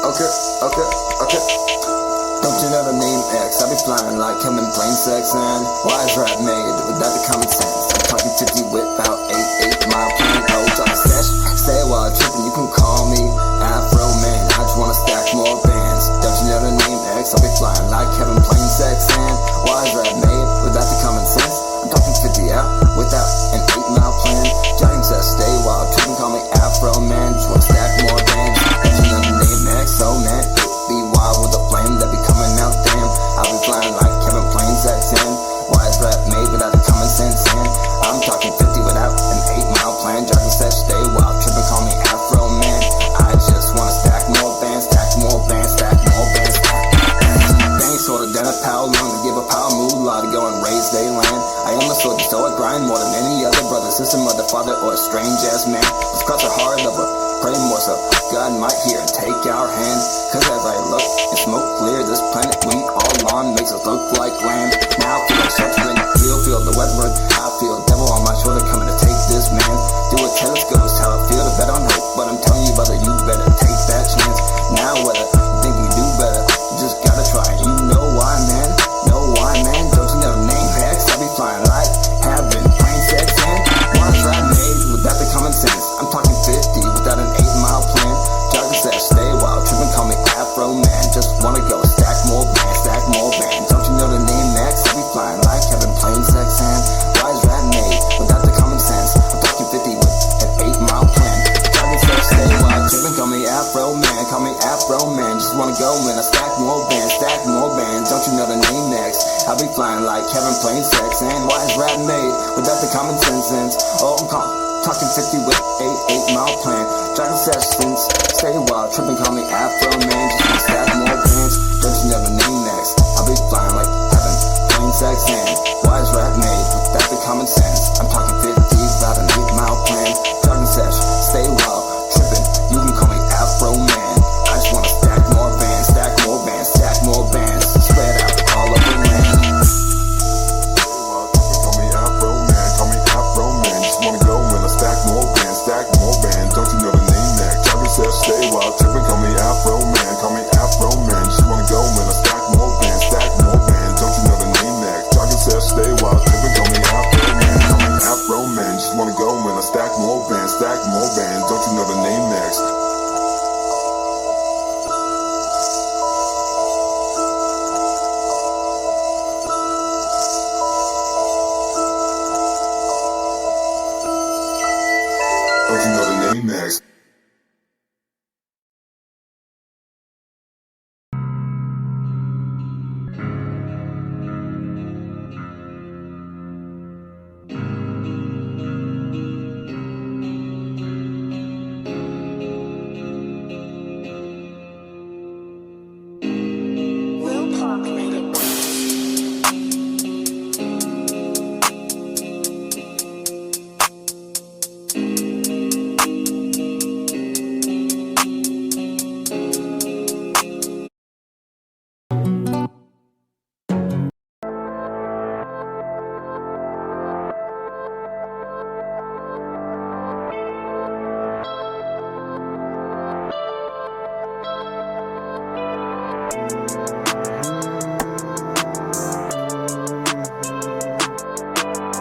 Okay, okay, okay. Don't you know the name X? I be flying like him in plain sex and why is rap made without the common sense? I'm talking 50 without 8 mile plane. Oh, drop a stash, stay while tripping. You can call me Afro Man. I just wanna stack more bands. Don't you know the name X? I be flying like him in plain sex and why is rap made without the common sense? I'm talking 50 out without an 8 mile plan. Jogging says stay while tripping. Call me Afro Man. Just wanna stack more bands. Don't you know the name X? Oh man, it be wild with the flame that be coming out. Damn, I'll be flying like Kevin Plains XN. Why is rap made without the common sense? And I'm talking 50 without an 8 mile plan. Jogging says stay while tripping. Call me Afro Man. I just wanna stack more bands, stack more bands, stack more bands. Bangs sorta than a power long to give a power moolah to go and raise they land. I am a soldier, so I grind more than any other brother, sister, mother, father, or a strange ass man. This cross a hard lover, pray more so God might hear and take our hand. Cause as I look and smoke clear, this planet we all on makes us look like land. Now I feel like sheltering, feel the wet word. I feel devil on my shoulder coming to take this man. Do a telescope is how I feel to bet on hope. But I'm telling you brother, you better take that chance. Now whether you think you do better, you just gotta try. You know why man, know why man. Don't you know the name X? I be flying like having plain sex and why is rap made without the common sense? I'm talking 50 without an 8 mile plan. Jogging says stay wild, tripping, call me Afro Man. Just wanna go stack more bands, stack more bands. Don't you know the name X? I be flying like having plain sex and why is rap made without the common sense? I'm talking 50 with an 8 mile plan. Jogging says stay wild, tripping, call me Afro Man. Call me Afro Man. Just wanna go in, I stack more bands, stack more bands. Don't you know the name X? I be flying like having plain sex and why is rap made without the common sense? Oh, I'm talking 50 with a 8 mile plan. Jogging sessions, stay wild, tripping, call me Afro Man. Just wanna stack more bands. Don't you know the name X? I be flying like having plain sex and why is rap made without the common sense? I'm talking 50 without an 8 mile plan. Jogging session, stay wild, tripping. You can call me Afro Man. I just wanna stack more bands, stack more bands, stack more bands, spread out all over the land. Call me Afro Man, call me Afro Man. Just wanna go in, I stack more bands, stack more bands. Don't you know the name next? Jogging says stay wild, tripping. Call me Afro Man, call me Afro Man. Just wanna go in, I stack more bands, stack more bands. Don't you know the name next? Jogging says stay wild, tripping. Call me Afro Man, call me Afro Man. Just wanna go in, I stack more bands, stack more bands. Don't you know the name next? Don't you know the name next? Will Park made it back.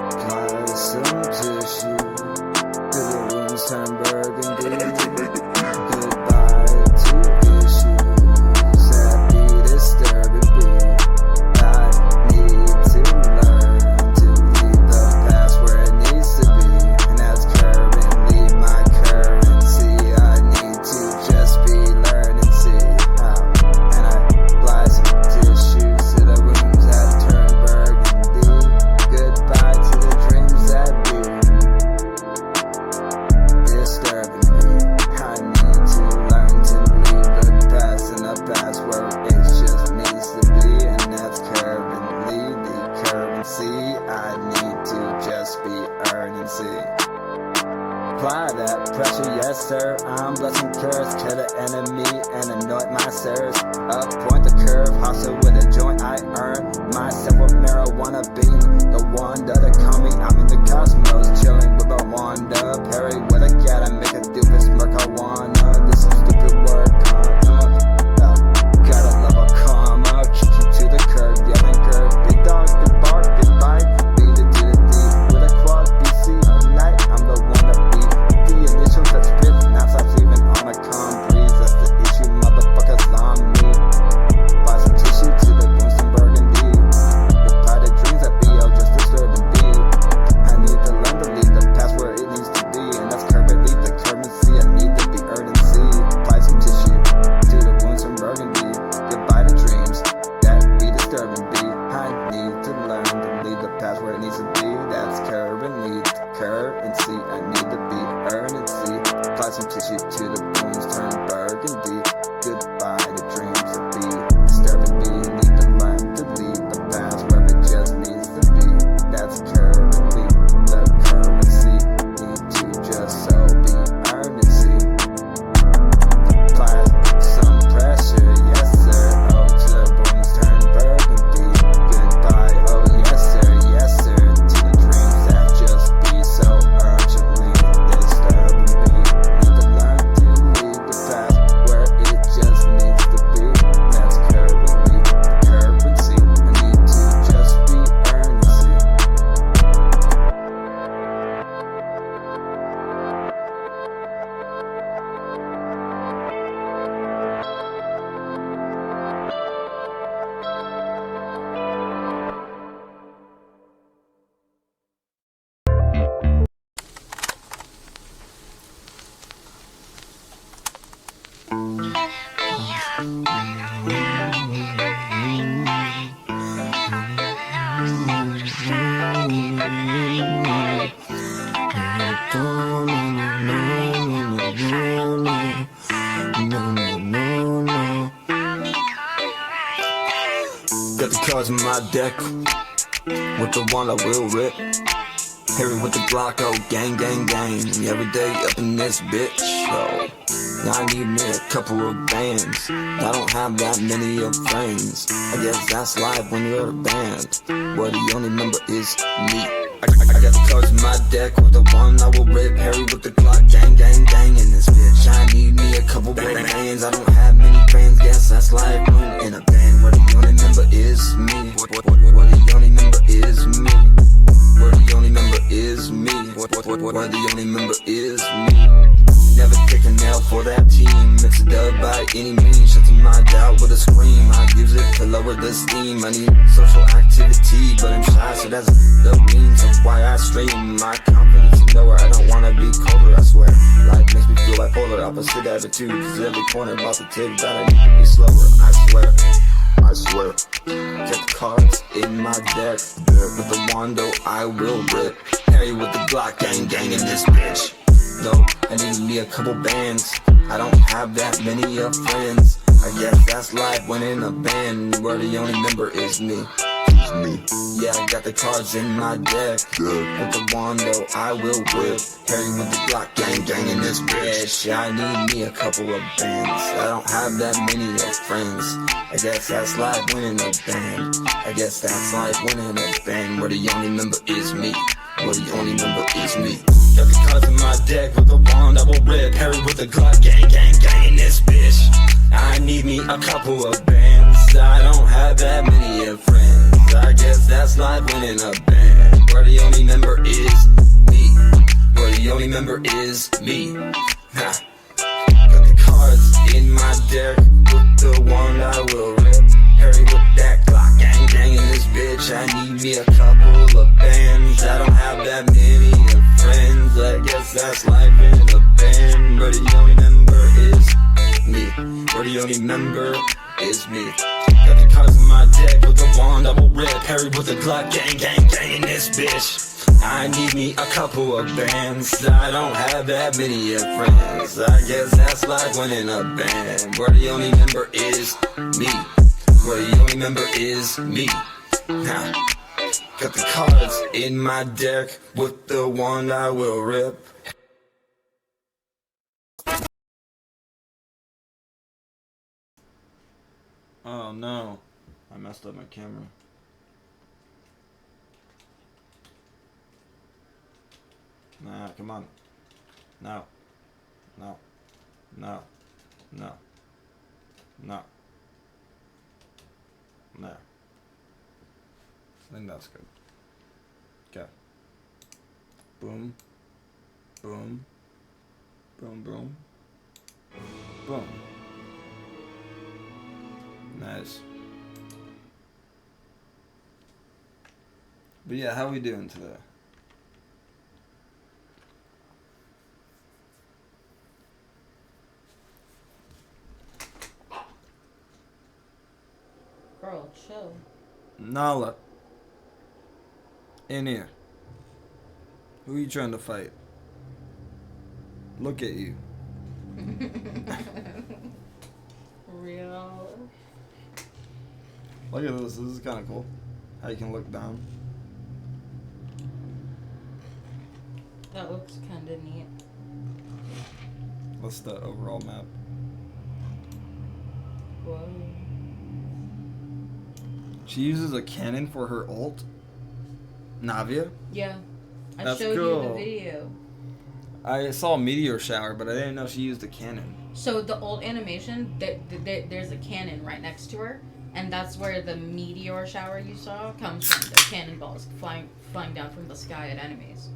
Apply some tissue till the wounds turn burgundy. Goodbye to issues that be disturbing me. I need to learn to leave the past where it needs to be, and that's currently my currency. I need to just be learning, see how, and I apply some tissues to the wounds that turn burgundy. Goodbye to the dreams that be disturbing me. I need to learn to leave the past in the past where it just needs to be, and that's currently the currency. I need to just be earning, see. Apply that pressure, yes sir. I'm blessing curse, kill the enemy and anoint my sirs. Appoint the curve, hustle with a joint. I earn myself with marijuana being the wanda to call me. I'm in the cosmos, chilling with a Wanda. Perry with a cat, I make a doofus smirk. I wanna do some stupid work. Got the cards in my deck, with the one I will rip. Harry with the Glock, oh gang, gang, gang. Every day up in this bitch, so I need me a couple of bands. I don't have that many of friends. I guess that's life when you're a band, where the only member is me. I got the cards in my deck, with the one I will rip. Harry with the Glock, gang, gang, gang in this bitch. I need me a couple of bands. I don't have many friends, guess that's life when in a band, where the only member is me. Where the only member is me. Where the only member is me. Where the only member is me. Never take a nail for that team. It's a dub by any means. Shutting my doubt with a scream. I use it to lower the steam. I need social activity, but I'm shy, so that's the means of why I stream. My confidence is nowhere. I don't wanna be colder, I swear. Life makes me feel bipolar, opposite attitude. Cause every corner about to take that I need to be slower, I swear. I swear. Get the cards in my deck. With the Wando, I will rip. Harry with the Glock, gang, gang in this bitch. No, I need me a couple bands. I don't have that many of friends. I guess that's life when in a band, where the only member is me. Yeah, I got the cards in my deck. With the Wando, I will whip. Harry with the Glock, gang, gang in this bitch. I need me a couple of bands. I don't have that many of friends. I guess that's life when in a band. I guess that's life when in a band, where the only member is me. Where the only member is me. Got the cards in my deck, with the wand I will rip. Harry with the Glock, gang, gang, gang in this bitch. I need me a couple of bands. I don't have that many of friends. I guess that's life when in a band, where the only member is me. Where the only member is me. Ha. Got the cards in my deck, with the wand I will rip. Harry with that Glock, gang, gang in this bitch. I need me a couple of bands. I don't have that many of friends. I guess that's life in a band, where the only member is me. Where the only member is me. Got the cards in my deck, with the wand I will rip. Harry with the Glock, gang, gang, gang in this bitch. I need me a couple of bands. I don't have that many of friends. I guess that's life when in a band, where the only member is me. Where the only member is me. Ha. Got the cards in my deck, with the wand I will rip. Oh no, I messed up my camera. Nah, come on. No. No. No. No. No. No. I think that's good. Okay. Boom. Boom. Boom, boom. Boom. Nice. But yeah, how we doing today? Girl, chill. Nala. In here. Who are you trying to fight? Look at you. Real. Look at this. This is kind of cool. How you can look down. That looks kind of neat. What's the overall map? Whoa. She uses a cannon for her ult. Navia? Yeah. I That's showed you cool. the video. I saw a meteor shower, but I didn't know she used a cannon. So the old animation, there's a cannon right next to her, and that's where the meteor shower you saw comes from. The cannonballs flying down from the sky at enemies.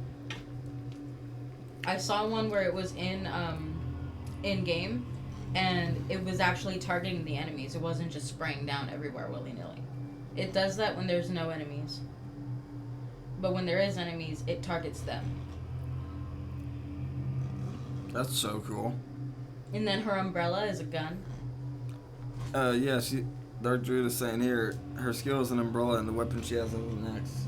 I saw one where it was in game, and it was actually targeting the enemies. It wasn't just spraying down everywhere willy-nilly. It does that when there's no enemies. But when there is enemies, it targets them. That's so cool. And then her umbrella is a gun. Yeah, Dark Druid is saying here, her skill is an umbrella and the weapon she has is an axe.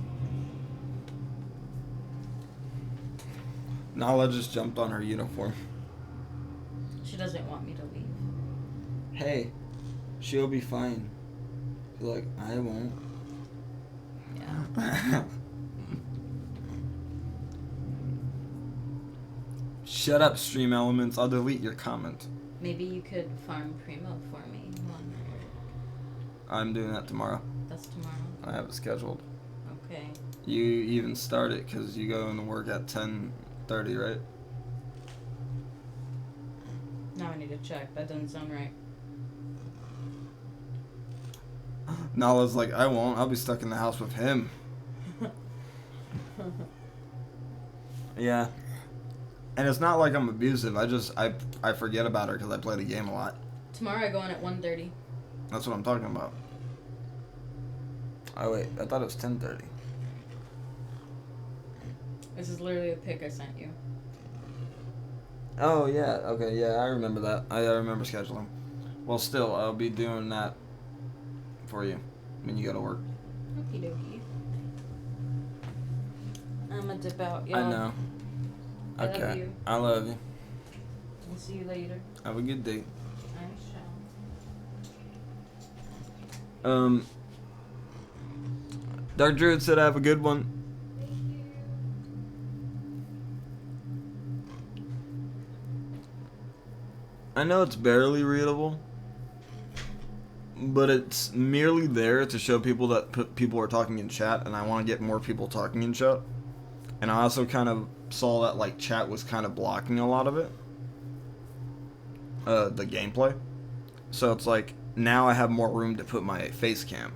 Nala just jumped on her uniform. She doesn't want me to leave. Hey, she'll be fine. She's like, I won't. Yeah. Shut up, Stream Elements. I'll delete your comment. Maybe you could farm Primo for me. I'm doing that tomorrow. That's tomorrow. I have it scheduled. Okay. You even start it because you go into work at 10:30, right? Now I need to check. That doesn't sound right. Nala's like, I won't. I'll be stuck in the house with him. Yeah. And it's not like I'm abusive. I forget about her because I play the game a lot. Tomorrow I go in at 1:30. That's what I'm talking about. Oh wait, I thought it was 10:30. This is literally a pic I sent you. Oh yeah, okay, yeah, I remember that. I remember scheduling. Well, still, I'll be doing that for you when you go to work. Okie dokie. I'm a dip out, y'all. I know. I Okay. love you. I love you. I'll see you later. Have a good day. I shall. Dark Druid said have a good one. I know it's barely readable, but it's merely there to show people that people are talking in chat, and I want to get more people talking in chat. And I also kind of saw that like chat was kind of blocking a lot of it, the gameplay. So it's like now I have more room to put my face cam.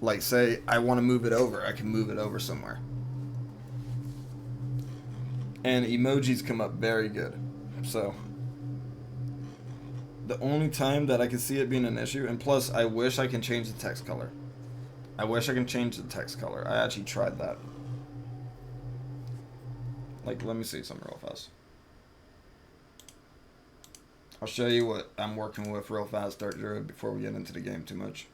Like say I want to move it over, I can move it over somewhere. And emojis come up very good. So the only time that I can see it being an issue, and plus I wish I can change the text color. I wish I can change the text color. I actually tried that. Like, let me see something real fast. I'll show you what I'm working with real fast, Dark Druid, before we get into the game too much.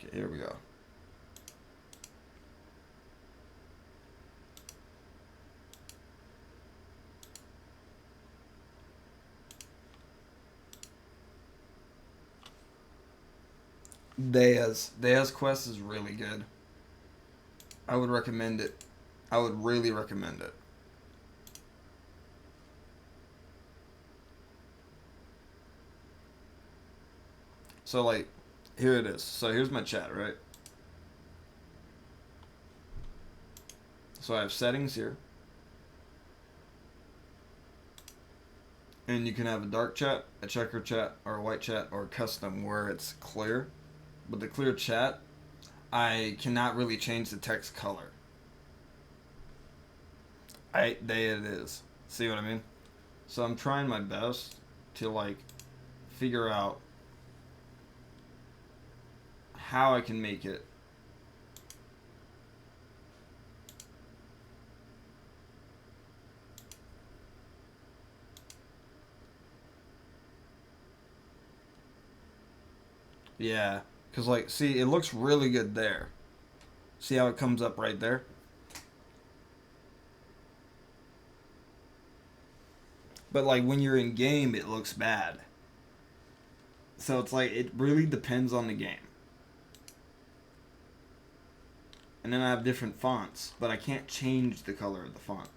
Okay, here we go. Dea's quest is really good. I would recommend it. I would really recommend it. So like, here it is. So here's my chat, right? So I have settings here. And you can have a dark chat, a checker chat, or a white chat, or custom where it's clear. But the clear chat, I cannot really change the text color. There it is. See what I mean? So I'm trying my best to like figure out how I can make it yeah. Because, like, see, it looks really good there. See how it comes up right there? But, like, when you're in game, it looks bad. So it's like, it really depends on the game. And then I have different fonts, but I can't change the color of the font.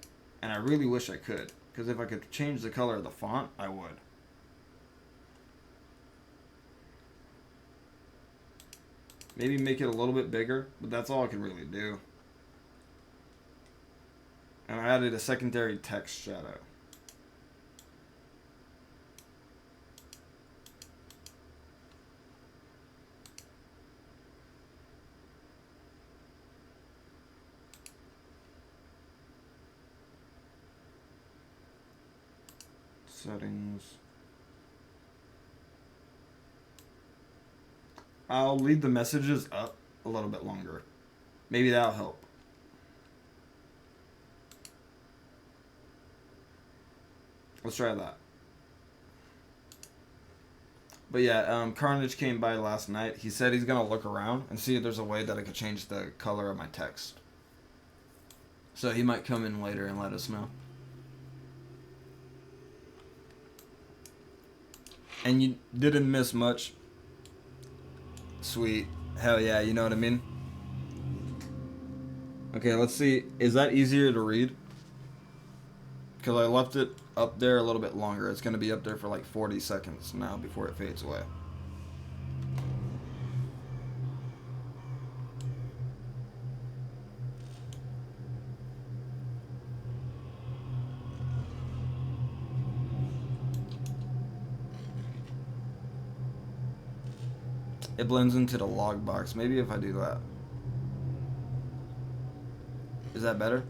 And I really wish I could. Because if I could change the color of the font, I would. Maybe make it a little bit bigger, but that's all I can really do. And I added a secondary text shadow. Settings. I'll leave the messages up a little bit longer. Maybe that'll help. Let's try that. But yeah, Carnage came by last night. He said he's gonna look around and see if there's a way that I could change the color of my text. So he might come in later and let us know. And you didn't miss much. Sweet. Hell yeah, you know what I mean? Okay, let's see. Is that easier to read? Because I left it up there a little bit longer. It's going to be up there for like 40 seconds now before it fades away. It blends into the log box. Maybe if I do that. Is that better?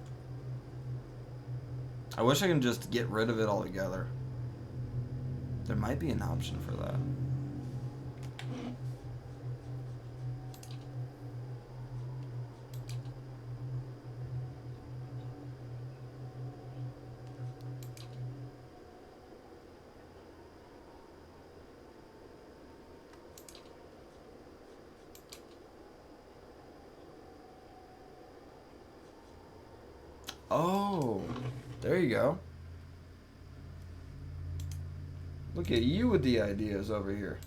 I wish I can just get rid of it altogether. There might be an option for that. Oh, there you go. Look at you with the ideas over here.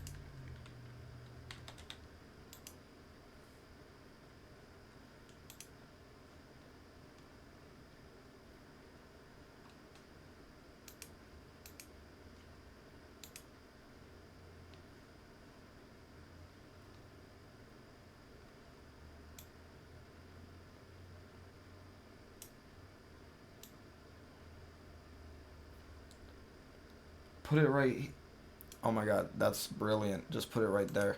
Put it right. Oh my god, that's brilliant. Just put it right there.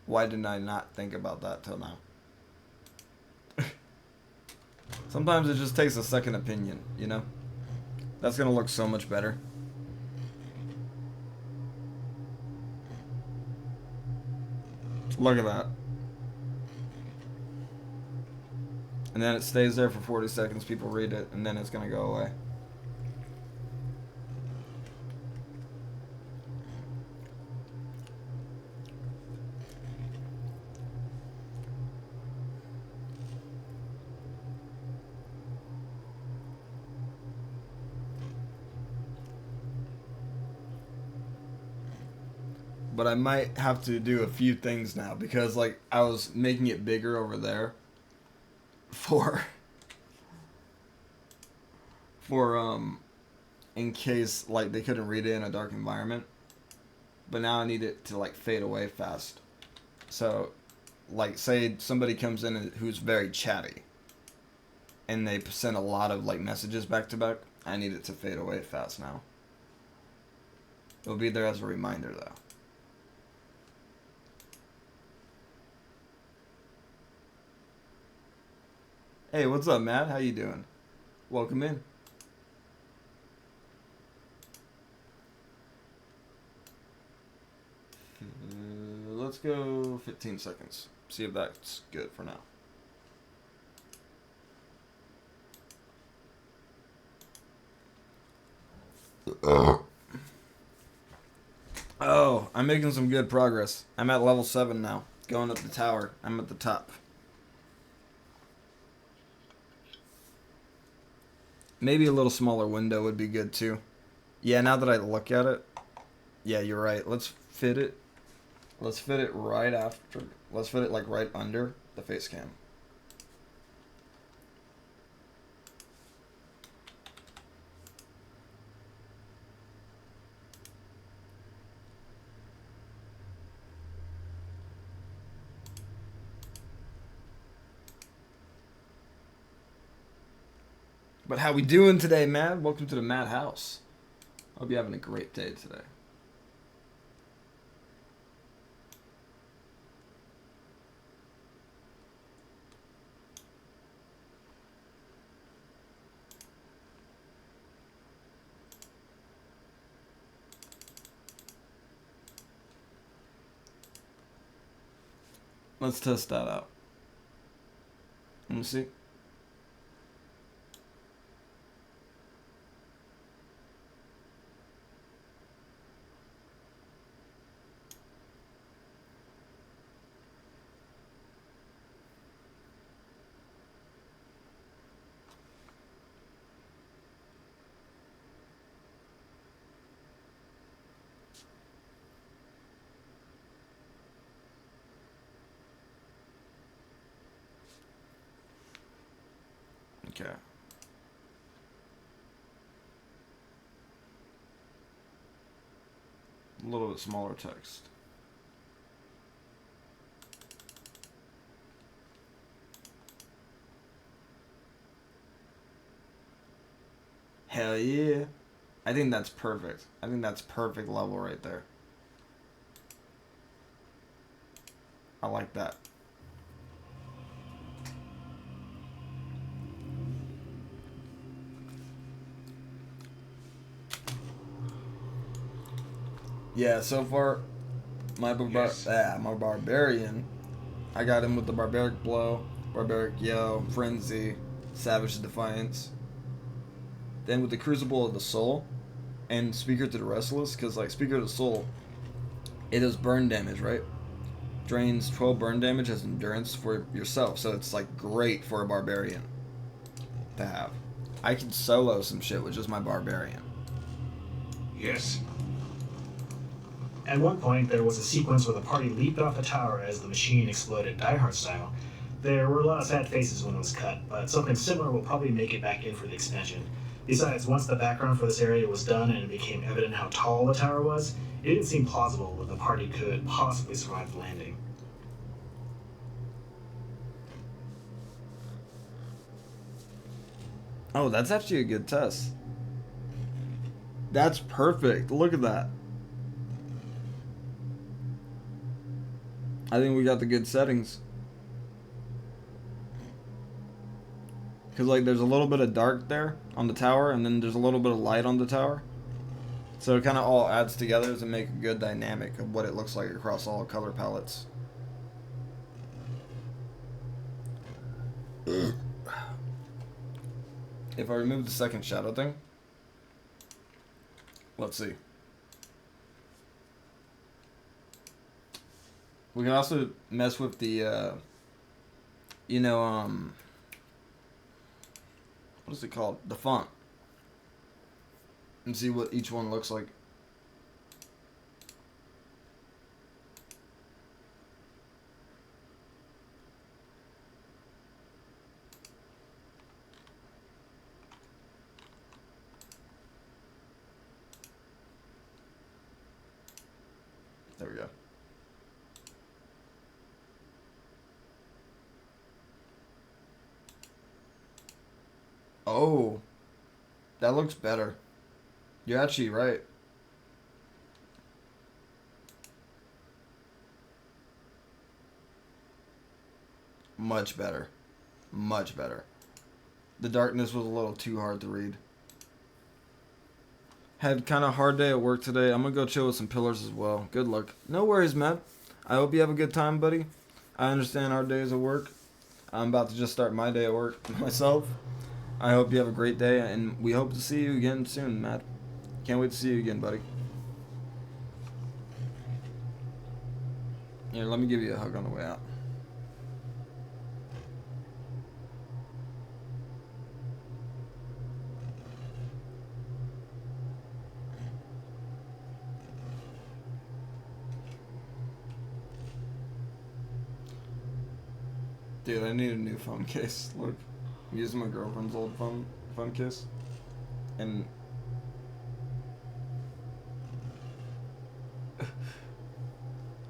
Why didn't I not think about that till now? Sometimes it just takes a second opinion, you know? That's gonna look so much better. Look at that. And then it stays there for 40 seconds, people read it, and then it's gonna go away. But I might have to do a few things now because like I was making it bigger over there for in case like they couldn't read it in a dark environment. But now I need it to like fade away fast. So like say somebody comes in who's very chatty and they send a lot of like messages back to back, I need it to fade away fast now. It'll be there as a reminder though. Hey, what's up, Matt? How you doing? Welcome in. Let's go 15 seconds. See if that's good for now. Oh, I'm making some good progress. I'm at level 7 now. Going up the tower. I'm at the top. Maybe a little smaller window would be good too. Yeah, now that I look at it, yeah, you're right. Let's fit it. Let's fit it right after. Let's fit it like right under the face cam. But how we doing today, Matt? Welcome to the Matt House. Hope you're having a great day today. Let's test that out. Let me see. Okay. A little bit smaller text. Hell yeah. I think that's perfect. I think that's perfect level right there. I like that. Yeah, so far, my barbarian, I got him with the barbaric blow, barbaric yell, frenzy, savage defiance. Then with the crucible of the soul, and speaker to the restless, because like speaker to the soul, it does burn damage, right? Drains 12 burn damage as endurance for yourself, so it's like great for a barbarian to have. I can solo some shit with just my barbarian. Yes. At one point, there was a sequence where the party leaped off a tower as the machine exploded Die Hard style. There were a lot of sad faces when it was cut, but something similar will probably make it back in for the expansion. Besides, once the background for this area was done and it became evident how tall the tower was, it didn't seem plausible that the party could possibly survive the landing. Oh, that's actually a good test. That's perfect. Look at that. I think we got the good settings. Because, like, there's a little bit of dark there on the tower, and then there's a little bit of light on the tower. So it kind of all adds together to make a good dynamic of what it looks like across all color palettes. If I remove the second shadow thing, let's see. We can also mess with the, what is it called? The font. And see what each one looks like. There we go. Oh, that looks better. You're actually right. Much better. Much better. The darkness was a little too hard to read. Had kind of hard day at work today. I'm going to go chill with some pillars as well. Good luck. No worries, Matt. I hope you have a good time, buddy. I understand our days at work. I'm about to just start my day at work myself. I hope you have a great day, and we hope to see you again soon, Matt. Can't wait to see you again, buddy. Here, let me give you a hug on the way out. Dude, I need a new phone case. Look, I'm using my girlfriend's old phone case, and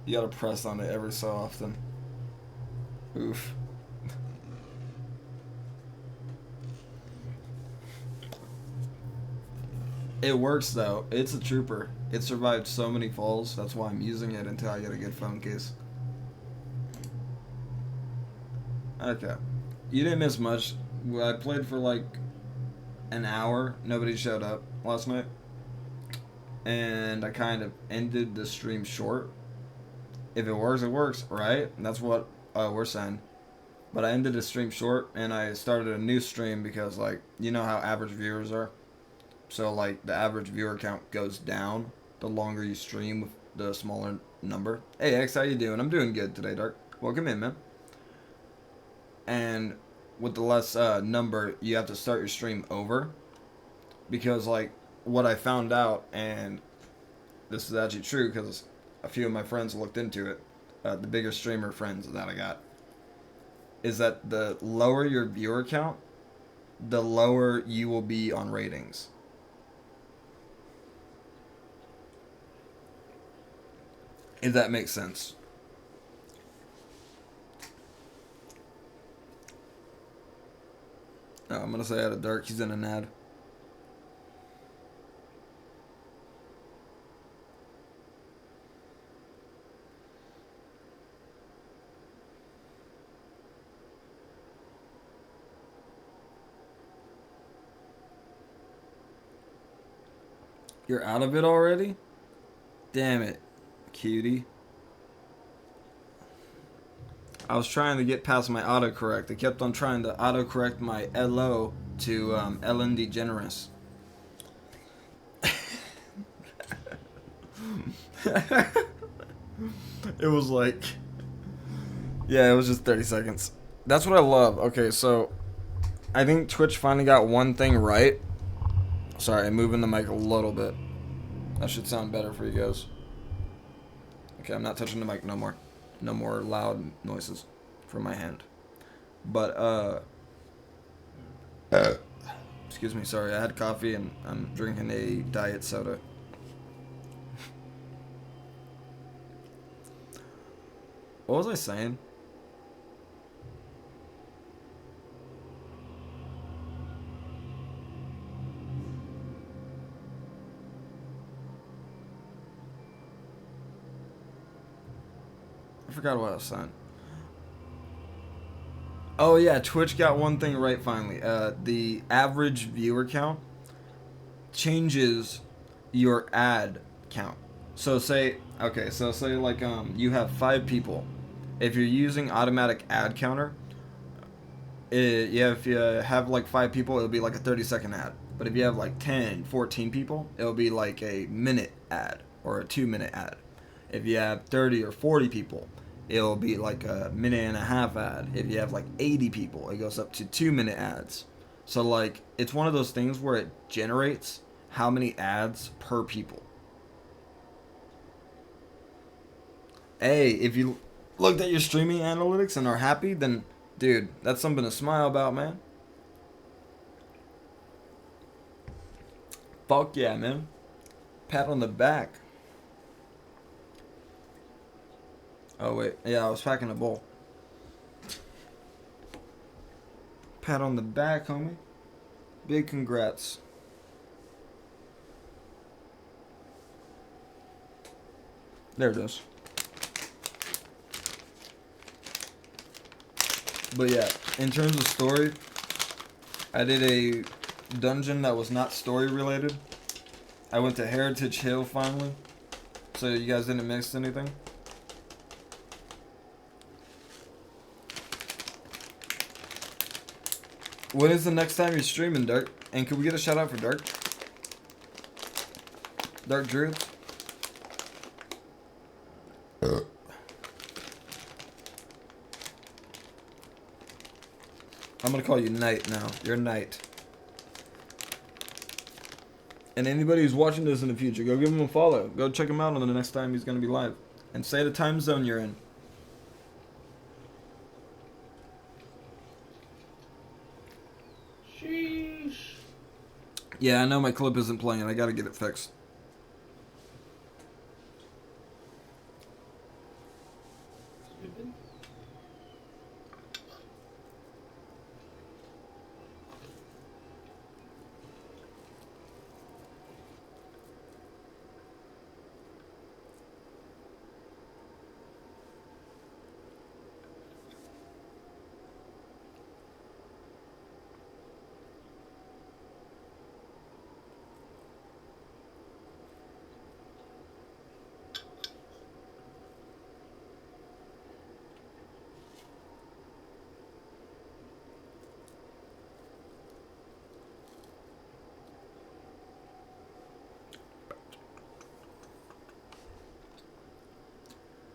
you gotta press on it every so often. Oof. It works though. It's a trooper. It survived so many falls. That's why I'm using it until I get a good phone case. Okay. You didn't miss much. I played for like an hour. Nobody showed up last night. And I kind of ended the stream short. If it works, it works, right? And that's what we're saying. But I ended the stream short, and I started a new stream because, like, you know how average viewers are? So, like, the average viewer count goes down the longer you stream with the smaller number. Hey, X, how you doing? I'm doing good today, Dark. Welcome in, man. And with the less number, you have to start your stream over. Because, like, what I found out, and this is actually true because a few of my friends looked into it, the bigger streamer friends that I got, is that the lower your viewer count, the lower you will be on ratings. If that makes sense. Oh, I'm gonna say out of Dark, he's in an ad. You're out of it already? Damn it, cutie. I was trying to get past my autocorrect. I kept on trying to autocorrect my LO to Ellen DeGeneres. It was like... Yeah, it was just 30 seconds. That's what I love. Okay, so... I think Twitch finally got one thing right. Sorry, I'm moving the mic a little bit. That should sound better for you guys. Okay, I'm not touching the mic no more. No more loud noises from my hand. But, excuse me, sorry, I had coffee and I'm drinking a diet soda. What was I saying? I forgot what I was saying. Oh yeah, Twitch got one thing right finally. The average viewer count changes your ad count. So say like you have 5 people. If you're using automatic ad counter, if you have like 5 people, it'll be like a 30-second ad. But if you have like 10, 14 people, it'll be like a minute ad or a 2-minute ad. If you have 30 or 40 people, it'll be like a minute and a half ad. If you have like 80 people, it goes up to 2-minute ads. So like, it's one of those things where it generates how many ads per people. Hey, if you looked at your streaming analytics and are happy, then dude, that's something to smile about, man. Fuck yeah, man. Pat on the back. Oh wait, yeah, I was packing a bowl. Pat on the back, homie. Big congrats. There it is. But yeah, in terms of story, I did a dungeon that was not story related. I went to Heritage Hill finally. So you guys didn't miss anything? When is the next time you're streaming, Dark? And could we get a shout out for Dark? Dark Drew? I'm gonna call you Knight now. You're Knight. And anybody who's watching this in the future, go give him a follow. Go check him out on the next time he's gonna be live. And say the time zone you're in. Sheesh. Yeah, I know my clip isn't playing. I gotta get it fixed. Stupid.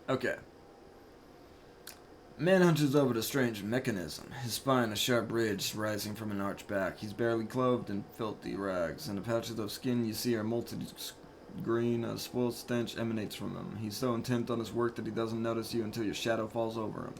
Okay. Man hunches over the strange mechanism, his spine a sharp ridge rising from an arched back. He's barely clothed in filthy rags, and the patches of skin you see are molted green. A spoiled stench emanates from him. He's so intent on his work that he doesn't notice you until your shadow falls over him.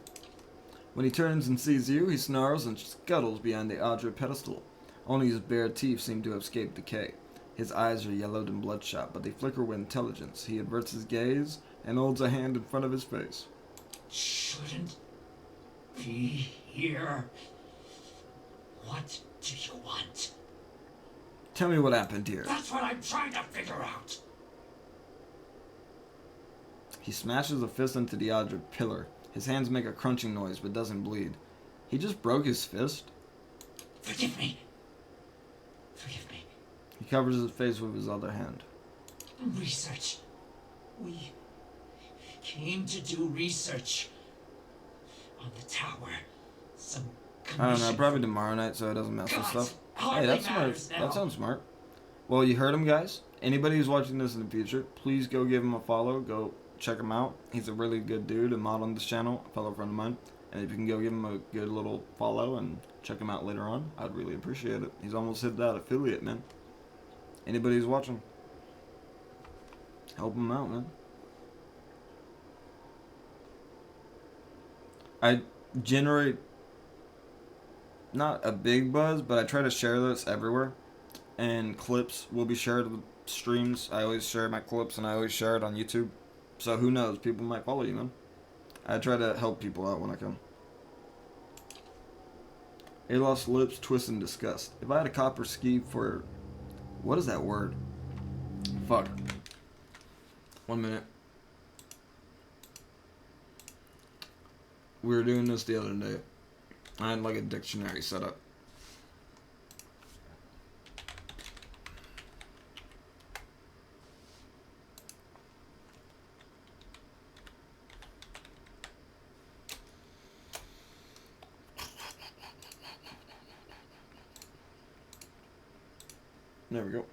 When he turns and sees you, he snarls and scuttles behind the Audra pedestal. Only his bare teeth seem to have escaped decay. His eyes are yellowed and bloodshot, but they flicker with intelligence. He averts his gaze and holds a hand in front of his face. Shouldn't be here. What do you want? Tell me what happened here. That's what I'm trying to figure out. He smashes a fist into the Audra pillar. His hands make a crunching noise, but doesn't bleed. He just broke his fist? Forgive me. Forgive me. He covers his face with his other hand. Research. We came to do research on the tower. Some I don't know, commission probably tomorrow night so it doesn't mess with God, stuff. Hey, hardly that's smart. matters now. That sounds smart. Well, you heard him, guys. Anybody who's watching this in the future, please go give him a follow. Go check him out. He's a really good dude, a mod on this channel, a fellow friend of mine. And if you can go give him a good little follow and check him out later on, I'd really appreciate it. He's almost hit that affiliate, man. Anybody who's watching, help him out, man. I generate not a big buzz, but I try to share this everywhere. And clips will be shared with streams. I always share my clips and I always share it on YouTube. So who knows? People might follow you, man. I try to help people out when I can. Alos's lips twist in disgust. If I had a copper ski for... What is that word? Fuck. 1 minute. We were doing this the other day. I had like a dictionary set up. There we go.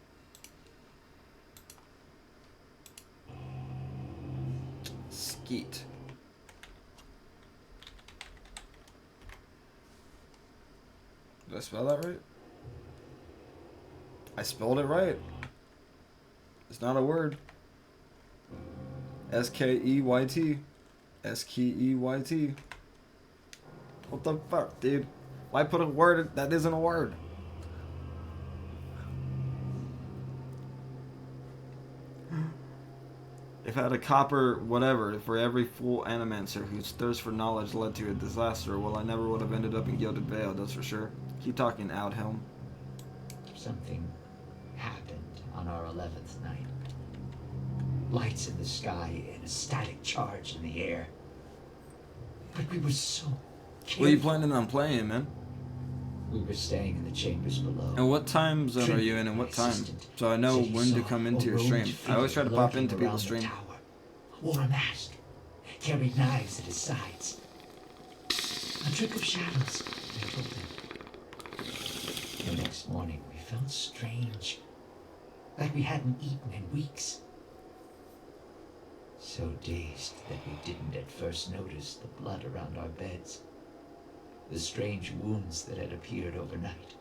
Skeet. Did I spell that right? I spelled it right. It's not a word. S-K-E-Y-T. S-K-E-Y-T. What the fuck, dude? Why put a word that isn't a word? If I had a copper whatever for every fool animancer whose thirst for knowledge led to a disaster, well, I never would have ended up in Gilded Vale, that's for sure. Keep talking, Outhelm. Something happened on our 11th night. Lights in the sky and a static charge in the air. But we were so careful. What are you planning on playing, man? We were staying in the chambers below. And what time zone are you in and what time? So I know when to come into your stream. I always try to pop into people's stream. Wore a mask, carried knives at his sides. A trick of shadows, I told him. The next morning we felt strange, like we hadn't eaten in weeks. So dazed that we didn't at first notice the blood around our beds. The strange wounds that had appeared overnight.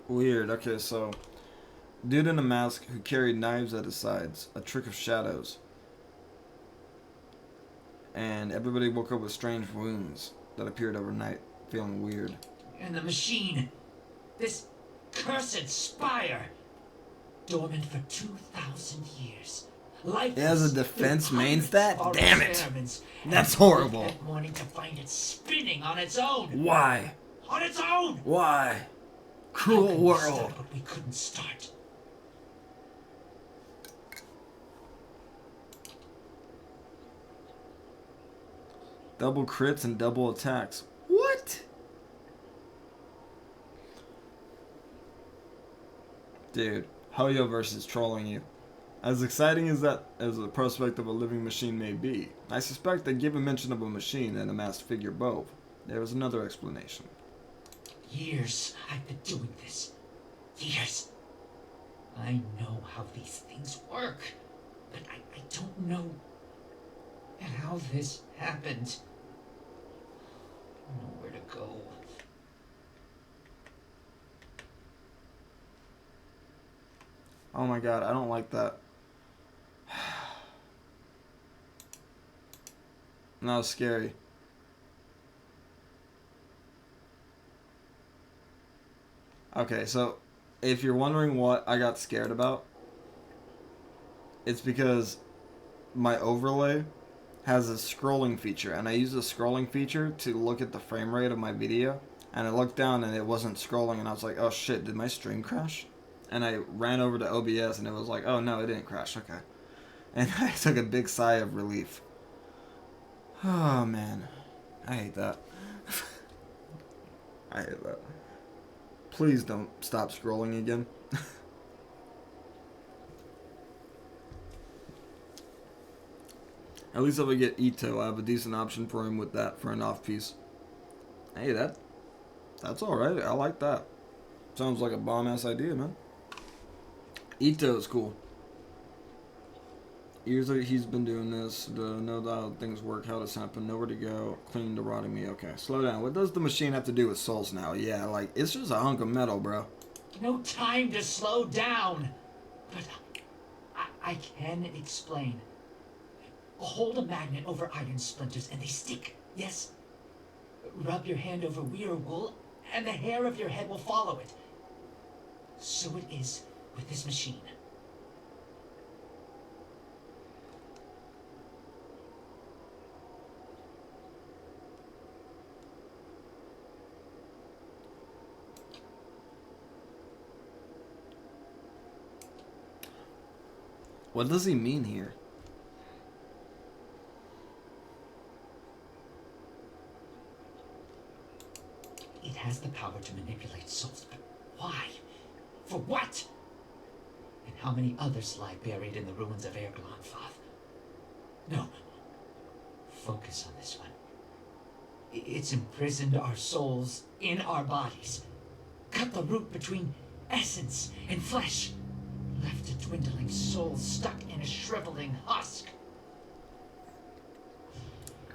Weird. Okay, so dude in a mask who carried knives at his sides, a trick of shadows. And everybody woke up with strange wounds that appeared overnight, feeling weird. And the machine, this cursed spire, dormant for 2,000 years. Life It has a defense main stat? our Damn it! experiments, That's and we woke horrible. That morning to find it spinning on its own. Why? On its own! Why? How Cruel could we world. start what we couldn't start? Double crits and double attacks. What? Dude, Hoyo versus trolling you. As exciting as the prospect of a living machine may be, I suspect that given mention of a machine and a masked figure both, there was another explanation. Years I've been doing this. Years. I know how these things work, but I don't know how this happened. I don't know where to go. Oh my god, I don't like that. That was scary. Okay, so if you're wondering what I got scared about, it's because my overlay has a scrolling feature, and I use the scrolling feature to look at the frame rate of my video, and I looked down and it wasn't scrolling, and I was like, oh shit, did my stream crash? And I ran over to OBS and it was like, oh no, it didn't crash, okay. And I took a big sigh of relief. Oh man, I hate that. I hate that. Please don't stop scrolling again. At least if I get Ito, I have a decent option for him with that for an off piece. Hey, that's alright. I like that. Sounds like a bomb ass idea, man. Ito is cool. Years that he's been doing this, know how things work, how this happened, nowhere to go, clean to rotting me. Okay, slow down. What does the machine have to do with souls now? Yeah, like, it's just a hunk of metal, bro. No time to slow down. But I can explain. Hold a magnet over iron splinters and they stick, yes? Rub your hand over weir wool and the hair of your head will follow it. So it is with this machine. What does he mean here? It has the power to manipulate souls, but why? For what? And how many others lie buried in the ruins of Erglonfoth? No. Focus on this one. It's imprisoned our souls in our bodies. Cut the root between essence and flesh. Left a dwindling soul stuck in a shriveling husk.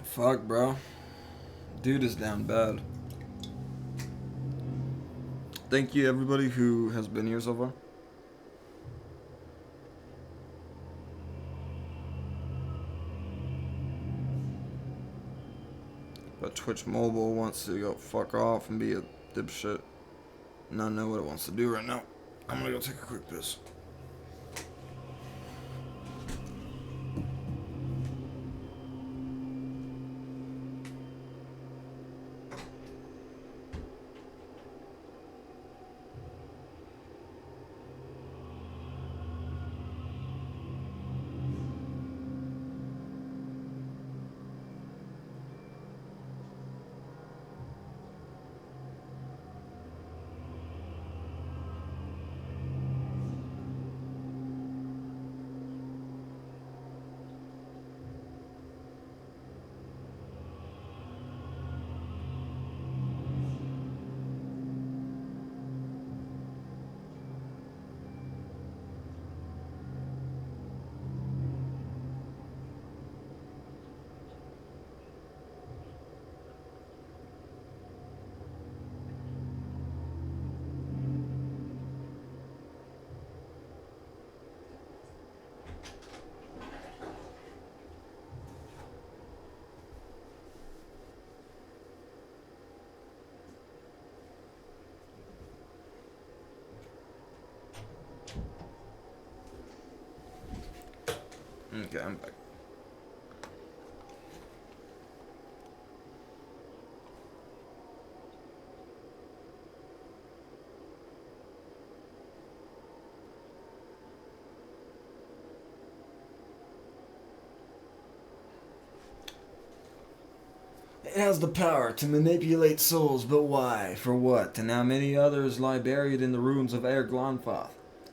Fuck, bro. Dude is down bad. Thank you, everybody who has been here so far. But Twitch Mobile wants to go fuck off and be a dipshit. And I know what it wants to do right now. I'm gonna go take a quick piss. Okay, I'm back. It has the power to manipulate souls, but why? For what? And how many others lie buried in the ruins of Erglonfoth?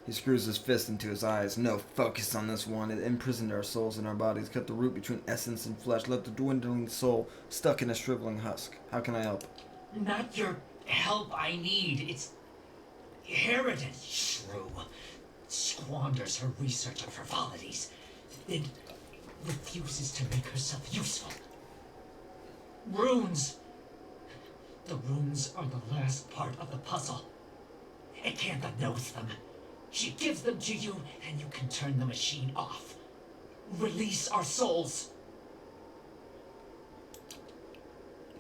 He screws his fist into his eyes. No, focus on this one. It imprisoned our souls in our bodies, cut the root between essence and flesh, left the dwindling soul stuck in a shriveling husk. How can I help? Not your help I need. It's Harridan Shrew squanders her research on frivolities, then refuses to make herself useful. Runes. The runes are the last part of the puzzle. Acantha knows them. She gives them to you, and you can turn the machine off. Release our souls.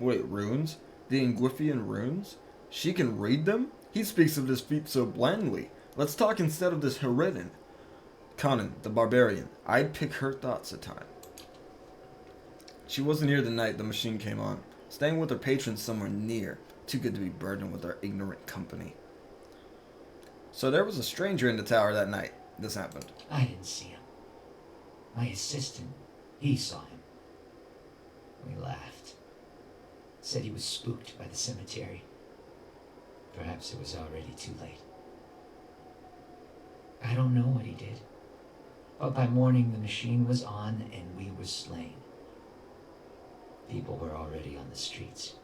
Wait, runes? The Ingwiffian runes? She can read them? He speaks of this feat so blandly. Let's talk instead of this Harridan. Conan, the barbarian. I'd pick her thoughts a time. She wasn't here the night the machine came on, staying with her patrons somewhere near. Too good to be burdened with our ignorant company. So there was a stranger in the tower that night this happened. I didn't see him. My assistant, he saw him. We laughed. Said he was spooked by the cemetery. Perhaps it was already too late. I don't know what he did. But by morning the machine was on and we were slain. People were already on the streets,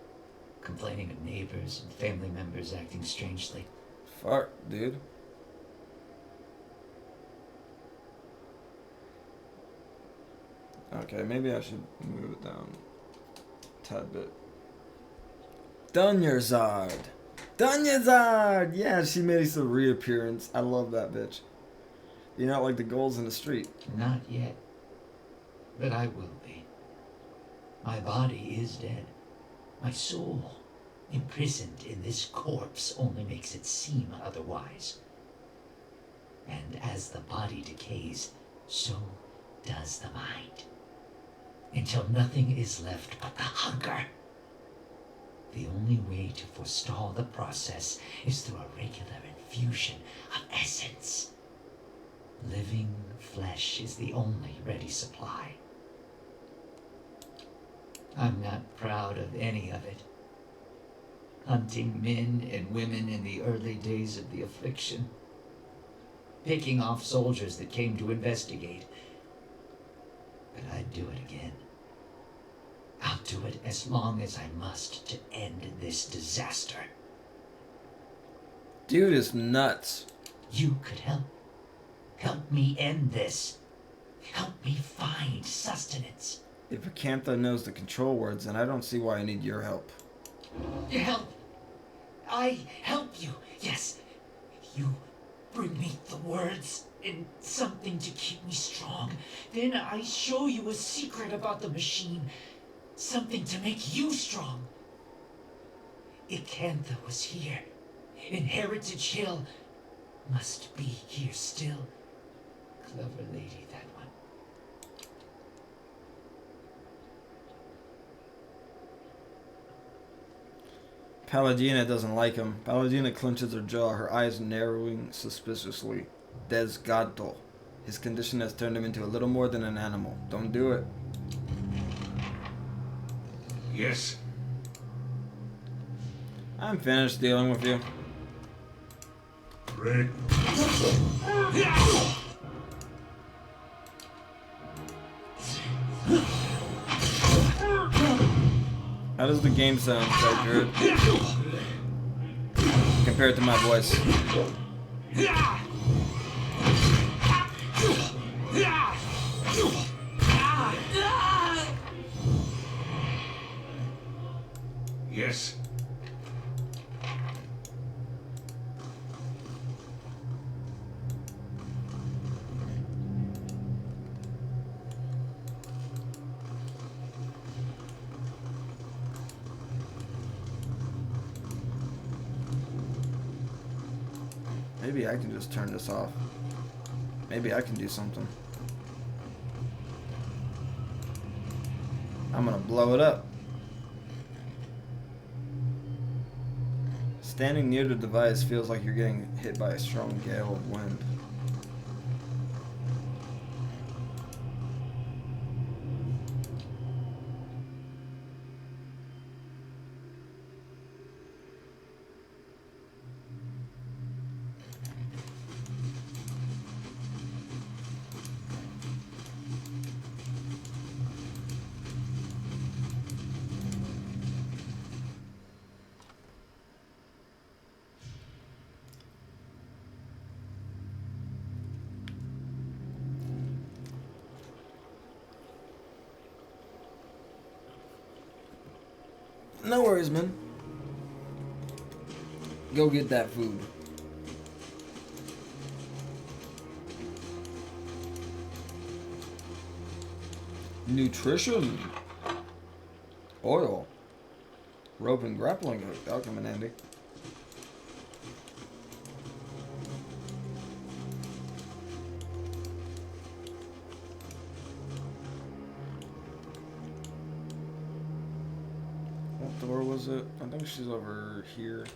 complaining of neighbors and family members acting strangely. Fuck, dude. Okay, maybe I should move it down a tad bit. Dunyarzad! Dunyarzad! Yeah, she made a reappearance. I love that bitch. You're not like the ghouls in the street. Not yet. But I will be. My body is dead. My soul, imprisoned in this corpse, only makes it seem otherwise. And as the body decays, so does the mind. Until nothing is left but the hunger. The only way to forestall the process is through a regular infusion of essence. Living flesh is the only ready supply. I'm not proud of any of it. Hunting men and women in the early days of the affliction. Picking off soldiers that came to investigate. But I'd do it again. I'll do it as long as I must to end this disaster. Dude is nuts. You could help. Help me end this. Help me find sustenance. If Acantha knows the control words, then I don't see why I need your help. Help. I help you. Yes. You bring me the words and something to keep me strong. Then I show you a secret about the machine. Something to make you strong. Acantha was here. In Heritage Hill. Must be here still. Clever lady, that one. Palladina doesn't like him. Palladina clenches her jaw, her eyes narrowing suspiciously. Desgato. His condition has turned him into a little more than an animal. Don't do it. Yes. I'm finished dealing with you. Ready. How does the game sound, Druid? Compared to my voice. Yes. Maybe I can just turn this off. Maybe I can do something. I'm gonna blow it up. Standing near the device feels like you're getting hit by a strong gale of wind. No worries, man. Go get that food. Nutrition. Oil. Rope and grappling hook. That'll come in handy. What door was it? I think she's over here.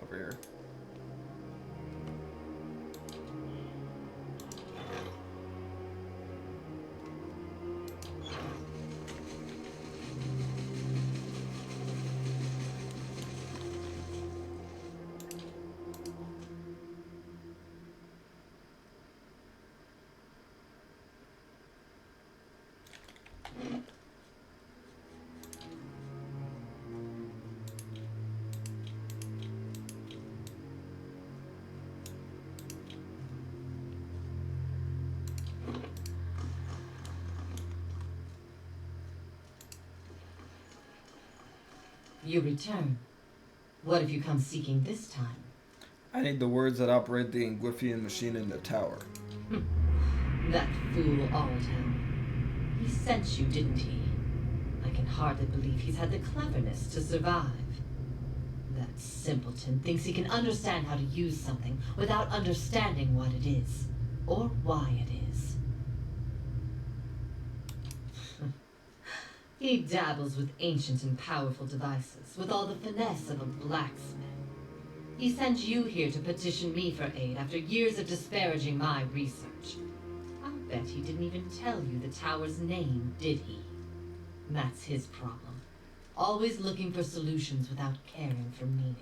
Over here. You return. What have you come seeking this time? I need the words that operate the Ingwiffian machine in the tower. That fool Aldhelm. He sent you, didn't he? I can hardly believe he's had the cleverness to survive. That simpleton thinks he can understand how to use something without understanding what it is, or why it is. He dabbles with ancient and powerful devices, with all the finesse of a blacksmith. He sent you here to petition me for aid after years of disparaging my research. I'll bet he didn't even tell you the tower's name, did he? That's his problem. Always looking for solutions without caring for meaning.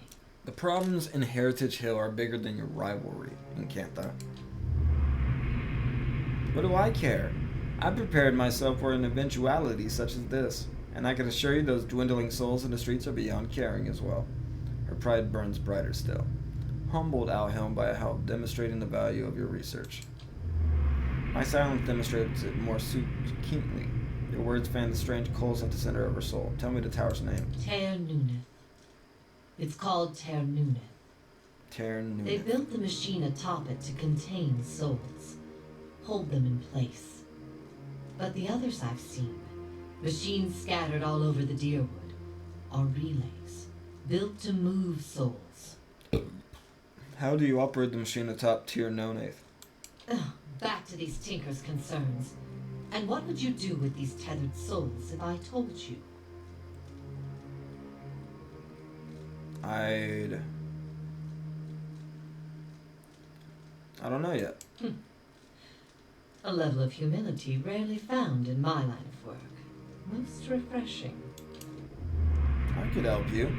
The problems in Heritage Hill are bigger than your rivalry, Encantha. What do I care? I prepared myself for an eventuality such as this, and I can assure you those dwindling souls in the streets are beyond caring as well. Her pride burns brighter still. Humbled, Aldhelm, by how demonstrating the value of your research. My silence demonstrates it more keenly. Your words fan the strange coals at the center of her soul. Tell me the tower's name. Ter Nuneth. It's called Ter Nuneth. Ter Nuneth. They built the machine atop it to contain souls. Hold them in place. But the others I've seen, machines scattered all over the Deerwood, are relays, built to move souls. How do you operate the machine atop Ter Nuneth? Back to these tinkers' concerns. And what would you do with these tethered souls if I told you? I don't know yet. A level of humility rarely found in my line of work. Most refreshing. I could help you,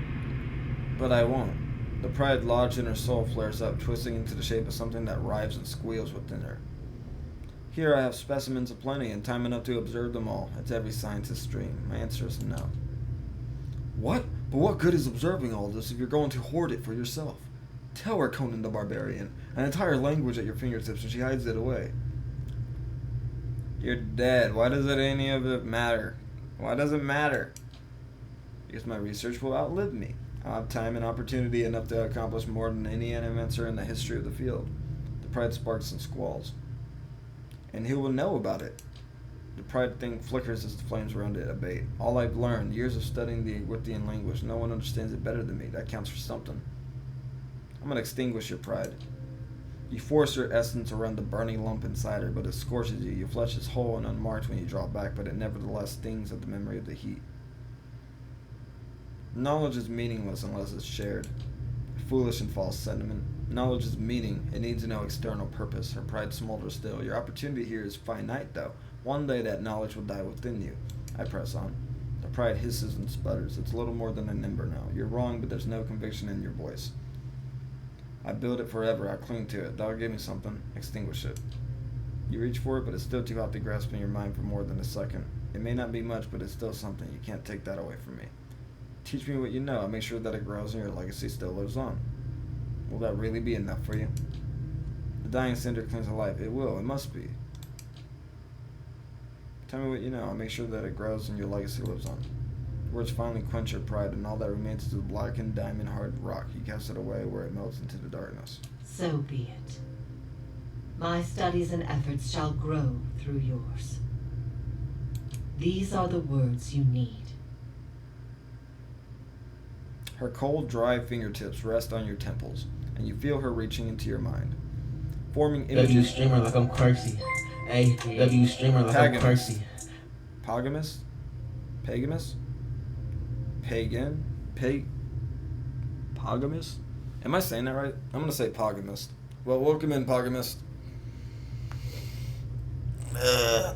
but I won't. The pride lodged in her soul flares up, twisting into the shape of something that writhes and squeals within her. Here I have specimens aplenty and time enough to observe them all. It's every scientist's dream. My answer is no. What? But what good is observing all this if you're going to hoard it for yourself? Tell her, Conan the Barbarian. An entire language at your fingertips and she hides it away. You're dead. Why does any of it matter? Why does it matter? Because my research will outlive me. I'll have time and opportunity enough to accomplish more than any animancer in the history of the field. The pride sparks and squalls. And he will know about it. The pride thing flickers as the flames around it abate. All I've learned, years of studying the Egwithian language, no one understands it better than me. That counts for something. I'm going to extinguish your pride. You force your essence around the burning lump inside her, but it scorches you. Your flesh is whole and unmarked when you draw back, but it nevertheless stings at the memory of the heat. Knowledge is meaningless unless it's shared. Foolish and false sentiment. Knowledge is meaning. It needs no external purpose. Her pride smolders still. Your opportunity here is finite, though. One day that knowledge will die within you. I press on. The pride hisses and sputters. It's little more than an ember now. You're wrong, but there's no conviction in your voice. I build it forever. I cling to it. Dog, give me something. Extinguish it. You reach for it, but it's still too hot to grasp in your mind for more than a second. It may not be much, but it's still something. You can't take that away from me. Teach me what you know. I'll make sure that it grows and your legacy still lives on. Will that really be enough for you? The dying cinder clings to life. It will. It must be. Tell me what you know. I'll make sure that it grows and your legacy lives on. Words finally quench your pride, and all that remains is the blackened, diamond-hard rock. You cast it away where it melts into the darkness. So be it. My studies and efforts shall grow through yours. These are the words you need. Her cold, dry fingertips rest on your temples, and you feel her reaching into your mind, forming W images. streamer like I'm crazy. Hey, W streamer like I'm crazy. Pogamist? Pagamist? Pagan? Pogamist? Am I saying that right? I'm gonna say Pogamist. Well, welcome in, Pogamist.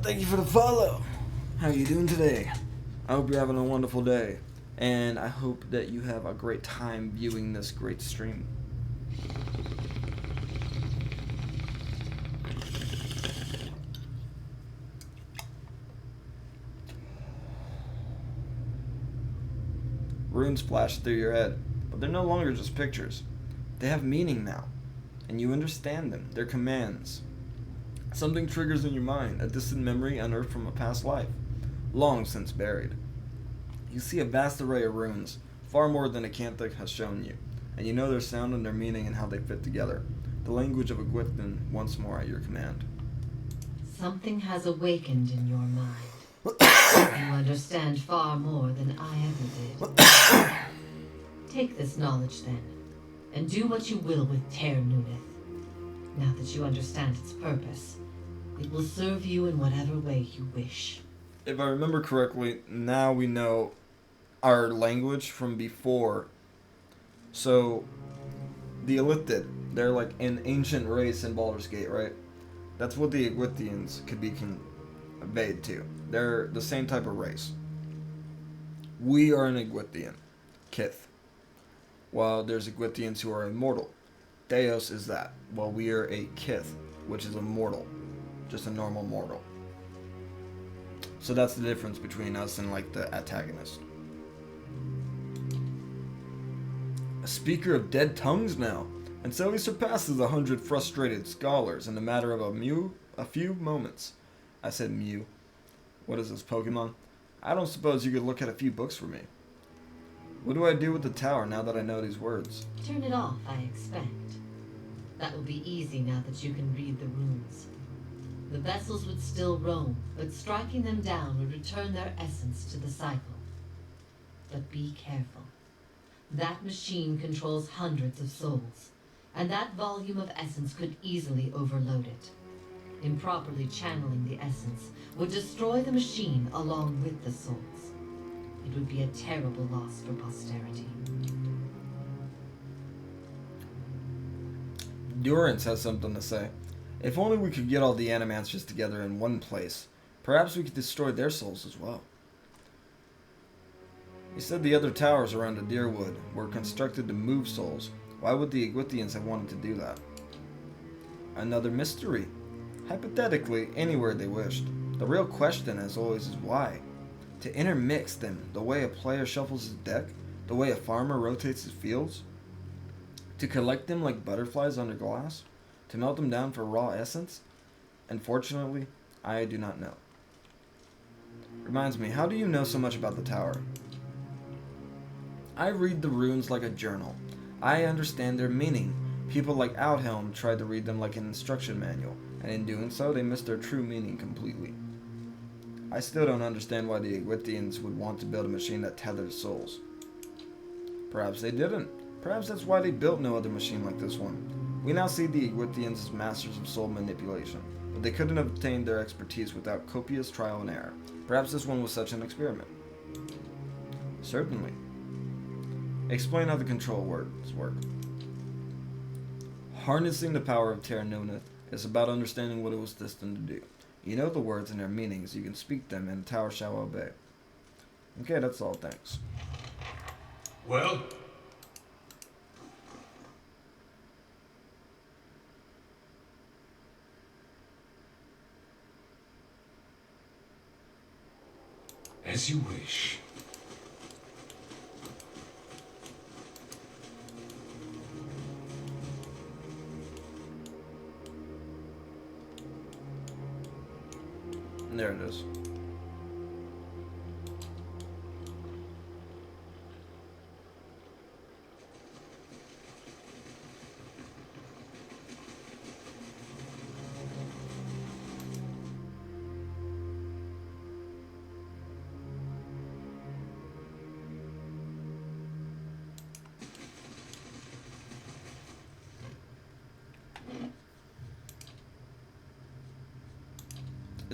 Thank you for the follow. How are you doing today? I hope you're having a wonderful day. And I hope that you have a great time viewing this great stream. Runes flash through your head, but they're no longer just pictures. They have meaning now, and you understand them. They're commands. Something triggers in your mind, a distant memory unearthed from a past life, long since buried. You see a vast array of runes, far more than Acanthic has shown you, and you know their sound and their meaning and how they fit together. The language of Egwithan once more at your command. Something has awakened in your mind. You understand far more than I ever did. Take this knowledge then, and do what you will with Ter Nuneth. Now that you understand its purpose, it will serve you in whatever way you wish. If I remember correctly, now we know our language from before. So, the Illithid, they're like an ancient race in Baldur's Gate, right? That's what the Egwithians could be conveyed to. They're the same type of race. We are an Egwithian, Kith. While there's Egwithians who are immortal. Deos is that, while we are a Kith, which is immortal. Just a normal mortal. So that's the difference between us and like the antagonist. A speaker of dead tongues now, and so he surpasses 100 frustrated scholars in a matter of a few moments. I said Mew. What is this, Pokemon? I don't suppose you could look at a few books for me. What do I do with the tower now that I know these words? Turn it off, I expect. That will be easy now that you can read the runes. The vessels would still roam, but striking them down would return their essence to the cycle. But be careful. That machine controls hundreds of souls, and that volume of essence could easily overload it. Improperly channeling the essence would destroy the machine along with the souls. It would be a terrible loss for posterity. Durance has something to say. If only we could get all the Animancers together in one place, perhaps we could destroy their souls as well. He said the other towers around Adirwood were constructed to move souls. Why would the Egwithians have wanted to do that? Another mystery. Hypothetically, anywhere they wished. The real question, as always, is why? To intermix them, the way a player shuffles his deck, the way a farmer rotates his fields? To collect them like butterflies under glass? To melt them down for raw essence? Unfortunately, I do not know. Reminds me, how do you know so much about the tower? I read the runes like a journal. I understand their meaning. People like Outhelm tried to read them like an instruction manual, and in doing so, they missed their true meaning completely. I still don't understand why the Egwithians would want to build a machine that tethers souls. Perhaps they didn't. Perhaps that's why they built no other machine like this one. We now see the Egwithians as masters of soul manipulation, but they couldn't have obtained their expertise without copious trial and error. Perhaps this one was such an experiment. Certainly. Explain how the control words work. Harnessing the power of Ter Nuneth is about understanding what it was destined to do. You know the words and their meanings, you can speak them, and the tower shall obey. Okay, that's all, thanks. Well? As you wish. There it is.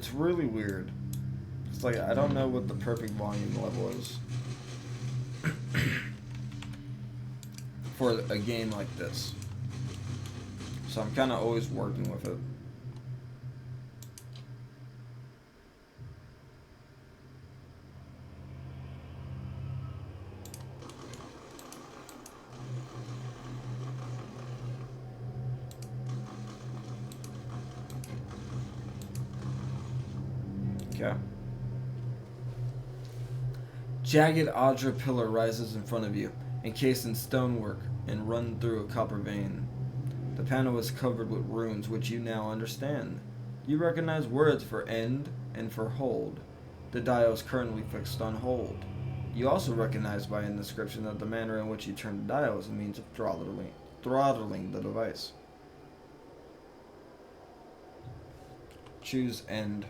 It's really weird. It's like, I don't know what the perfect volume level is for a game like this. So I'm kind of always working with it. Okay. Jagged Audra pillar rises in front of you, encased in stonework and run through a copper vein. The panel is covered with runes which you now understand. You recognize words for end and for hold. The dial is currently fixed on hold. You also recognize by an inscription that the manner in which you turn the dial is a means of throttling the device. Choose end.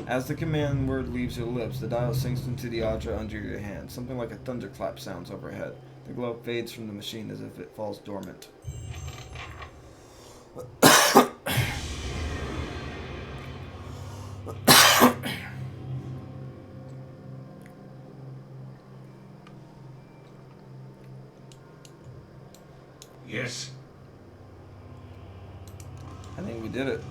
As the command word leaves your lips, the dial sinks into the Audra under your hand. Something like a thunderclap sounds overhead. The glow fades from the machine as if it falls dormant. Yes. I think we did it.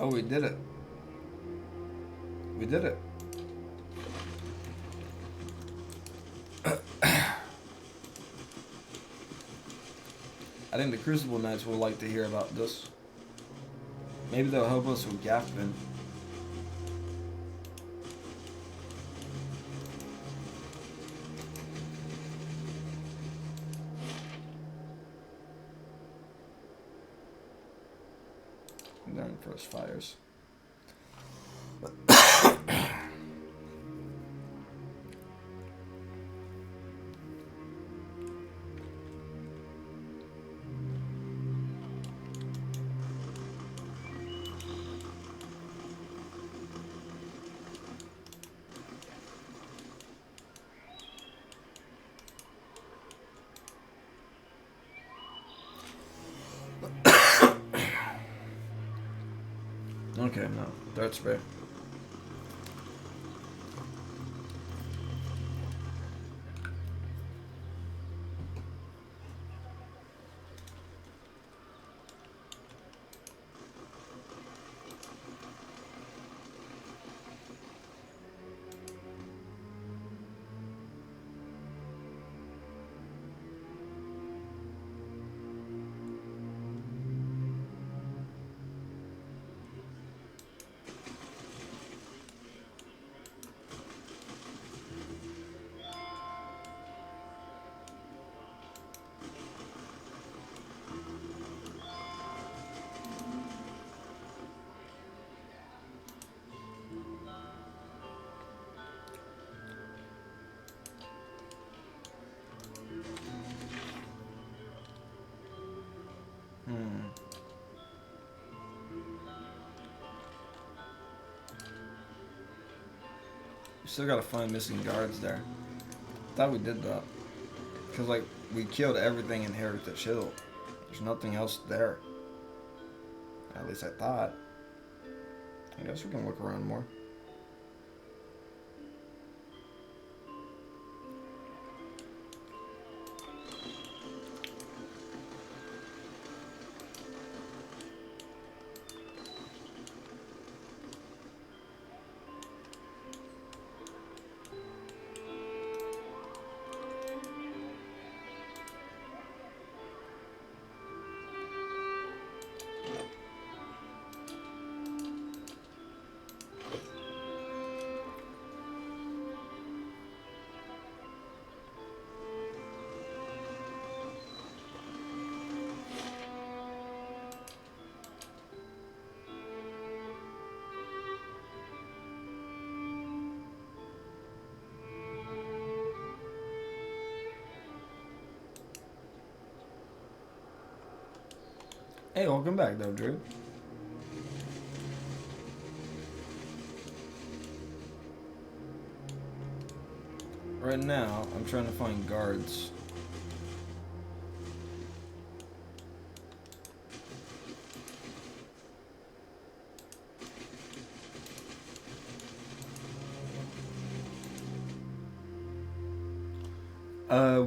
Oh, we did it. We did it. I think the Crucible Knights will like to hear about this. Maybe they'll help us with Gaffin. And then first fires. Okay, no. Dart spray. Still gotta find missing guards there. Thought we did that. Because, like, we killed everything in Heritage Hill. There's nothing else there. At least I thought. I guess we can look around more. Hey, welcome back, though, Drew. Right now, I'm trying to find guards.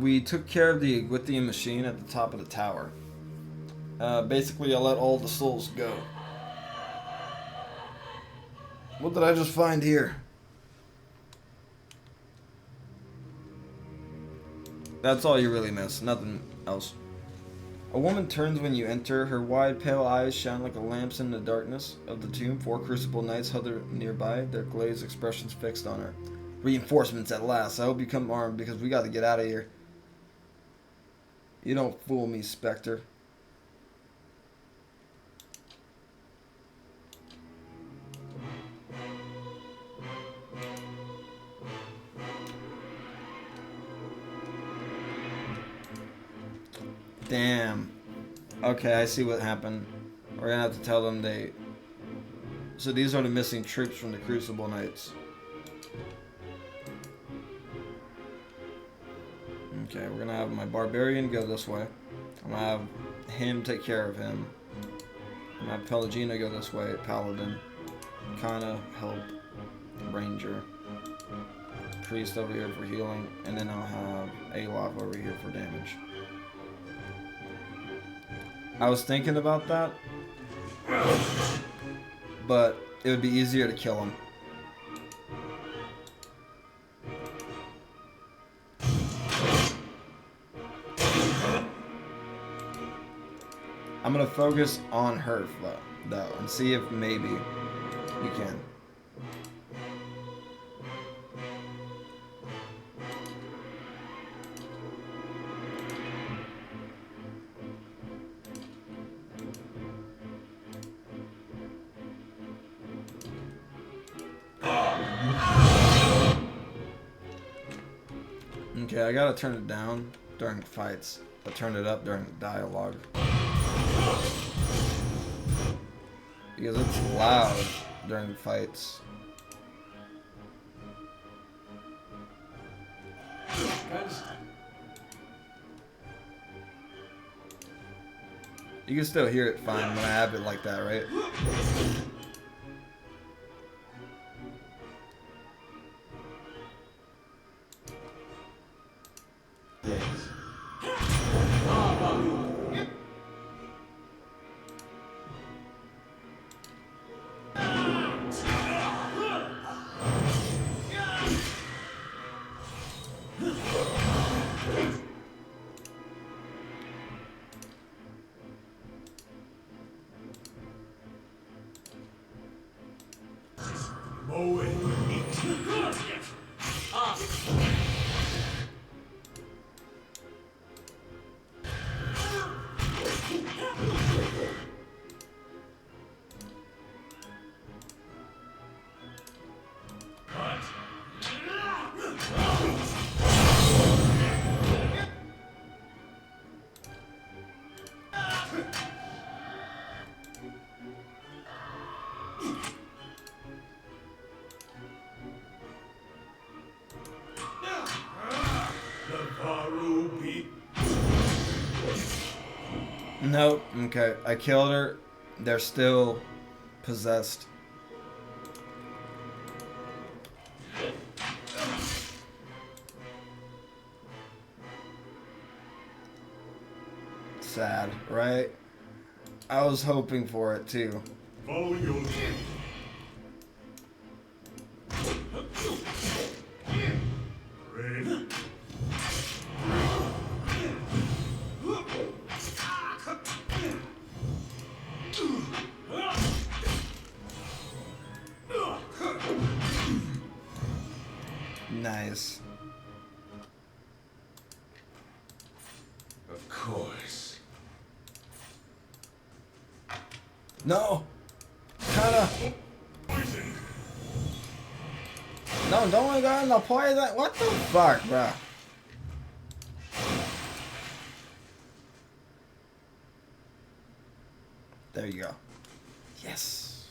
We took care of the Egwythian machine at the top of the tower. Basically, I let all the souls go. What did I just find here? That's all you really miss, nothing else. A woman turns when you enter. Her wide, pale eyes shine like a lamps in the darkness of the tomb. 4 crucible knights hover nearby, their glazed expressions fixed on her. Reinforcements at last. I hope you come armed because we got to get out of here. You don't fool me, Spectre. Damn. Okay, I see what happened. We're gonna have to tell them they... So these are the missing troops from the Crucible Knights. Okay, we're gonna have my Barbarian go this way. I'm gonna have him take care of him. I'm gonna have Pelagina go this way, Paladin. Kinda help Ranger. Priest over here for healing. And then I'll have Alof over here for damage. I was thinking about that, but it would be easier to kill him. I'm gonna focus on her though, and see if maybe we can. Okay, I gotta turn it down during fights, but turn it up during dialogue. Because it's loud during fights. You can still hear it fine when I have it like that, right? Nope. Okay, I killed her. They're still possessed. Sad, right? I was hoping for it too. Follow your lead. Ready? Nice. Of course. No! Kinda. No, don't go in the poison. What the fuck, bruh? There you go. Yes.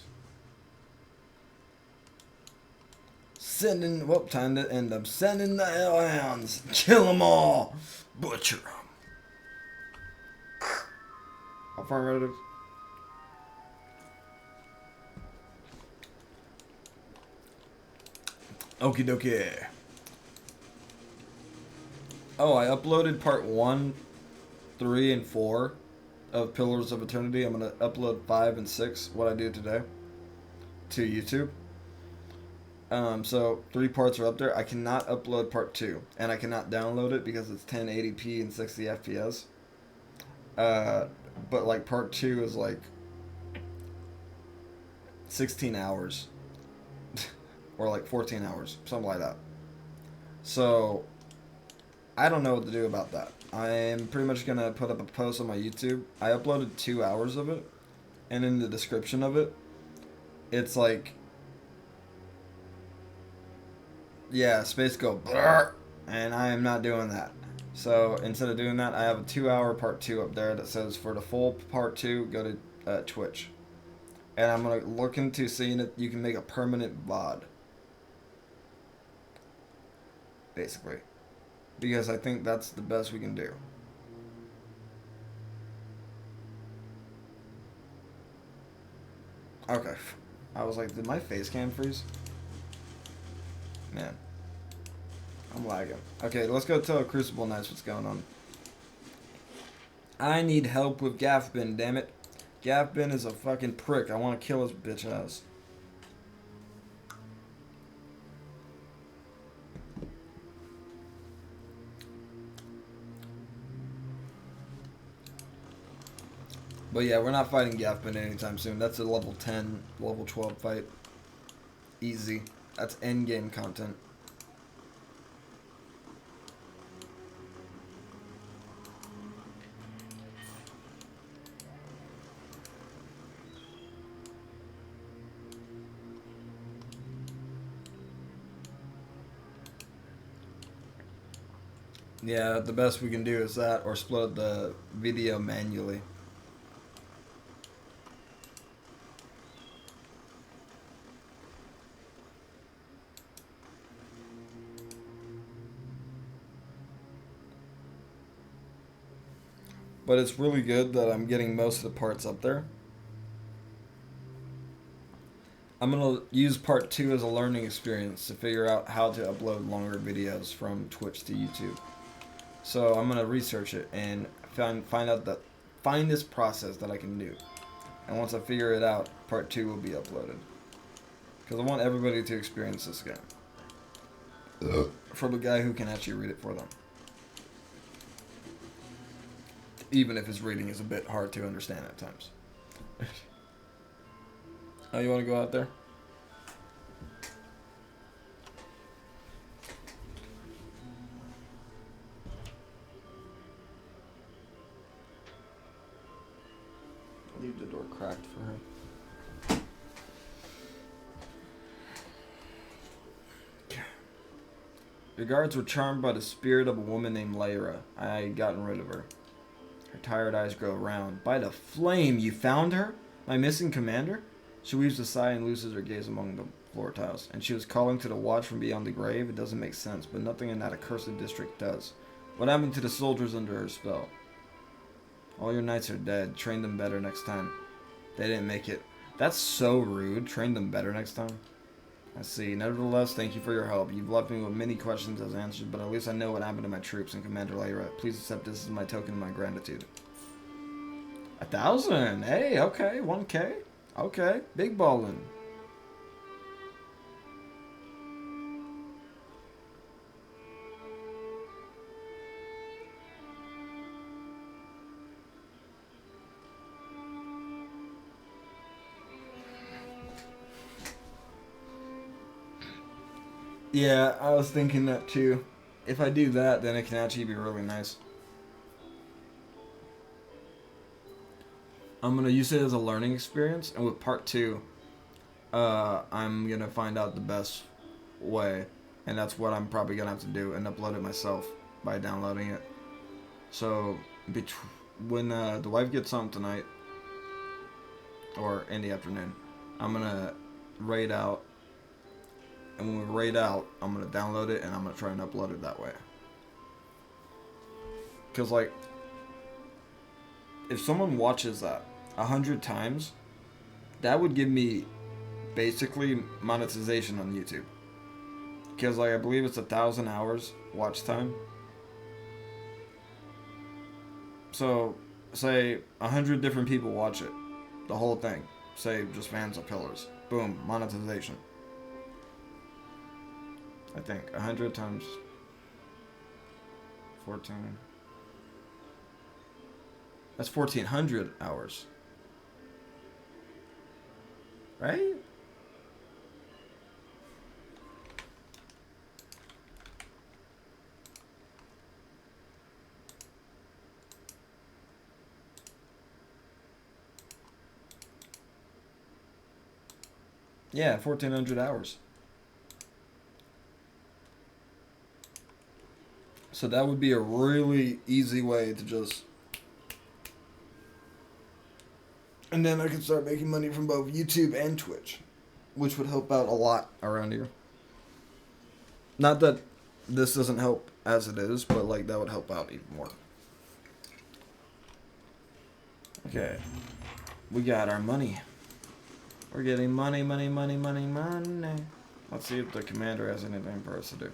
Sending, well, time to end up sending the hellhounds. Kill them all. Butcher them. Affirmative. Okie dokie. Oh, I uploaded part 1, 3, and 4 of Pillars of Eternity. I'm going to upload 5 and 6, what I did today, to YouTube. So 3 parts are up there. I cannot upload part 2, and I cannot download it because it's 1080p and 60 FPS. But like part 2 is like 16 hours. Or like 14 hours, something like that. So, I don't know what to do about that. I'm pretty much going to put up a post on my YouTube. I uploaded 2 hours of it, and in the description of it, it's like, yeah, space go brrr, and I am not doing that. So, instead of doing that, I have a 2-hour part 2 up there that says for the full part 2, go to Twitch. And I'm going to look into seeing if you can make a permanent VOD. Basically. Because I think that's the best we can do. Okay. I was like, did my face cam freeze? Man. I'm lagging. Okay, let's go tell Crucible Knights what's going on. I need help with Gaffbin, damn it. Gaffbin is a fucking prick. I want to kill his bitch ass. But yeah, we're not fighting Gaffbin anytime soon. That's a level 10, level 12 fight. Easy. That's endgame content. Yeah, the best we can do is that, or split the video manually. But it's really good that I'm getting most of the parts up there. I'm going to use part 2 as a learning experience to figure out how to upload longer videos from Twitch to YouTube. So I'm going to research it and find this process that I can do. And once I figure it out, part 2 will be uploaded. Because I want everybody to experience this game. From a guy who can actually read it for them. Even if his reading is a bit hard to understand at times. Oh, you want to go out there? Leave the door cracked for her. The guards were charmed by the spirit of a woman named Lyra. I had gotten rid of her. Her tired eyes grow round. By the flame, you found her? My missing commander? She weaves a sigh and loses her gaze among the floor tiles. And she was calling to the watch from beyond the grave? It doesn't make sense, but nothing in that accursed district does. What happened to the soldiers under her spell? All your knights are dead. Train them better next time. They didn't make it. That's so rude. Train them better next time. I see. Nevertheless, thank you for your help. You've left me with many questions as answered, but at least I know what happened to my troops and Commander Lyra. Please accept this as my token of my gratitude. 1,000! Hey, okay. 1K? Okay. Big ballin'. Yeah, I was thinking that too. If I do that, then it can actually be really nice. I'm going to use it as a learning experience, and with part 2, I'm going to find out the best way, and that's what I'm probably going to have to do, and upload it myself by downloading it. So, when the wife gets home tonight, or in the afternoon, I'm gonna raid out. And when we raid out, I'm gonna download it and I'm gonna try and upload it that way. Cause like, if someone watches that 100 times, that would give me basically monetization on YouTube. Cause like I believe it's 1,000 hours watch time. So say 100 different people watch it, the whole thing. Say just fans of Pillars. Boom, monetization. I think 100 times 14. That's 1,400 hours. Right? Yeah, 1,400 hours. So that would be a really easy way to just... And then I could start making money from both YouTube and Twitch, which would help out a lot around here. Not that this doesn't help as it is, but like that would help out even more. Okay. We got our money. We're getting money, money, money, money, money. Let's see if the commander has anything for us to do.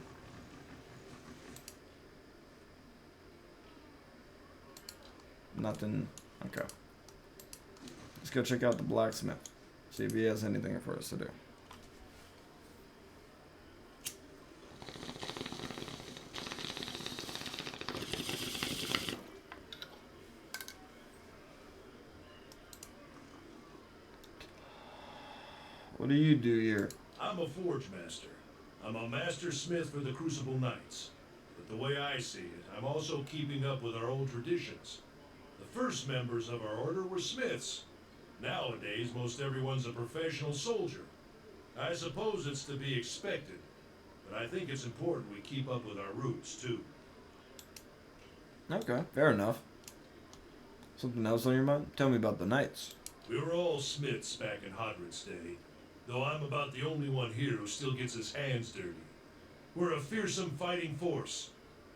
Nothing. Okay. Let's go check out the blacksmith. See if he has anything for us to do. What do you do here? I'm a forge master. I'm a master smith for the Crucible Knights. But the way I see it, I'm also keeping up with our old traditions. The first members of our order were smiths. Nowadays, most everyone's a professional soldier. I suppose it's to be expected, but I think it's important we keep up with our roots, too. Okay, fair enough. Something else on your mind? Tell me about the knights. We were all smiths back in Hodred's day, though I'm about the only one here who still gets his hands dirty. We're a fearsome fighting force,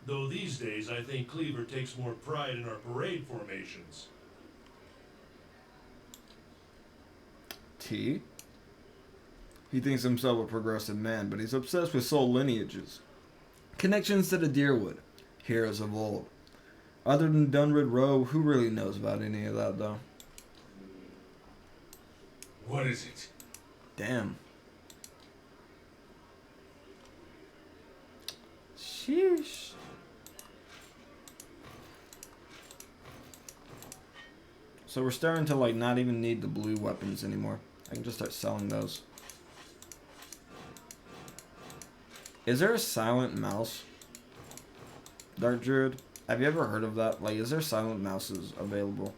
though these days I think Cleaver takes more pride in our parade formations. T? He thinks himself a progressive man, but he's obsessed with soul lineages. Connections to the Deerwood, heroes of old. Other than Dunrid Rowe, who really knows about any of that, though? What is it? Damn. Sheesh. So we're starting to like not even need the blue weapons anymore. I can just start selling those. Is there a silent mouse? Dark Druid? Have you ever heard of that? Like, is there silent mouses available?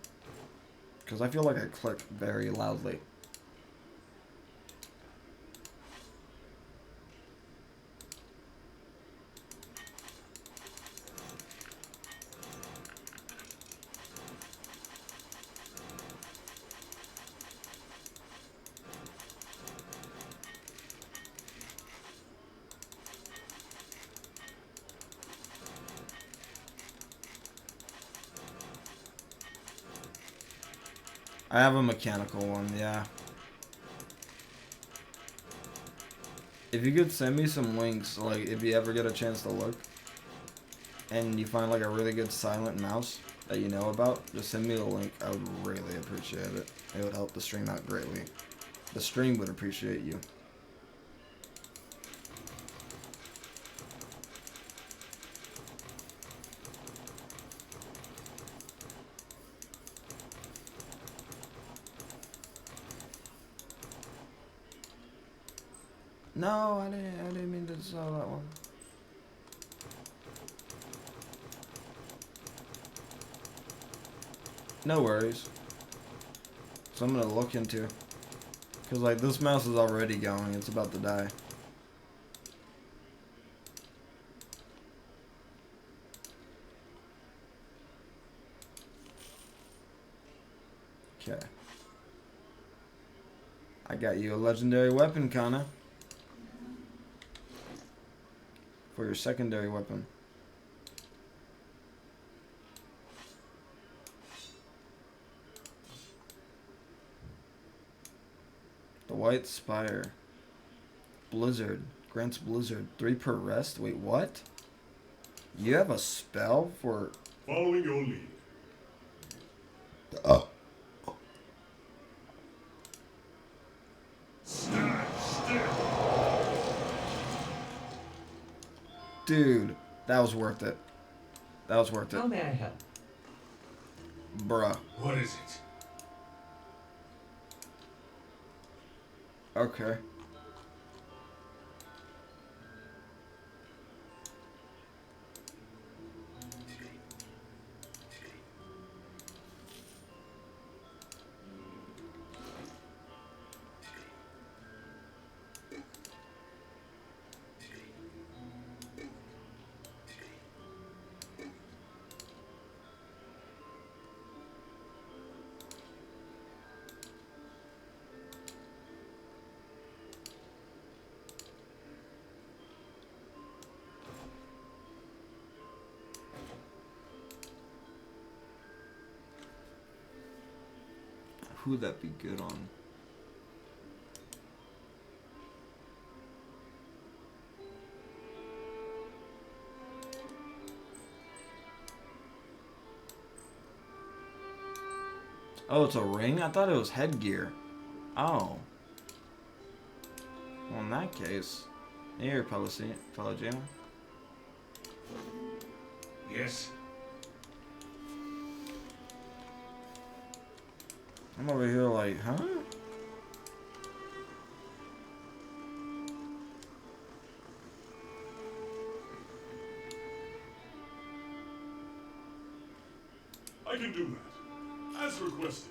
Because I feel like I click very loudly. I have a mechanical one, yeah. If you could send me some links, like if you ever get a chance to look, and you find like a really good silent mouse that you know about, just send me the link. I would really appreciate it. It would help the stream out greatly. The stream would appreciate you. No, I didn't mean to sell that one. No worries. So I'm gonna look into, cause like this mouse is already going. It's about to die. Okay. I got you a legendary weapon, Kana. For your secondary weapon. The White Spire. Blizzard. Grants Blizzard. 3 per rest? Wait, what? You have a spell for... Following your lead. Oh. Stand still. Dude, that was worth it. That was worth it. How may I help? Bruh. What is it? Okay. Who would that be good on? Oh, it's a ring? I thought it was headgear. Oh. Well, in that case, here, fellow Jalen. Yes. I'm over here like, huh? I can do that. As requested.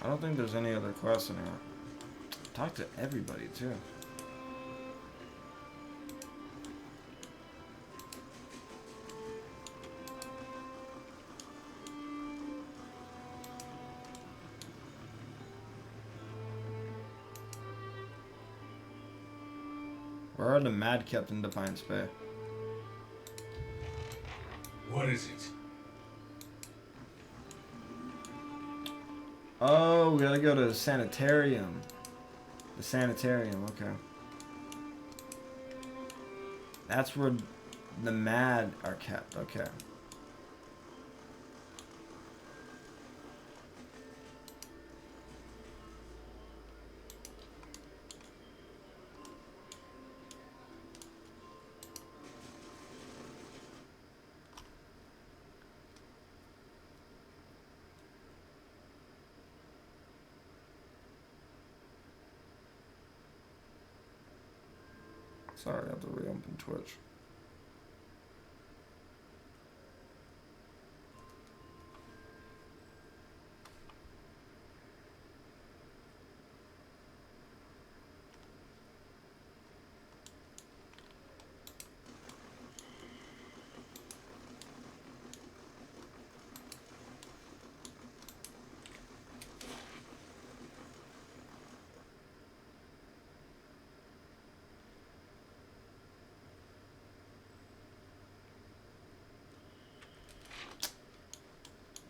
I don't think there's any other quests in here. Talk to everybody, too. Where are the Mad Kept in Defiance Bay? What is it? Oh, we gotta go to the sanitarium. The sanitarium, okay. That's where the Mad are kept, okay. Sorry, I have to reopen Twitch.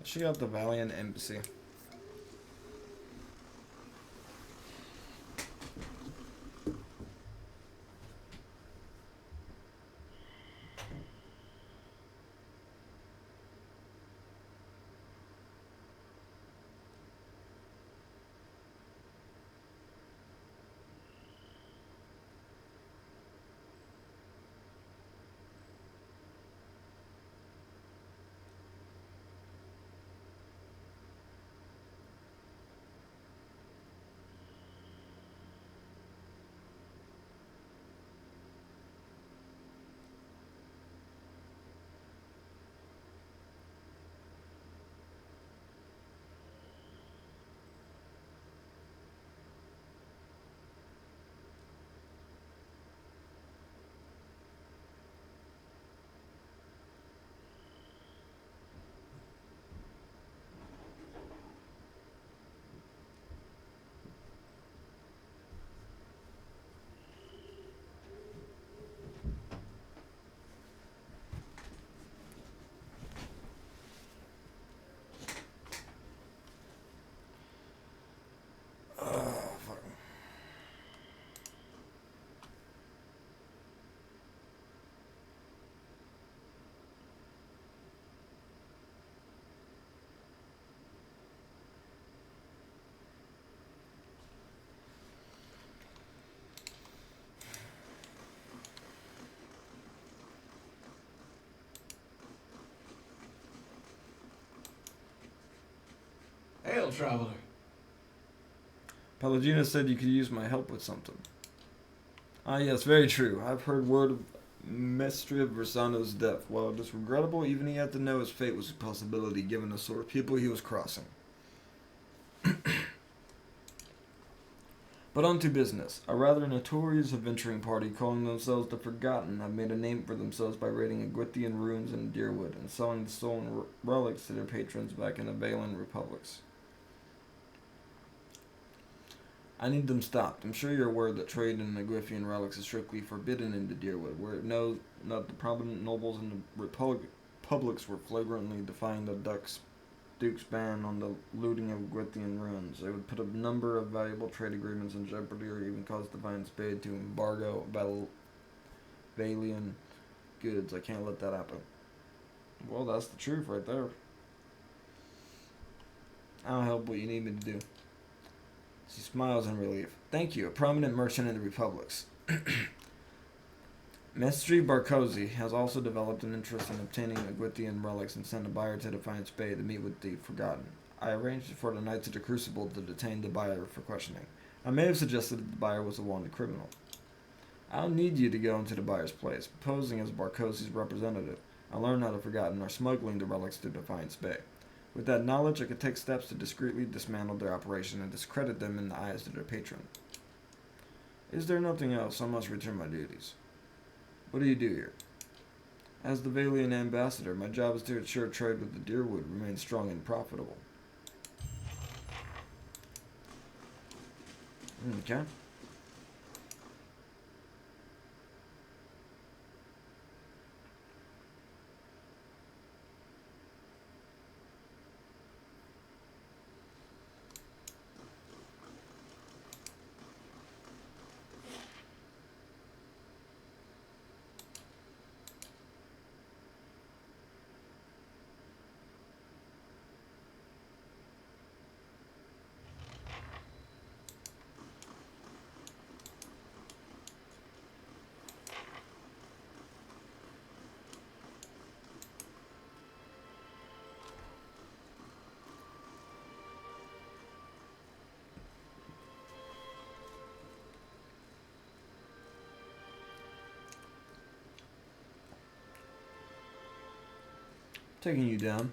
She got the Valiant Embassy. Hail, traveler. Pallegina said you could use my help with something. Ah, yes, very true. I've heard word of Mestre Versano's death. While it is regrettable, even he had to know his fate was a possibility given the sort of people he was crossing. But on to business. A rather notorious adventuring party calling themselves the Forgotten have made a name for themselves by raiding Agwithian ruins in Deerwood and selling the stolen relics to their patrons back in the Valen Republics. I need them stopped. I'm sure you're aware that trade in Agwithian relics is strictly forbidden in the Deerwood, where it knows that the prominent nobles in the republics were flagrantly defying the Duke's ban on the looting of Agwithian ruins. It would put a number of valuable trade agreements in jeopardy or even cause Divine Spade to embargo Valian goods. I can't let that happen. Well, that's the truth right there. I'll help what you need me to do. She smiles in relief. Thank you, a prominent merchant in the Republics. Mestre Barkozy has also developed an interest in obtaining Agwithian relics and sent a buyer to Defiant Spade to meet with the Forgotten. I arranged for the Knights of the Crucible to detain the buyer for questioning. I may have suggested that the buyer was a wanted criminal. I'll need you to go into the buyer's place, posing as Barkozy's representative. I'll learn how the Forgotten are smuggling the relics to Defiant Spade. With that knowledge, I could take steps to discreetly dismantle their operation and discredit them in the eyes of their patron. Is there nothing else? I must return my duties. What do you do here? As the Valian ambassador, my job is to ensure trade with the Deerwood remains strong and profitable. Okay. Taking you down.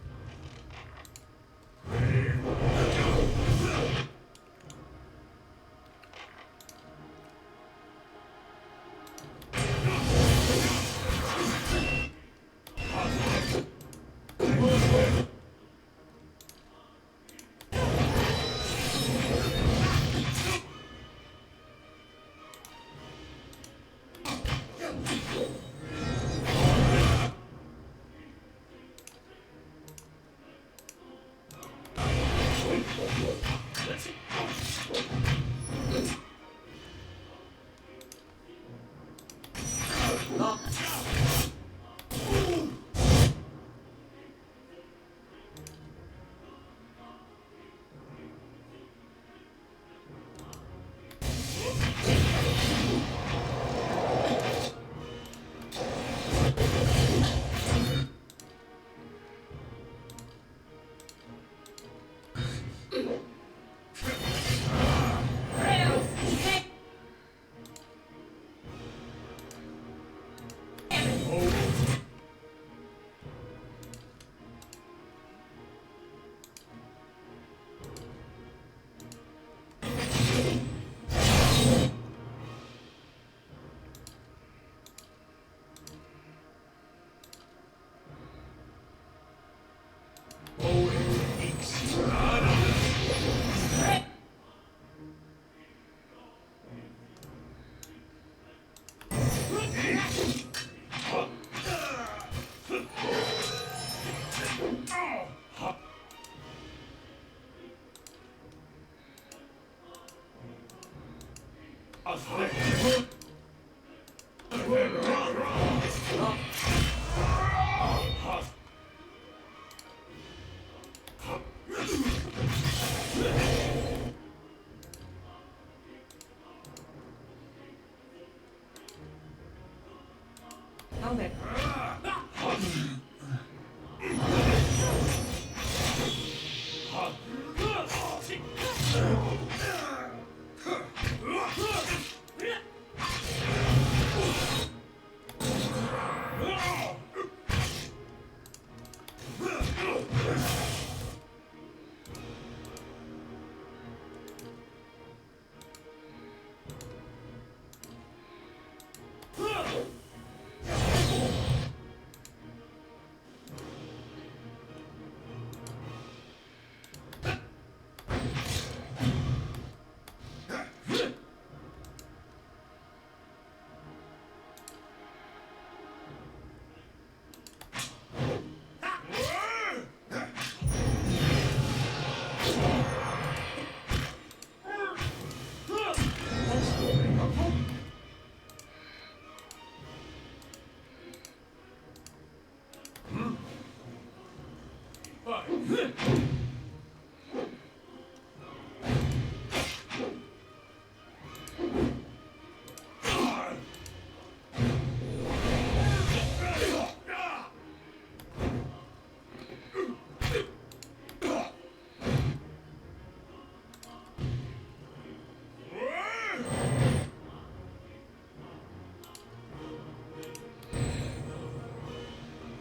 Fine.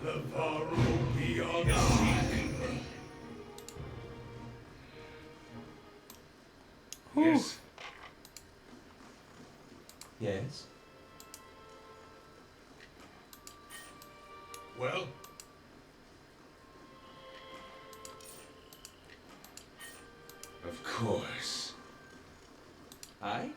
The Varro beyond seeking. Yes. Yes. Well? Of course. I?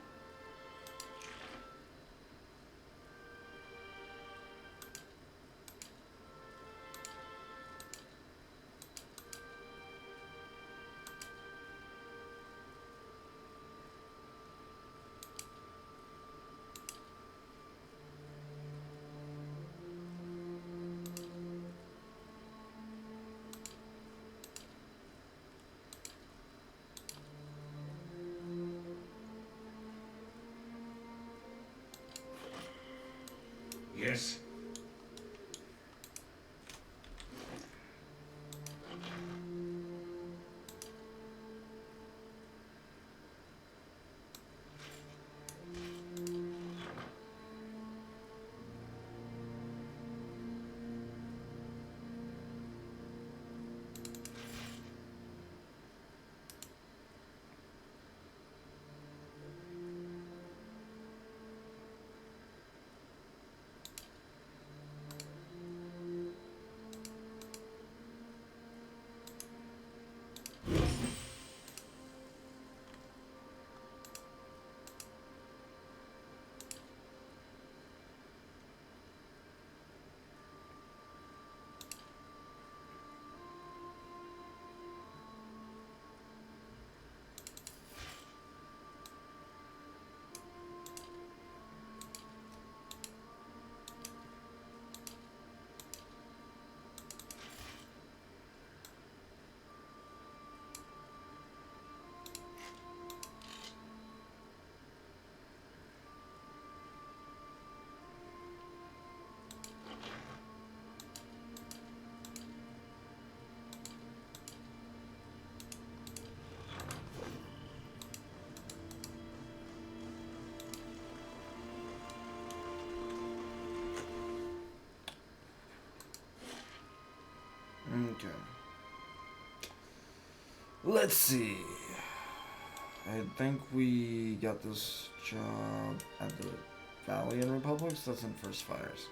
Yes. Okay. Let's see. I think we got this job at the Valiant Republics. That's in First Fires.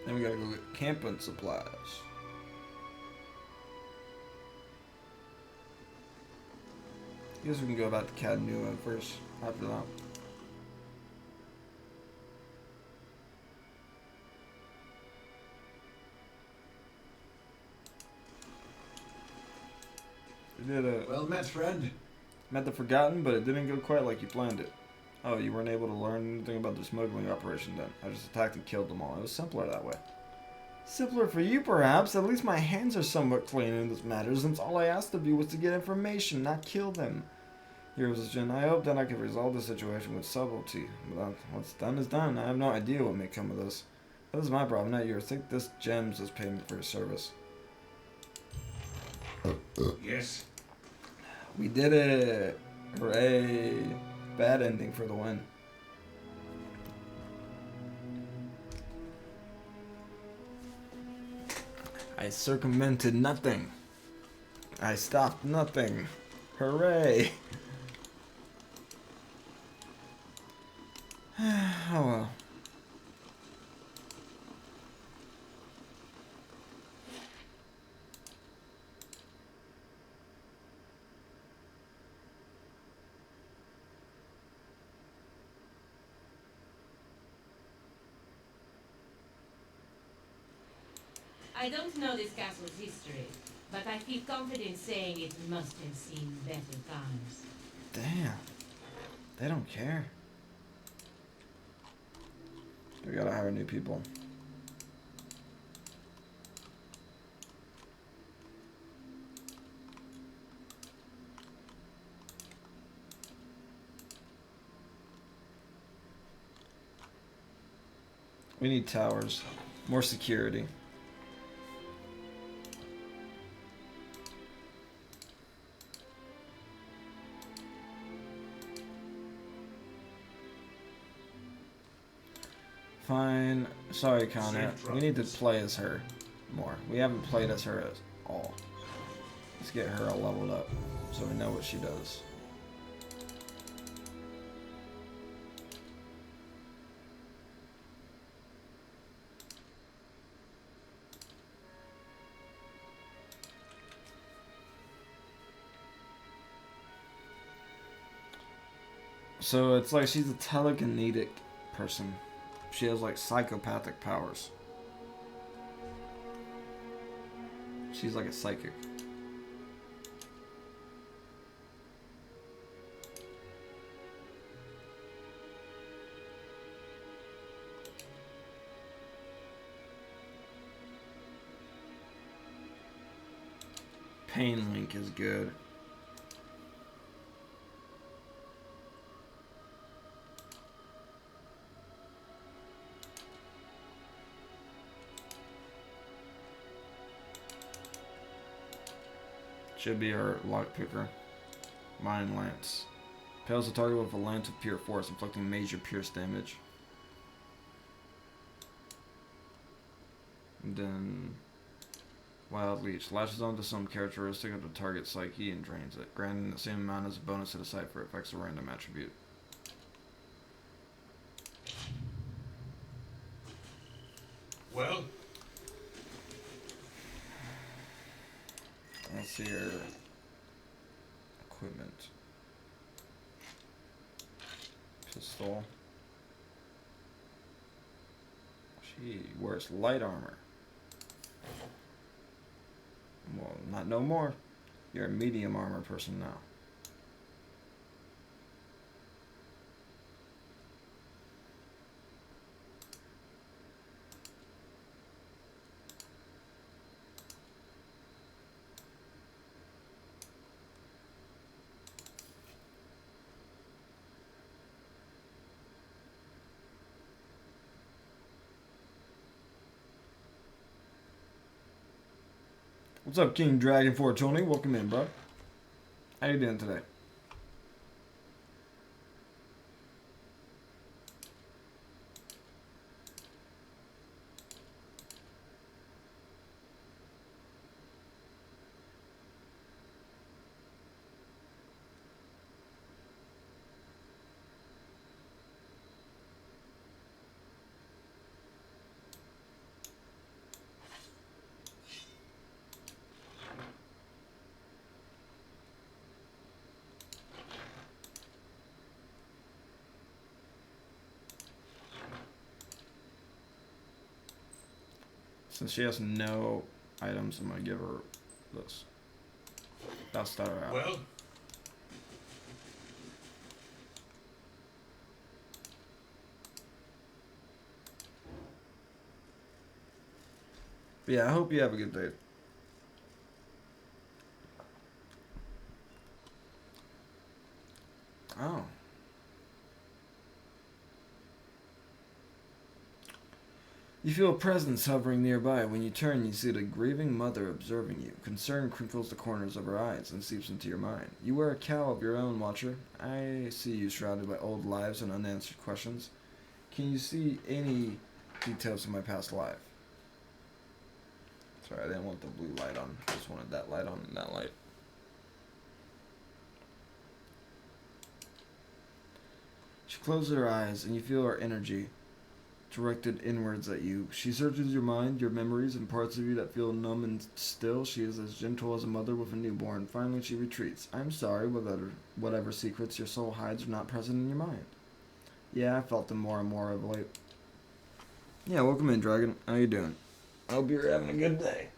Then we gotta go get camping supplies. I guess we can go about to Cad Newman first, after that. We did a... Well met, friend. Met the Forgotten, but it didn't go quite like you planned it. Oh, you weren't able to learn anything about the smuggling operation then. I just attacked and killed them all. It was simpler that way. Simpler for you, perhaps. At least my hands are somewhat clean in this matter, since all I asked of you was to get information, not kill them. Heroes Jin, I hope that I can resolve the situation with subtlety. But what's done is done. I have no idea what may come of this. This is my problem, not yours. Think this gems as payment for your service. Yes. We did it! Hooray! Bad ending for the win. I circumvented nothing. I stopped nothing. Hooray! Oh well. I don't know this castle's history, but I feel confident saying it must have seen better times. Damn. They don't care. We gotta hire new people. We need towers. More security. Fine. Sorry, Connor. We need to play as her more. We haven't played as her at all. Let's get her all leveled up so we know what she does. So it's like she's a telekinetic person. She has like psychopathic powers. She's like a psychic. Pain Link is good. Should be our lockpicker. Mind Lance. Impales the target with a lance of pure force, inflicting major pierce damage. And then Wild Leech. Latches onto some characteristic of the target's psyche and drains it, granting the same amount as a bonus to the side for effects of random attribute. Well? Let's see her equipment. Pistol. She wears light armor. Well, not no more. You're a medium armor person now. What's up, King Dragon 420? Welcome in, bro. How you doing today? Since she has no items, I'm gonna give her this. That'll start her out. Well? But yeah, I hope you have a good day. Oh. You feel a presence hovering nearby. When you turn, you see the grieving mother observing you. Concern crinkles the corners of her eyes and seeps into your mind. You wear a cowl of your own, Watcher. I see you surrounded by old lives and unanswered questions. Can you see any details of my past life? Sorry, I didn't want the blue light on. I just wanted that light on and that light. She closes her eyes and you feel her energy directed inwards at you. She searches your mind, your memories, and parts of you that feel numb and still. She is as gentle as a mother with a newborn. Finally, she retreats. I'm sorry, whatever secrets your soul hides are not present in your mind. Yeah, I felt them more and more of late. Yeah, welcome in, Dragon. How you doing? I hope you're having a good day.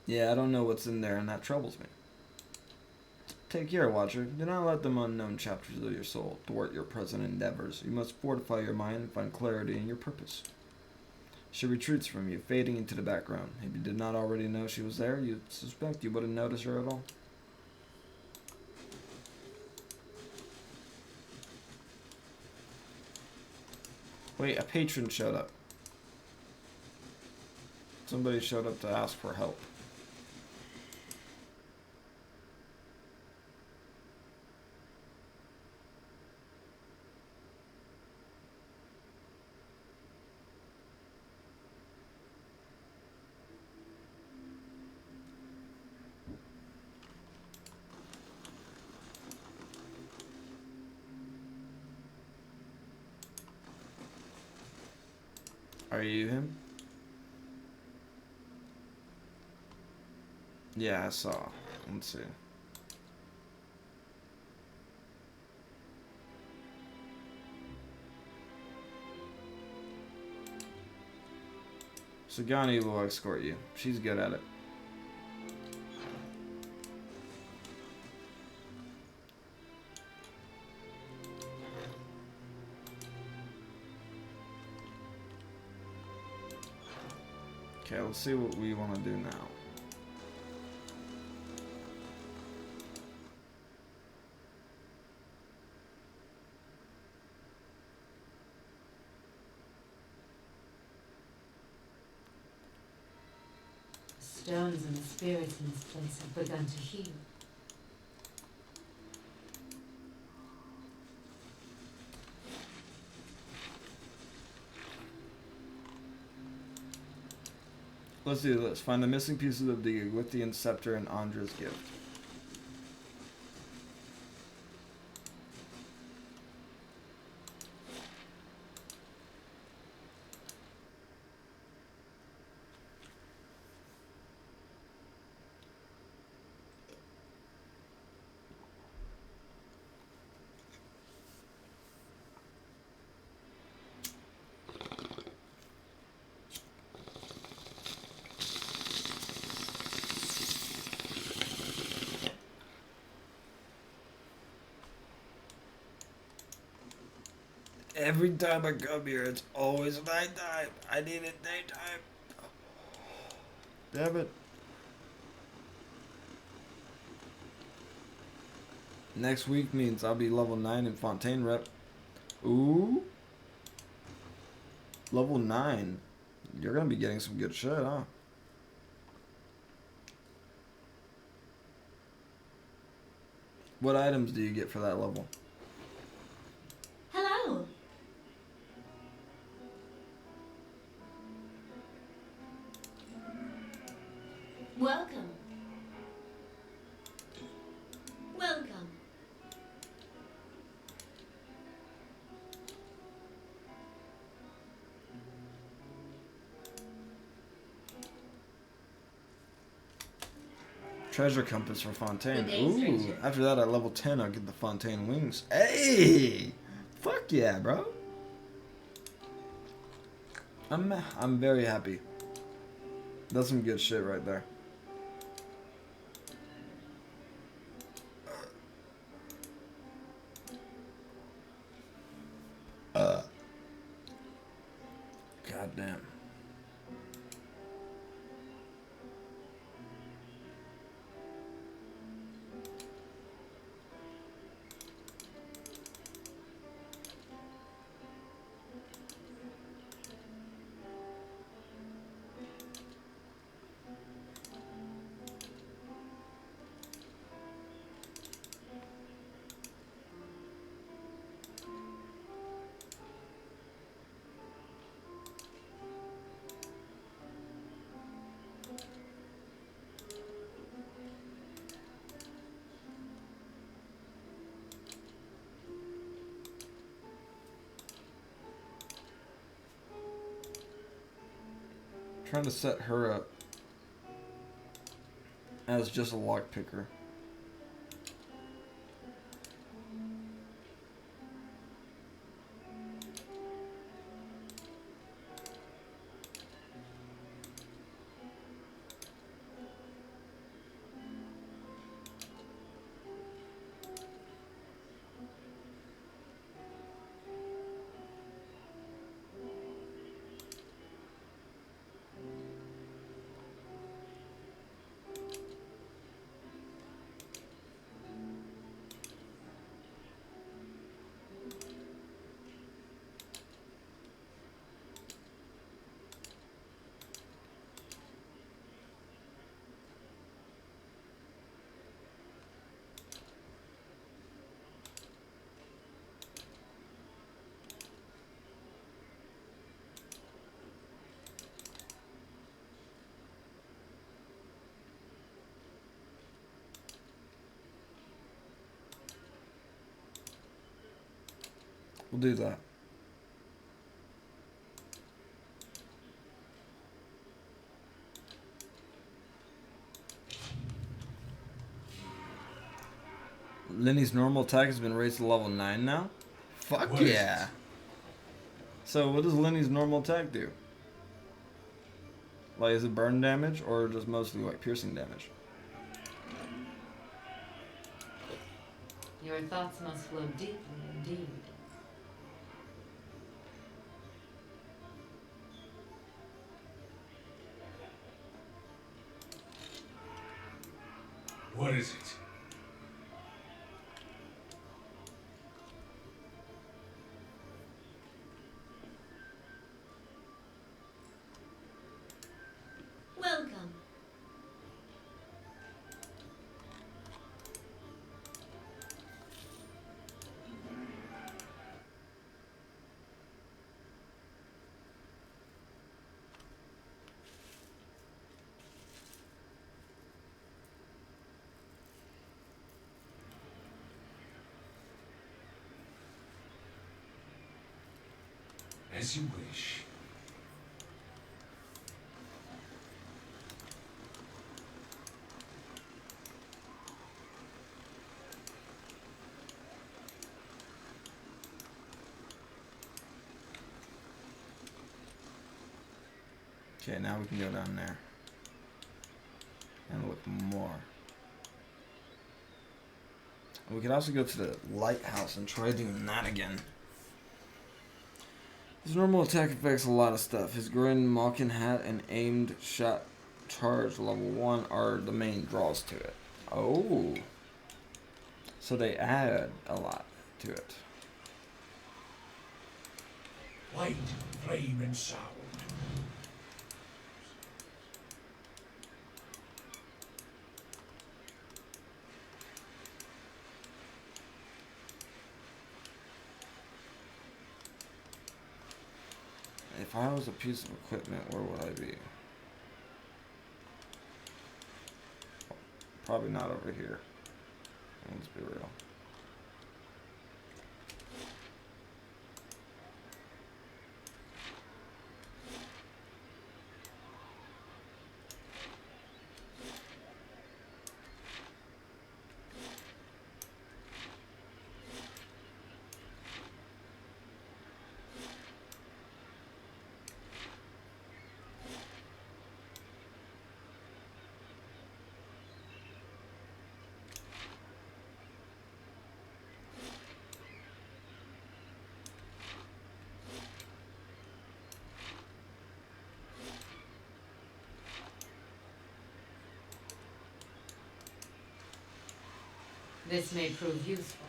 Yeah, I don't know what's in there, and that troubles me. Take care, Watcher. Do not let them unknown chapters of your soul thwart your present endeavors. You must fortify your mind and find clarity in your purpose. She retreats from you, fading into the background. If you did not already know she was there, you'd suspect you wouldn't notice her at all. Wait, a patron showed up. Somebody showed up to ask for help. Are you him? Yeah, I saw. Let's see. Sagani will escort you. She's good at it. Okay, let's see what we want to do now. The stones and the spirits in this place have begun to heal. Let's do this. Find the missing pieces of the Egwythian scepter and Andra's gift. Every time I come here, it's always nighttime. I need it daytime. Damn it. Next week means I'll be level 9 in Fontaine rep. Ooh. Level 9. You're gonna be getting some good shit, huh? What items do you get for that level? Hello. Welcome. Welcome. Treasure compass for Fontaine. Good day, Ooh, stranger. after that at level 10 I'll get the Fontaine wings. Hey! Fuck yeah, bro. I'm very happy. That's some good shit right there. God damn. Trying to set her up. as just a lock picker. We'll do that. Lenny's normal attack has been raised to level 9 now? Fuck What is yeah. So what does Lenny's normal attack do? Like, is it burn damage or just mostly like piercing damage? Your thoughts must flow deeply indeed. What is it? Welcome. As you wish. Okay, now we can go down there and look more. We could also go to the lighthouse and try doing that again. His normal attack affects a lot of stuff. His grin, Malkin hat, and aimed shot charge level 1 are the main draws to it. Oh. So they add a lot to it. Light, flame, and sound. If I was a piece of equipment, where would I be? Probably not over here. Let's be real. This may prove useful.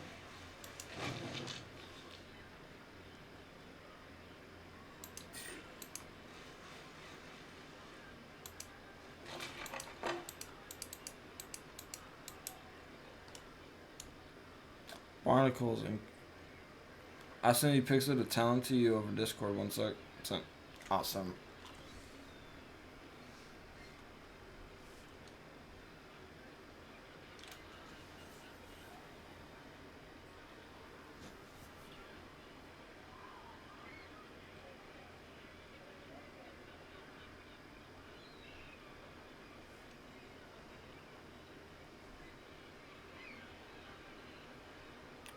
Barnacles and I sent you pics of the talent to you over Discord 1 sec. Awesome.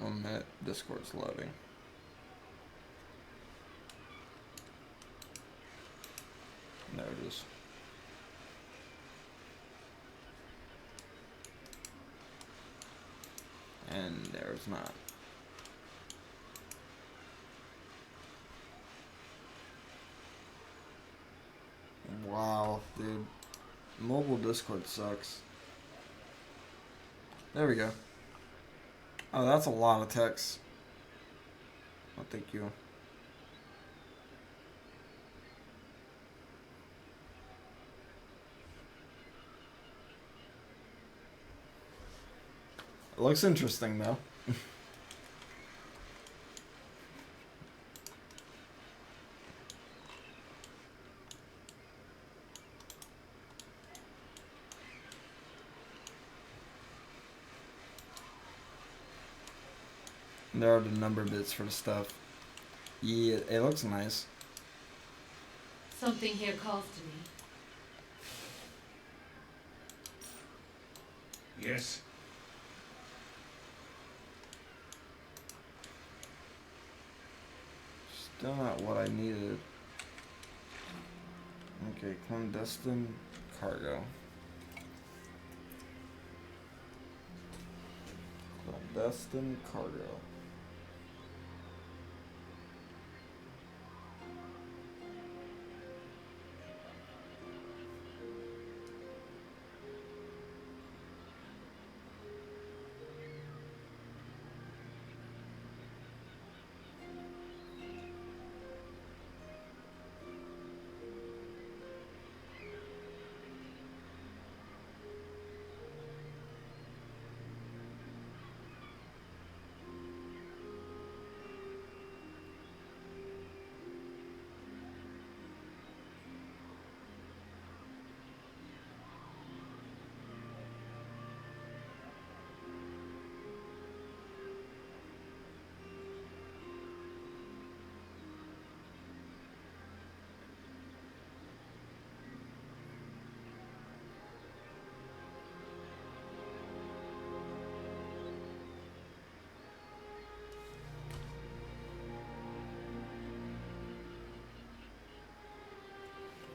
1 minute. Discord's loading. There it is. And there's not. Wow, dude. Mobile Discord sucks. There we go. Oh, that's a lot of text. Oh, thank you. It looks interesting, though. There are the number bits for the stuff. Yeah, it looks nice. Something here calls to me. Yes. Still not what I needed. Okay, clandestine cargo. Clandestine cargo.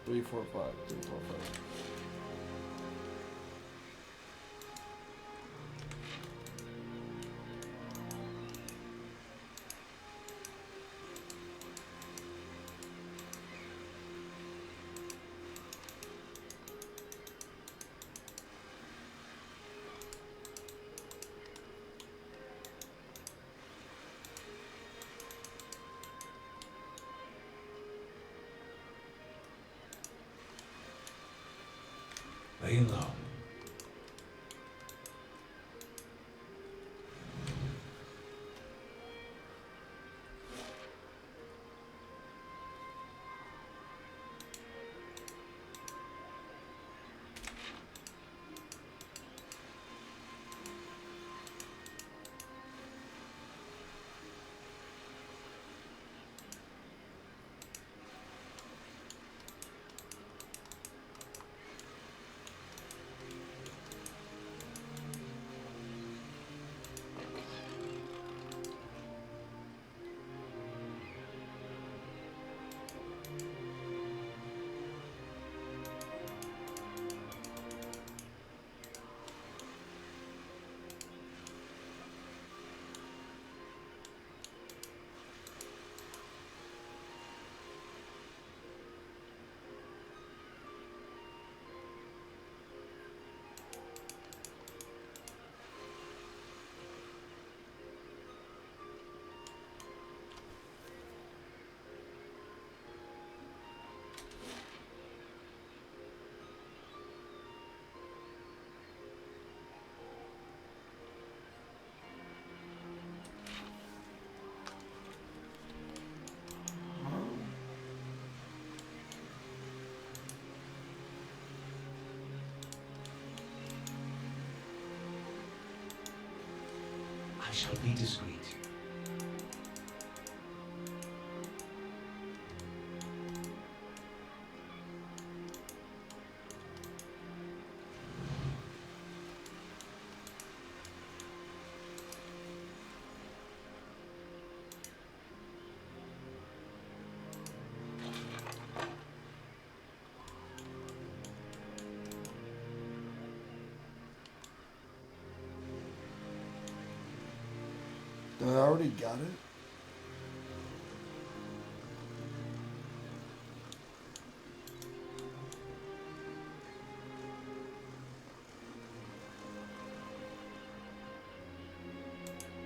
Three, four, five. Lay low. I shall be discreet. I already got it.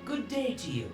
Good day to you.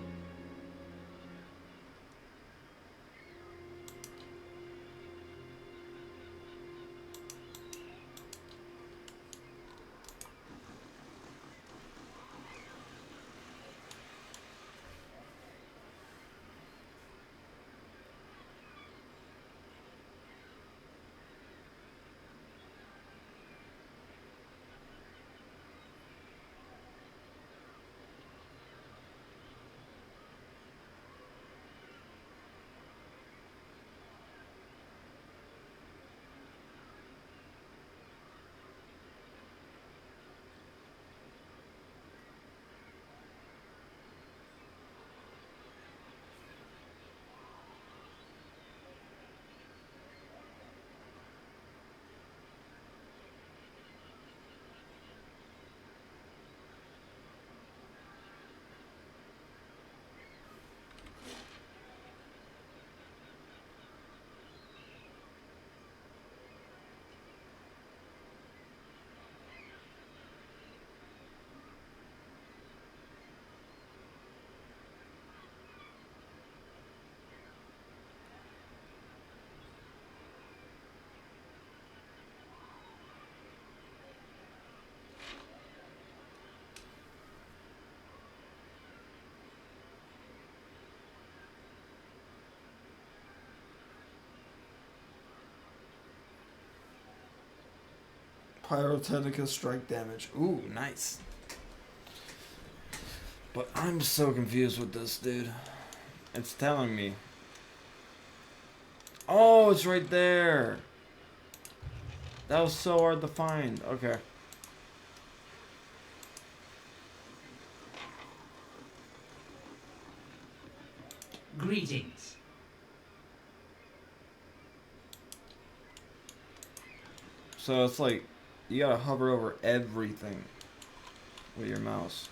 Pyrotechnica strike damage. Ooh, nice. But I'm so confused with this, dude. It's telling me. Oh, it's right there. That was so hard to find. Okay. Greetings. So it's like you gotta hover over everything with your mouse.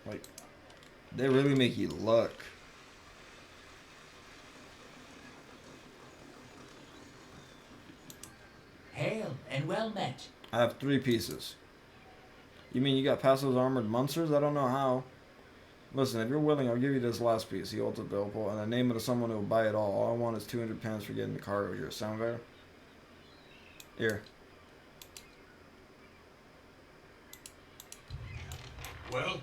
Like, they really make you look. Hail and well met. I have 3 pieces. You mean you got past those armored monsters? I don't know how. Listen, if you're willing, I'll give you this last piece. He holds a bill pull, and the name of the someone who will buy it all. All I want is 200 pounds for getting the cargo here. Sound fair? Here. Well,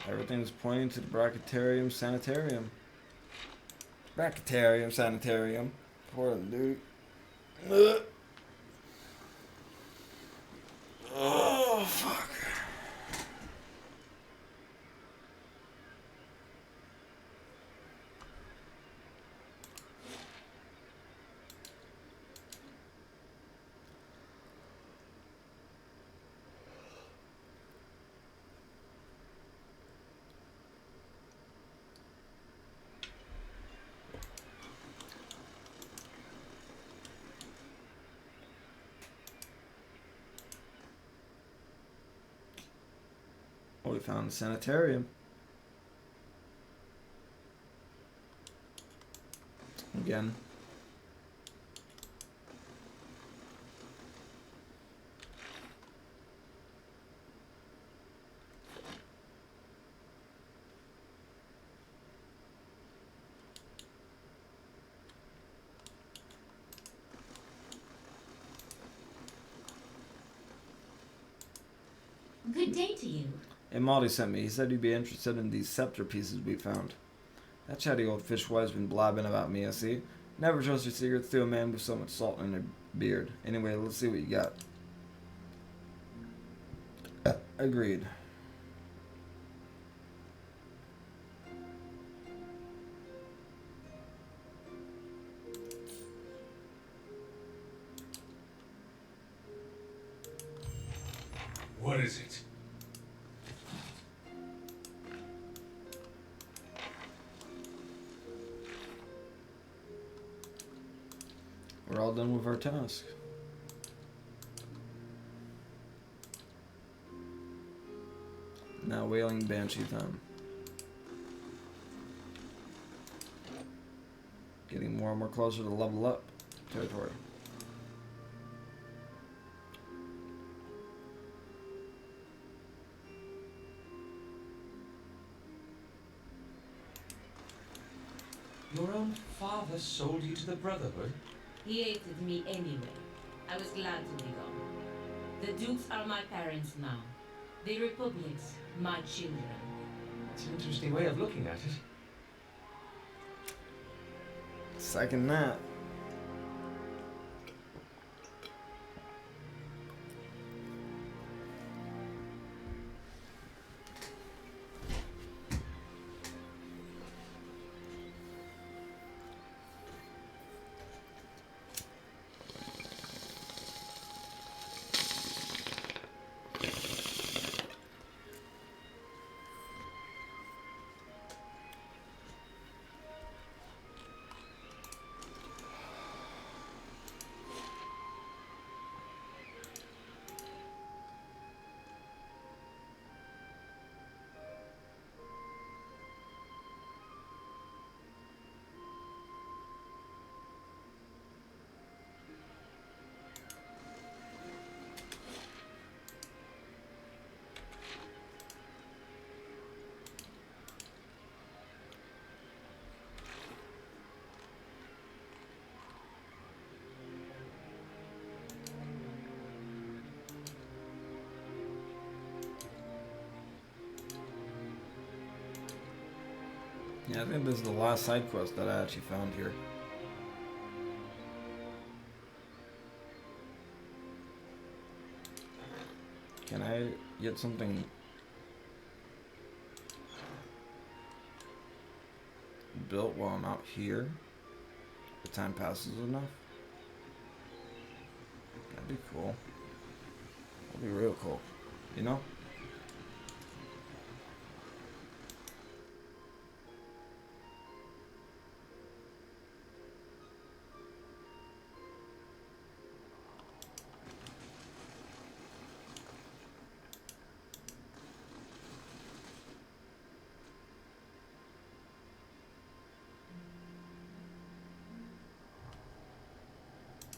Everything's pointing to the Brachytarium Sanitarium. Brachytarium Sanitarium. Poor dude. Ugh. Oh, fuck. Oh, we found the sanitarium. Again. Good day to you. Hey, Maldi sent me. He said you'd be interested in these scepter pieces we found. That chatty old fishwive's been blabbing about me, I see. Never trust your secrets to a man with so much salt in their beard. Anyway, let's see what you got. Agreed. What is it? We're all done with our task. Now Wailing Banshee time. Getting more and more closer to level up territory. Your own father sold you to the Brotherhood? He hated me anyway. I was glad to be gone. The Dukes are my parents now. The Republics, my children. It's an interesting way of looking at it. Second that. Yeah, I think this is the last side quest that I actually found here. Can I get something built while I'm out here? The time passes enough? That'd be cool. That'd be real cool. You know?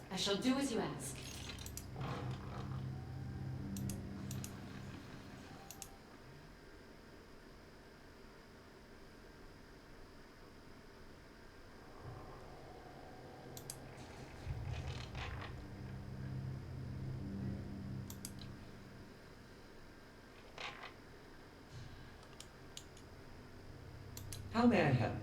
I shall do as you ask. How may I help?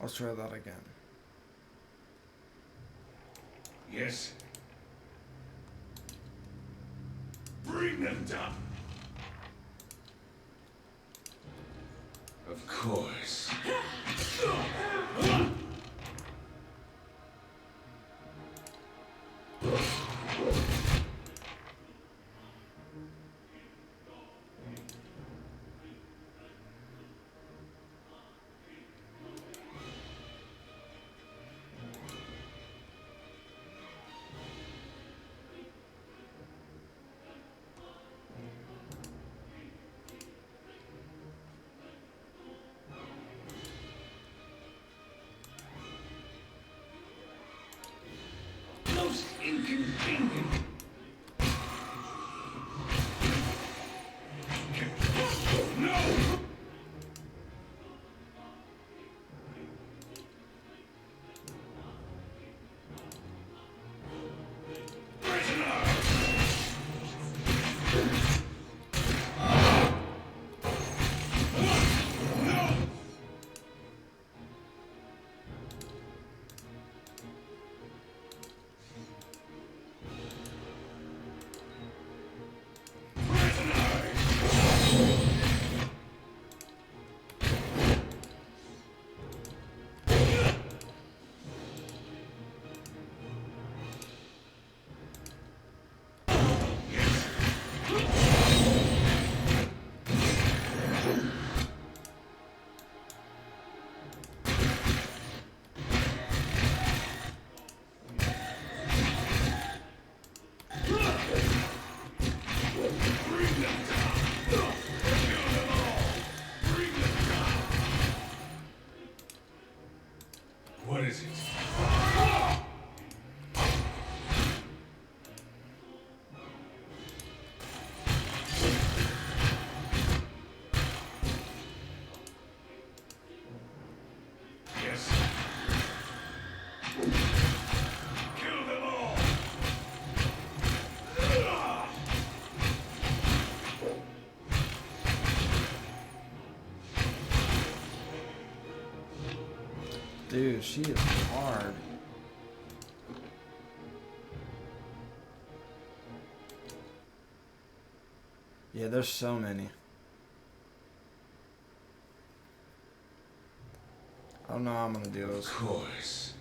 Let's try that again. Yes. Bring them down. Of course. Most inconvenient. No! What is it? Yes. Kill them all. Dude, she is hard. Yeah, there's so many. I don't know how I'm gonna do this. Of course.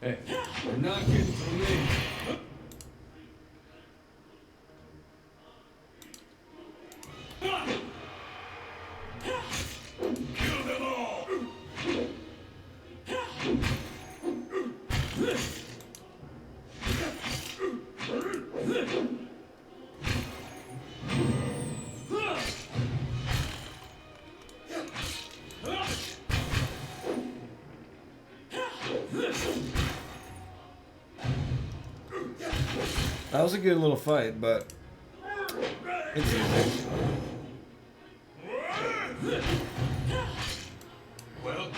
Hey, you're not getting through me. Kill them all! That was a good little fight, but it's easy. Well,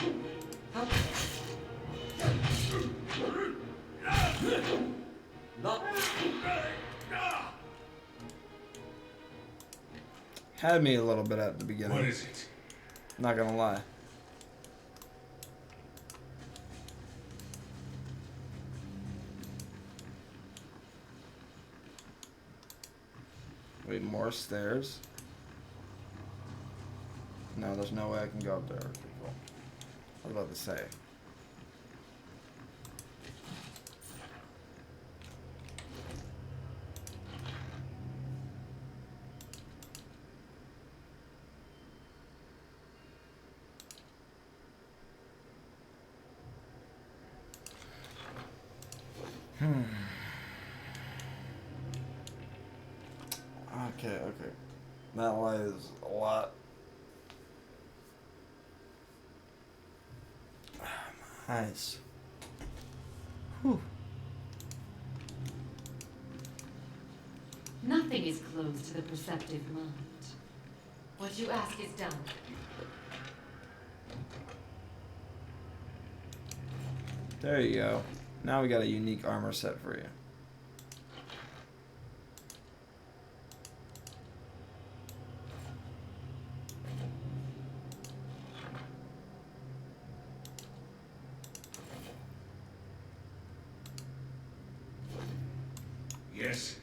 Had me a little bit at the beginning. what is it? Not gonna lie. Wait, more stairs? No, there's no way I can go up there. Okay, cool. I was about to say. Okay, okay. That light is a lot. Nice. Whew. Nothing is closed to the perceptive mind. What you ask is done. There you go. Now we got a unique armor set for you. Yes?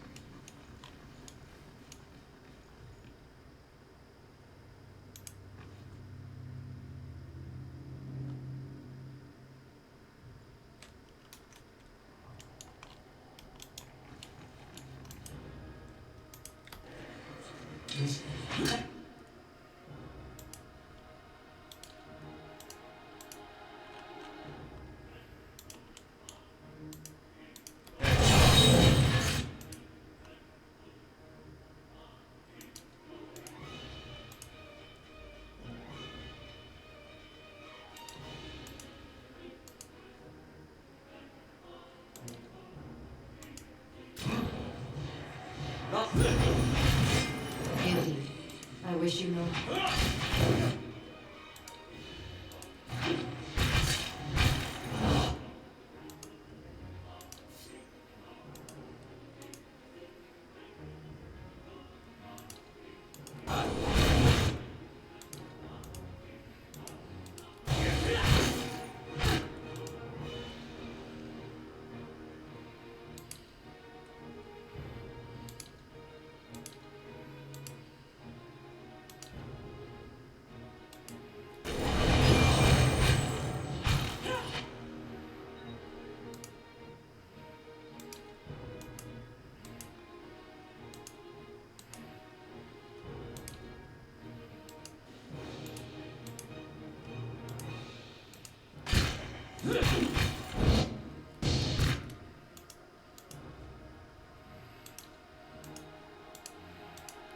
Indeed. I wish you know.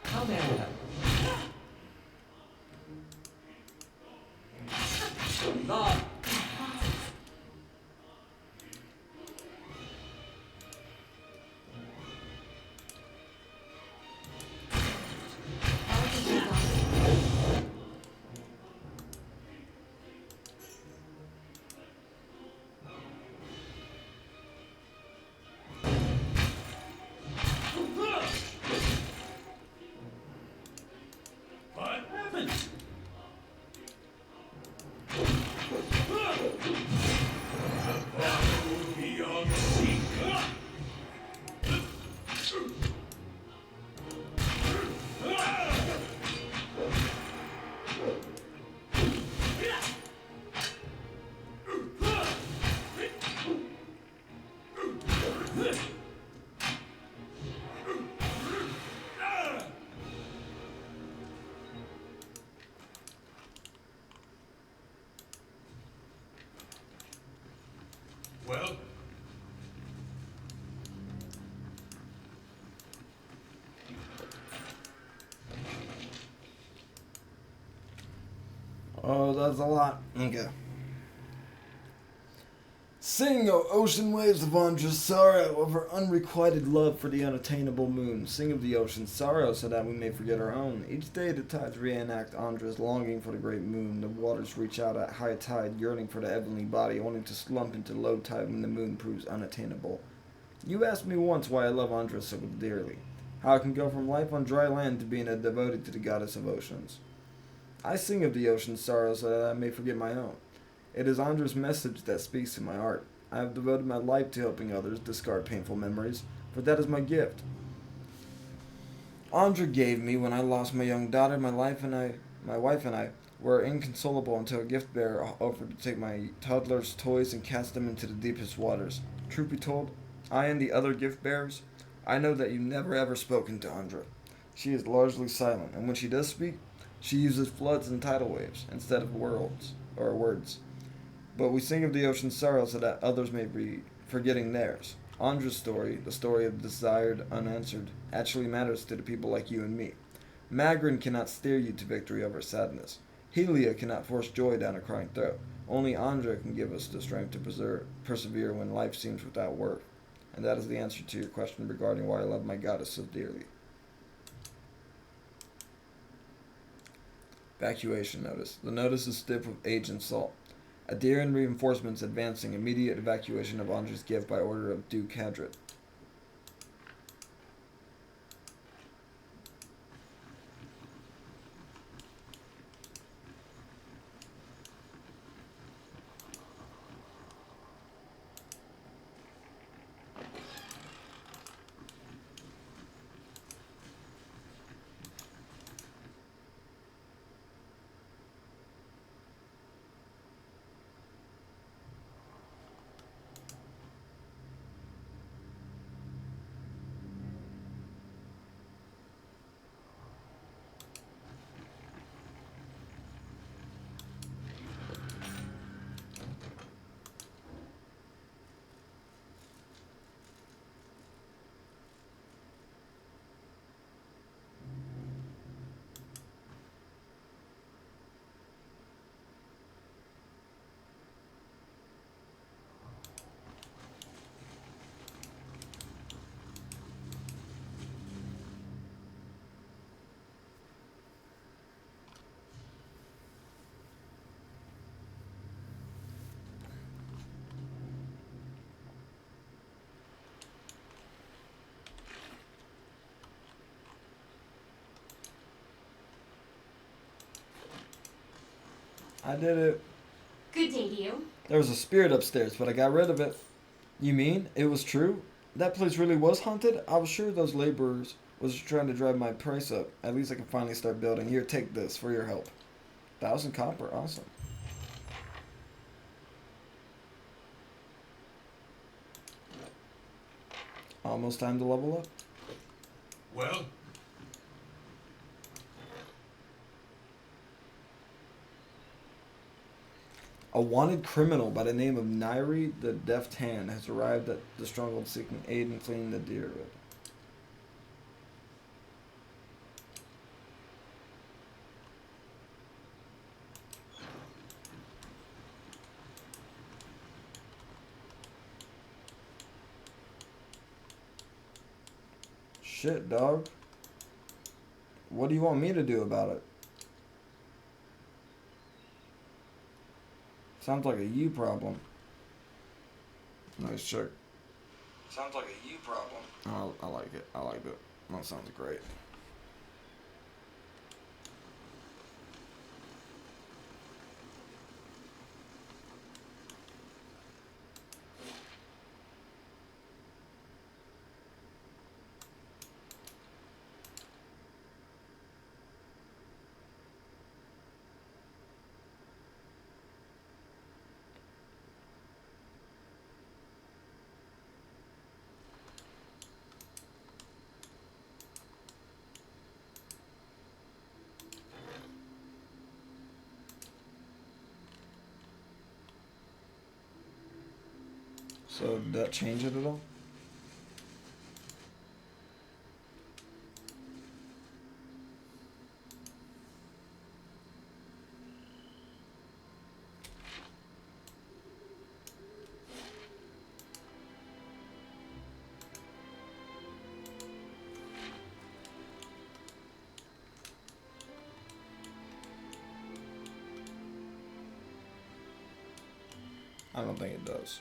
How may I help? Lord, What happened? Beyond the sea. Well? Oh, that's a lot. Okay. Sing, O ocean waves of Andra's sorrow, of her unrequited love for the unattainable moon. Sing of the ocean's sorrow, so that we may forget our own. Each day the tides reenact Andra's longing for the great moon. The waters reach out at high tide, yearning for the heavenly body, only to slump into low tide when the moon proves unattainable. You asked me once why I love Andra so dearly. How I can go from life on dry land to being a devoted to the goddess of oceans. I sing of the ocean's sorrow so that I may forget my own. It is Andra's message that speaks to my heart. I have devoted my life to helping others discard painful memories, for that is my gift. Andra gave me when I lost my young daughter. My wife and I were inconsolable until a gift bearer offered to take my toddler's toys and cast them into the deepest waters. Truth be told, I and the other gift bearers, I know that you've never ever spoken to Andra. She is largely silent, and when she does speak, she uses floods and tidal waves instead of words. But we sing of the ocean's sorrow so that others may be forgetting theirs. Andra's story, the story of desired unanswered, actually matters to the people like you and me. Magrin cannot steer you to victory over sadness. Helia cannot force joy down a crying throat. Only Andra can give us the strength to persevere when life seems without worth. And that is the answer to your question regarding why I love my goddess so dearly. Evacuation notice. The notice is stiff with age and salt. Adirian reinforcements advancing. Immediate evacuation of Andra's gift by order of Duke Hadrit. I did it. Good day to you. There was a spirit upstairs, but I got rid of it. You mean it was true? That place really was haunted? I was sure those laborers was just trying to drive my price up. At least I can finally start building. Here, take this for your help. 1,000 copper, awesome. Almost time to level up. Well? A wanted criminal by the name of Nairi the Deft Hand has arrived at the stronghold seeking aid in fleeing the Deer Road. Shit, dog. What do you want me to do about it? Sounds like a you problem. Nice check. Sounds like a you problem. I like it. I like it. That sounds great. So did that change it at all? I don't think it does.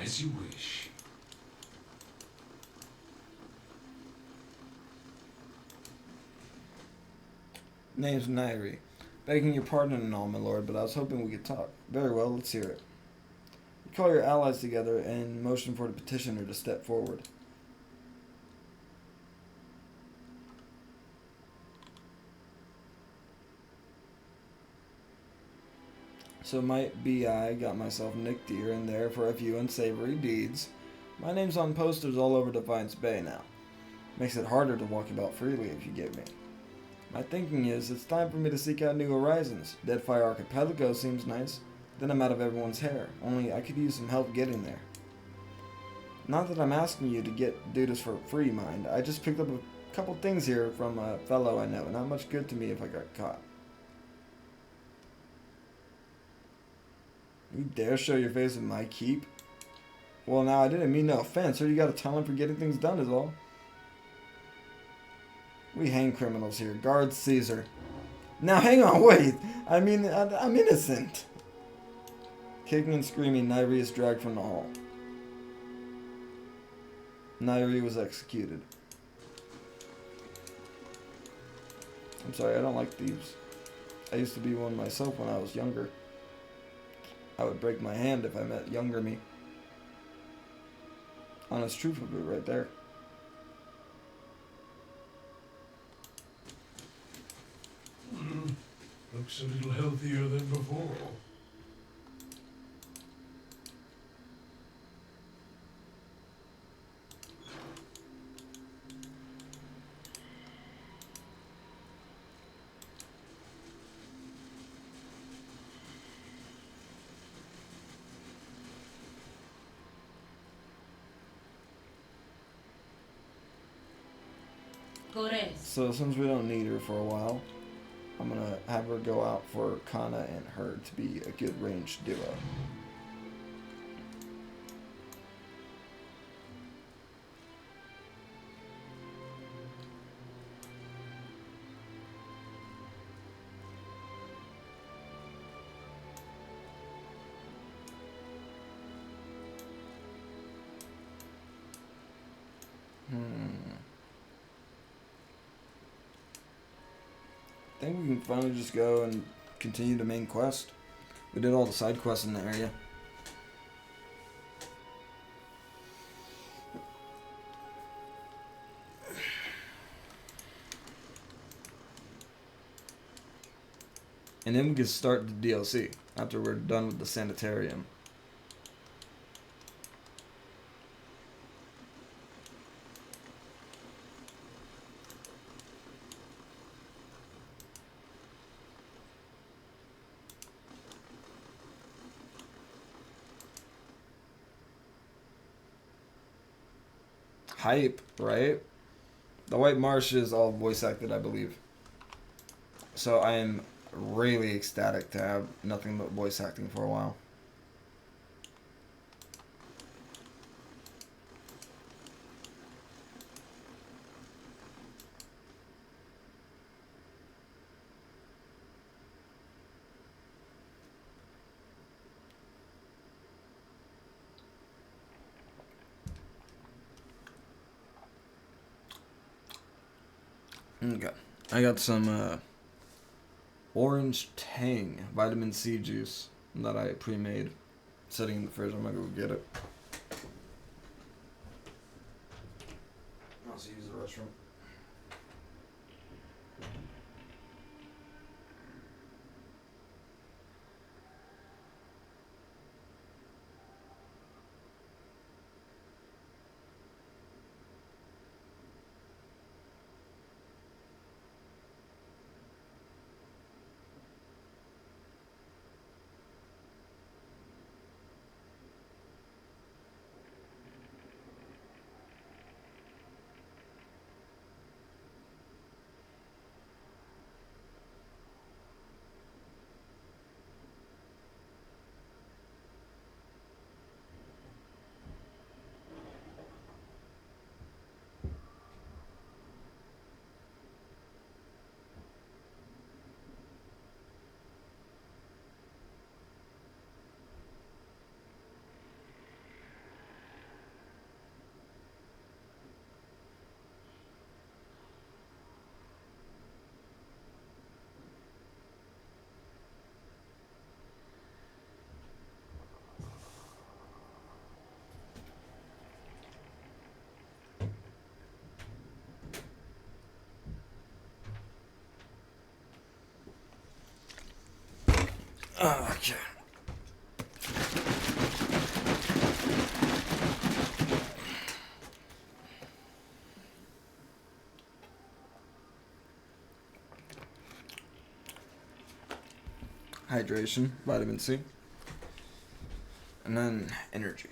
As you wish. Name's Nairi. Begging your pardon and all, my lord, but I was hoping we could talk. Very well, let's hear it. You call your allies together and motion for the petitioner to step forward. So might be I got myself nicked here and there for a few unsavory deeds. My name's on posters all over Defiance Bay now. Makes it harder to walk about freely, if you get me. My thinking is, it's time for me to seek out new horizons. Deadfire Archipelago seems nice. Then I'm out of everyone's hair. Only I could use some help getting there. Not that I'm asking you to do this for free, mind. I just picked up a couple things here from a fellow I know. Not much good to me if I got caught. You dare show your face in my keep? Well, now, I didn't mean no offense. Sir, you got a talent for getting things done is all. We hang criminals here. Guard Caesar. Now, hang on, wait. I mean, I'm innocent. Kicking and screaming, Nairi is dragged from the hall. Nairi was executed. I'm sorry, I don't like thieves. I used to be one myself when I was younger. I would break my hand if I met younger me. Honest truth of it right there. Looks a little healthier than before. So since we don't need her for a while, I'm gonna have her go out for Kana and her to be a good ranged duo. I think we can finally just go and continue the main quest. We did all the side quests in the area. And then we can start the DLC after we're done with the sanitarium. Hype, right? The White Marsh is all voice acted, I believe. So I am really ecstatic to have nothing but voice acting for a while. Okay. I got some orange tang vitamin C juice that I pre-made. Sitting in the fridge. I'm gonna go get it. I'll also use the restroom. Okay. Hydration, vitamin C, and then energy.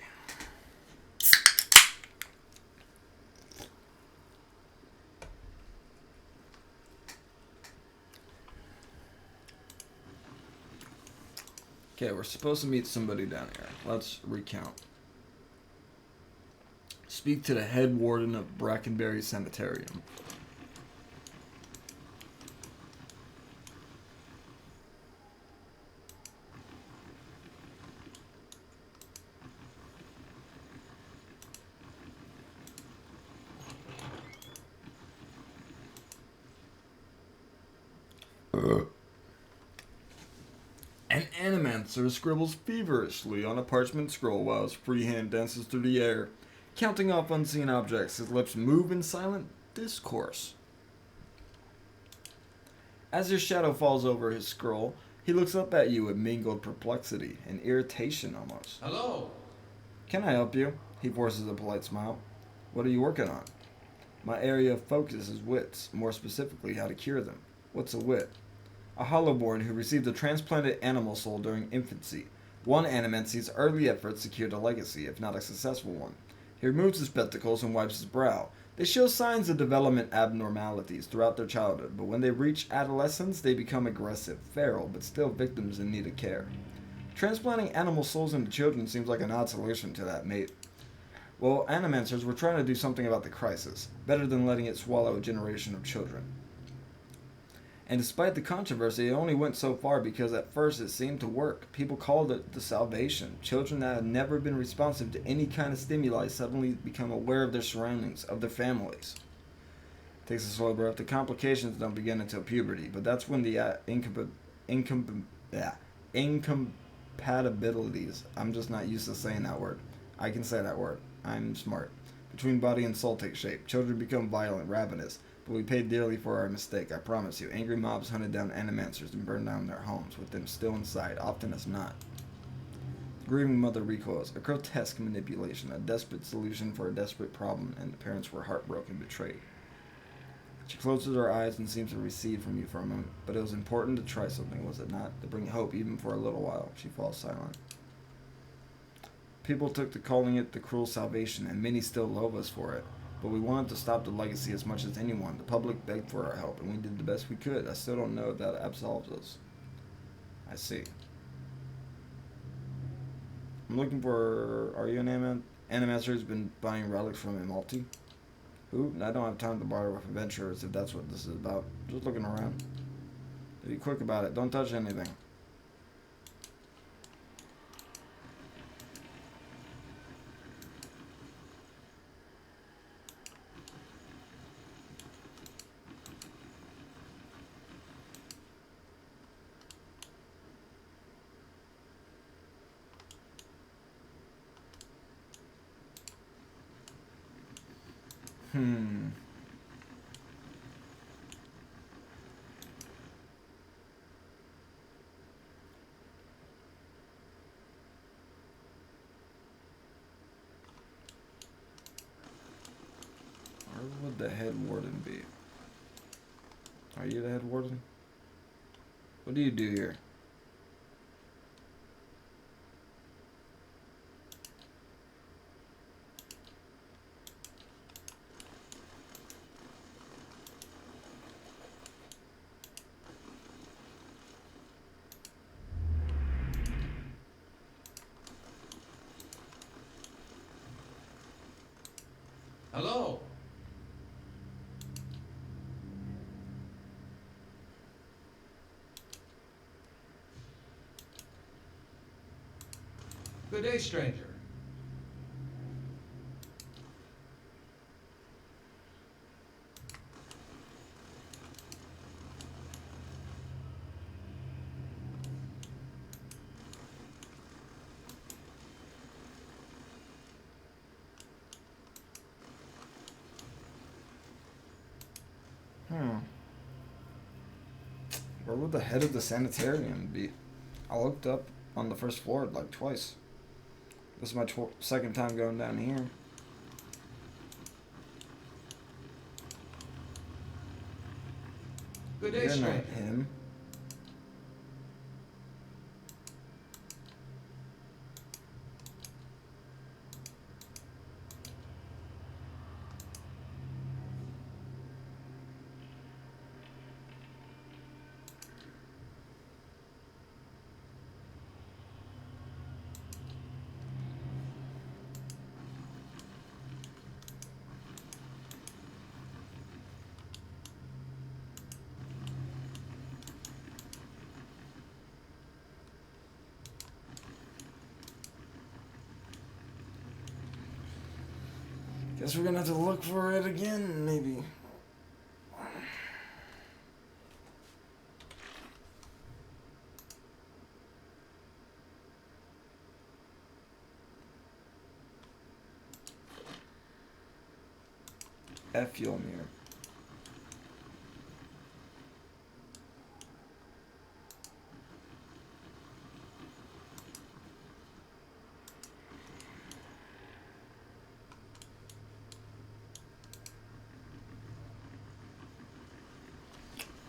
Okay, we're supposed to meet somebody down here. Let's recount. Speak to the head warden of Brackenberry Sanitarium. An animancer scribbles feverishly on a parchment scroll while his free hand dances through the air, counting off unseen objects. His lips move in silent discourse. As your shadow falls over his scroll, he looks up at you with mingled perplexity and irritation almost. Hello. Can I help you? He forces a polite smile. What are you working on? My area of focus is wits, more specifically how to cure them. What's a wit? A hollowborn who received a transplanted animal soul during infancy. One animancy's early efforts secured a legacy, if not a successful one. He removes his spectacles and wipes his brow. They show signs of development abnormalities throughout their childhood, but when they reach adolescence, they become aggressive, feral, but still victims in need of care. Transplanting animal souls into children seems like an odd solution to that, mate. Well, animancers were trying to do something about the crisis, better than letting it swallow a generation of children. And despite the controversy, it only went so far because at first it seemed to work. People called it the salvation. Children that had never been responsive to any kind of stimuli suddenly become aware of their surroundings, of their families. It takes a slow growth. The complications don't begin until puberty, but that's when the incompatibilities, I'm just not used to saying that word. I can say that word. I'm smart. Between body and soul take shape. Children become violent, ravenous. But we paid dearly for our mistake, I promise you. Angry mobs hunted down animancers and burned down their homes, with them still inside, often as not. The grieving mother recoils, a grotesque manipulation, a desperate solution for a desperate problem, and the parents were heartbroken, betrayed. She closes her eyes and seems to recede from you for a moment, but it was important to try something, was it not? To bring hope, even for a little while. She falls silent. People took to calling it the cruel salvation, and many still loathe us for it. But we wanted to stop the legacy as much as anyone. The public begged for our help, and we did the best we could. I still don't know if that absolves us. I see. I'm looking for... Are you an animaster who's been buying relics from Imalti? Who? I don't have time to barter with adventurers if that's what this is about. Just looking around. Be quick about it. Don't touch anything. Where would the head warden be? Are you the head warden? What do you do here? Hello. Good day, stranger. Where would the head of the sanitarium be? I looked up on the first floor like twice. This is my second time going down here. Good day, You're stranger. not him. Guess we're gonna have to look for it again, maybe. Fjolnir.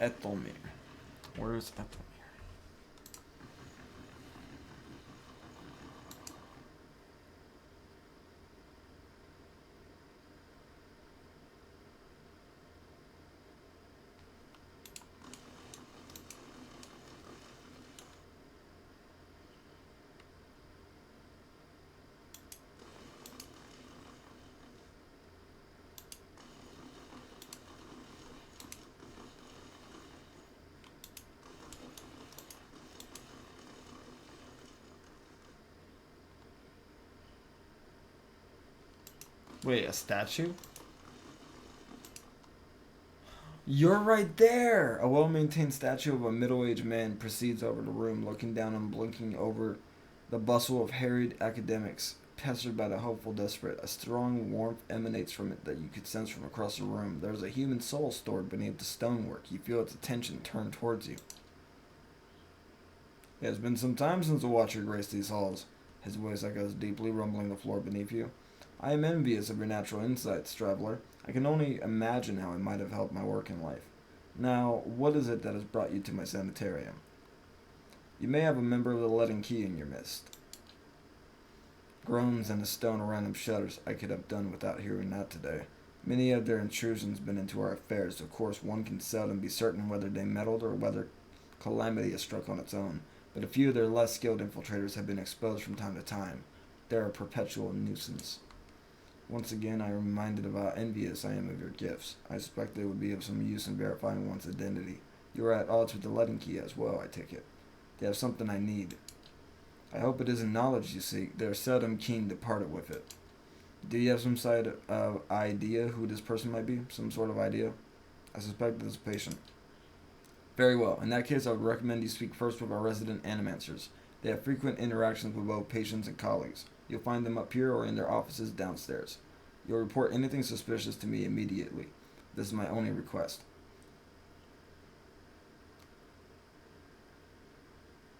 Ethelmir. Where is Ethelmir? Wait, a statue? You're right there! A well-maintained statue of a middle-aged man proceeds over the room, looking down and blinking over the bustle of harried academics, pestered by the hopeful desperate. A strong warmth emanates from it that you could sense from across the room. There's a human soul stored beneath the stonework. You feel its attention turned towards you. It has been some time since a watcher graced these halls. His voice echoes deeply, rumbling the floor beneath you. I am envious of your natural insights, traveler. I can only imagine how it might have helped my work in life. Now, what is it that has brought you to my sanitarium? You may have a member of the Leaden Key in your midst. Groans and the stone around him shudders. I could have done without hearing that today. Many of their intrusions been into our affairs. Of course, one can seldom be certain whether they meddled or whether calamity has struck on its own. But a few of their less skilled infiltrators have been exposed from time to time. They're a perpetual nuisance. Once again, I am reminded of how envious I am of your gifts. I suspect they would be of some use in verifying one's identity. You are at odds with the Leaden Key as well, I take it. They have something I need. I hope it isn't knowledge you seek. They are seldom keen to part it with it. Do you have some sort of idea who this person might be? Some sort of idea? I suspect it is a patient. Very well. In that case, I would recommend you speak first with our resident animancers. They have frequent interactions with both patients and colleagues. You'll find them up here or in their offices downstairs. You'll report anything suspicious to me immediately. This is my only request.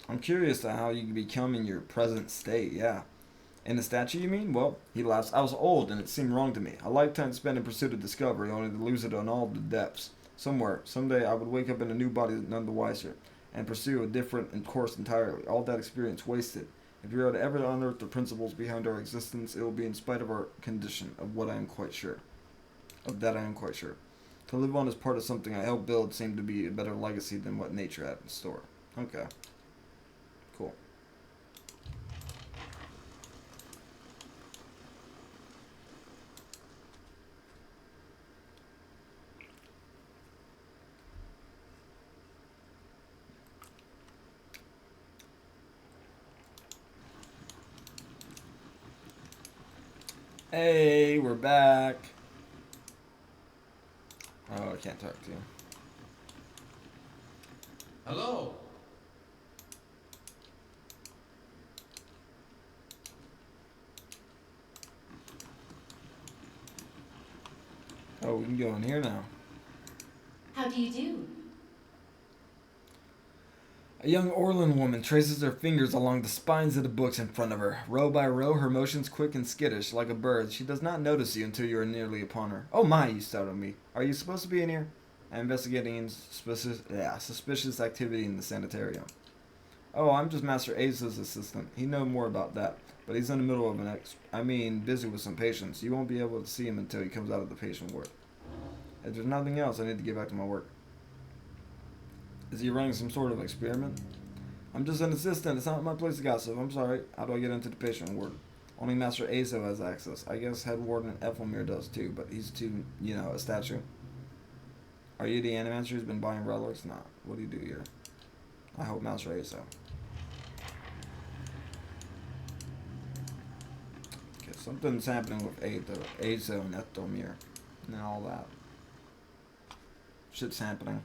I'm curious to how you become in your present state, yeah. In the statue, you mean? Well, he laughs. I was old, and it seemed wrong to me. A lifetime spent in pursuit of discovery, only to lose it on all the depths. Someday, I would wake up in a new body none the wiser, and pursue a different course entirely. All that experience wasted. If we are to ever unearth the principles behind our existence, it will be in spite of our condition, of that I am quite sure. To live on as part of something I helped build seemed to be a better legacy than what nature had in store. Okay. Cool. Hey, we're back. Oh, I can't talk to you. Hello. Oh, we can go in here now. How do you do? A young Orlan woman traces her fingers along the spines of the books in front of her. Row by row, her motions quick and skittish, like a bird. She does not notice you until you are nearly upon her. Oh my, you startle me. Are you supposed to be in here? I'm investigating suspicious activity in the sanitarium. Oh, I'm just Master Aza's assistant. He knows more about that. But he's in the middle of busy with some patients. You won't be able to see him until he comes out of the patient ward. If there's nothing else, I need to get back to my work. Is he running some sort of experiment? I'm just an assistant. It's not my place to gossip. I'm sorry. How do I get into the patient ward? Only Master Azo has access. I guess Head Warden Ethelmere does too, but he's too, a statue. Are you the Animancer who's been buying relics? Nah. What do you do here? I hope Master Azo. Okay, something's happening with Azo and Ethelmere and all that. Shit's happening.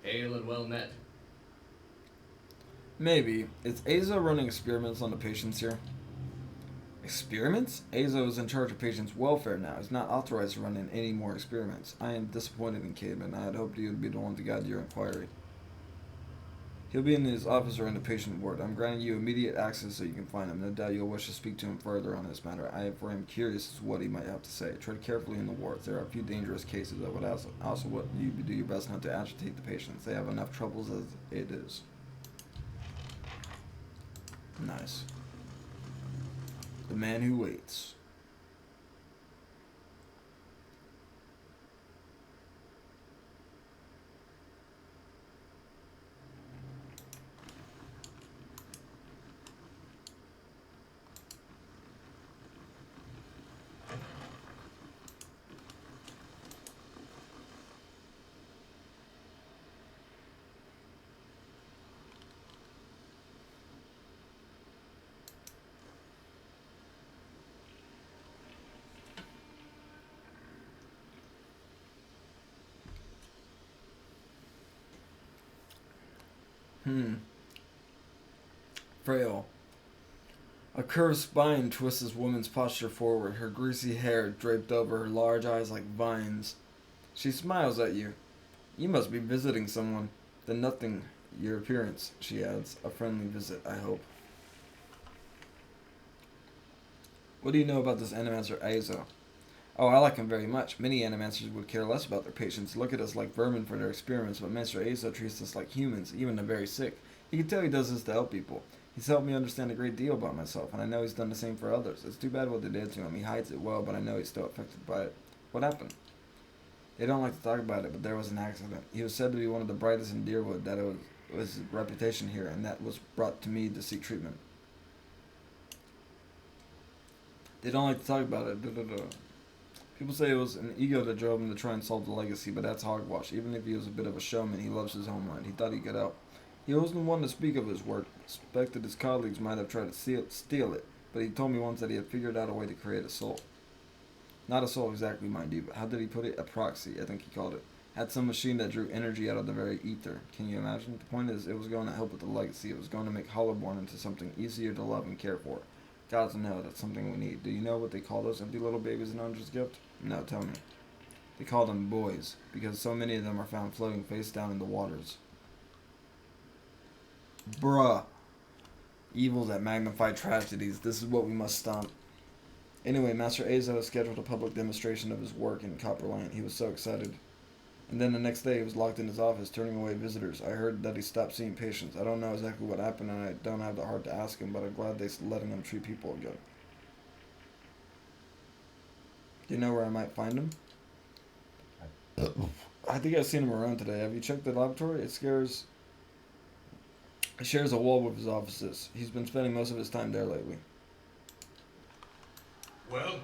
Hail and well met. Maybe. Is Azo running experiments on the patients here? Experiments? Azo is in charge of patients' welfare now. He's not authorized to run any more experiments. I am disappointed in Cademan. I had hoped he would be the one to guide your inquiry. He'll be in his office or in the patient ward. I'm granting you immediate access so you can find him. No doubt you'll wish to speak to him further on this matter. I am curious as to what he might have to say. Tread carefully in the wards. There are a few dangerous cases. I would also want you to do your best not to agitate the patients. They have enough troubles as it is. Nice. The man who waits. Frail. A curved spine twists this woman's posture forward, her greasy hair draped over her large eyes like vines. She smiles at you. You must be visiting someone. Then nothing, your appearance, she adds. A friendly visit, I hope. What do you know about this Animancer Azo? Oh, I like him very much. Many Animancers would care less about their patients, look at us like vermin for their experiments, but Master Azo treats us like humans, even the very sick. You can tell he does this to help people. He's helped me understand a great deal about myself, and I know he's done the same for others. It's too bad what they did to him. He hides it well, but I know he's still affected by it. What happened? They don't like to talk about it, but there was an accident. He was said to be one of the brightest in Deerwood, that it was his reputation here, and that was brought to me to seek treatment. They don't like to talk about it. People say it was an ego that drove him to try and solve the legacy, but that's hogwash. Even if he was a bit of a showman, he loves his homeland. He thought he could help. He wasn't one to speak of his work. Suspected his colleagues might have tried to steal it, but he told me once that he had figured out a way to create a soul. Not a soul exactly, mind you, but how did he put it? A proxy, I think he called it. Had some machine that drew energy out of the very ether. Can you imagine? The point is, it was going to help with the legacy. It was going to make Hollowborn into something easier to love and care for. Gods know that's something we need. Do you know what they call those empty little babies in Undra's gift? No, tell me. They call them boys, because so many of them are found floating face down in the waters. Bruh. Evils that magnify tragedies. This is what we must stop. Anyway, Master Azo has scheduled a public demonstration of his work in Copperland. He was so excited. And then the next day he was locked in his office, turning away visitors. I heard that he stopped seeing patients. I don't know exactly what happened, and I don't have the heart to ask him, but I'm glad they're letting him treat people again. Do you know where I might find him? I think I've seen him around today. Have you checked the laboratory? It shares a wall with his offices. He's been spending most of his time there lately. Well?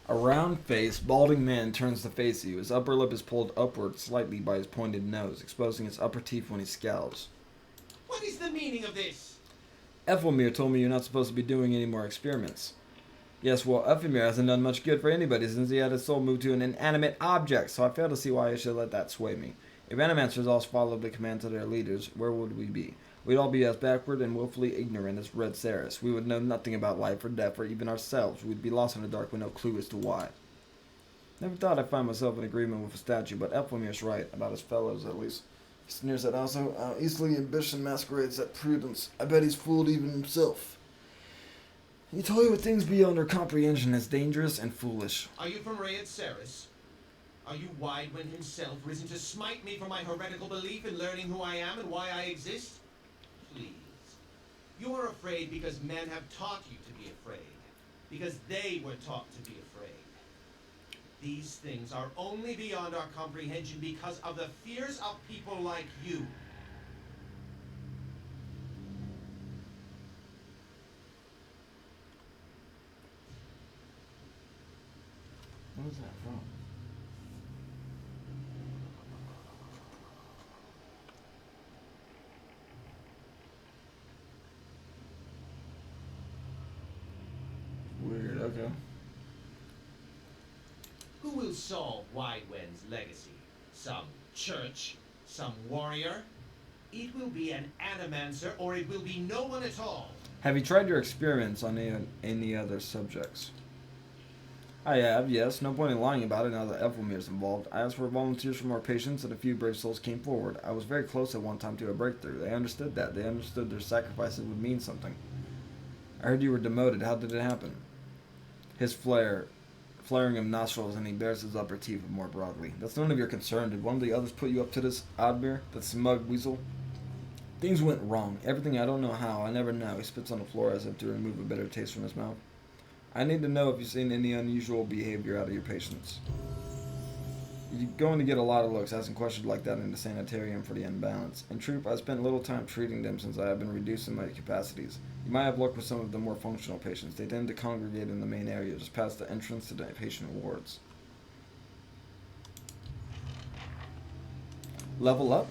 A round-faced, balding man turns to face you. His upper lip is pulled upward slightly by his pointed nose, exposing his upper teeth when he scowls. What is the meaning of this? Ethelmir told me you're not supposed to be doing any more experiments. Yes, well, Ethelmir hasn't done much good for anybody since he had his soul moved to an inanimate object, so I fail to see why I should let that sway me. If Animancers all followed the commands of their leaders, where would we be? We'd all be as backward and willfully ignorant as Red Ceres. We would know nothing about life or death or even ourselves. We'd be lost in the dark with no clue as to why. Never thought I'd find myself in agreement with a statue, but Ethelmir's right, about his fellows at least. He sneers at also how easily ambition masquerades at prudence. I bet he's fooled even himself. He told you what things beyond our comprehension is dangerous and foolish. Are you from Red Ceres? Are you Widewind himself, risen to smite me for my heretical belief in learning who I am and why I exist? Please. You are afraid because men have taught you to be afraid. Because they were taught to be afraid. These things are only beyond our comprehension because of the fears of people like you. What was that from? Weird, okay. Who will solve Widewind's legacy? Some church? Some warrior? It will be an Animancer, or it will be no one at all. Have you tried your experiments on any other subjects? I have, yes. No point in lying about it now that Ethelmir's involved. I asked for volunteers from our patients, and a few brave souls came forward. I was very close at one time to a breakthrough. They understood that. They understood their sacrifices would mean something. I heard you were demoted. How did it happen? His flaring of nostrils, and he bares his upper teeth more broadly. That's none of your concern. Did one of the others put you up to this, Oddmere? That smug weasel? Things went wrong. Everything I don't know how. I never know. He spits on the floor as if to remove a bitter taste from his mouth. I need to know if you've seen any unusual behavior out of your patients. You're going to get a lot of looks asking questions like that in the sanitarium for the unbalanced. In truth, I spent little time treating them since I have been reducing my capacities. You might have luck with some of the more functional patients. They tend to congregate in the main area, just past the entrance to the patient wards. Level up?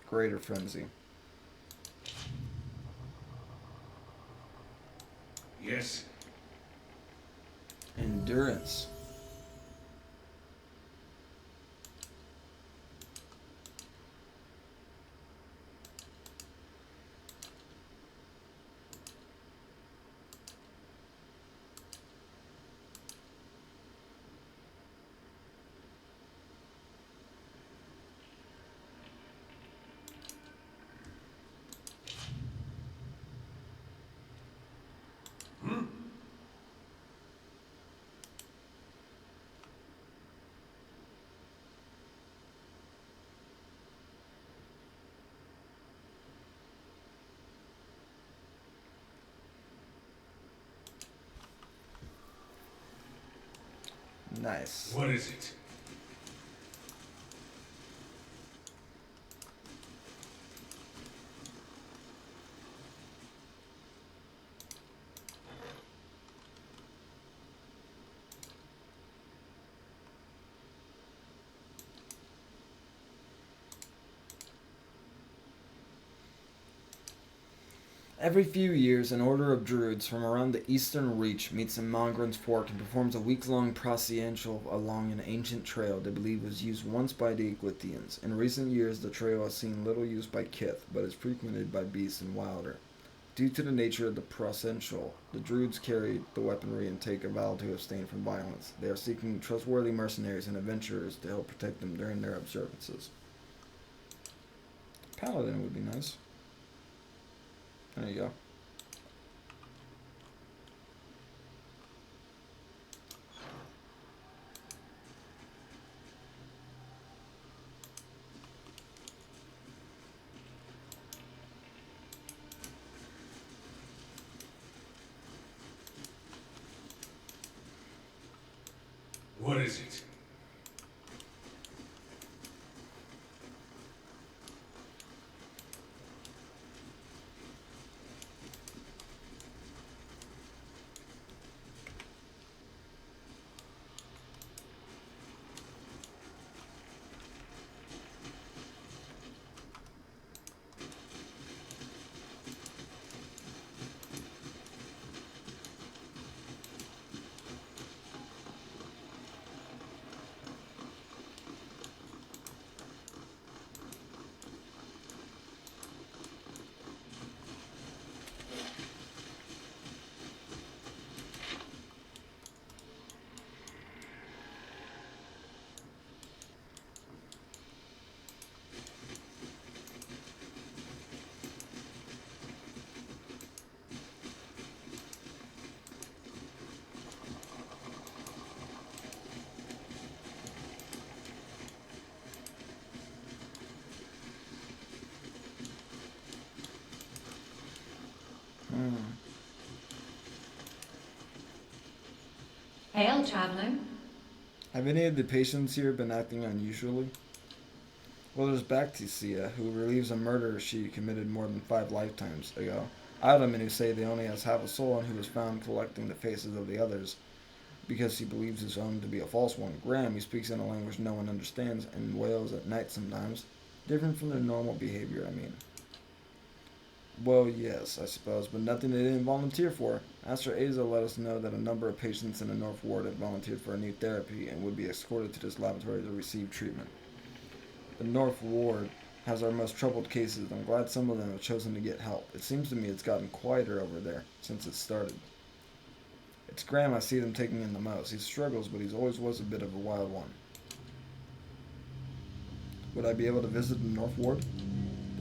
Greater frenzy. Yes. Endurance. Nice. What is it? Every few years, an order of druids from around the Eastern Reach meets in Mongren's Fork and performs a week-long processional along an ancient trail they believe was used once by the Equithians. In recent years, the trail has seen little use by Kith, but is frequented by beasts and wilder. Due to the nature of the processional, the druids carry the weaponry and take a vow to abstain from violence. They are seeking trustworthy mercenaries and adventurers to help protect them during their observances. Paladin would be nice. There you go. What is it? Hail, traveler. Have any of the patients here been acting unusually? Well, there's Bactisia, who relieves a murder she committed more than 5 lifetimes ago. Aldermen who say they only has half a soul and who was found collecting the faces of the others because he believes his own to be a false one. Graham, he speaks in a language no one understands and wails at night sometimes. Different from their normal behavior, I mean. Well, yes, I suppose, but nothing they didn't volunteer for. Master Aza let us know that a number of patients in the North Ward had volunteered for a new therapy and would be escorted to this laboratory to receive treatment. The North Ward has our most troubled cases. I'm glad some of them have chosen to get help. It seems to me it's gotten quieter over there since it started. It's Graham I see them taking in the most. He struggles, but he's always was a bit of a wild one. Would I be able to visit the North Ward?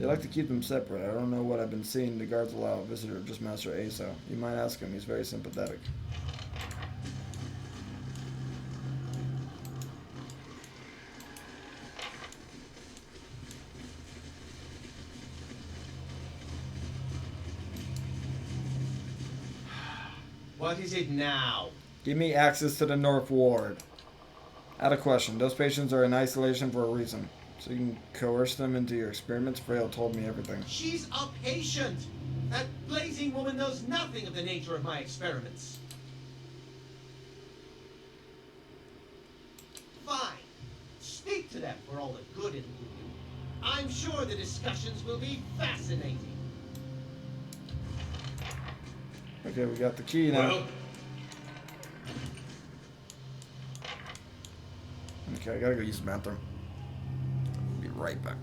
They like to keep them separate. I don't know what I've been seeing. The guards allow a visitor, just Master Aso. You might ask him. He's very sympathetic. What is it now? Give me access to the North Ward. Out of question. Those patients are in isolation for a reason. So you can coerce them into your experiments? Frail told me everything. She's a patient! That blazing woman knows nothing of the nature of my experiments. Fine. Speak to them for all the good it'll do you. I'm sure the discussions will be fascinating. Okay, we got the key now. Well, Okay, I gotta go use the bathroom. Be right back.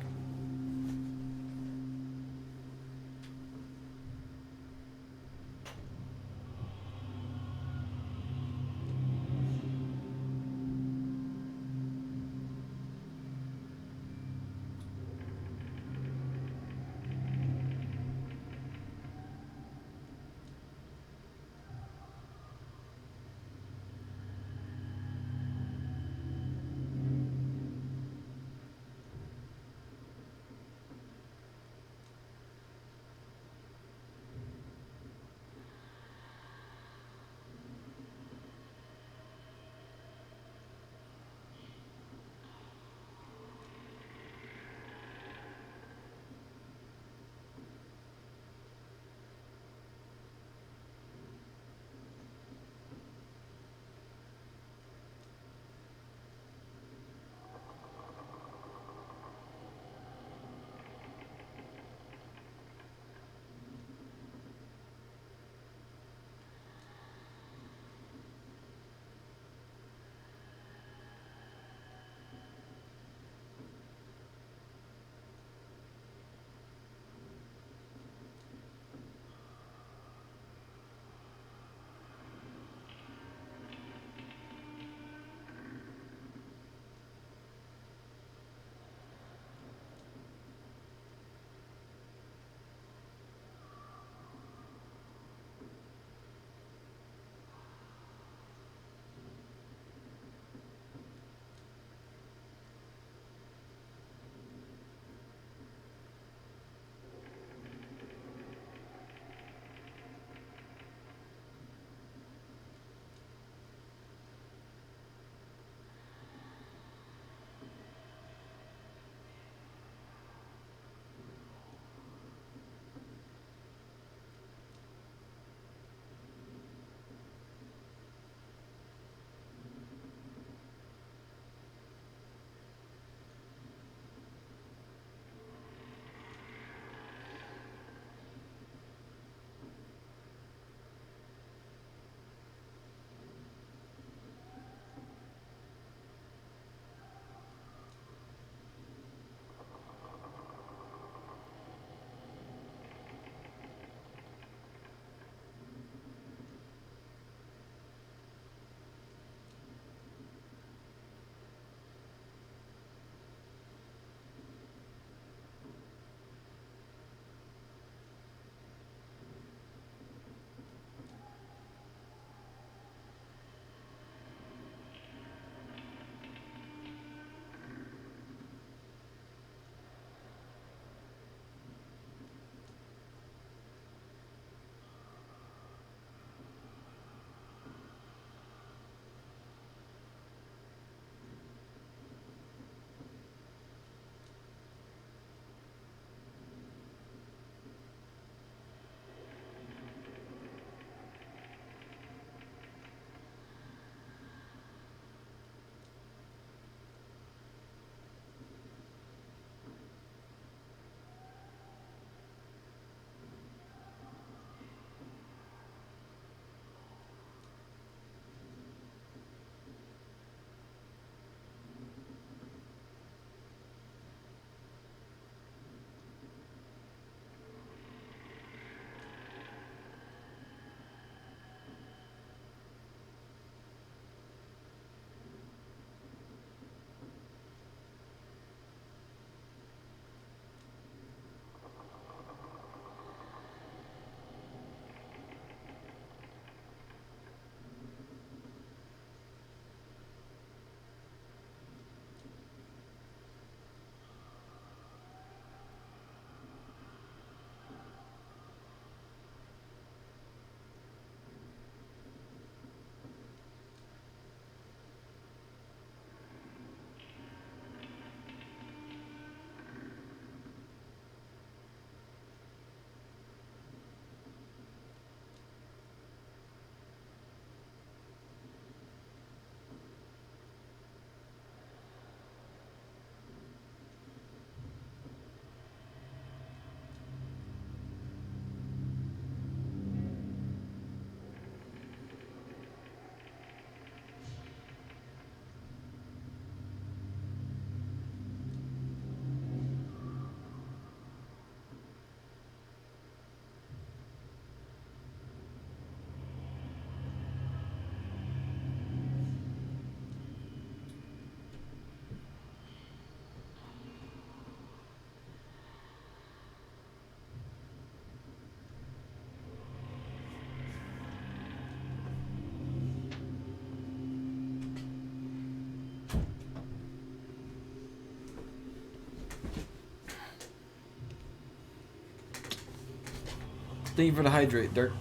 Steve for the hydrate, Dirk.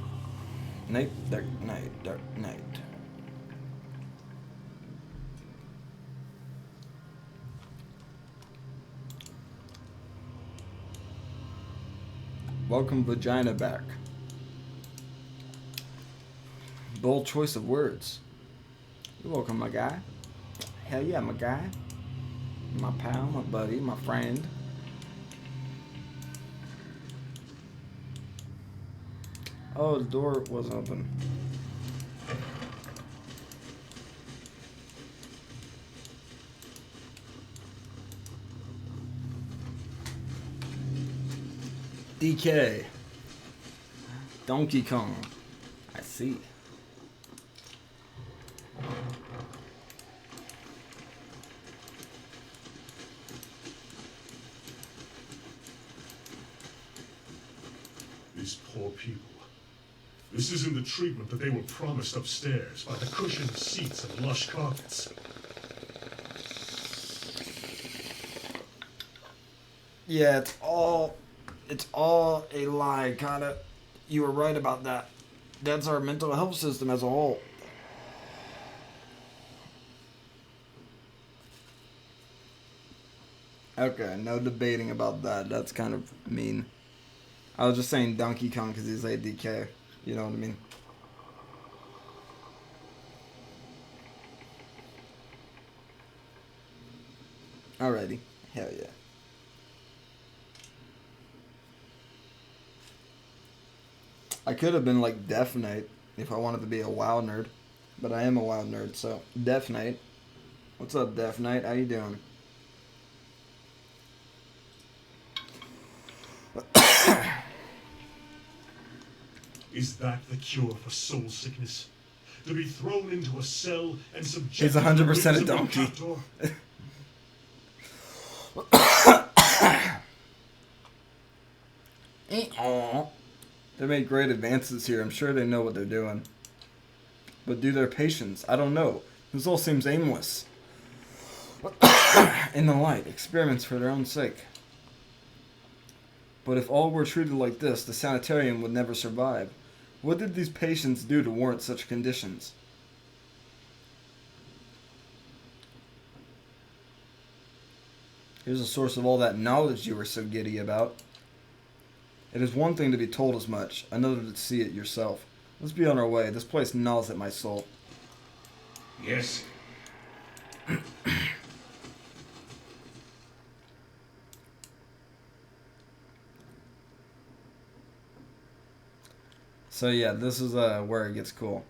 Night, Dirk, night, Dirk, night. Welcome, vagina back. Bold choice of words. You're welcome, my guy. Hell yeah, my guy. My pal, my buddy, my friend. Oh, the door wasn't open. DK. Donkey Kong. I see. These poor people. This isn't the treatment that they were promised upstairs by the cushioned seats and lush carpets. Yeah, it's all a lie, kinda. You were right about that. That's our mental health system as a whole. Okay, no debating about that. That's kind of mean. I was just saying Donkey Kong because he's ADK. You know what I mean? Alrighty. Hell yeah. I could have been like Death Knight if I wanted to be a WoW nerd. But I am a WoW nerd, so Death Knight. What's up, Death Knight? How you doing? Is that the cure for soul sickness? To be thrown into a cell and subjected He's 100% a donkey. They made great advances here. I'm sure they know what they're doing. But do their patience? I don't know. This all seems aimless. In the light, experiments for their own sake. But if all were treated like this, the sanitarium would never survive. What did these patients do to warrant such conditions? Here's the source of all that knowledge you were so giddy about. It is one thing to be told as much, another to see it yourself. Let's be on our way. This place gnaws at my soul. Yes. So yeah, this is where it gets cool.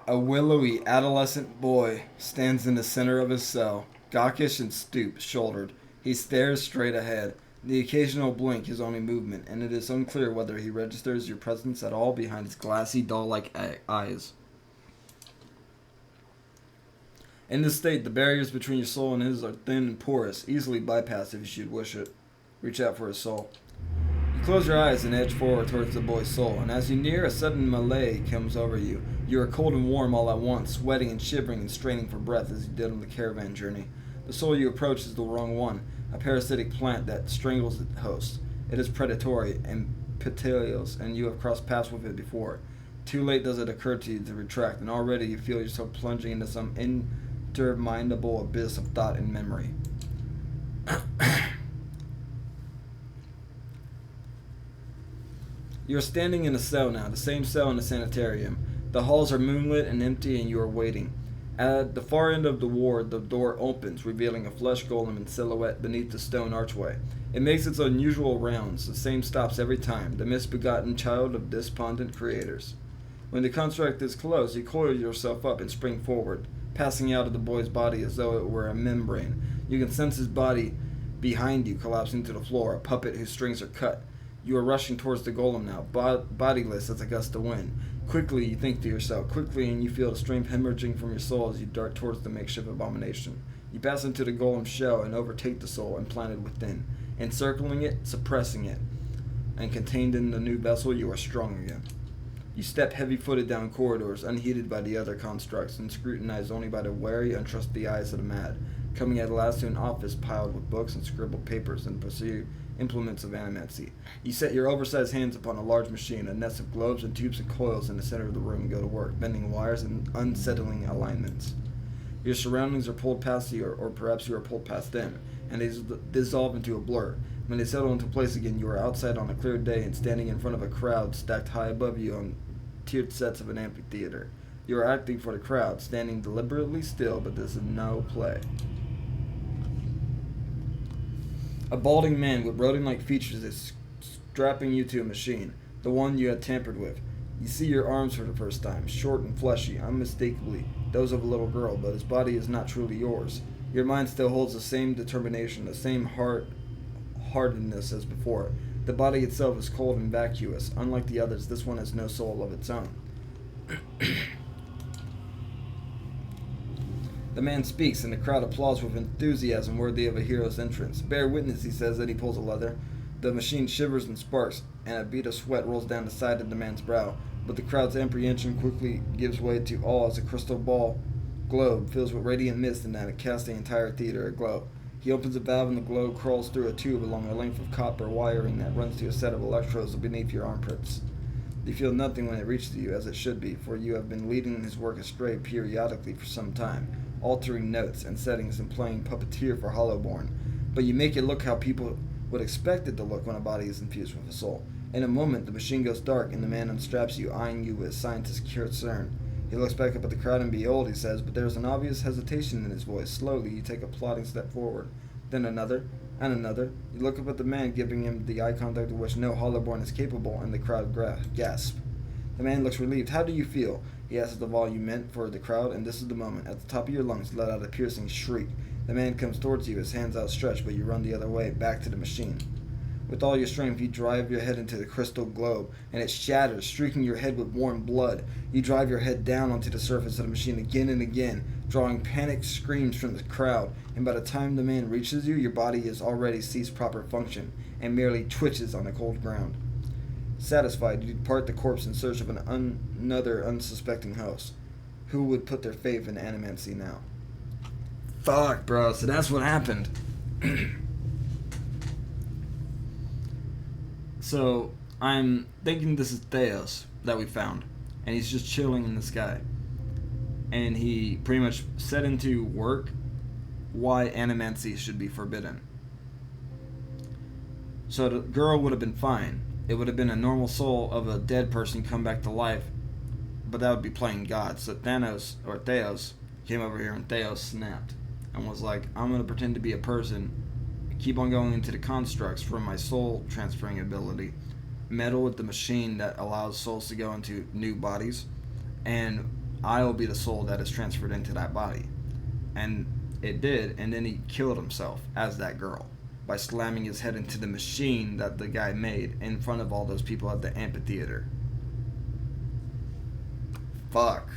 A willowy adolescent boy stands in the center of his cell, gawkish and stoop-shouldered. He stares straight ahead. The occasional blink his only movement, and it is unclear whether he registers your presence at all behind his glassy, doll-like eyes. In this state, the barriers between your soul and his are thin and porous, easily bypassed if you should wish it. Reach out for his soul. You close your eyes and edge forward towards the boy's soul, and as you near, a sudden malaise comes over you. You are cold and warm all at once, sweating and shivering and straining for breath as you did on the caravan journey. The soul you approach is the wrong one, a parasitic plant that strangles its host. It is predatory and pitiless, and you have crossed paths with it before. Too late does it occur to you to retract, and already you feel yourself plunging into some interminable abyss of thought and memory. You are standing in a cell now, the same cell in the sanitarium. The halls are moonlit and empty, and you are waiting. At the far end of the ward, the door opens, revealing a flesh golem in silhouette beneath the stone archway. It makes its unusual rounds, the same stops every time, the misbegotten child of despondent creators. When the construct is close, you coil yourself up and spring forward, passing out of the boy's body as though it were a membrane. You can sense his body behind you collapsing to the floor, a puppet whose strings are cut. You are rushing towards the golem now, bodiless as a gust of wind. Quickly, you think to yourself, quickly, and you feel the strength hemorrhaging from your soul as you dart towards the makeshift abomination. You pass into the golem's shell and overtake the soul implanted within, encircling it, suppressing it, and contained in the new vessel, you are strong again. You step heavy-footed down corridors, unheeded by the other constructs, and scrutinized only by the wary, untrusty eyes of the mad, coming at last to an office piled with books and scribbled papers, and implements of animancy. You set your oversized hands upon a large machine. A nest of globes and tubes and coils in the center of the room go to work, bending wires and unsettling alignments. Your surroundings are pulled past you, or perhaps you are pulled past them, and they dissolve into a blur. When they settle into place again, you are outside on a clear day and standing in front of a crowd stacked high above you on tiered sets of an amphitheater. You are acting for the crowd, standing deliberately still, but this is no play. A balding man with rodent-like features is strapping you to a machine, the one you had tampered with. You see your arms for the first time, short and fleshy, unmistakably those of a little girl, but his body is not truly yours. Your mind still holds the same determination, the same hardness as before. The body itself is cold and vacuous. Unlike the others, this one has no soul of its own. The man speaks, and the crowd applauds with enthusiasm worthy of a hero's entrance. Bear witness, he says, that he pulls a lever. The machine shivers and sparks, and a bead of sweat rolls down the side of the man's brow. But the crowd's apprehension quickly gives way to awe as a crystal ball globe fills with radiant mist and that casts the entire theater aglow. He opens a valve and the globe crawls through a tube along a length of copper wiring that runs to a set of electrodes beneath your armpits. You feel nothing when it reaches you, as it should be, for you have been leading his work astray periodically for some time, altering notes and settings and playing puppeteer for Hollowborn. But you make it look how people would expect it to look when a body is infused with a soul. In a moment, the machine goes dark and the man unstraps you, eyeing you with scientist concern. He looks back up at the crowd and behold, he says, but there is an obvious hesitation in his voice. Slowly, you take a plodding step forward. Then another, and another. You look up at the man, giving him the eye contact of which no Hollowborn is capable, and the crowd gasps. The man looks relieved. How do you feel? He asks the volume meant for the crowd, and this is the moment. At the top of your lungs, let out a piercing shriek. The man comes towards you, his hands outstretched, but you run the other way, back to the machine. With all your strength, you drive your head into the crystal globe, and it shatters, streaking your head with warm blood. You drive your head down onto the surface of the machine again and again, drawing panicked screams from the crowd, and by the time the man reaches you, your body has already ceased proper function, and merely twitches on the cold ground. Satisfied, you depart the corpse in search of another unsuspecting host. Who would put their faith in animancy now? Fuck, bro, so that's what happened. So, I'm thinking this is Theos that we found, and he's just chilling in the sky. And he pretty much set into work why animancy should be forbidden. So the girl would have been fine. It would have been a normal soul of a dead person come back to life, but that would be playing God. So Theos came over here, and Theos snapped and was like, I'm going to pretend to be a person, keep on going into the constructs for my soul transferring ability, meddle with the machine that allows souls to go into new bodies, and I will be the soul that is transferred into that body. And it did, and then he killed himself as that girl by slamming his head into the machine that the guy made in front of all those people at the amphitheater. Fuck.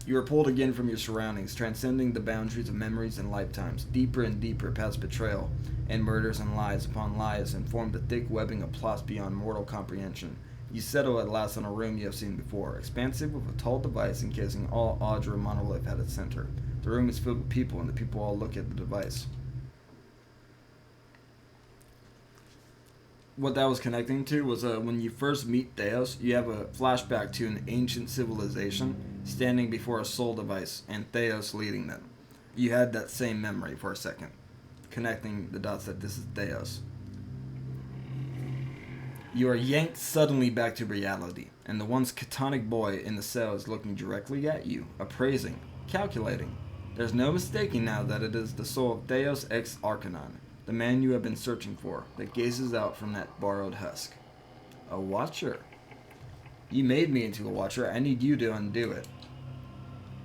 You are pulled again from your surroundings, transcending the boundaries of memories and lifetimes, deeper and deeper past betrayal and murders and lies upon lies, and form the thick webbing of plots beyond mortal comprehension. You settle at last on a room you have seen before, expansive with a tall device encasing all Audra monolith at its center. The room is filled with people, and the people all look at the device. What that was connecting to was when you first meet Theos, you have a flashback to an ancient civilization standing before a soul device and Theos leading them. You had that same memory for a second, connecting the dots that this is Theos. You are yanked suddenly back to reality, and the once catonic boy in the cell is looking directly at you, appraising, calculating. There's no mistaking now that it is the soul of Theos ex Arcanon, the man you have been searching for, that gazes out from that borrowed husk. A watcher. You made me into a watcher. I need you to undo it.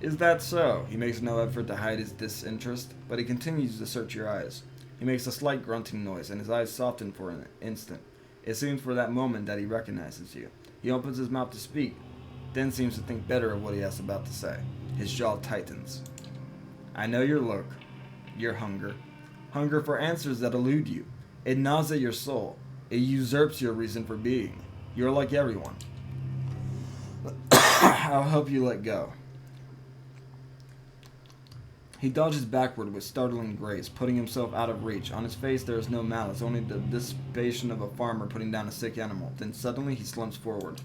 Is that so? He makes no effort to hide his disinterest, but he continues to search your eyes. He makes a slight grunting noise, and his eyes soften for an instant. It seems for that moment that he recognizes you. He opens his mouth to speak, then seems to think better of what he has about to say. His jaw tightens. I know your look, your hunger. Hunger for answers that elude you. It gnaws at your soul. It usurps your reason for being. You're like everyone. I'll help you let go. He dodges backward with startling grace, putting himself out of reach. On his face there is no malice, only the dissipation of a farmer putting down a sick animal. Then suddenly he slumps forward.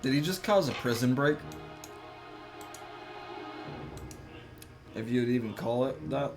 Did he just cause a prison break? If you'd even call it that.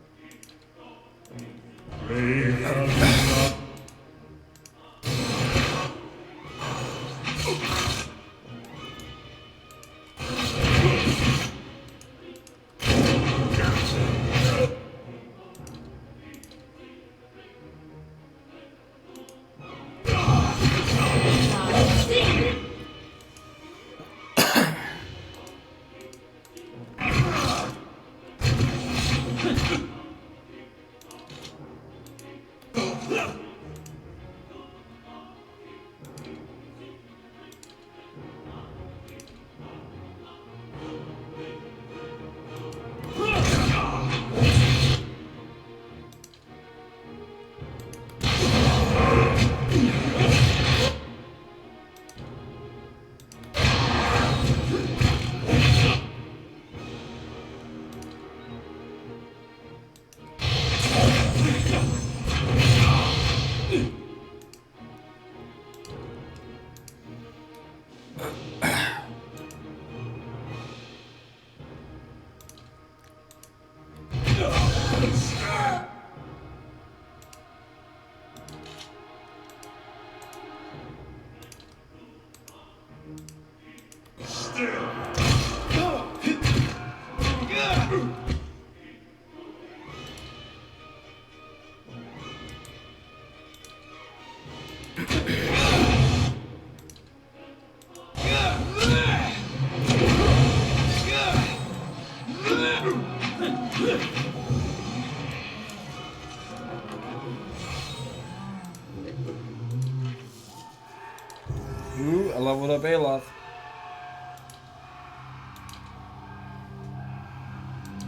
Ooh, I leveled up Aloth.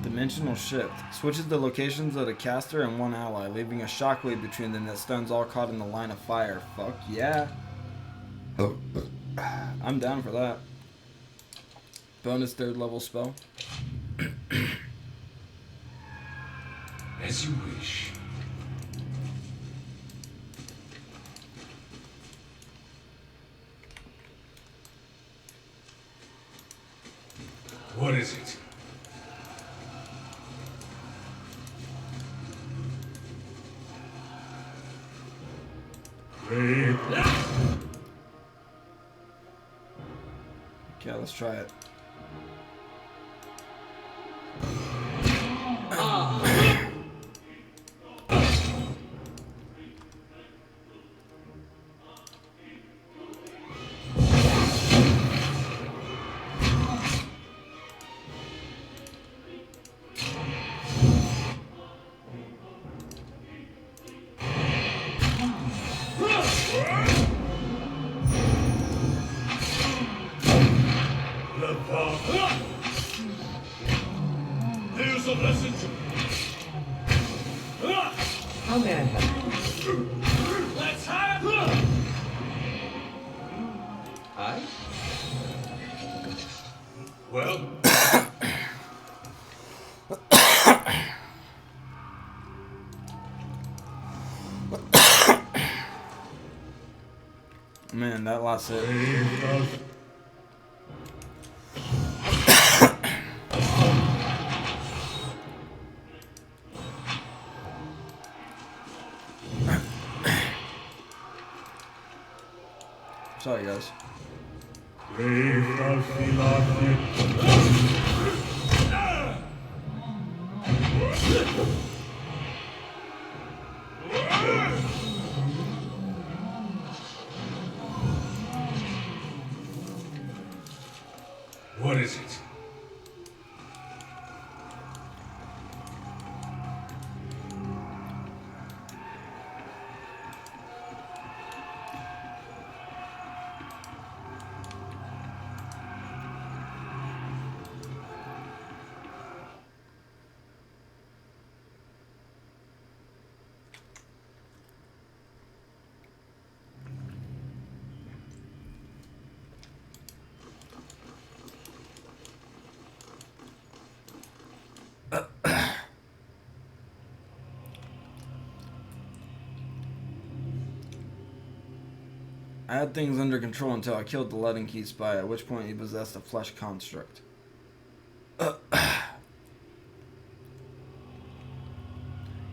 Dimensional shift. Switches the locations of the caster and one ally, leaving a shockwave between them that stuns all caught in the line of fire. Fuck yeah. I'm down for that. Bonus 3rd level spell. As you wish. What is it? Okay, let's try it. Here's a lesson to How may I help you? Let's have I? Well, Man, that last hit. Sorry, guys. what is it? I had things under control until I killed the Leaden Key spy, at which point he possessed a flesh construct.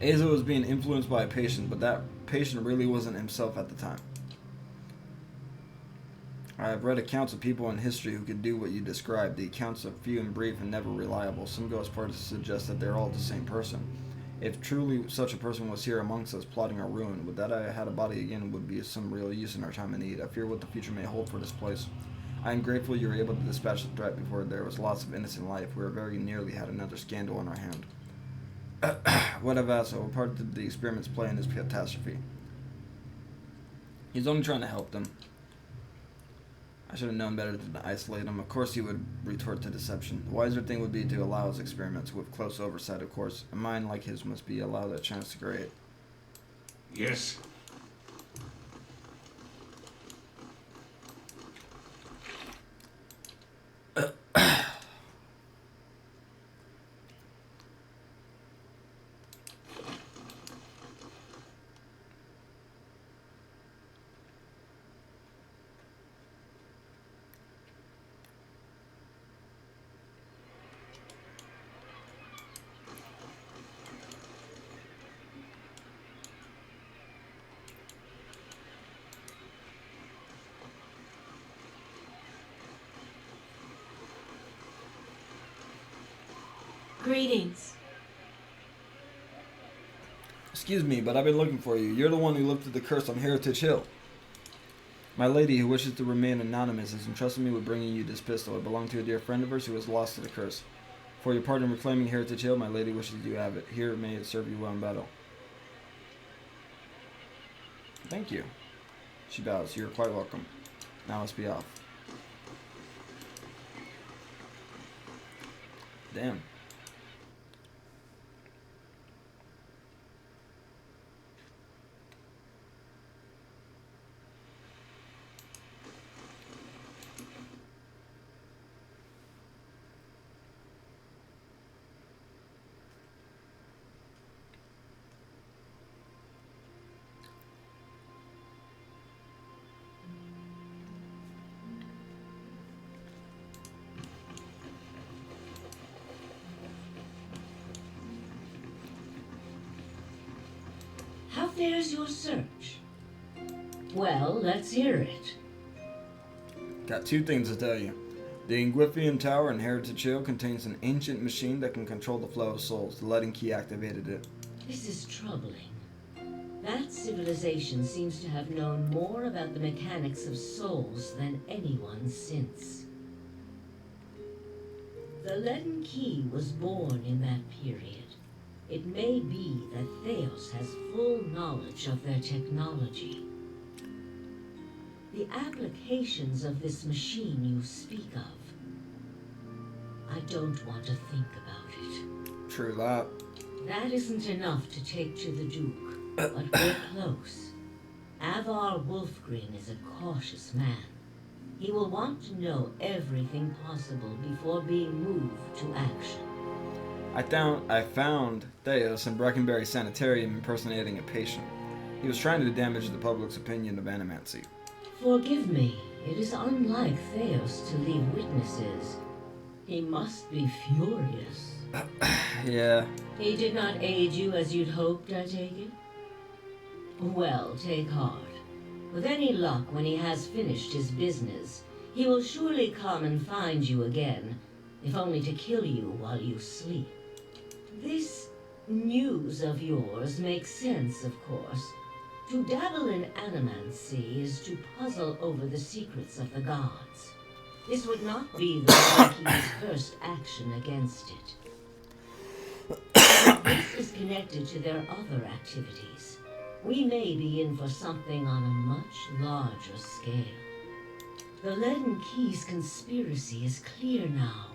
Asa was being influenced by a patient, but that patient really wasn't himself at the time. I have read accounts of people in history who could do what you described. The accounts are few and brief and never reliable. Some go as far as to suggest that they're all the same person. If truly such a person was here amongst us plotting our ruin, would that I had a body again would be of some real use in our time of need. I fear what the future may hold for this place. I am grateful you were able to dispatch the threat before there was loss of innocent life. We were very nearly had another scandal on our hand. What of Asa? What part did the experiments play in this catastrophe? He's only trying to help them. I should have known better than to isolate him. Of course he would retort to deception. The wiser thing would be to allow his experiments, with close oversight, of course. A mind like his must be allowed a chance to create. Yes. Greetings. Excuse me, but I've been looking for you. You're the one who lifted the curse on Heritage Hill. My lady, who wishes to remain anonymous, has entrusted me with bringing you this pistol. It belonged to a dear friend of hers who was lost to the curse. For your part in reclaiming Heritage Hill, my lady wishes you have it. Here, may it serve you well in battle. Thank you. She bows. You're quite welcome. Now let's be off. Damn. How fares your search? Well, let's hear it. Got two things to tell you. The Ingwithian Tower in Heritage Hill contains an ancient machine that can control the flow of souls. The Leaden Key activated it. This is troubling. That civilization seems to have known more about the mechanics of souls than anyone since. The Leaden Key was born in that period. It may be that Theos has full knowledge of their technology. The applications of this machine you speak of, I don't want to think about it. True that. That isn't enough to take to the Duke, but we're close. Avar Wolfgreen is a cautious man. He will want to know everything possible before being moved to action. I found Theos in Breckenberry Sanitarium impersonating a patient. He was trying to damage the public's opinion of animancy. Forgive me, it is unlike Theos to leave witnesses. He must be furious. Yeah. He did not aid you as you'd hoped, I take it? Well, take heart. With any luck, when he has finished his business, he will surely come and find you again, if only to kill you while you sleep. This news of yours makes sense, of course. To dabble in animancy is to puzzle over the secrets of the gods. This would not be the monkey's first action against it. This is connected to their other activities. We may be in for something on a much larger scale. The Leaden Key's conspiracy is clear now.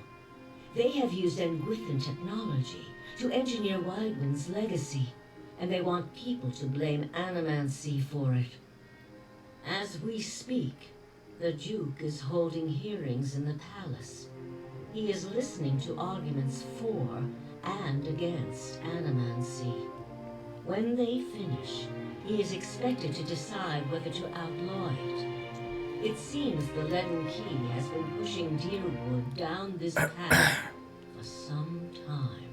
They have used Engwithan technology to engineer Weidwin's legacy, and they want people to blame animancy for it. As we speak, the Duke is holding hearings in the palace. He is listening to arguments for and against animancy. When they finish, he is expected to decide whether to outlaw it. It seems the Leaden Key has been pushing Deerwood down this path for some time.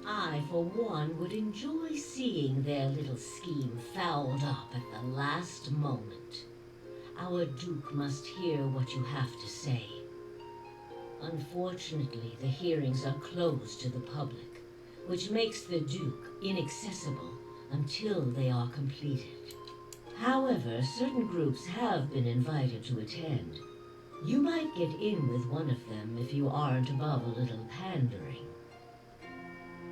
I, for one, would enjoy seeing their little scheme fouled up at the last moment. Our Duke must hear what you have to say. Unfortunately, the hearings are closed to the public, which makes the Duke inaccessible until they are completed. However, certain groups have been invited to attend. You might get in with one of them if you aren't above a little pandering.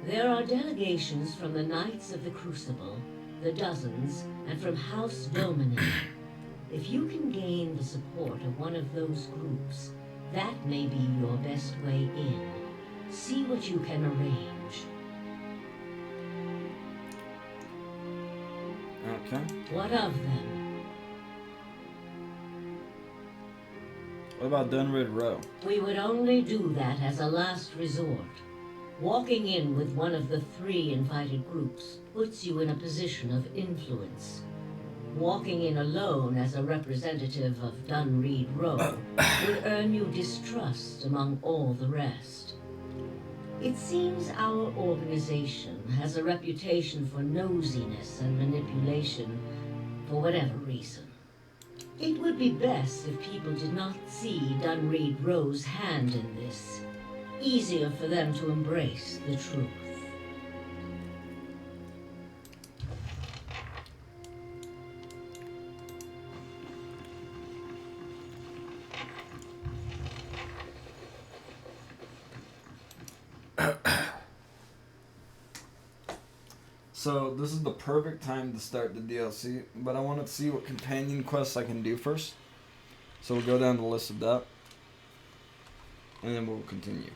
There are delegations from the Knights of the Crucible, the Dozens, and from House Domini. If you can gain the support of one of those groups, that may be your best way in. See what you can arrange. Okay. What of them? What about Dunrid Row? We would only do that as a last resort. Walking in with one of the 3 invited groups puts you in a position of influence. Walking in alone as a representative of Dunreed Row would earn you distrust among all the rest. It seems our organization has a reputation for nosiness and manipulation for whatever reason. It would be best if people did not see Dunreed Row's hand in this. Easier for them to embrace the truth. So this is the perfect time to start the DLC, but I want to see what companion quests I can do first. So we'll go down the list of that, and then we'll continue.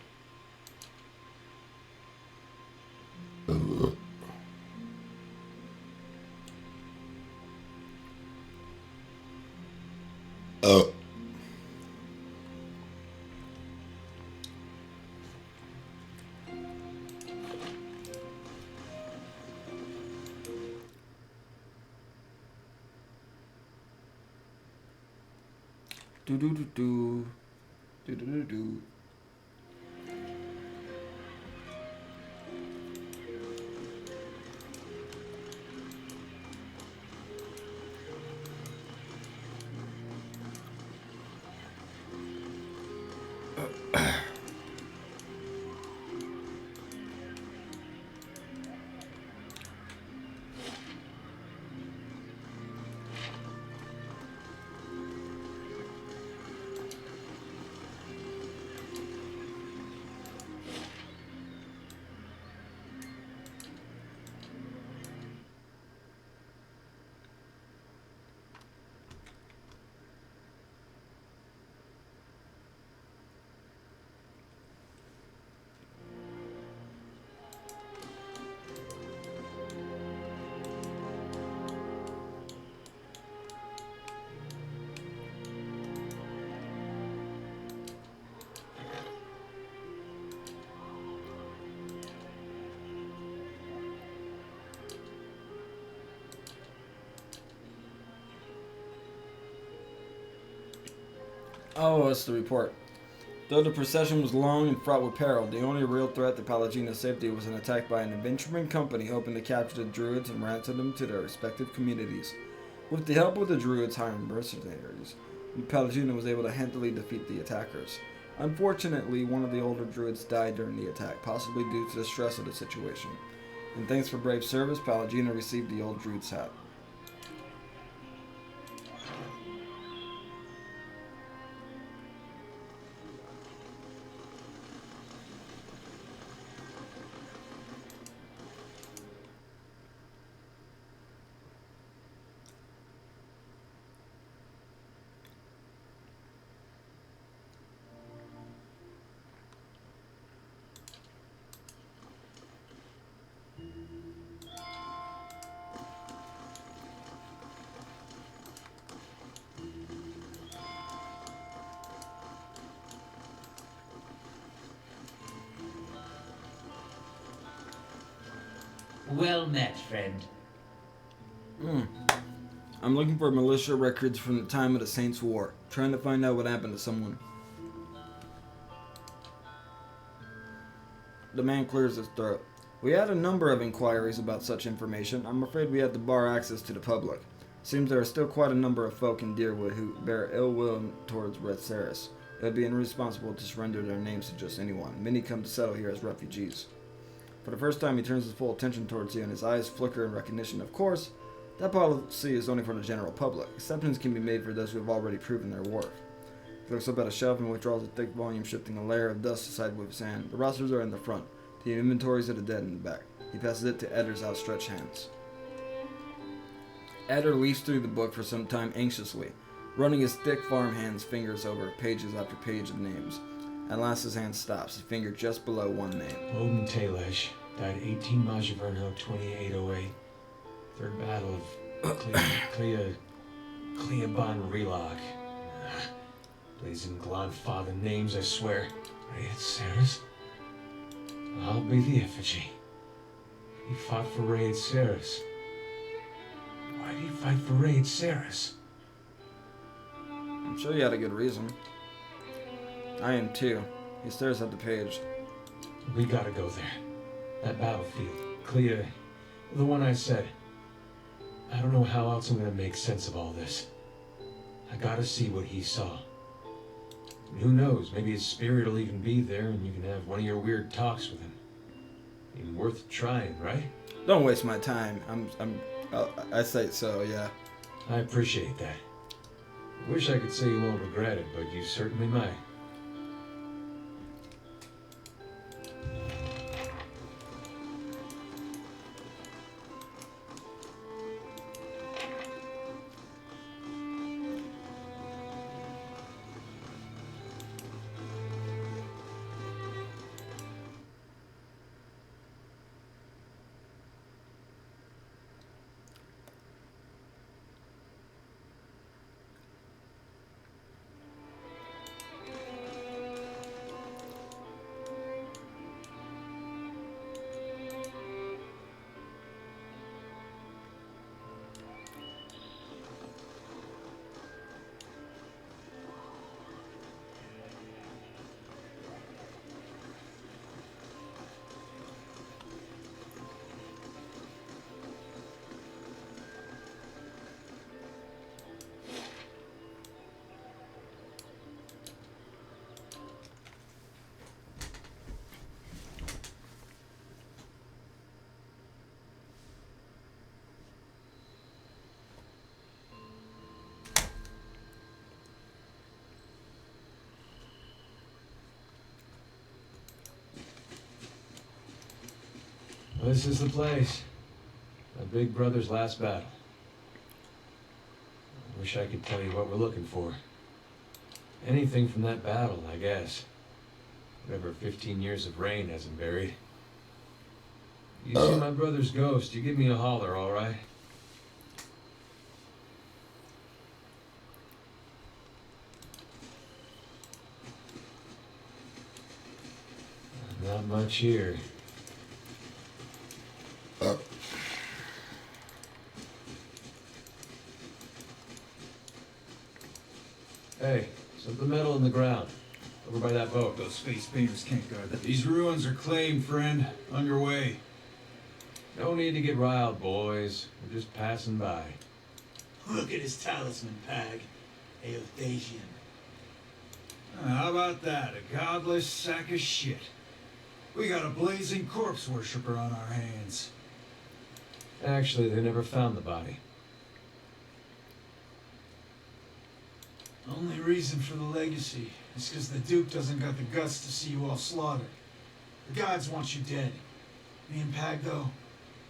Do do do do do do do do. Oh, it's the report. Though the procession was long and fraught with peril, the only real threat to Pallegina's safety was an attack by an adventuring company hoping to capture the druids and ransom them to their respective communities. With the help of the druids hiring mercenaries, Pallegina was able to handily defeat the attackers. Unfortunately, one of the older druids died during the attack, possibly due to the stress of the situation. And thanks for brave service, Pallegina received the old druid's hat. Well met, friend. I'm looking for militia records from the time of the Saints' War. Trying to find out what happened to someone. The man clears his throat. We had a number of inquiries about such information. I'm afraid we had to bar access to the public. Seems there are still quite a number of folk in Deerwood who bear ill will towards Red Ceres. It would be irresponsible to surrender their names to just anyone. Many come to settle here as refugees. For the first time, he turns his full attention towards you, and his eyes flicker in recognition. Of course, that policy is only for the general public. Exceptions can be made for those who have already proven their worth. He looks up at a shelf and withdraws a thick volume, shifting a layer of dust aside with his hand. The rosters are in the front. The inventories of the dead in the back. He passes it to Eddar's outstretched hands. Eddar leafs through the book for some time anxiously, running his thick farmhand's fingers over pages after page of names. At last his hand stops, his finger just below one name. Odin Talej died 18 Majaverno 2808. Third battle of Cleaban Relog. Blazing Glonfather names, I swear. Raid Ceres? I'll be the effigy. He fought for Raid Ceres. Why did he fight for Raid Ceres? I'm sure you had a good reason. I am too. He stares at the page. We gotta go there. That battlefield. Clea, the one I said. I don't know how else I'm gonna make sense of all this. I gotta see what he saw. And who knows, maybe his spirit will even be there and you can have one of your weird talks with him. Even worth trying, right? Don't waste my time. I say so, yeah. I appreciate that. I wish I could say you won't regret it, but you certainly might. This is the place. My big brother's last battle. I wish I could tell you what we're looking for. Anything from that battle, I guess. Whatever 15 years of rain hasn't buried. You see my brother's ghost, you give me a holler, all right? Not much here. Hey, something metal in the ground. Over by that boat. Those space painters can't guard that. These ruins are claimed, friend. On your way. No need to get riled, boys. We're just passing by. Look at his talisman, Pag. Eothasian. How about that? A godless sack of shit. We got a blazing corpse worshiper on our hands. Actually, they never found the body. Only reason for the legacy is because the Duke doesn't got the guts to see you all slaughtered. The gods want you dead. Me and Pag, though,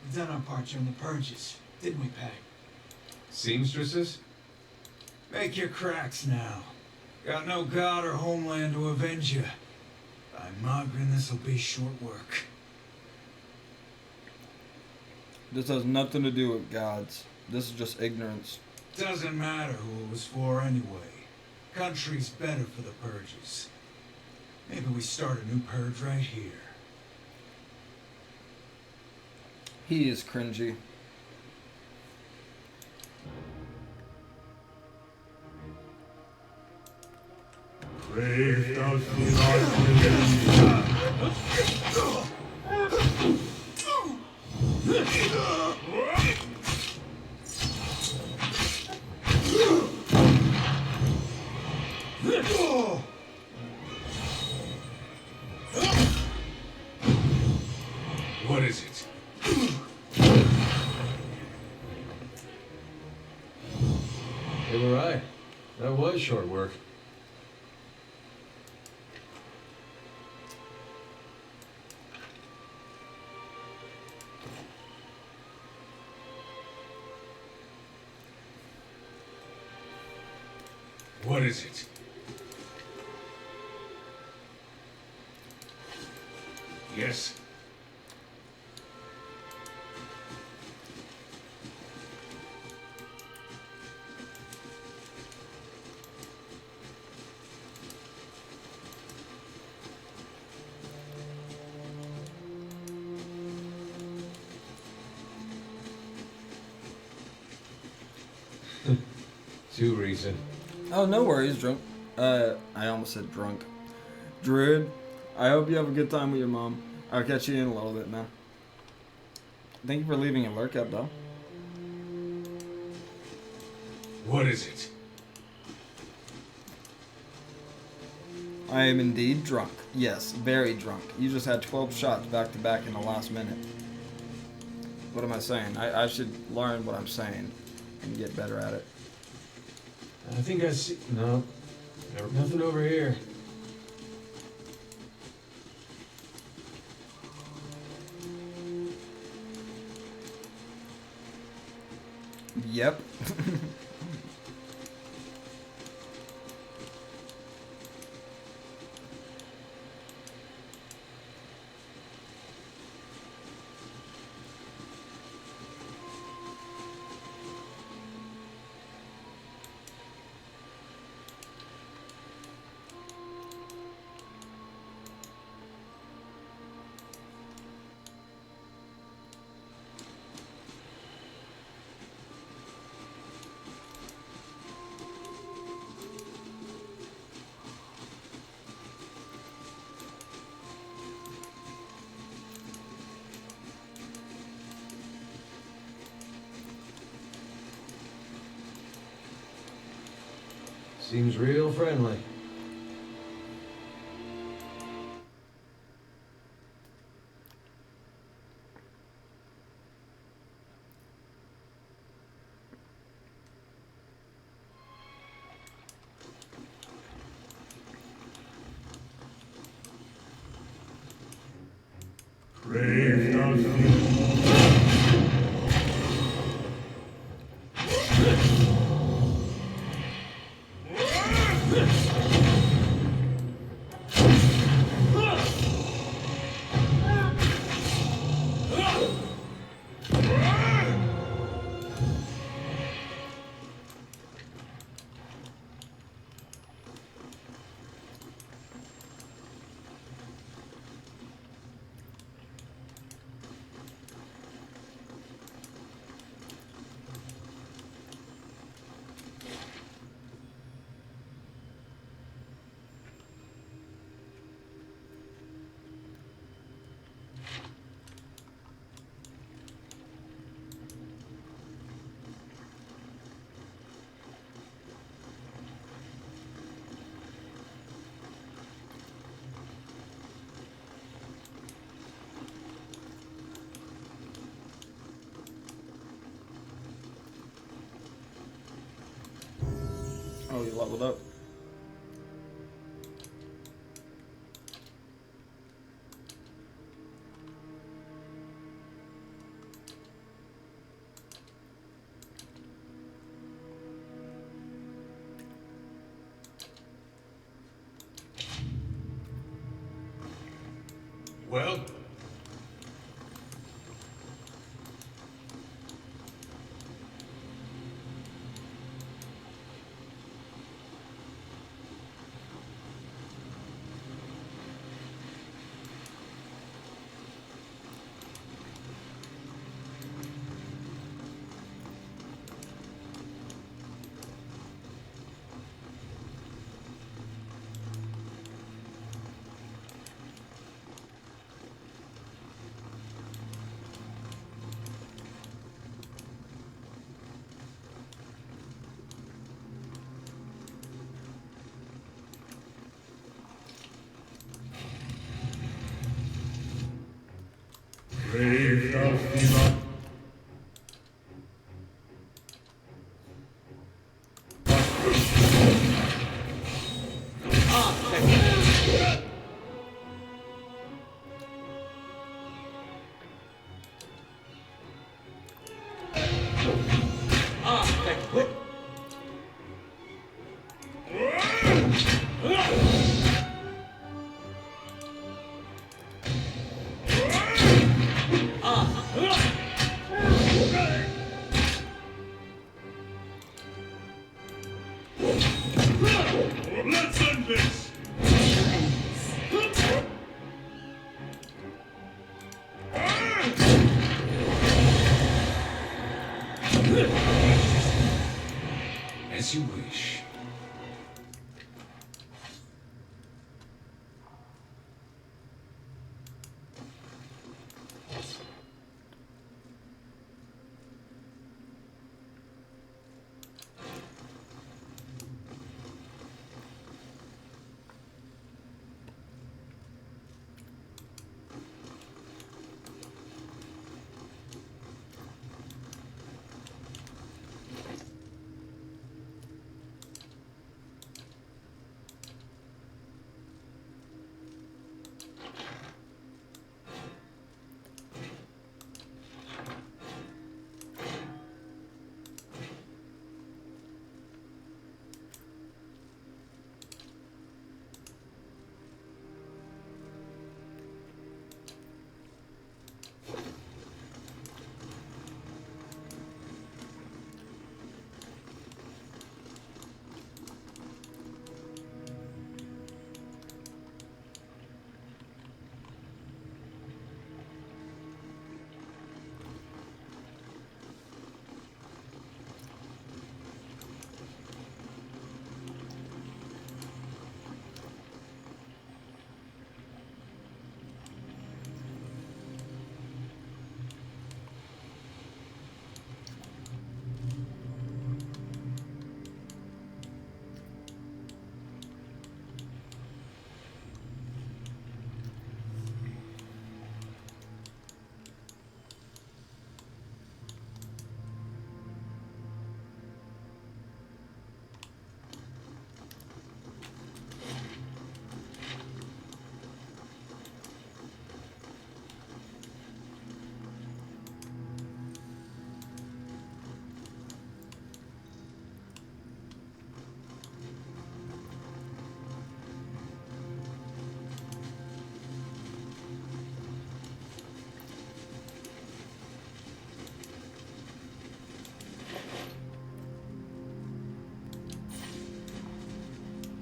we've done our part during the purges, didn't we, Pag? Seamstresses? Make your cracks now. Got no god or homeland to avenge you. By Mogren, this'll be short work. This has nothing to do with gods. This is just ignorance. Doesn't matter who it was for anyway. Country's better for the purges. Maybe we start a new purge right here. He is cringy. What is it? They were right. That was short work. What is it? Yes. Too recent. Oh, no worries, drunk. I almost said drunk. Druid, I hope you have a good time with your mom. I'll catch you in a little bit, man. Thank you for leaving a lurk up, though. What is it? I am indeed drunk. Yes, very drunk. You just had 12 shots back to back in the last minute. What am I saying? I should learn what I'm saying and get better at it. I think I see. No. Nothing over here. Yep. Seems real friendly. Oh, you leveled up. Well? Let's end this! As you wish.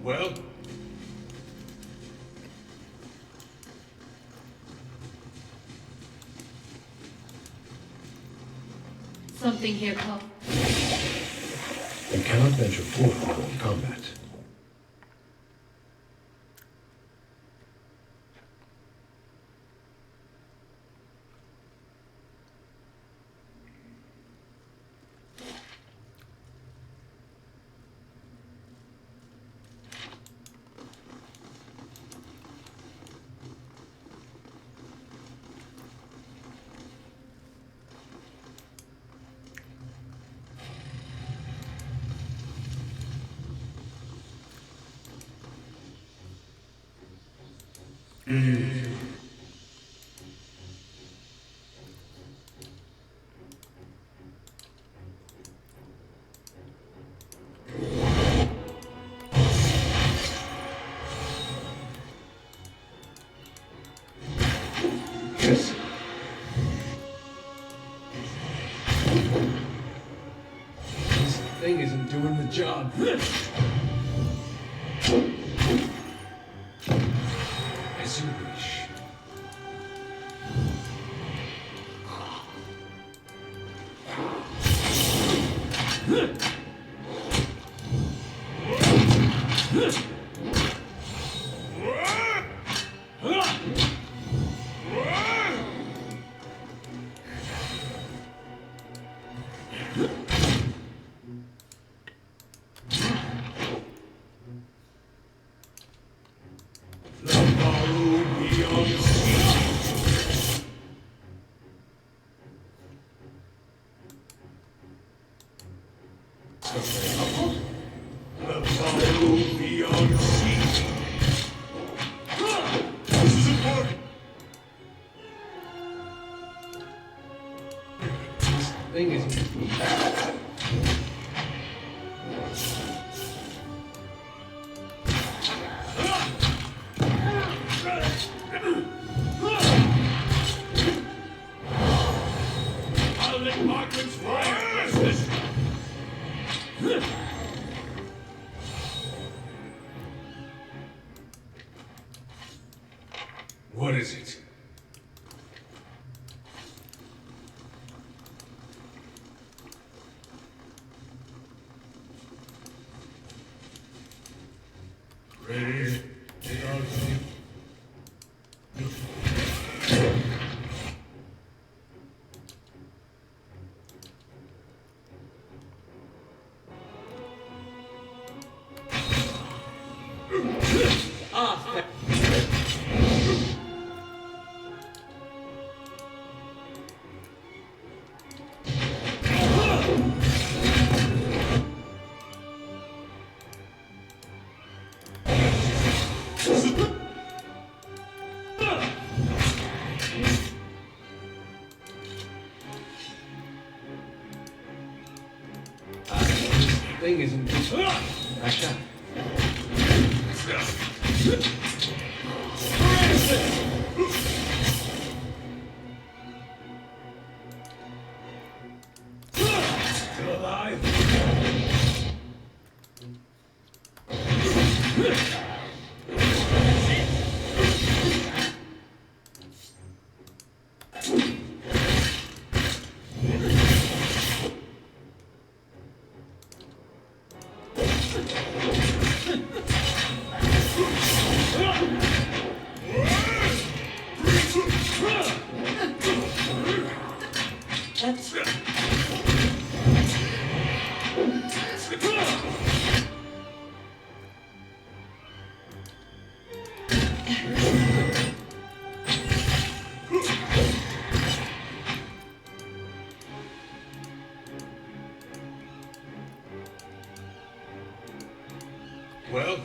Well? Something here, Cole. You cannot venture forth while in combat. Yes. This thing isn't doing the job. As you wish. so very helpful. The follow beyond sea. This is important. Thing is. I'll let Markman's fire rest this. What is it? Ready? Take out some. Thing isn't just I shot. Still alive? Well,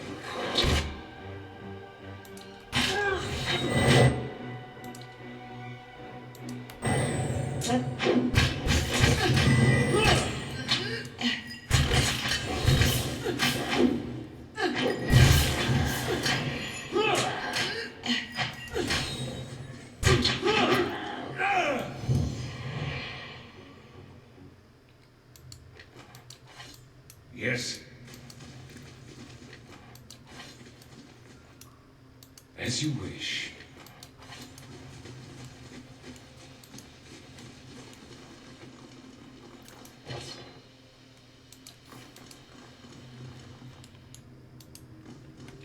yes. As you wish.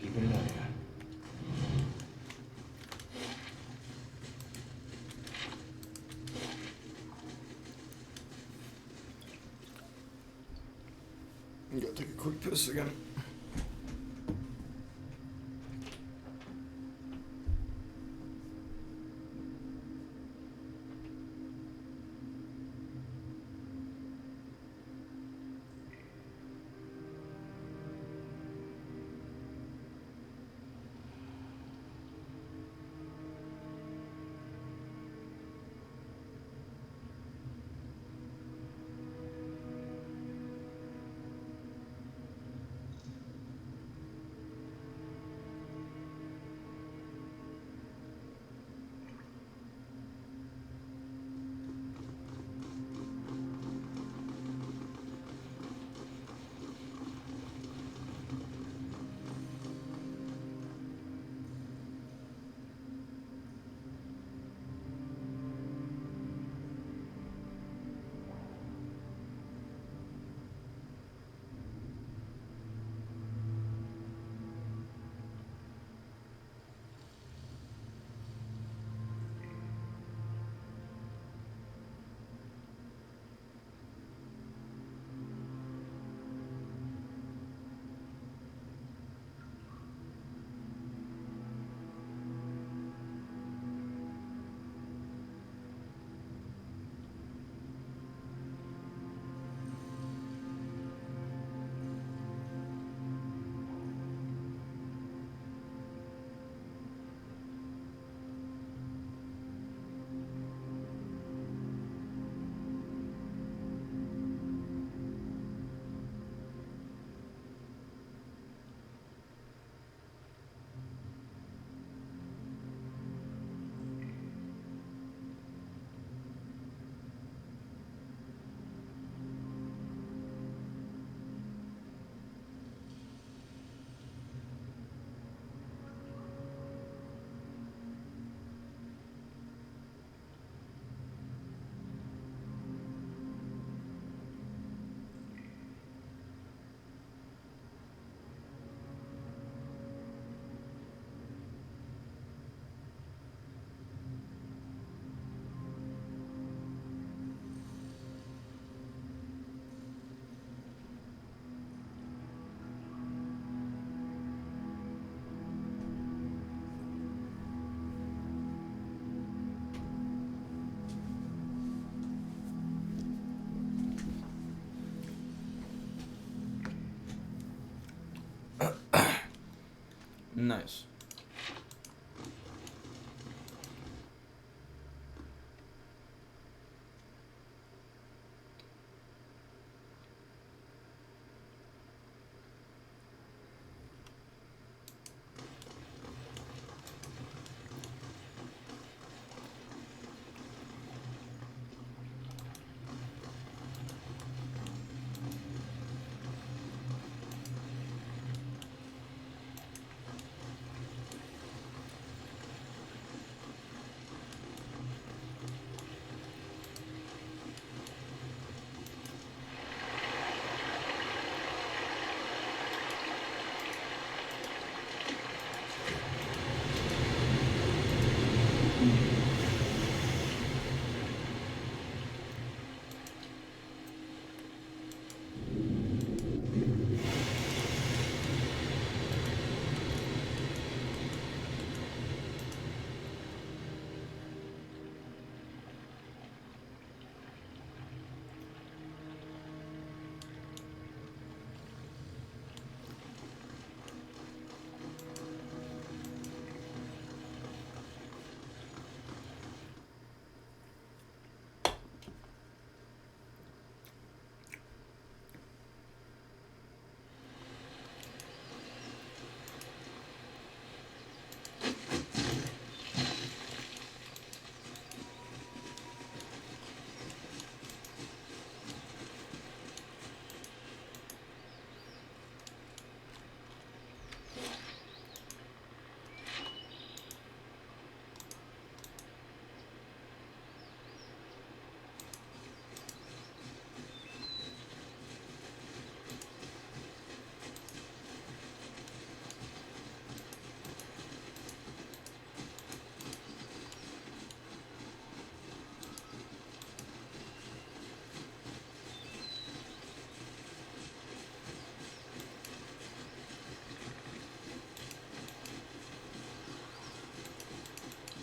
Keep an eye out. I'm gonna take a quick piss again. Nice.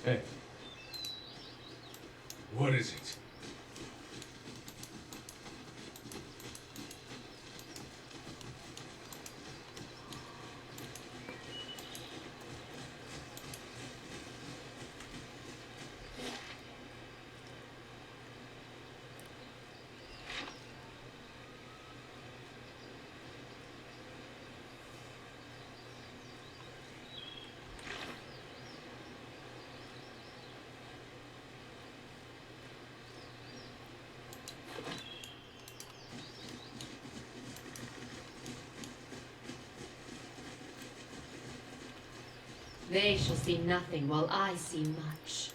Hey. What is it? They shall see nothing while I see much.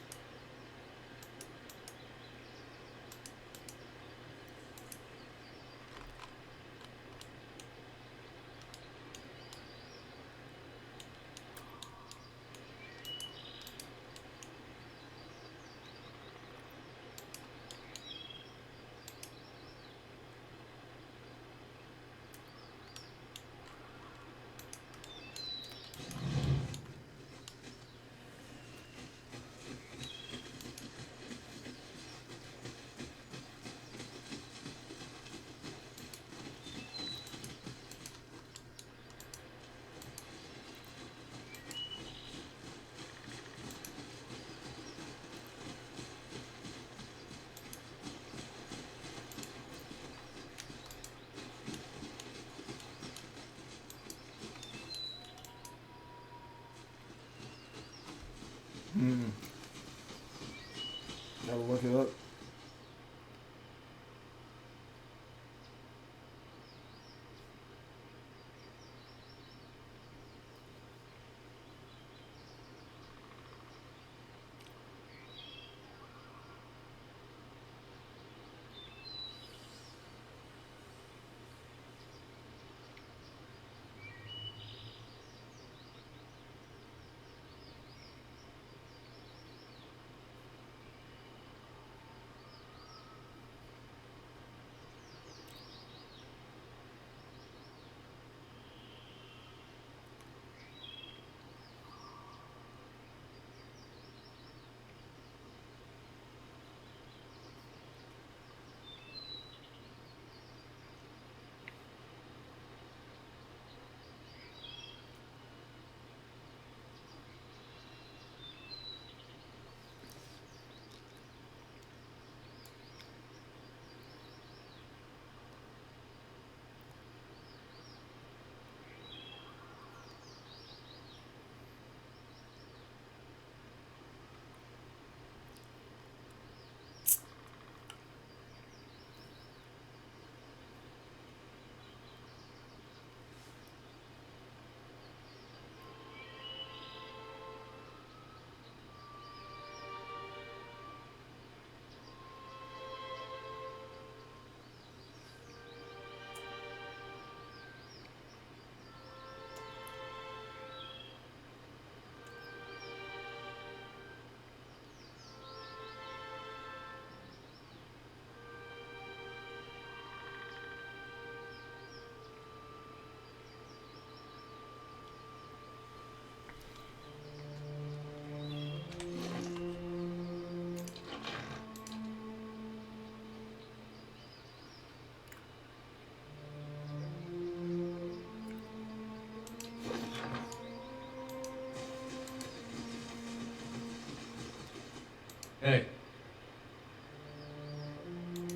Hey.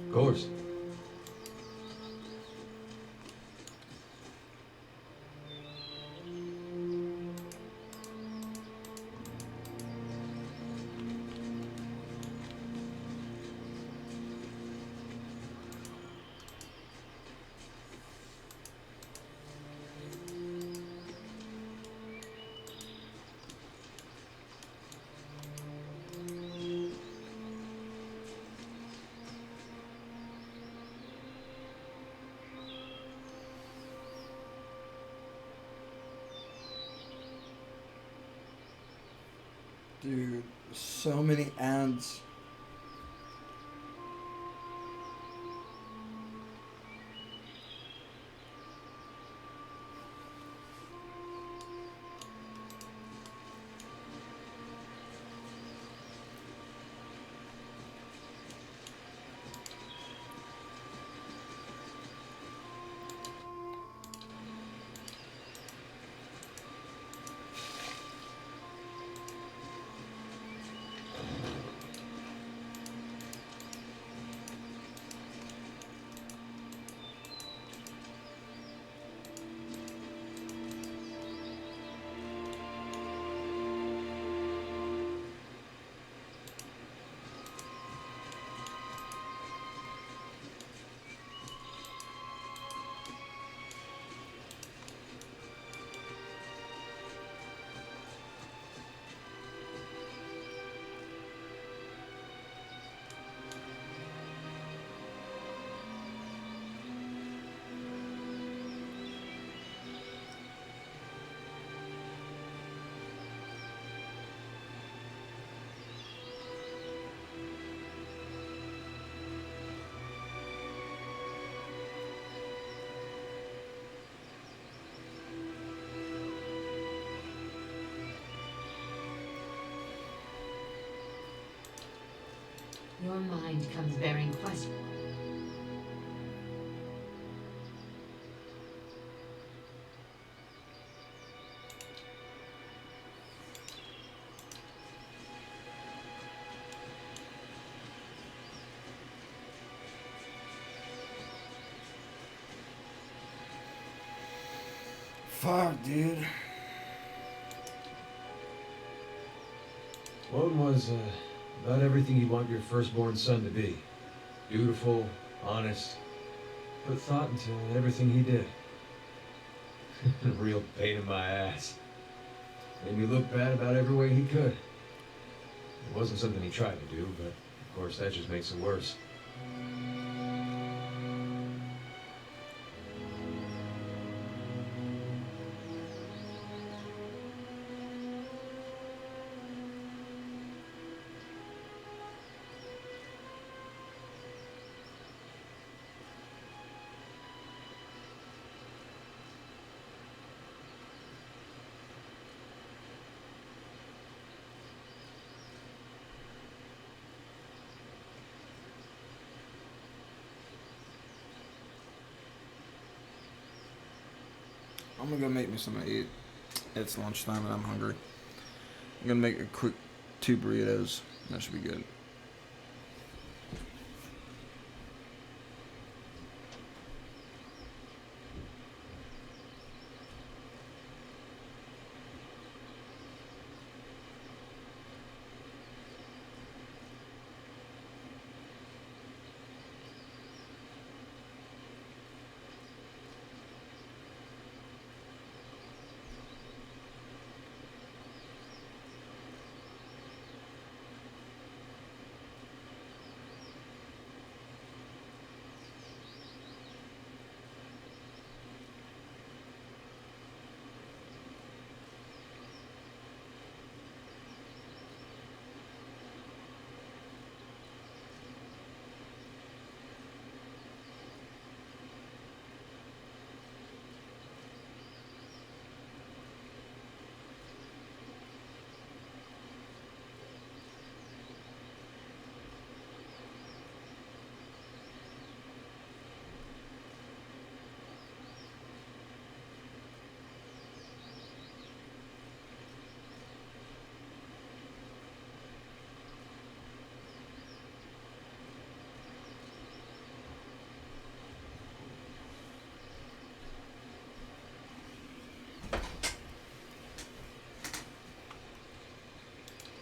Of course. Dude, so many ads. Your mind comes bearing questions. Fuck, dude. One was about everything you want your firstborn son to be. Beautiful, honest, put thought into everything he did. A real pain in my ass. Made me look bad about every way he could. It wasn't something he tried to do, but of course that just makes it worse. I'm gonna go make me something to eat. It's lunchtime and I'm hungry. I'm gonna make a quick 2 burritos. That should be good.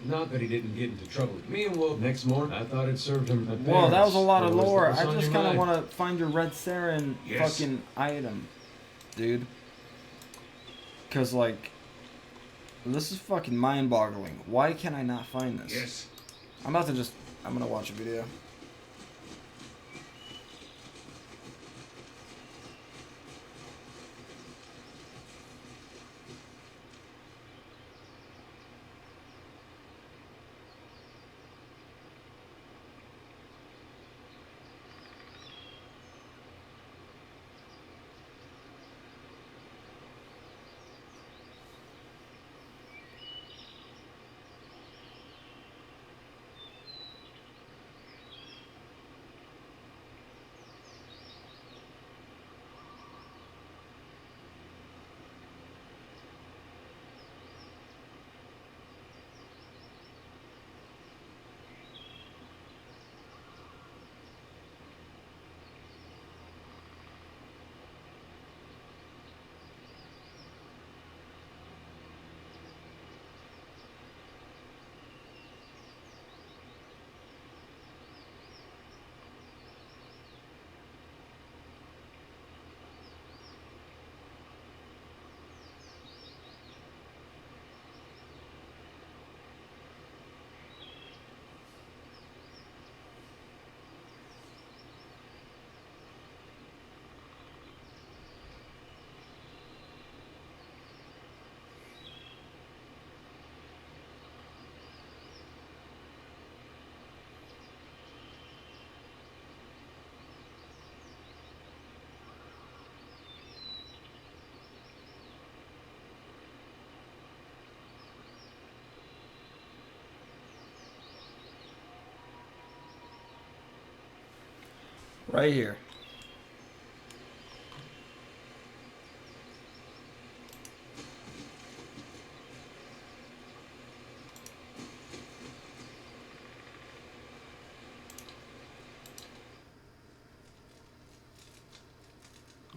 Not that he didn't get into trouble. Me and Wolf next morning, I thought it served him. Whoa, that was a lot of What lore. was I on just your kind of mind? want to find your Red Saren fucking item, dude. Because, like, this is fucking mind-boggling. Why can I not find this? Yes. I'm going to watch a video. Right here.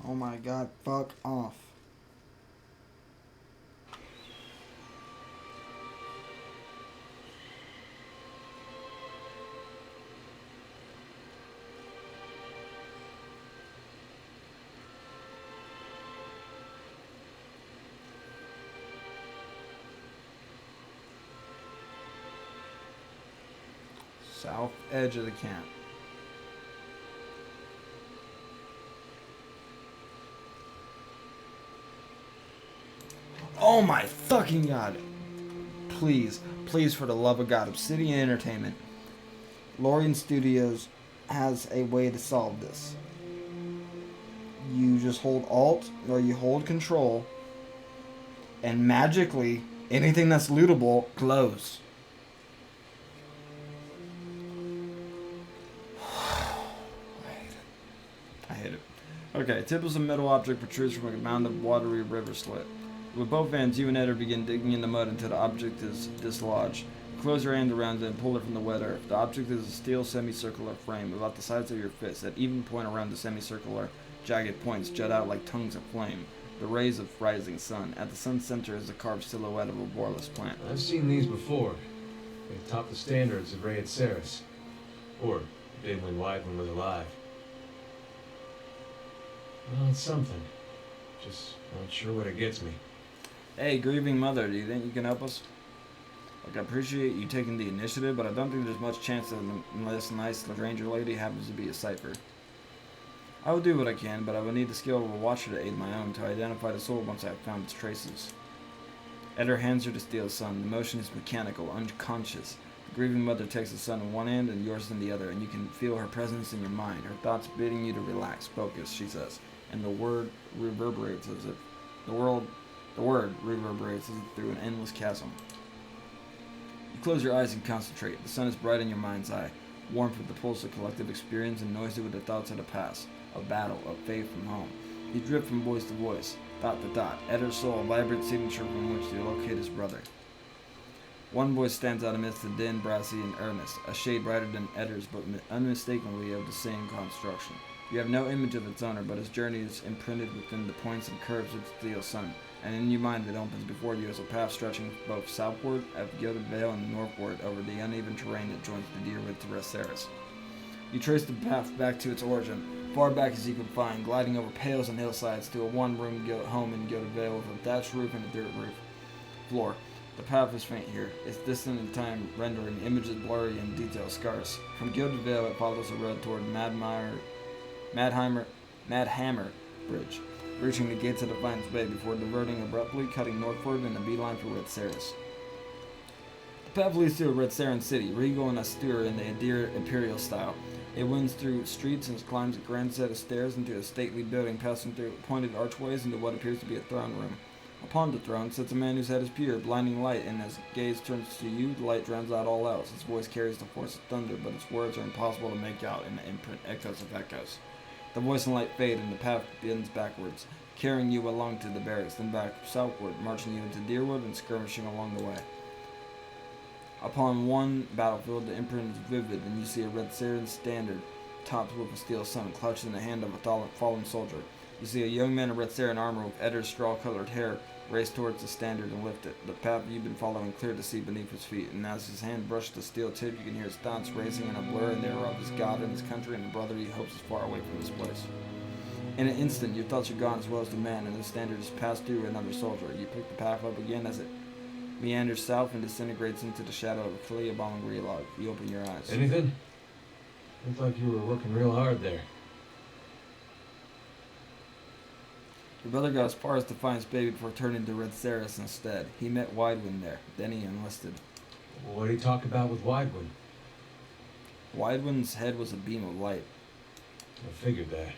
Oh my god, fuck off. South edge of the camp. Oh my fucking god. Please, please, for the love of God, Obsidian Entertainment, Lorien Studios has a way to solve this. You just hold Alt or you hold Control, and magically anything that's lootable glows. I hate it. Okay, tip of a metal object protrudes from a mound of watery river slit. With both hands, you and Eder begin digging in the mud until the object is dislodged. Close your hand around it and pull it from the wet earth. The object is a steel semicircular frame about the size of your fist. At even point around the semicircular, jagged points jut out like tongues of flame, the rays of rising sun. At the sun's center is the carved silhouette of a boreless plant. I've seen these before. They top the standards of Ray Ceres. Or did when Wyvern was alive. Well, it's something. Just not sure what it gets me. Hey, grieving mother, do you think you can help us? Like, I appreciate you taking the initiative, but I don't think there's much chance that this nice Ranger lady happens to be a cipher. I will do what I can, but I will need the skill of a watcher to aid my own to identify the soul once I have found its traces. Eder hands her the steel sun. The motion is mechanical, unconscious. The grieving mother takes the sun in one hand and yours in the other, and you can feel her presence in your mind, her thoughts bidding you to relax, focus, she says. And the word reverberates as if the word reverberates as if through an endless chasm. You close your eyes and concentrate. The sun is bright in your mind's eye, warm with the pulse of collective experience and noisy with the thoughts of the past, of battle, of faith from home. You drift from voice to voice, dot to dot. Eder's soul, a vibrant signature from which to locate his brother. One voice stands out amidst the din, brassy and earnest, a shade brighter than Eder's, but unmistakably of the same construction. You have no image of its owner, but its journey is imprinted within the points and curves of the steel sun, and in your mind it opens before you as a path stretching both southward of Gilded Vale and northward over the uneven terrain that joins the Deerwood to Resseris. You trace the path back to its origin, far back as you can find, gliding over pales and hillsides to a one-room home in Gilded Vale with a thatched roof and a dirt roof floor. The path is faint here, its distant in time rendering images blurry and details scarce. From Gilded Vale it follows a road toward Madhammer Bridge, reaching the gates of Defiance Bay before diverting abruptly, cutting northward in a beeline for Redseris. The path leads to a Redseran city, regal and austere in the Adir Imperial style. It winds through streets and climbs a grand set of stairs into a stately building, passing through pointed archways into what appears to be a throne room. Upon the throne sits a man whose head is pure, blinding light, and as gaze turns to you, the light drowns out all else. His voice carries the force of thunder, but its words are impossible to make out in the imprint echoes of echoes. The voice and light fade, and the path bends backwards, carrying you along to the barracks, then back southward, marching you into Deerwood and skirmishing along the way. Upon one battlefield, the imprint is vivid, and you see a Redseran standard, topped with a steel sun, clutched in the hand of a fallen soldier. You see a young man in Redseran armor with Eddar's straw-colored hair race towards the standard and lift it. The path you've been following clear to see beneath his feet, and as his hand brushes the steel tip, you can hear his thoughts racing in a blur in the air of his God and his country and the brother he hopes is far away from this place. In an instant, your thoughts are gone as well as the man, and the standard is passed through another soldier. You pick the path up again as it meanders south and disintegrates into the shadow of a Kiliaballing relog. You open your eyes. Anything? Looked like you were working real hard there. Your brother got as far as Defiance Bay before turning to Redseris instead. He met Widewind there. Then he enlisted. What did he talk about with Widewind? Widewind's head was a beam of light. I figured that.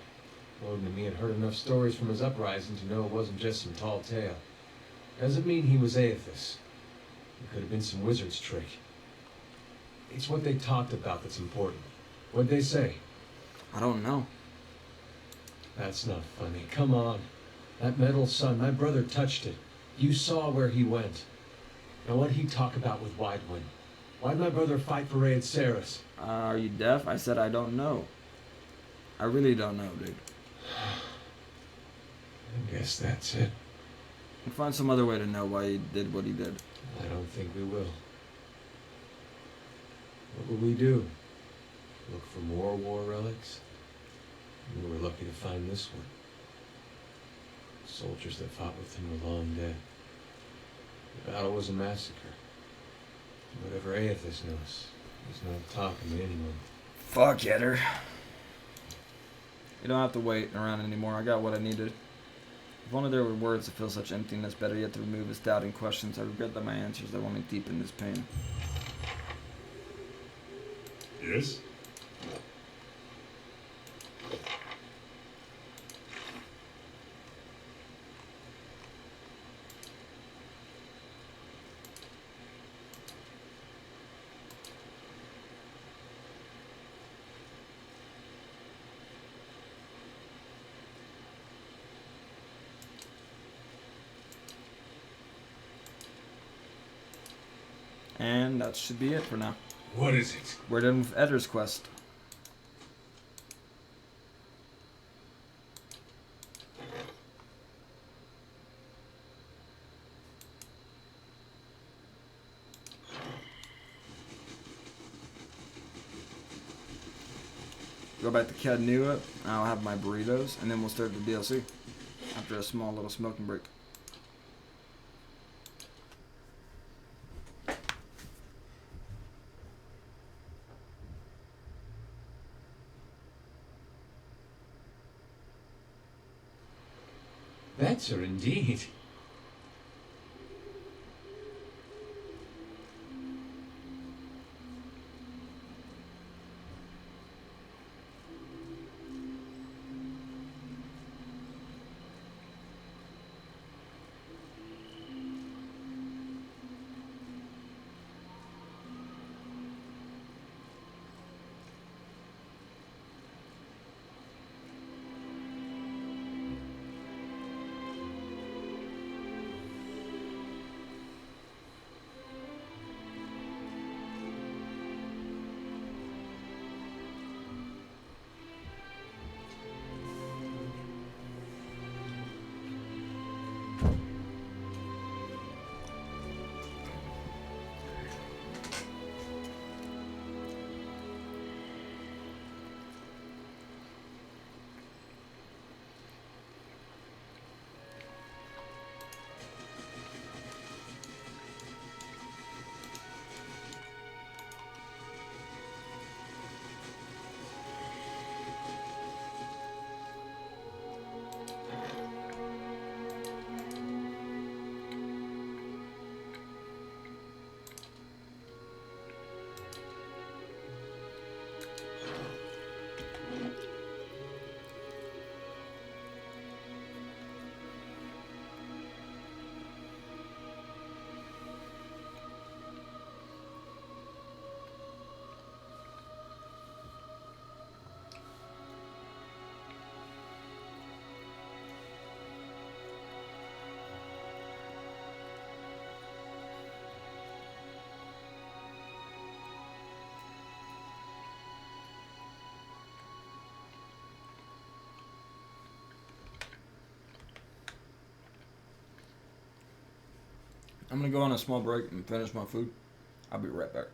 Odin and me had heard enough stories from his uprising to know it wasn't just some tall tale. Doesn't mean he was Aethys. It could have been some wizard's trick. It's what they talked about that's important. What'd they say? I don't know. That's not funny. Come on. That metal sun, my brother touched it. You saw where he went. Now what'd he talk about with Widewind? Why'd my brother fight for Aethys? Are you deaf? I said I don't know. I really don't know, dude. I guess that's it. We'll find some other way to know why he did what he did. I don't think we will. What will we do? Look for more war relics? We were lucky to find this one. Soldiers that fought with him were long dead. The battle was a massacre. Whatever Aethys knows, he's not talking to anyone. Fuck, Yetter. You don't have to wait around anymore. I got what I needed. If only there were words to fill such emptiness, better yet to remove his doubting questions. I regret that my answers that only deepen his pain. Yes? And that should be it for now. What is it? We're done with Eddar's quest. Go back to Cadnua, I'll have my burritos, and then we'll start the DLC after a small little smoking break. Better indeed. I'm gonna go on a small break and finish my food. I'll be right back.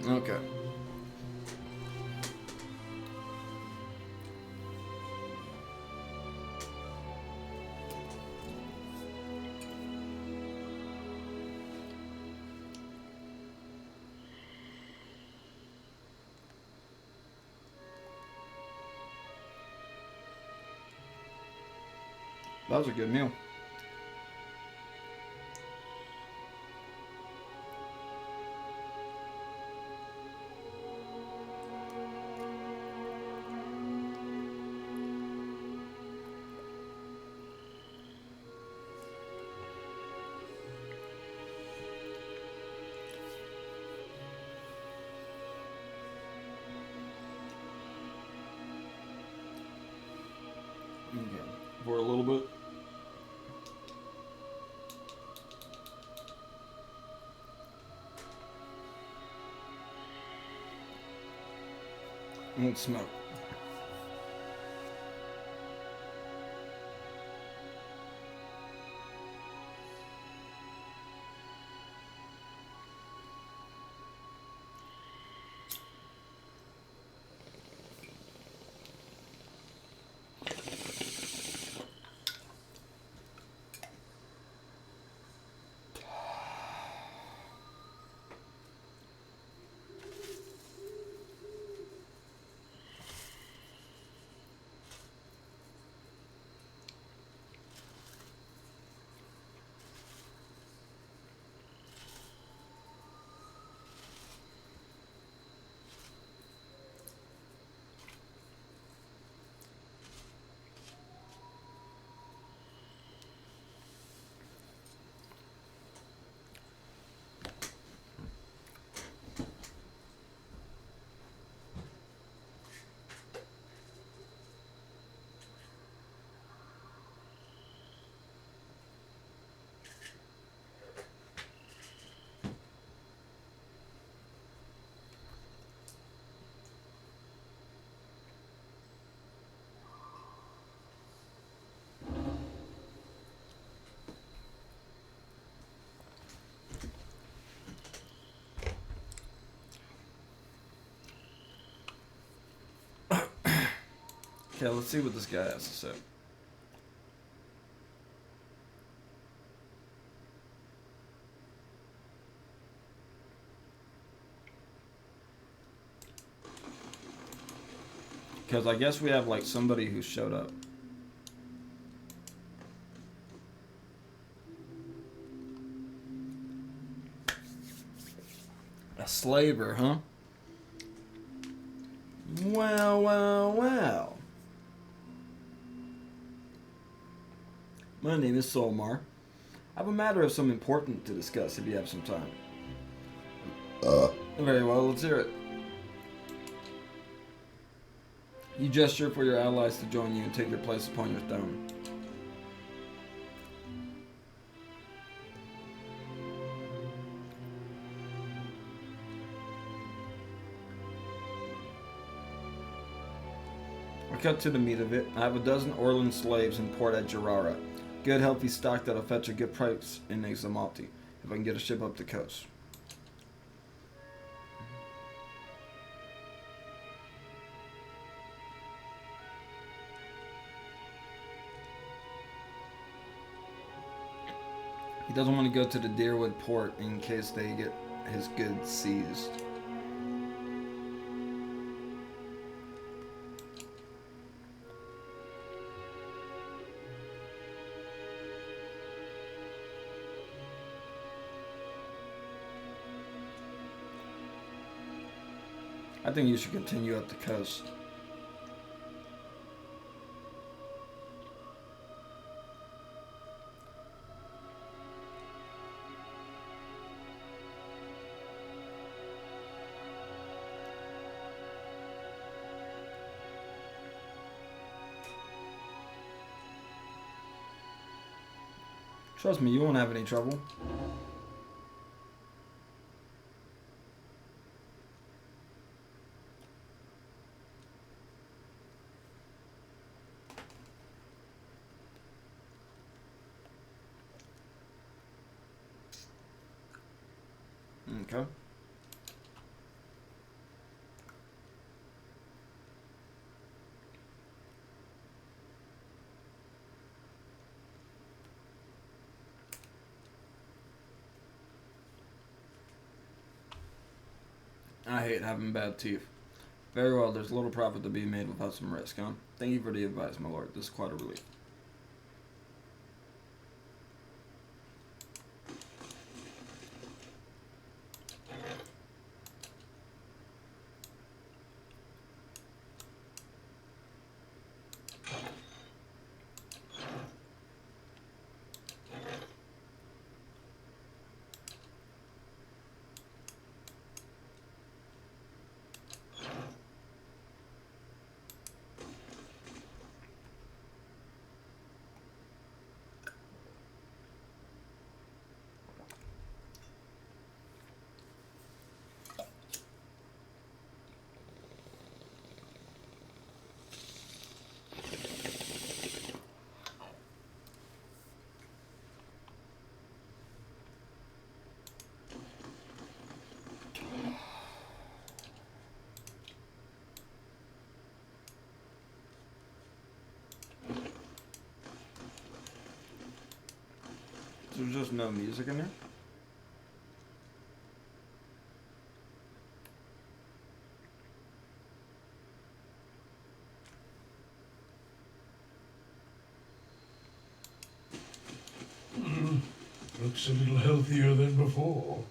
Okay. That was a good meal. Okay. For a little bit. And smoke. Okay, let's see what this guy has to say. Because I guess we have like somebody who showed up. A slaver, huh? Well, well, well. My name is Solmar. I have a matter of some importance to discuss if you have some time. Very well, let's hear it. You gesture for your allies to join you and take your place upon your throne. I cut to the meat of it. I have a dozen Orlan slaves in port at Jarara. Good, healthy stock that'll fetch a good price in Examalti if I can get a ship up the coast. He doesn't want to go to the Deerwood port in case they get his goods seized. I think you should continue up the coast. Trust me, you won't have any trouble. Okay. hate having bad teeth. Very well, there's little profit to be made without some risk, huh? Thank you for the advice, my lord. This is quite a relief. There's just no music in there? Looks a little healthier than before.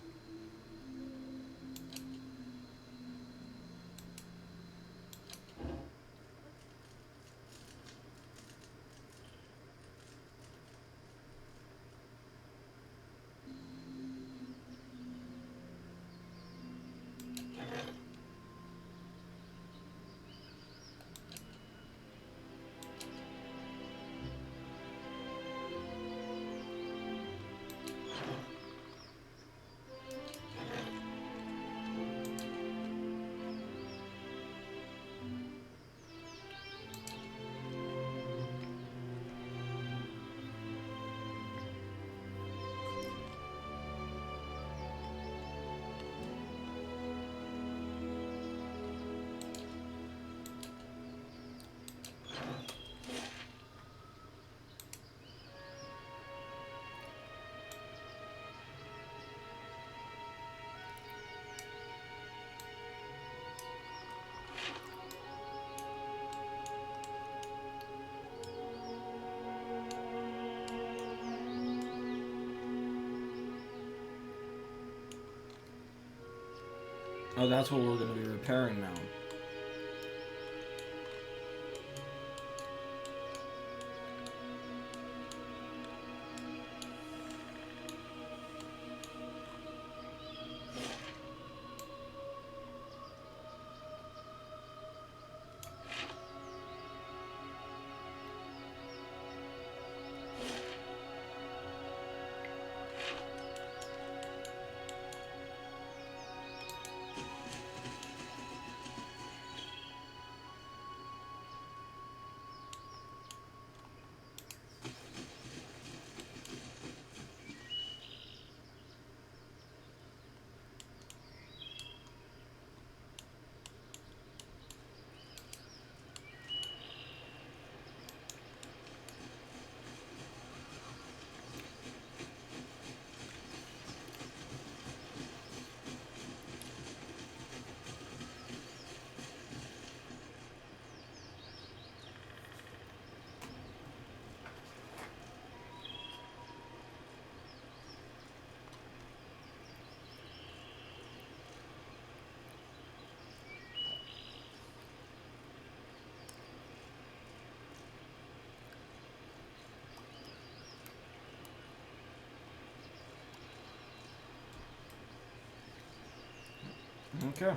Oh, that's what we're going to be repairing now. Okay.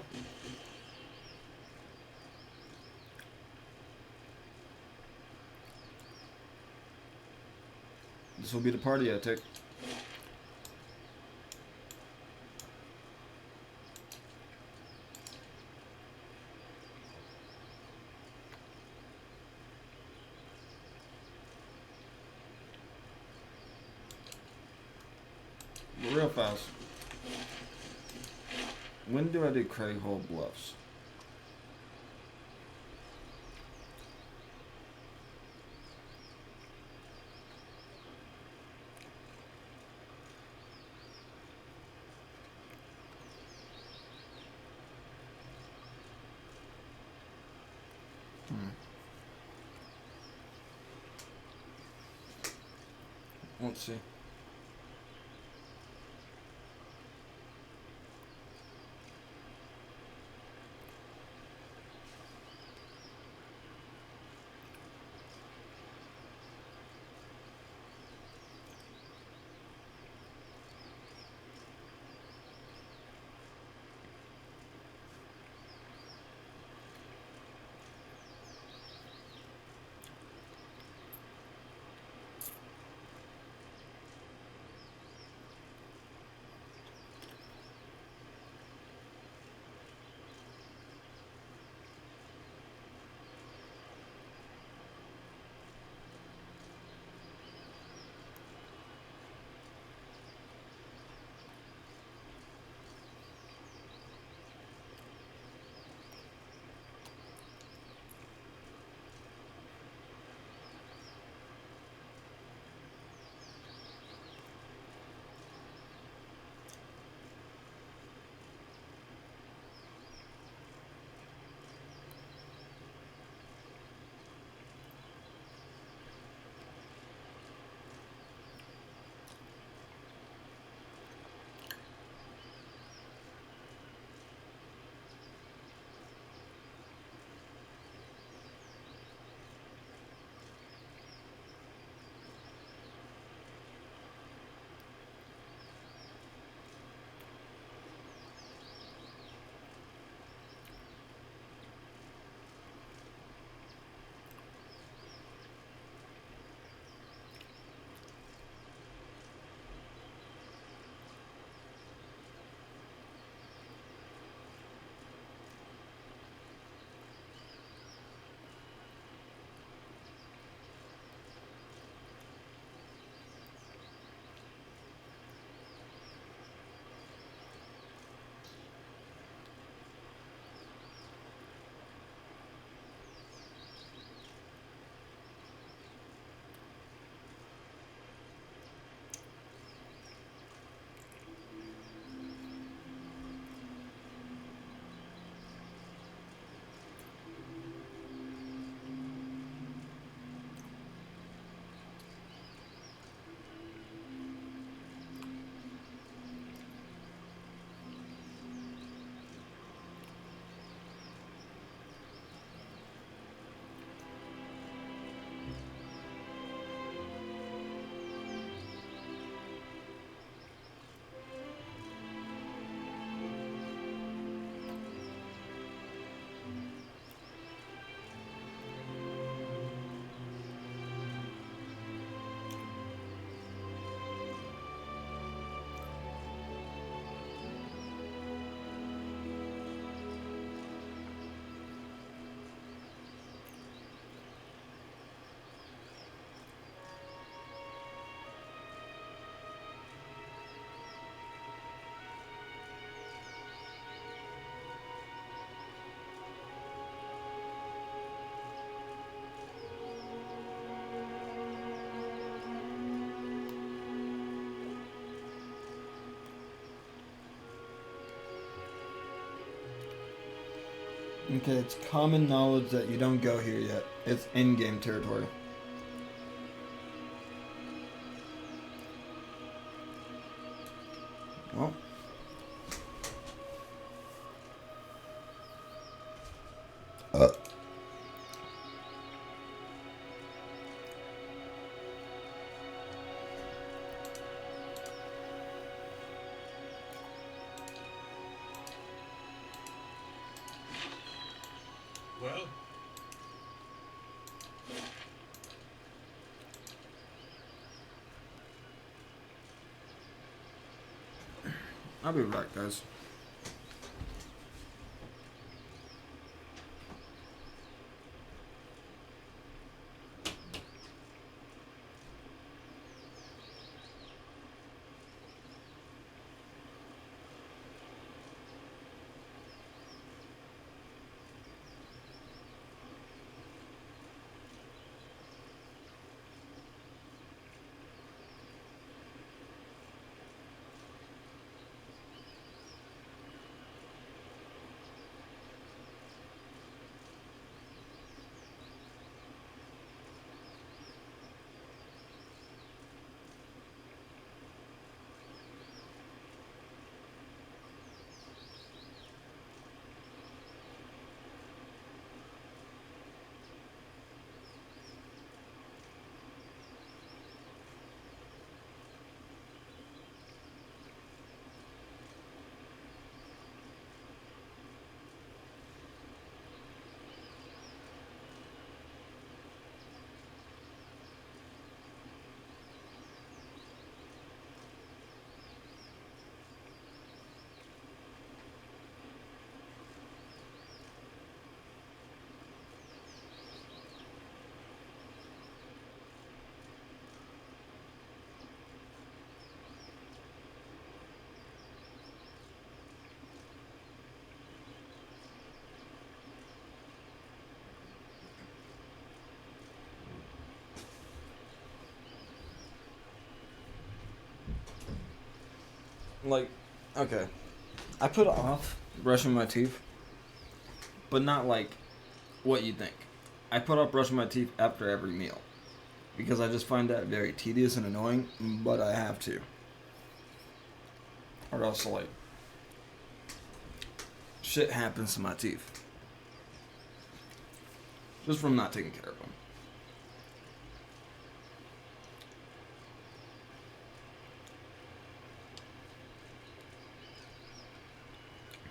This will be the party I take. Real fast. When do I do Craig Hole Bluffs? Let's see. Okay, it's common knowledge that you don't go here yet. It's in-game territory. Well. Well? I'll be right, guys. Like, okay, I put off brushing my teeth, but not like what you think. I put off brushing my teeth after every meal because I just find that very tedious and annoying, but I have to. Or else, like, shit happens to my teeth. Just from not taking care of them.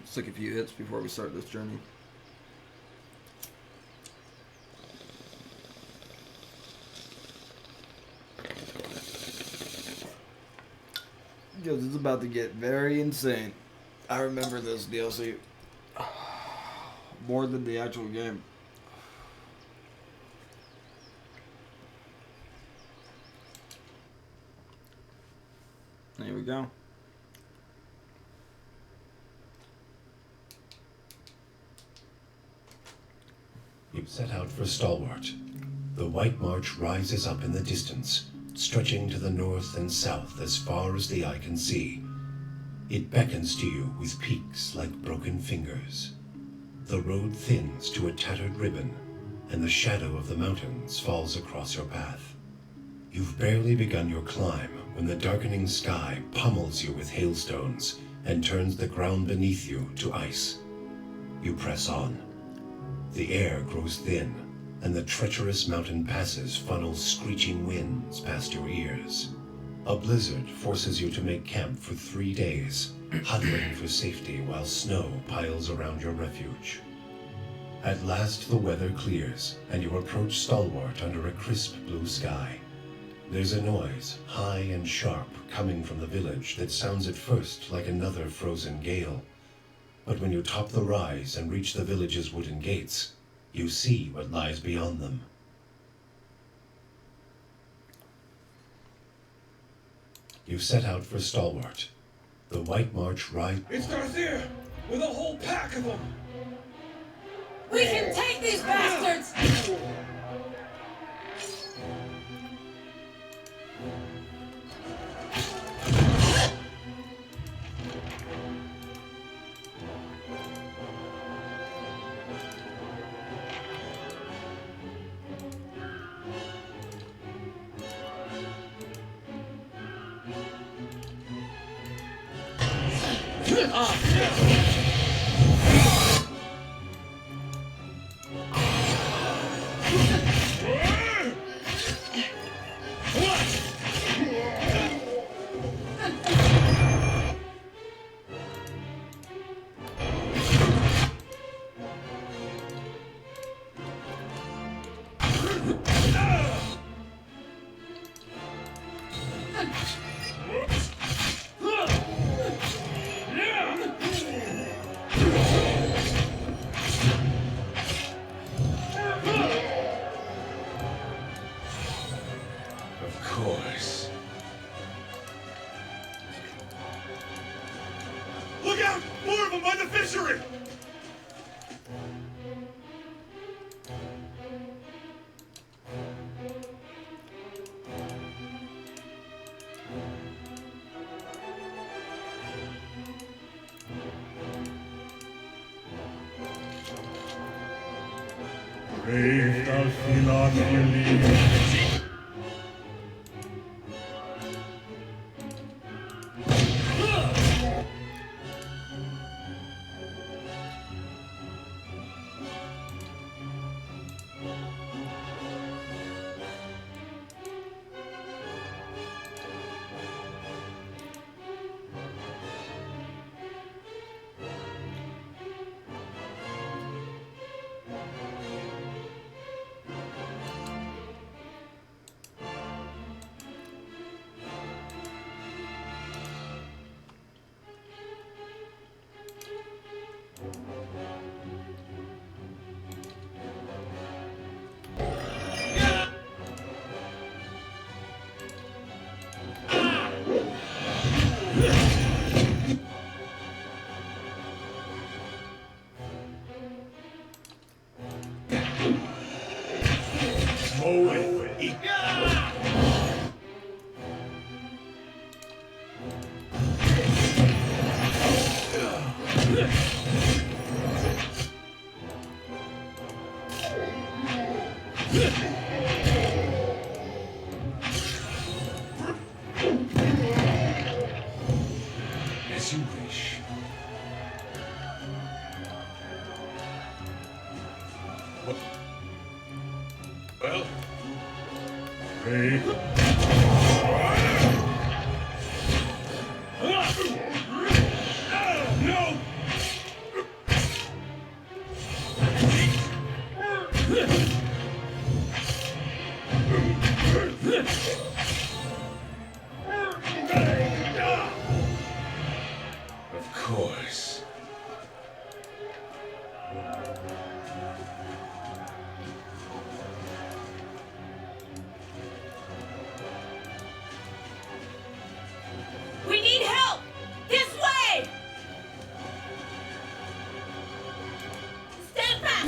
Let's take a few hits before we start this journey. Because it's about to get very insane. I remember this DLC more than the actual game. There we go. You set out for Stalwart. The White March rises up in the distance, stretching to the north and south as far as the eye can see. It beckons to you with peaks like broken fingers. The road thins to a tattered ribbon, and the shadow of the mountains falls across your path. You've barely begun your climb when the darkening sky pummels you with hailstones and turns the ground beneath you to ice. You press on. The air grows thin, and the treacherous mountain passes funnel screeching winds past your ears. A blizzard forces you to make camp for 3 days, huddling for safety while snow piles around your refuge. At last the weather clears, and you approach Stalwart under a crisp blue sky. There's a noise, high and sharp, coming from the village that sounds at first like another frozen gale. But when you top the rise and reach the village's wooden gates, you see what lies beyond them. You set out for Stalwart. The White March rides. It's Darthier, with a whole pack of them! We can take these bastards! Look out! More of them by the fishery! Brave does he not believe? No! Of course. We need help! This way! Stand back!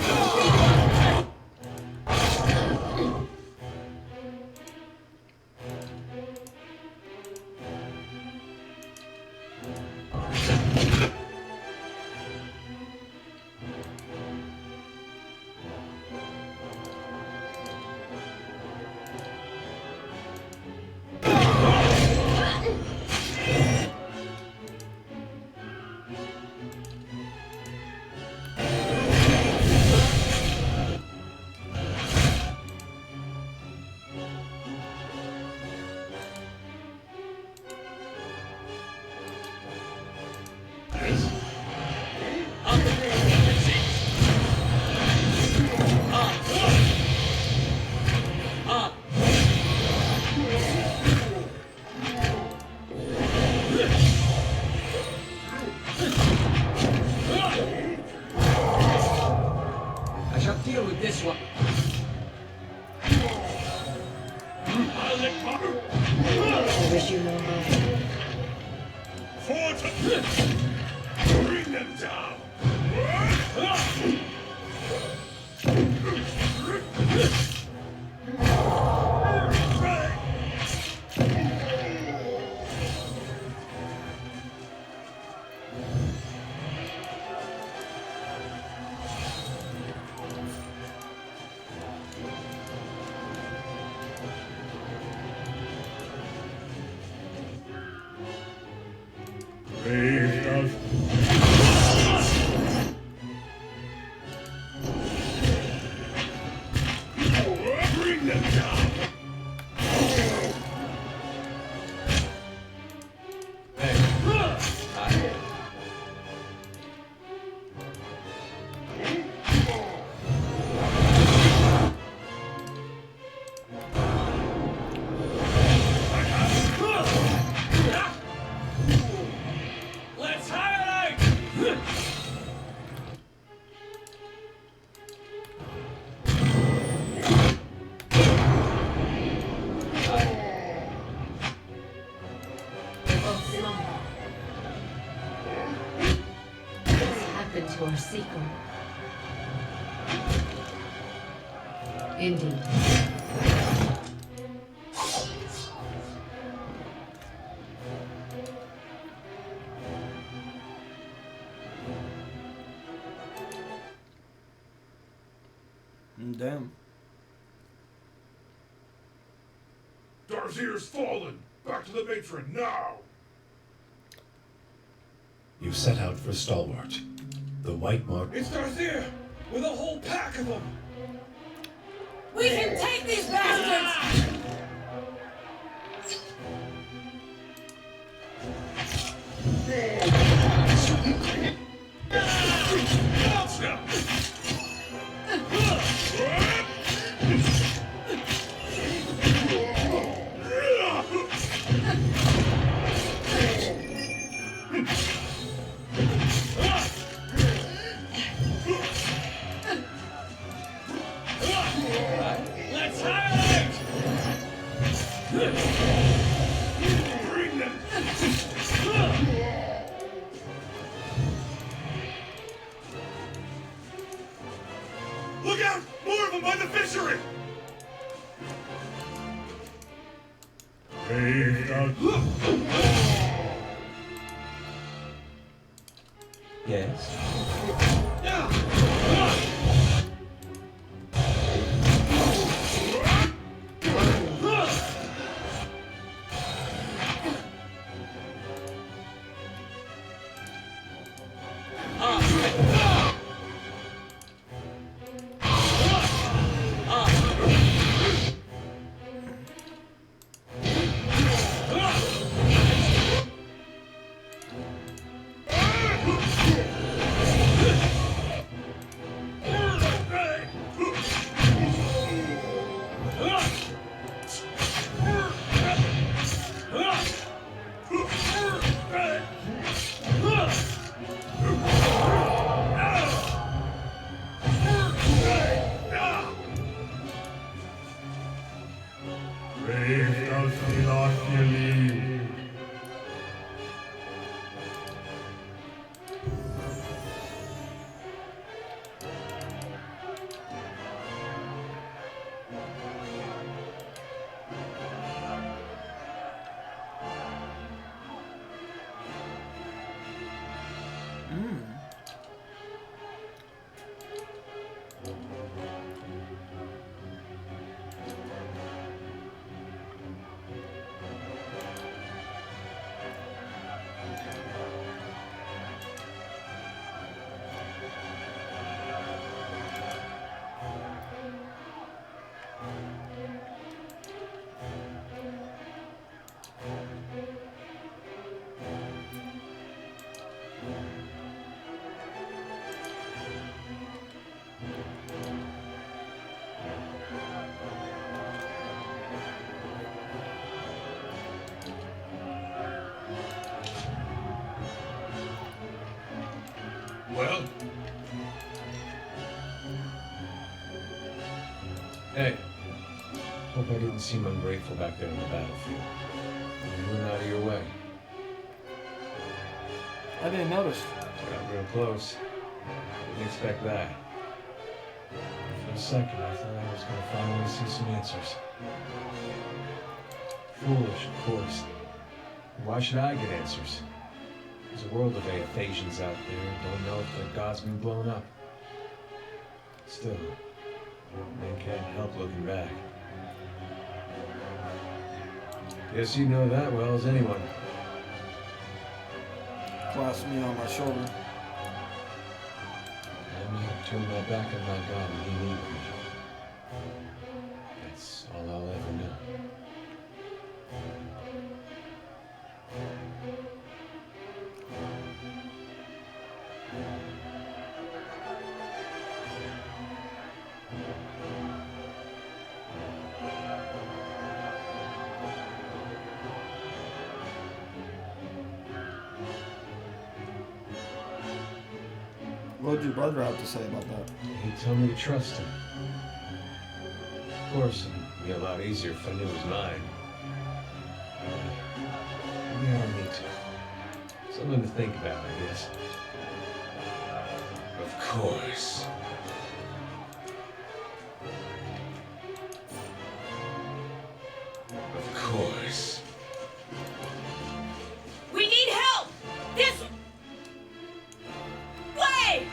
I shall deal with this one. I wish you no harm. Bring them down! Brave does. Bring them down! Let's highlight! What's happened to our seeker? Indeed. Damn. Darzir's fallen! Back to the matron, now! You set out for Stalwart. The White March. It's Darzir! With a whole pack of them! We can take these bastards! Let's highlight! Bring them! Look out! More of them by the fishery! Brave does. Yes? Philoculi. Well? Hey. Hope I didn't seem ungrateful back there in the battlefield. You went out of your way. I didn't notice. Got real close. Didn't expect that. For a second, I thought I was going to finally see some answers. Foolish, of course. Why should I get answers? There's a world of Aethasians out there who don't know if their god's been blown up. Still, they can't help looking back. Guess you know that well as anyone. Clasped me on my shoulder. I turned my back on my god when he needed me. That's all I'll ever know. What did your brother have to say about that? He told me to trust him. Of course, it'd be a lot easier if I knew his mind. Maybe I don't need to. Something to think about, I guess. Of course. Of course. We need help! This way!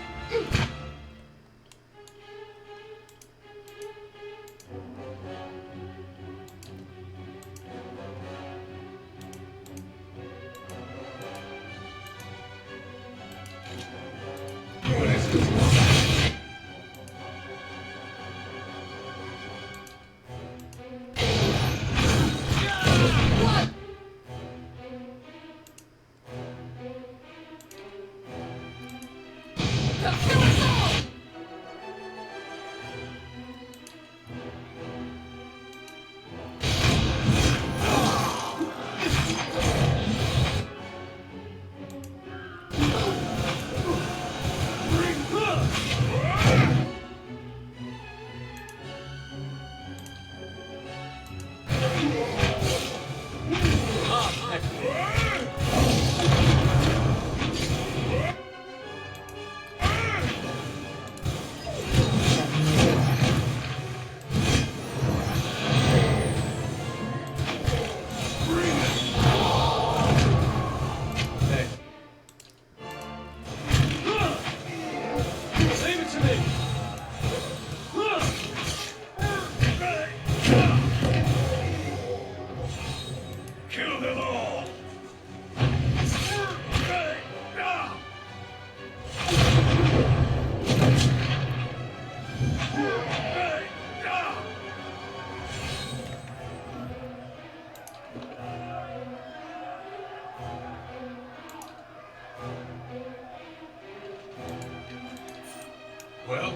Kill them all! Well?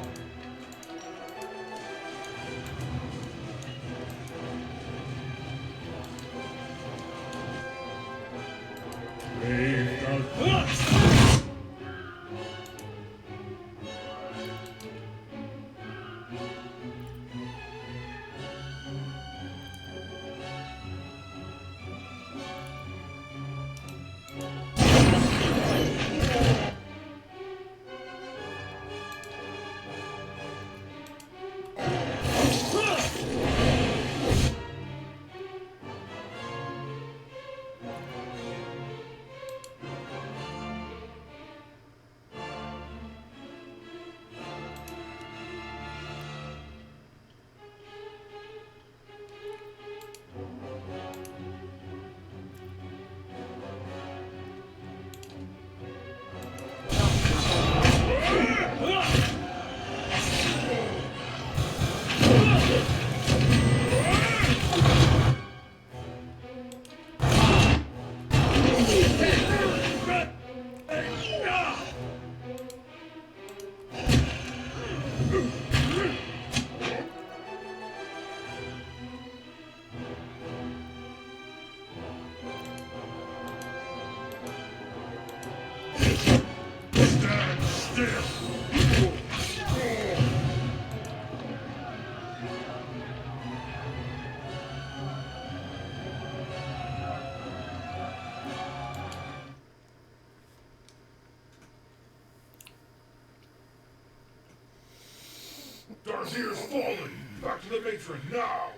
Darzir's fallen! Back to the matron, now!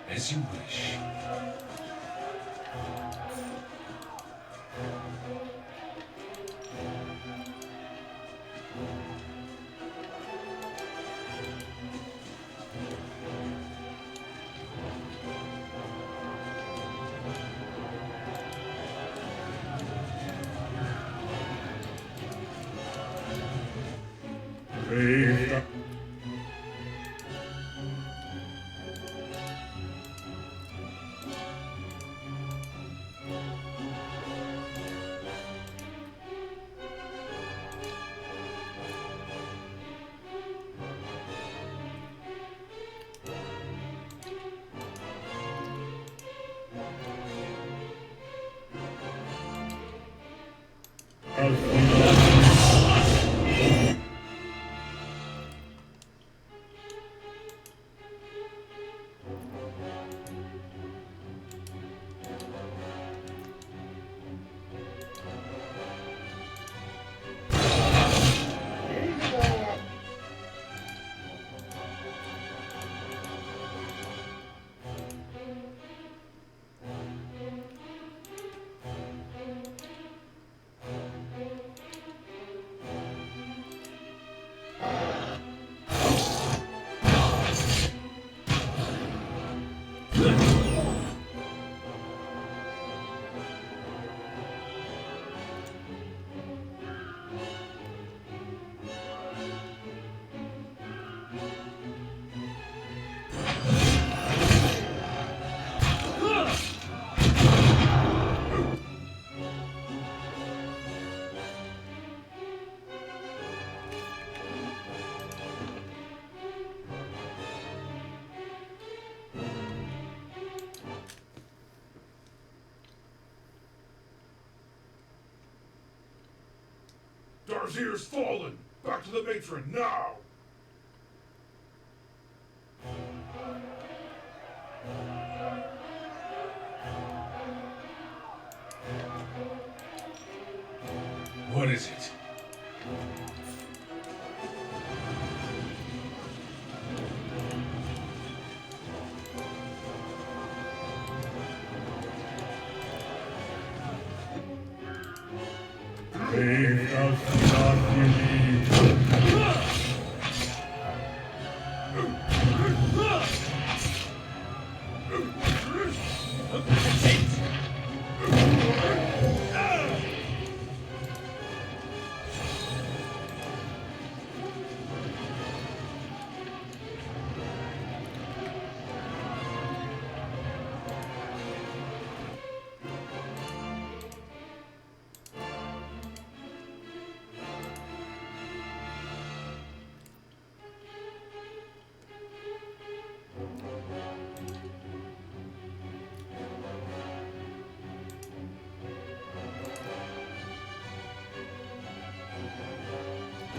As you wish. Brave. Darzir's fallen! Back to the matron, now! What is it? They does not believe.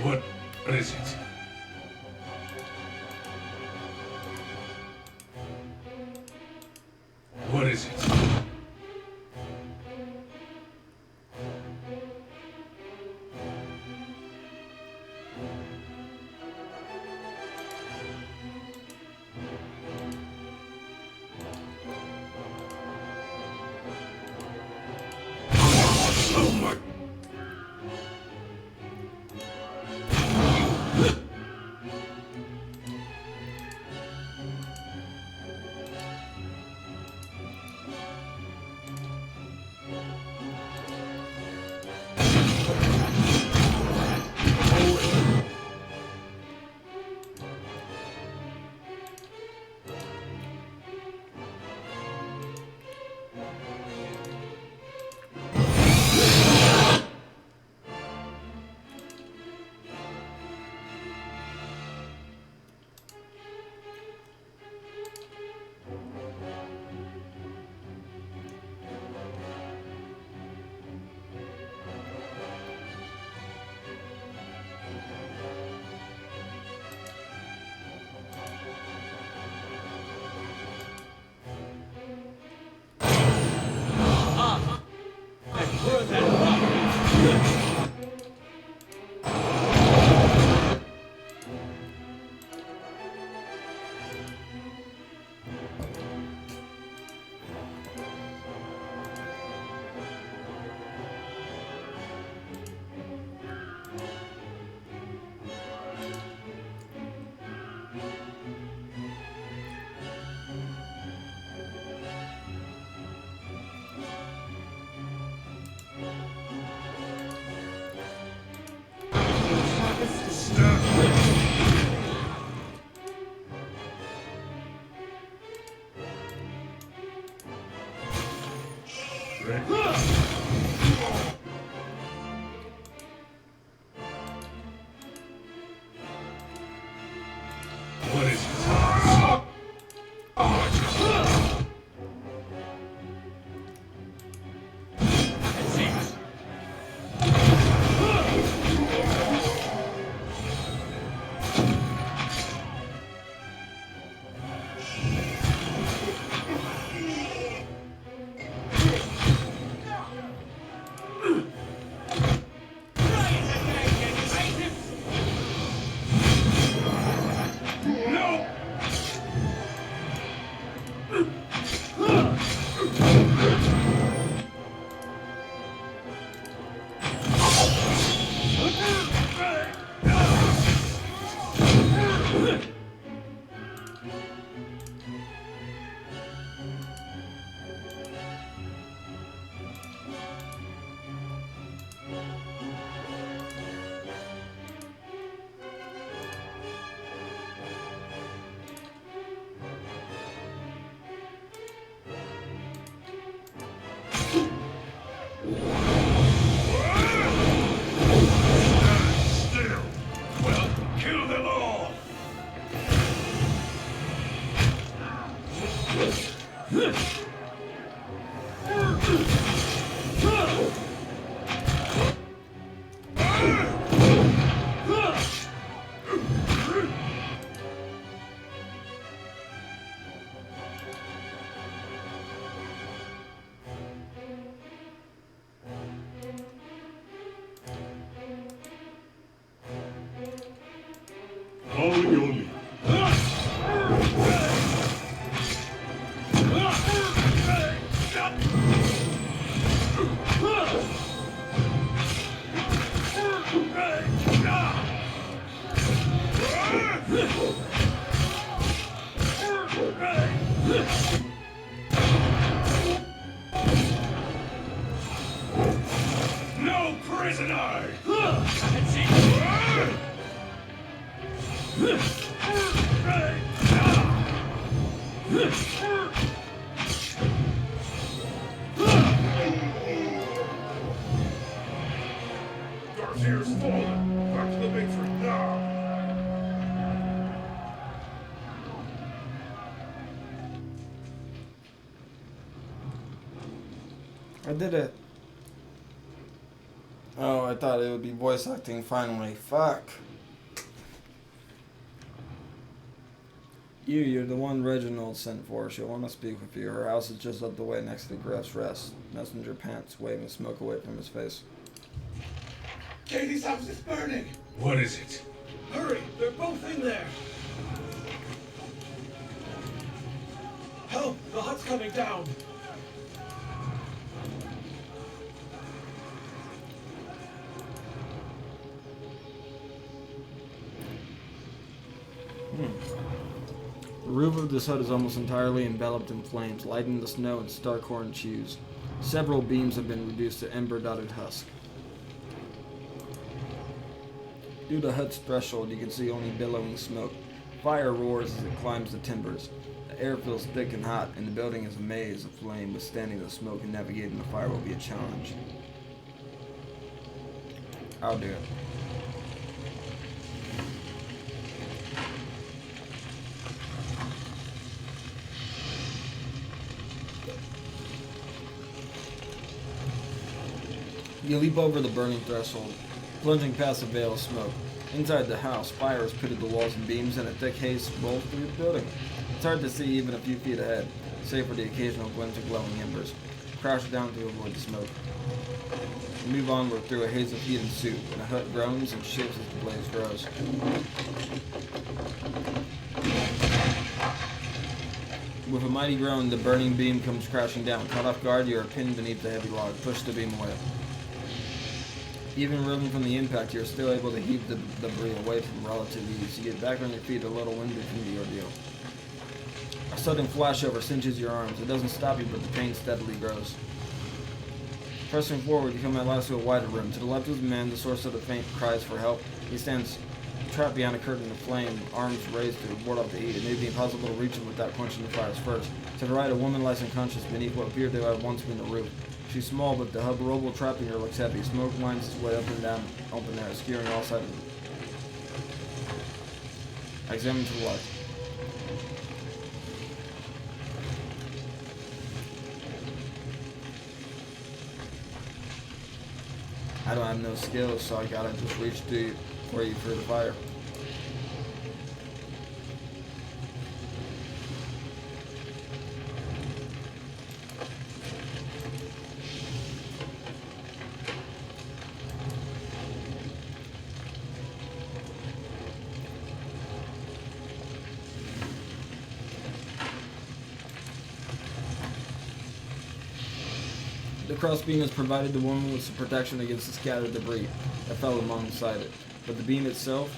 What is it? What is it? Oh my... secret. What is it? Still. Well, kill them all. Following your lead. No prisoner! Darcier's fallen. Back to the victory now. I did it. Oh, I thought it would be voice acting finally. Fuck. You're the one Reginald sent for. She'll want to speak with you. Her house is just up the way next to Griff's Rest. Messenger pants, waving smoke away from his face. Katie's house is burning! What is it? Hurry! They're both in there! Help! The hut's coming down! The roof of this hut is almost entirely enveloped in flames, lighting the snow and stark-horned chews. Several beams have been reduced to ember-dotted husk. Due to the hut's threshold, you can see only billowing smoke. Fire roars as it climbs the timbers. The air feels thick and hot, and the building is a maze of flame. Withstanding the smoke and navigating the fire will be a challenge. I'll do it. You leap over the burning threshold, plunging past a veil of smoke. Inside the house, fire has pitted the walls and beams, and a thick haze rolls through the building. It's hard to see even a few feet ahead, save for the occasional glimpse of glowing embers. Crouch down to avoid the smoke. You move onward through a haze of heat and soup, and the hut groans and shakes as the blaze grows. With a mighty groan, the burning beam comes crashing down. Caught off guard, you are pinned beneath the heavy log. Push the beam away. Even reeling from the impact, you're still able to heave the debris away from relative ease. You get back on your feet a little winded from the ordeal. A sudden flashover cinches your arms. It doesn't stop you, but the pain steadily grows. Pressing forward, you come at last to a wider room. To the left of the man, the source of the faint cries for help. He stands trapped behind a curtain of flame, arms raised to ward off the heat. It may be impossible to reach him without quenching the fires first. To the right, a woman lies unconscious beneath what appeared to have once been the roof. She's small, but the hub rubble trapping her looks heavy. Smoke winds its way up and down open air, skewering all sides of it. I examine to the left. I don't have no skills, so I gotta just reach deep for you for the fire. The crossbeam has provided the woman with some protection against the scattered debris that fell alongside it, but the beam itself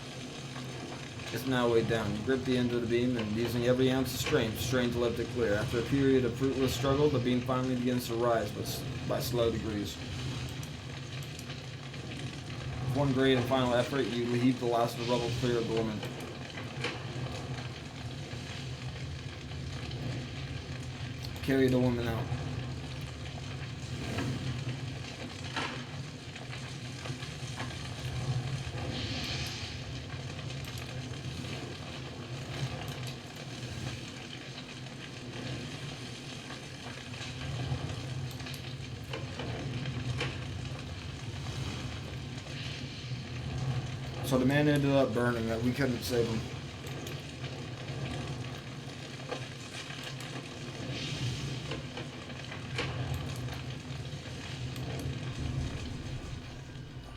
is now weighed down. You grip the end of the beam and, using every ounce of strength, strain to lift it clear. After a period of fruitless struggle, the beam finally begins to rise, but by slow degrees. With one great and final effort, you heave the last of the rubble clear of the woman. Carry the woman out. So the man ended up burning it. We couldn't save him.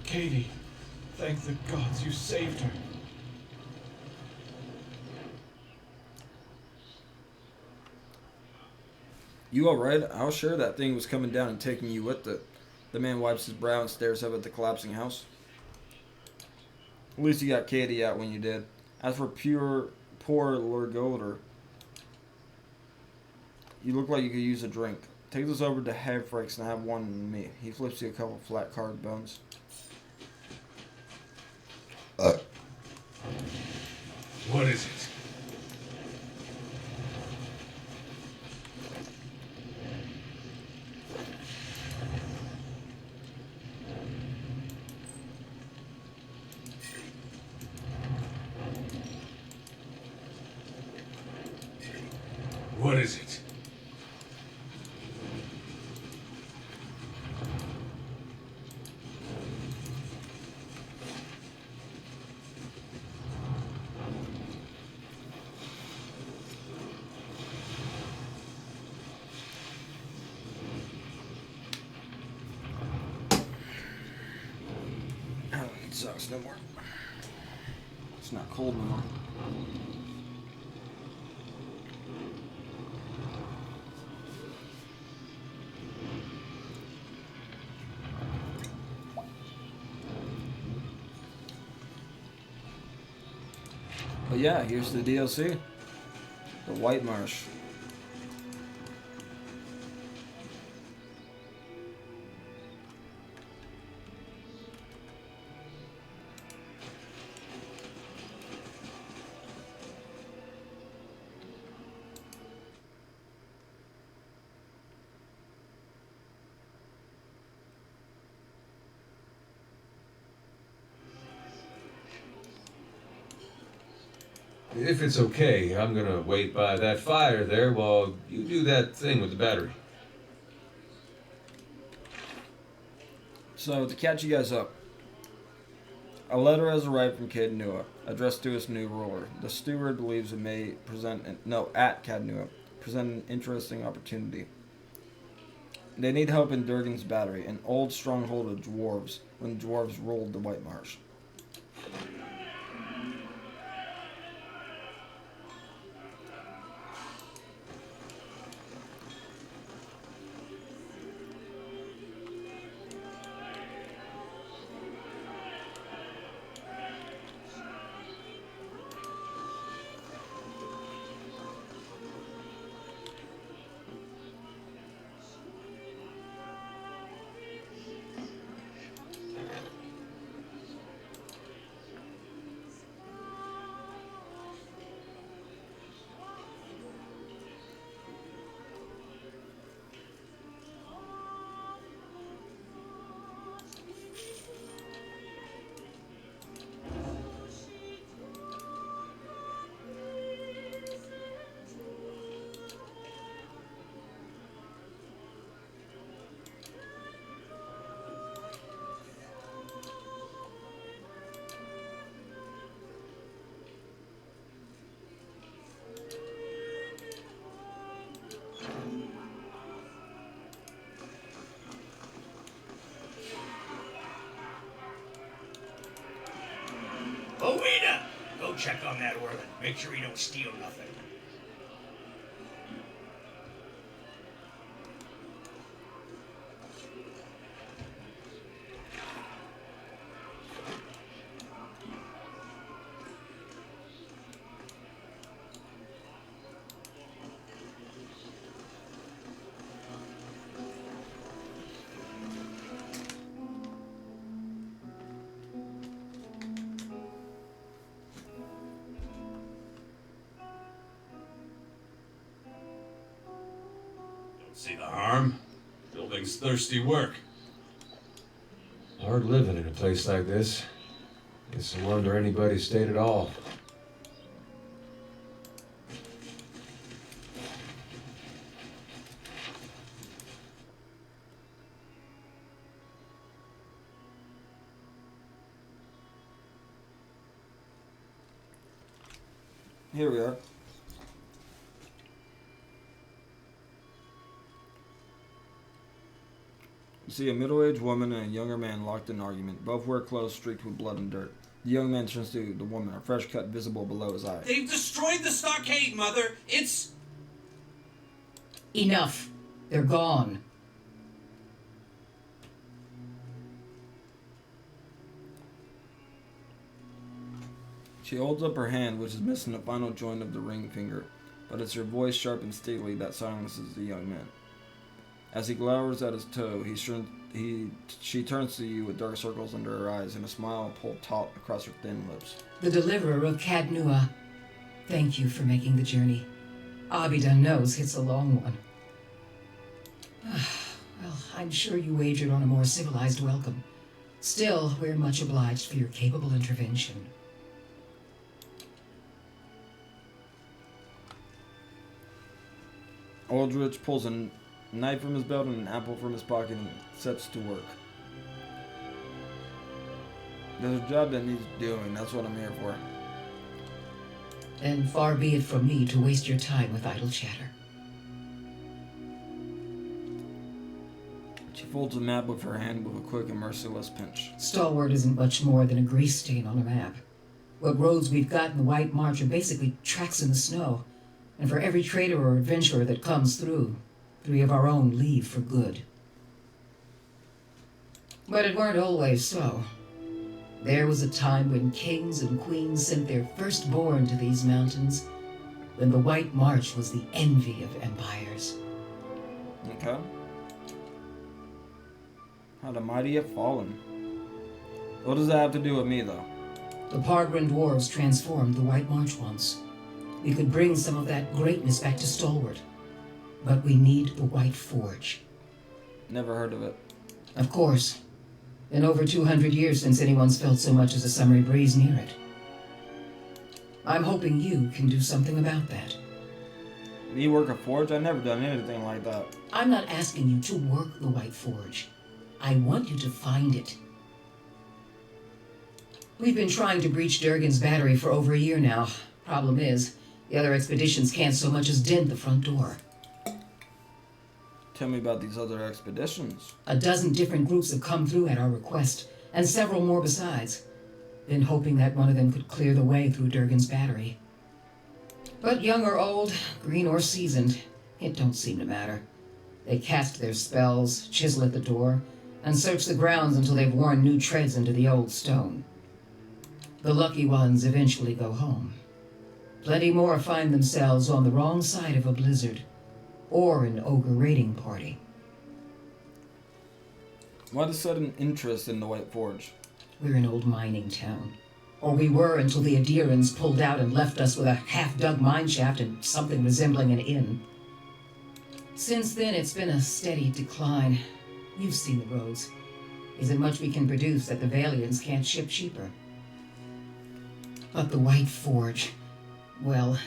Katie, thank the gods you saved her. You alright? I was sure that thing was coming down and taking you with it. The man wipes his brow and stares up at the collapsing house. At least you got Katie out when you did. As for poor Lord Golder, you look like you could use a drink. Take this over to Havfrix and have one with me. He flips you a couple flat card bones. What is it? What is it? I don't need socks no more. It's not cold no more. But yeah, here's the DLC. The White Marsh. If it's okay, I'm gonna wait by that fire there while you do that thing with the battery. So, to catch you guys up, a letter has arrived from Cadnua, addressed to its new ruler. The steward believes it may at Cadnua, present an interesting opportunity. They need help in Durgan's Battery, an old stronghold of dwarves, when the dwarves ruled the White Marsh. Owena! Go check on that Orlin. Make sure he don't steal nothing. See the harm? Building's thirsty work. Hard living in a place like this. It's a wonder anybody stayed at all. Here we are. You see a middle-aged woman and a younger man locked in argument. Both wear clothes streaked with blood and dirt. The young man turns to the woman, a fresh cut visible below his eye. They've destroyed the stockade, Mother. It's... Enough. They're gone. She holds up her hand, which is missing the final joint of the ring finger, but it's her voice sharp and stately that silences the young man. As he glowers at his toe, she turns to you with dark circles under her eyes and a smile pulled taut across her thin lips. The deliverer of Cadnua. Thank you for making the journey. Abidan knows it's a long one. Well, I'm sure you wagered on a more civilized welcome. Still, we're much obliged for your capable intervention. Aldrich pulls a knife from his belt and an apple from his pocket and sets to work. There's a job that needs doing. That's what I'm here for. And far be it from me to waste your time with idle chatter. She folds the map with her hand with a quick and merciless pinch. Stalwart isn't much more than a grease stain on a map. What roads we've got in the White March are basically tracks in the snow. And for every trader or adventurer that comes through, 3 of our own leave for good. But it weren't always so. There was a time when kings and queens sent their firstborn to these mountains, when the White March was the envy of empires. Okay. How the mighty have fallen. What does that have to do with me, though? The Pargrin dwarves transformed the White March once. We could bring some of that greatness back to Stalwart. But we need the White Forge. Never heard of it. Of course. Been over 200 years since anyone's felt so much as a summery breeze near it. I'm hoping you can do something about that. Me work a forge? I've never done anything like that. I'm not asking you to work the White Forge. I want you to find it. We've been trying to breach Durgan's battery for over a year now. Problem is, the other expeditions can't so much as dent the front door. Tell me about these other expeditions. A dozen different groups have come through at our request, and several more besides. Been hoping that one of them could clear the way through Durgan's battery. But young or old, green or seasoned, it don't seem to matter. They cast their spells, chisel at the door, and search the grounds until they've worn new treads into the old stone. The lucky ones eventually go home. Plenty more find themselves on the wrong side of a blizzard, or an ogre raiding party. Why the sudden interest in the White Forge? We're an old mining town. Or we were until the Adirans pulled out and left us with a half-dug mine shaft and something resembling an inn. Since then, it's been a steady decline. You've seen the roads. Isn't much we can produce that the Valians can't ship cheaper. But the White Forge, well,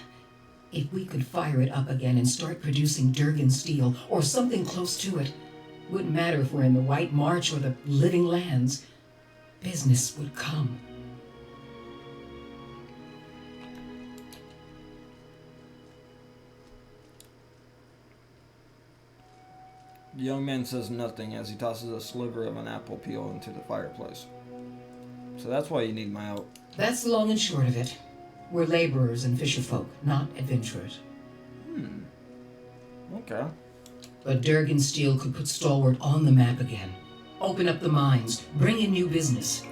if we could fire it up again and start producing Durgan steel, or something close to it, wouldn't matter if we're in the White March or the Living Lands, business would come. The young man says nothing as he tosses a sliver of an apple peel into the fireplace. So that's why you need my help. That's the long and short of it. We're laborers and fisherfolk, not adventurers. Okay. But Durgan Steel could put Stalwart on the map again. Open up the mines, bring in new business.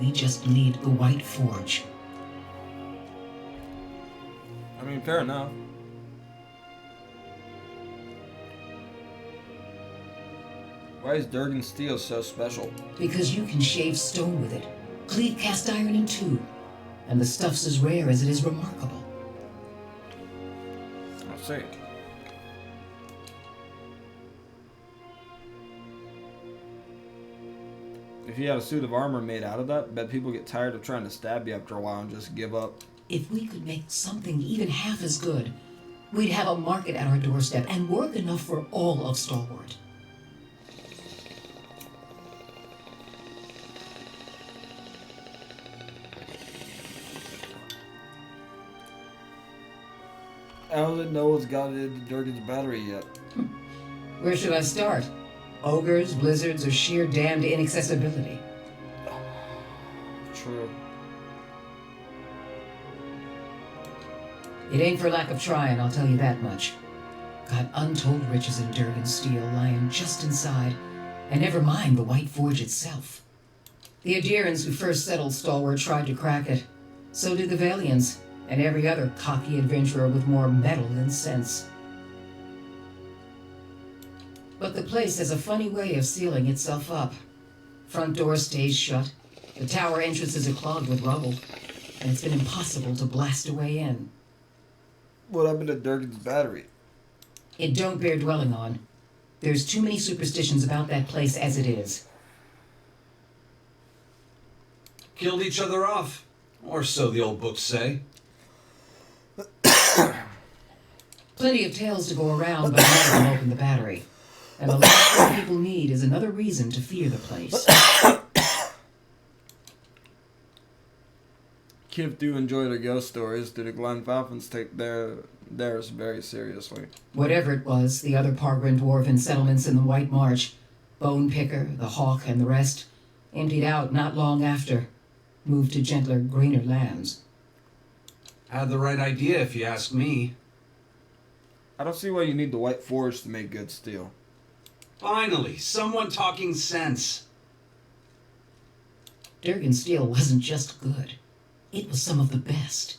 We just need the White Forge. I mean, fair enough. Why is Durgan Steel so special? Because you can shave stone with it, cleave cast iron in two, and the stuff's as rare as it is remarkable. I see. If you had a suit of armor made out of that, bet people get tired of trying to stab you after a while and just give up. If we could make something even half as good, we'd have a market at our doorstep and work enough for all of Stalwart. How did no one's got into Durgan's battery yet? Where should I start? Ogres, blizzards, or sheer damned inaccessibility? True. It ain't for lack of trying, I'll tell you that much. Got untold riches in Durgan Steel lying just inside, and never mind the White Forge itself. The Adirans who first settled Stalwart tried to crack it. So did the Valians, and every other cocky adventurer with more metal than sense. But the place has a funny way of sealing itself up. Front door stays shut, the tower entrances are clogged with rubble, and it's been impossible to blast a way in. What happened to Durgan's battery? It don't bear dwelling on. There's too many superstitions about that place as it is. Killed each other off. Or so the old books say. Plenty of tales to go around, but none of them open the battery. And the last thing people need is another reason to fear the place. Kids do enjoy the ghost stories. Do the Glenfalcons take theirs very seriously? Whatever it was, the other Pargrin dwarven settlements in the White March, Bone Picker, the Hawk, and the rest, emptied out not long after, moved to gentler, greener lands. Had the right idea, if you ask me. I don't see why you need the White Forge to make good steel. Finally, someone talking sense. Durgan Steel wasn't just good. It was some of the best.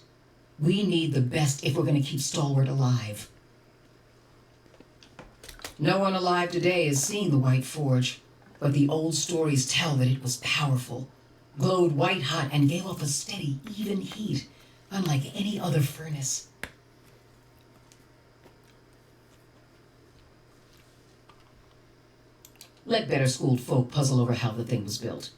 We need the best if we're going to keep Stalwart alive. No one alive today has seen the White Forge, but the old stories tell that it was powerful, glowed white hot, and gave off a steady, even heat, unlike any other furnace. Let better-schooled folk puzzle over how the thing was built.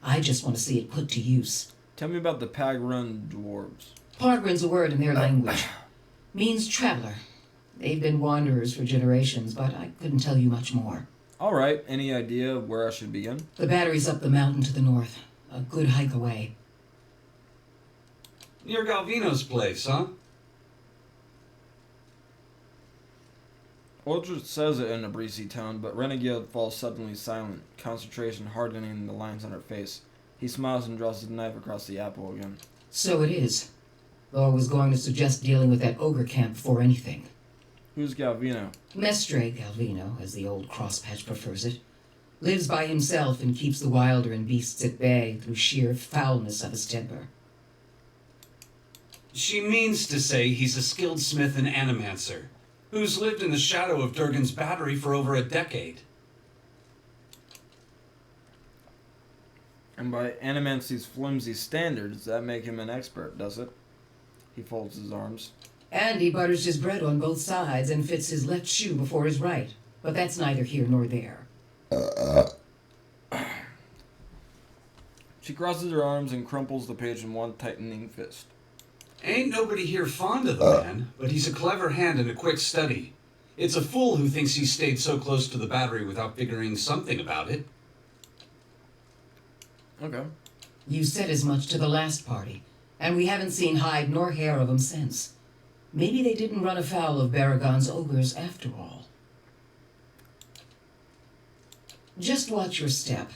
I just want to see it put to use. Tell me about the Pagrun dwarves. Pargrin's a word in their language. Means traveler. They've been wanderers for generations, but I couldn't tell you much more. All right, any idea of where I should begin? The battery's up the mountain to the north. A good hike away. Near Galvino's place, huh? Aldrich says it in a breezy tone, but Renegade falls suddenly silent, concentration hardening the lines on her face. He smiles and draws his knife across the apple again. So it is. Though I was going to suggest dealing with that ogre camp before anything. Who's Galvino? Mestre Galvino, as the old crosspatch prefers it. Lives by himself and keeps the wilder and beasts at bay through sheer foulness of his temper. She means to say he's a skilled smith and animancer, who's lived in the shadow of Durgan's battery for over a decade. And by Animancy's flimsy standards, that make him an expert, does it? He folds his arms. And he butters his bread on both sides and fits his left shoe before his right. But that's neither here nor there. She crosses her arms and crumples the page in one tightening fist. Ain't nobody here fond of the man, but he's a clever hand and a quick study. It's a fool who thinks he stayed so close to the battery without figuring something about it. Okay. You said as much to the last party, and we haven't seen hide nor hair of 'em since. Maybe they didn't run afoul of Baragon's ogres after all. Just watch your step.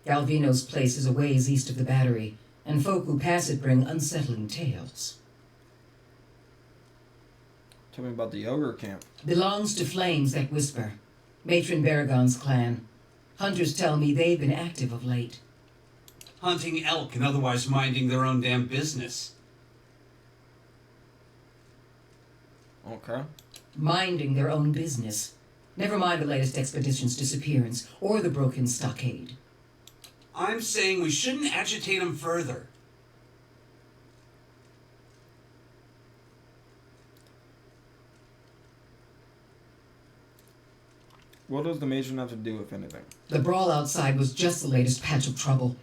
Galvino's place is a ways east of the battery, and folk who pass it bring unsettling tales. Tell me about the ogre camp. Belongs to Flames That Whisper, Matron Baragon's clan. Hunters tell me they've been active of late. Hunting elk and otherwise minding their own damn business. Okay. Minding their own business. Never mind the latest expedition's disappearance, or the broken stockade. I'm saying we shouldn't agitate them further. What does the matron have to do with anything? The brawl outside was just the latest patch of trouble.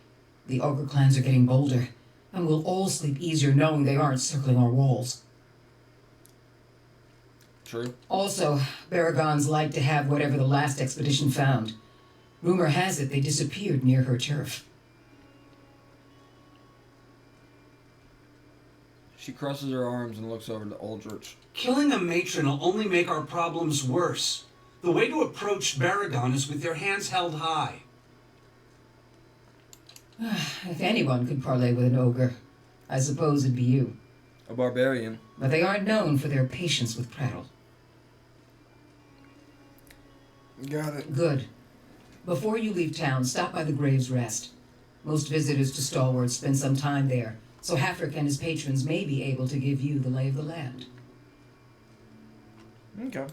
The ogre clans are getting bolder, and we'll all sleep easier knowing they aren't circling our walls. True. Also, Baragons like to have whatever the last expedition found. Rumor has it they disappeared near her turf. She crosses her arms and looks over to Aldrich. Killing a matron will only make our problems worse. The way to approach Baragon is with your hands held high. If anyone could parley with an ogre, I suppose it'd be you. A barbarian. But they aren't known for their patience with prattle. Got it. Good. Before you leave town, stop by the Graves Rest. Most visitors to Stalwart spend some time there, so Hafric and his patrons may be able to give you the lay of the land. Okay.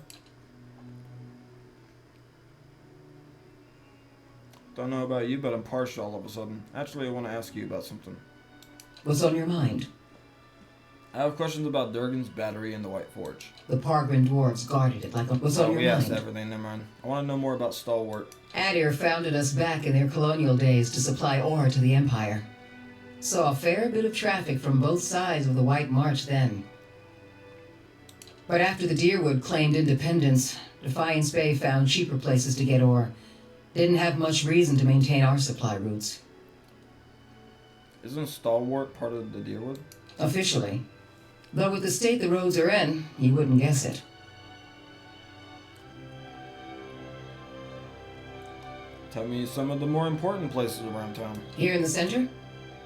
Don't know about you, but I'm partial all of a sudden. Actually, I want to ask you about something. What's on your mind? I have questions about Durgan's battery and the White Forge. The Pargrin dwarves guarded it like what's on your yes, mind? everything, never mind. I want to know more about Stalwart. Adir founded us back in their colonial days to supply ore to the Empire. Saw a fair bit of traffic from both sides of the White March then. But after the Deerwood claimed independence, Defiance Bay found cheaper places to get ore. Didn't have much reason to maintain our supply routes. Isn't Stalwart part of the Deerwood? Officially. Though with the state the roads are in, you wouldn't guess it. Tell me some of the more important places around town. Here in the center?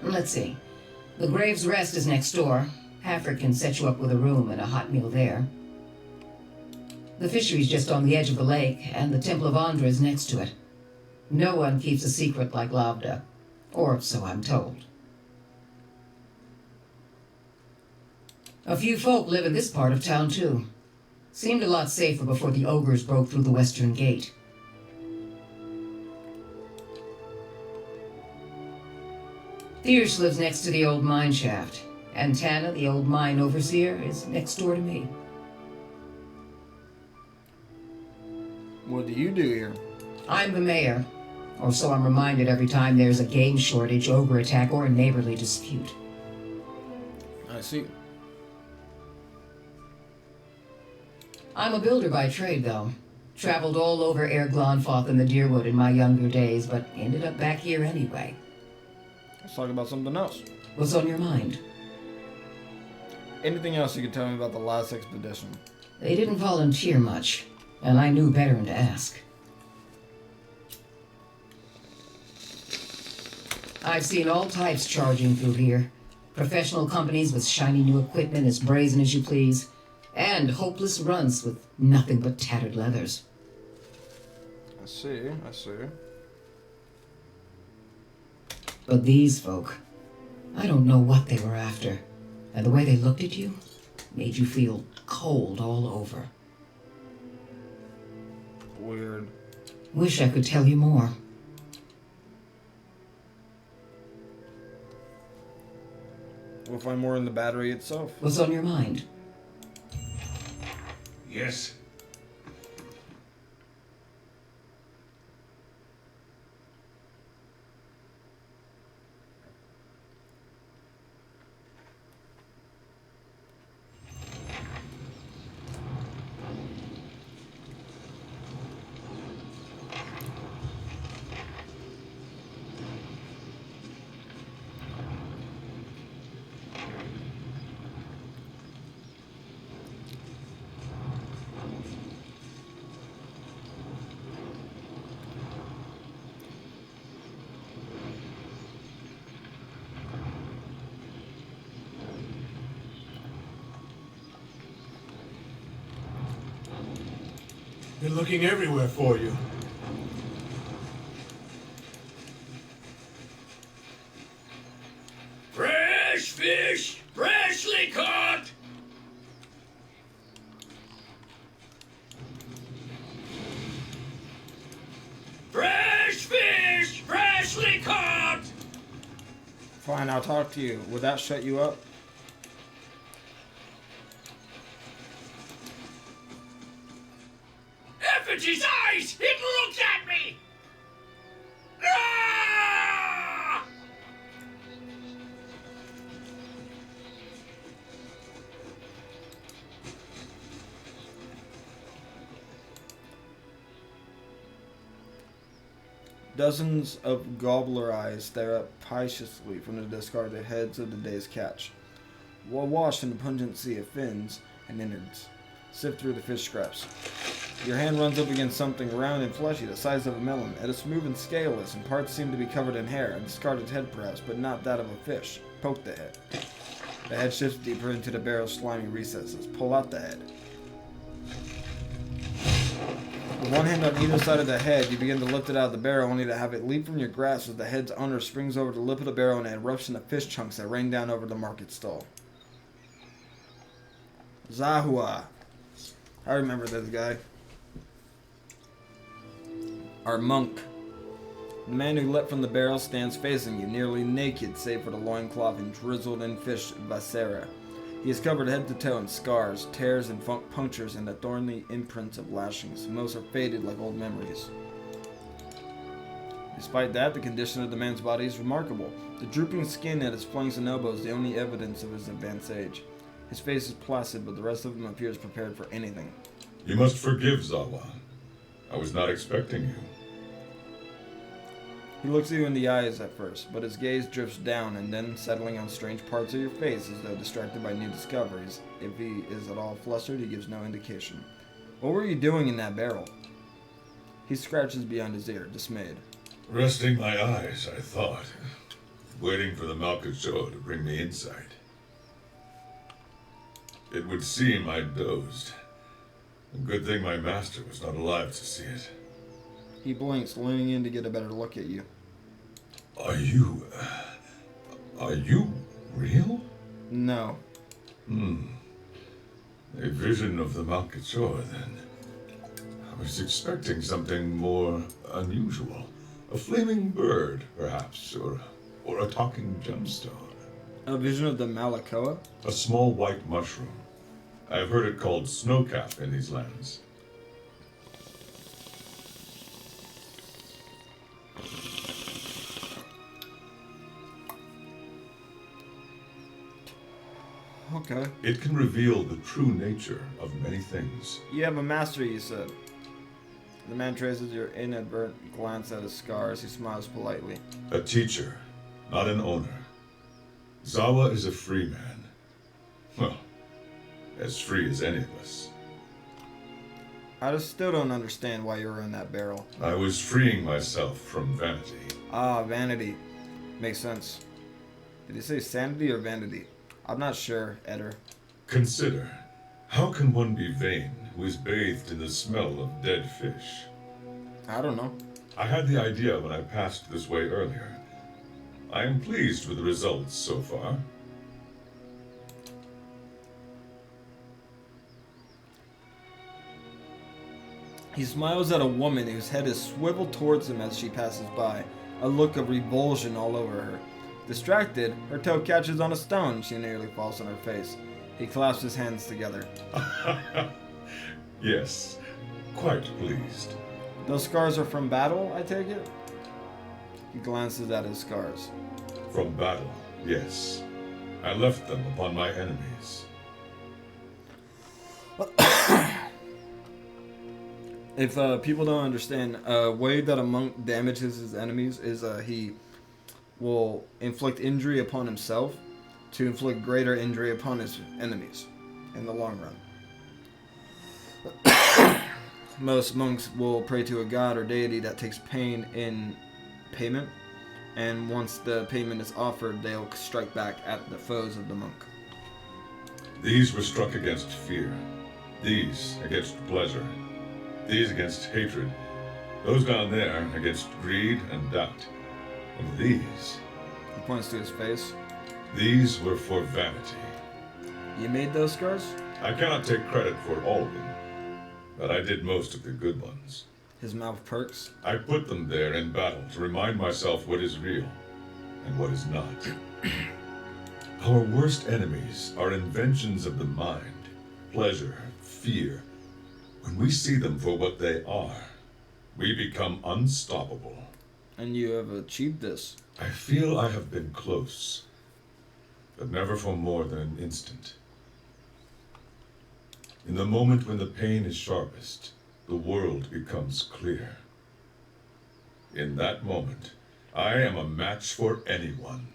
Let's see. The Graves Rest is next door. Hafric can set you up with a room and a hot meal there. The fishery's just on the edge of the lake, and the Temple of Andra is next to it. No one keeps a secret like Lavda. Or so I'm told. A few folk live in this part of town, too. Seemed a lot safer before the ogres broke through the western gate. Thiersch lives next to the old mine shaft, and Tana, the old mine overseer, is next door to me. What do you do here? I'm the mayor, or so I'm reminded every time there's a game shortage, ogre attack, or a neighborly dispute. I see. I'm a builder by trade, though. Traveled all over Air Glonfoth and the Deerwood in my younger days, but ended up back here anyway. Let's talk about something else. What's on your mind? Anything else you can tell me about the last expedition? They didn't volunteer much, and I knew better than to ask. I've seen all types charging through here. Professional companies with shiny new equipment as brazen as you please, and hopeless runts with nothing but tattered leathers. I see. But these folk, I don't know what they were after, and the way they looked at you made you feel cold all over. Weird. Wish I could tell you more. We'll find more in the battery itself. What's on your mind? Yes. Been looking everywhere for you. Fresh fish, freshly caught. Fresh fish, freshly caught. Fine, I'll talk to you. Would that shut you up? Effigy's eyes! It looked at me! Ah! Dozens of gobbler eyes stare up piteously from the discarded heads of the day's catch. While washed in the pungent sea of fins and innards, sift through the fish scraps. Your hand runs up against something round and fleshy, the size of a melon. It is smooth and scaleless, and parts seem to be covered in hair, a discarded head perhaps, but not that of a fish. Poke the head. The head shifts deeper into the barrel's slimy recesses. Pull out the head. With one hand on either side of the head, you begin to lift it out of the barrel, only to have it leap from your grasp as the head's owner springs over the lip of the barrel and erupts into fish chunks that rain down over the market stall. Zahua. I remember this guy. Our monk. The man who leapt from the barrel stands facing you, nearly naked save for the loincloth and drizzled in fish viscera. He is covered head to toe in scars, tears, and punctures, and the thorny imprints of lashings. Most are faded like old memories. Despite that, the condition of the man's body is remarkable. The drooping skin at his flanks and elbows is the only evidence of his advanced age. His face is placid, but the rest of him appears prepared for anything. You must forgive, Zawa. I was not expecting you. He looks you in the eyes at first, but his gaze drifts down and then settling on strange parts of your face as though distracted by new discoveries. If he is at all flustered, he gives no indication. What were you doing in that barrel? He scratches beyond his ear, dismayed. Resting my eyes, I thought. Waiting for the Malkacho to bring me insight. It would seem I dozed. A good thing my master was not alive to see it. He blinks, leaning in to get a better look at you. Are you real? No. A vision of the Malkacho, then. I was expecting something more unusual. A flaming bird, perhaps, or a talking gemstone. A vision of the Malakoa? A small white mushroom. I have heard it called snowcap in these lands. Okay. It can reveal the true nature of many things. You have a master, you said. The man traces your inadvertent glance at his scars. He smiles politely. A teacher, not an owner. Zawa is a free man. Well, as free as any of us. I just still don't understand why you were in that barrel. I was freeing myself from vanity. Ah, vanity. Makes sense. Did he say sanity or vanity? I'm not sure, Eder. Consider, how can one be vain who is bathed in the smell of dead fish? I don't know. I had the idea when I passed this way earlier. I am pleased with the results so far. He smiles at a woman whose head is swiveled towards him as she passes by, a look of revulsion all over her. Distracted, her toe catches on a stone. She nearly falls on her face. He clasps his hands together. Yes, quite pleased. Those scars are from battle, I take it? He glances at his scars. From battle, yes. I left them upon my enemies. If people don't understand, a way that a monk damages his enemies is he will inflict injury upon himself to inflict greater injury upon his enemies in the long run. Most monks will pray to a god or deity that takes pain in payment, and once the payment is offered, they'll strike back at the foes of the monk. These were struck against fear. These against pleasure. These against hatred. Those down there against greed and doubt. And these, He points to his face. these were for vanity. You made those scars? I cannot take credit for all of them, but I did most of the good ones. His mouth perks. I put them there in battle to remind myself what is real and what is not. Our worst enemies are inventions of the mind, pleasure, fear. When we see them for what they are, we become unstoppable. And you have achieved this. I feel I have been close, but never for more than an instant. In the moment when the pain is sharpest, the world becomes clear. In that moment, I am a match for anyone.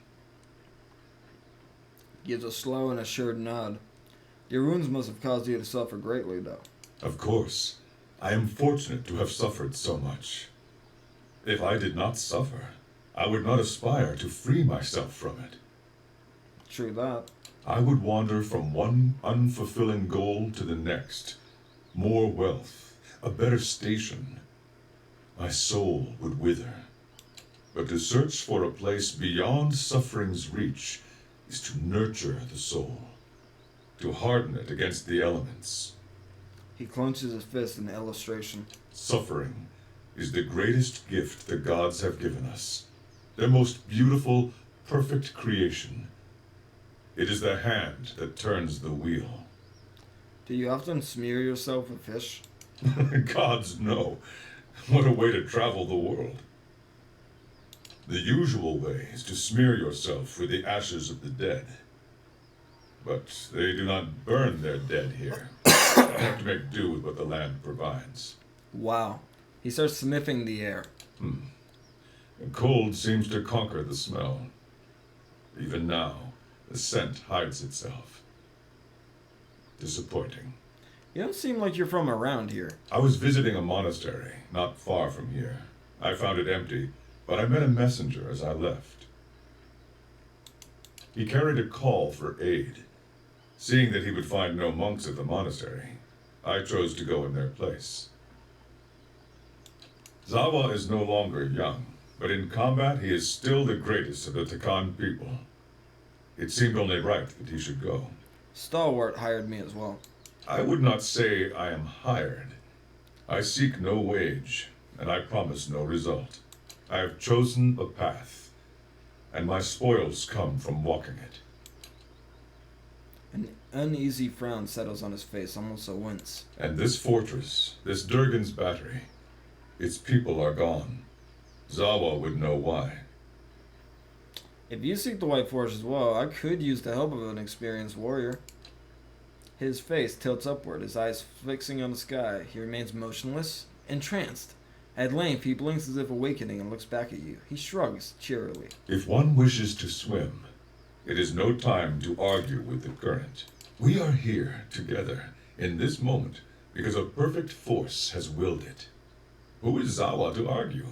Gives a slow and assured nod. Your wounds must have caused you to suffer greatly, though. Of course, I am fortunate to have suffered so much. If I did not suffer, I would not aspire to free myself from it. True that. I would wander from one unfulfilling goal to the next. More wealth, a better station. My soul would wither. But to search for a place beyond suffering's reach is to nurture the soul, to harden it against the elements. He clenches his fist in illustration. Suffering is the greatest gift the gods have given us. Their most beautiful, perfect creation. It is the hand that turns the wheel. Do you often smear yourself with fish? Gods, no. What a way to travel the world. The usual way is to smear yourself with the ashes of the dead. But they do not burn their dead here. I have to make do with what the land provides. Wow. He starts sniffing the air. The cold seems to conquer the smell. Even now, the scent hides itself. Disappointing. You don't seem like you're from around here. I was visiting a monastery not far from here. I found it empty, but I met a messenger as I left. He carried a call for aid. Seeing that he would find no monks at the monastery, I chose to go in their place. Zawa is no longer young, but in combat he is still the greatest of the Takan people. It seemed only right that he should go. Stalwart hired me as well. I would not say I am hired. I seek no wage, and I promise no result. I have chosen a path, and my spoils come from walking it. An uneasy frown settles on his face, almost a wince. And this fortress, this Durgan's battery, its people are gone. Zawa would know why. If you seek the White Forest as well, I could use the help of an experienced warrior. His face tilts upward, his eyes fixing on the sky. He remains motionless, entranced. At length, he blinks as if awakening and looks back at you. He shrugs cheerily. If one wishes to swim, it is no time to argue with the current. We are here together in this moment because a perfect force has willed it. Who is Zawa to argue?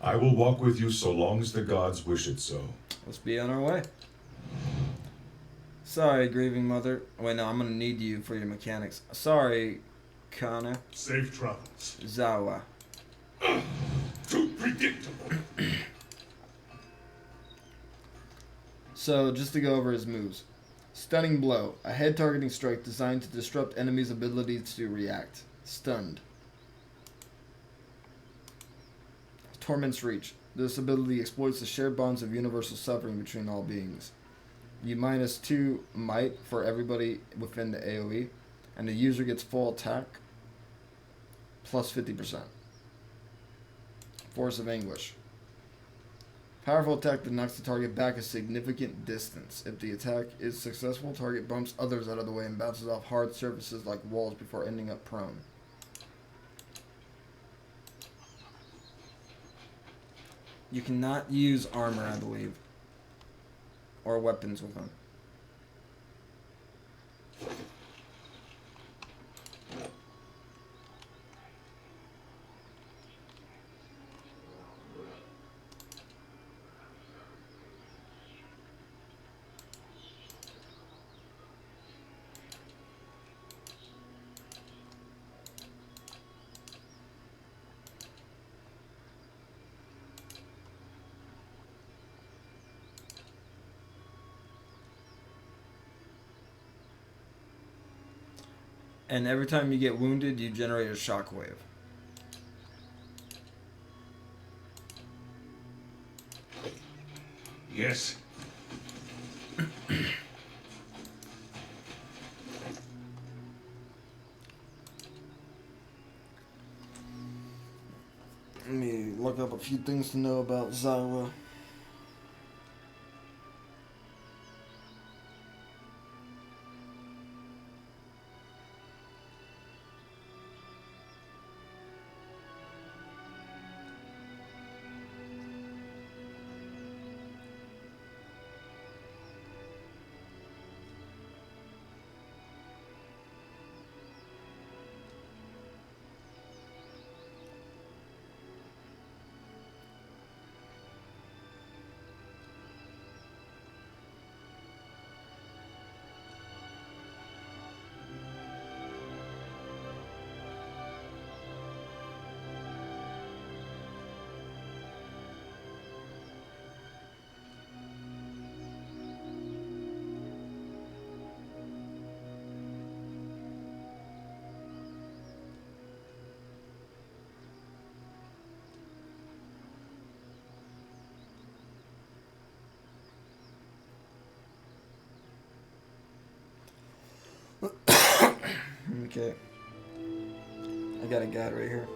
I will walk with you so long as the gods wish it so. Let's be on our way. Sorry, grieving mother. Wait, no, I'm gonna need you for your mechanics. Sorry, Kana. Safe travels. Zawa. Too predictable. So, just to go over his moves. Stunning blow. A head targeting strike designed to disrupt enemies' ability to react. Stunned. Torment's Reach. This ability exploits the shared bonds of universal suffering between all beings. You -2 might for everybody within the AoE, and the user gets full attack plus 50%. Force of Anguish. Powerful attack that knocks the target back a significant distance. If the attack is successful, target bumps others out of the way and bounces off hard surfaces like walls before ending up prone. You cannot use armor, I believe, or weapons with them. And every time you get wounded, you generate a shockwave. Yes. Let me look up a few things to know about Zawa. Okay. I got a guide right here.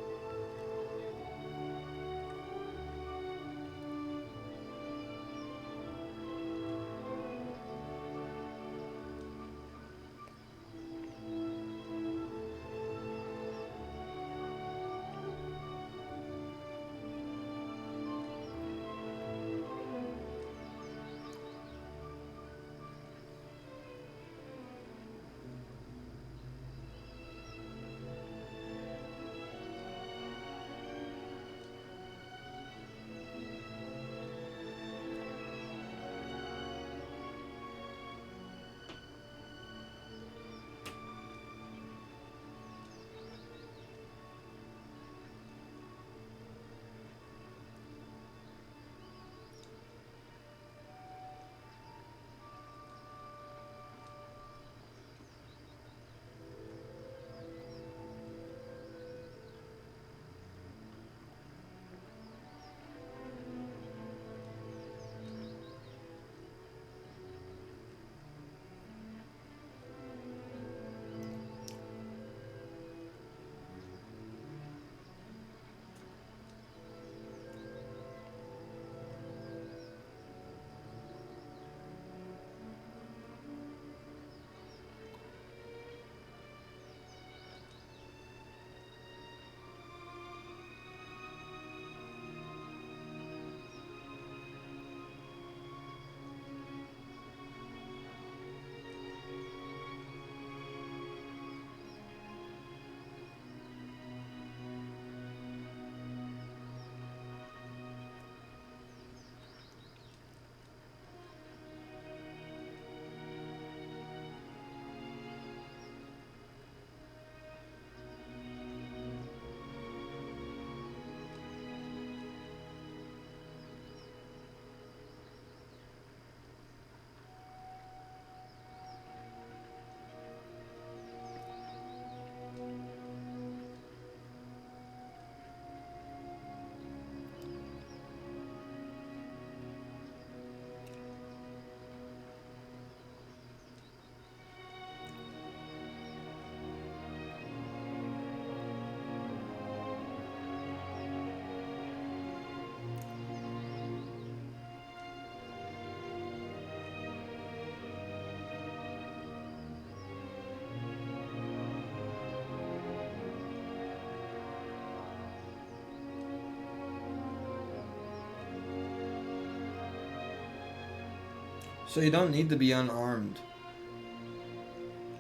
So you don't need to be unarmed,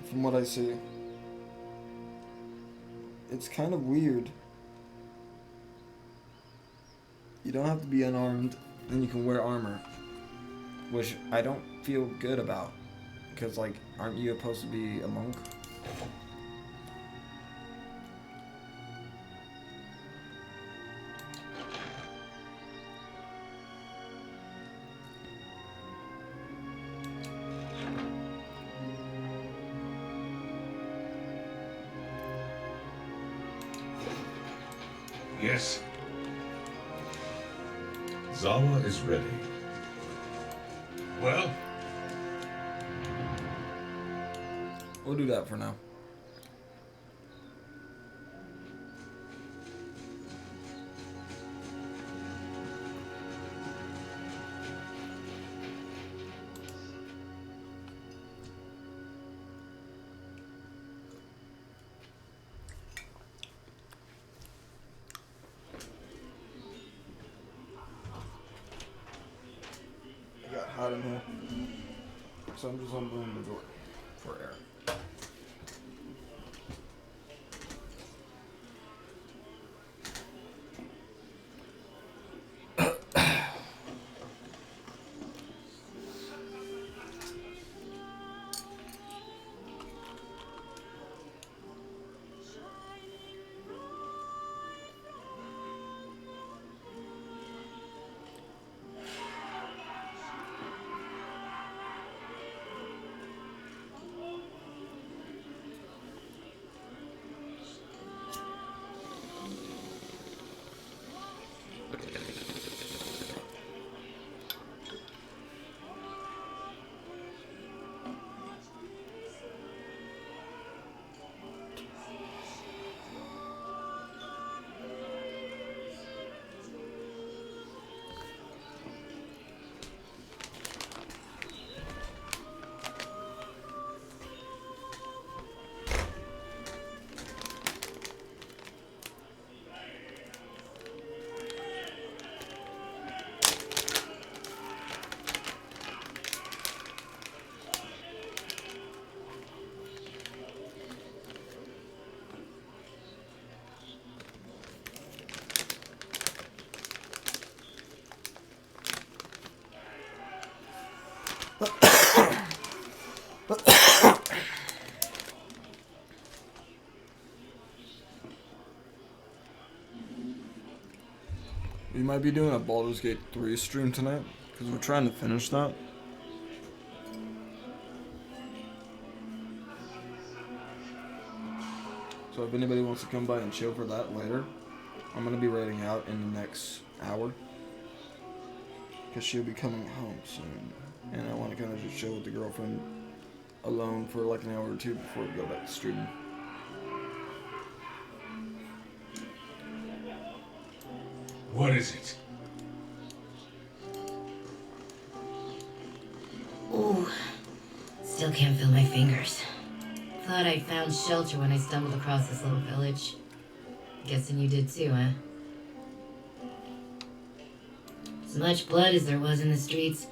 from what I see. It's kind of weird. You don't have to be unarmed, and you can wear armor. Which I don't feel good about. Because, like, aren't you supposed to be a monk? Yes. Zawa is ready. Well? We'll do that for now. It got hot in here, so I'm just opening the door for air. We might be doing a Baldur's Gate 3 stream tonight, because we're trying to finish that. So if anybody wants to come by and chill for that later, I'm going to be raiding out in the next hour. Because she'll be coming home soon. And I want to kind of just chill with the girlfriend alone for like an hour or two before we go back to streaming. What is it? Ooh, still can't feel my fingers. Thought I'd found shelter when I stumbled across this little village. Guessing you did too, huh? As much blood as there was in the streets,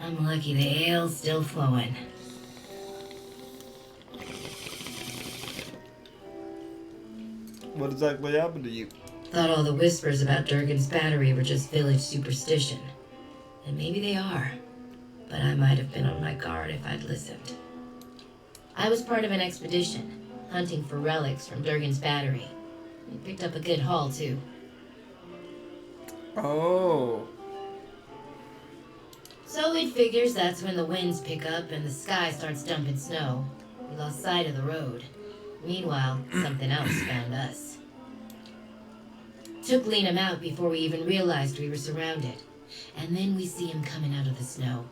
I'm lucky the ale's still flowing. What exactly happened to you? Thought all the whispers about Durgan's battery were just village superstition. And maybe they are. But I might have been on my guard if I'd listened. I was part of an expedition, hunting for relics from Durgan's battery. We picked up a good haul, too. Oh. So it figures that's when the winds pick up and the sky starts dumping snow. We lost sight of the road. Meanwhile, something else found us. Took Liam out before we even realized we were surrounded. And then we see him coming out of the snow.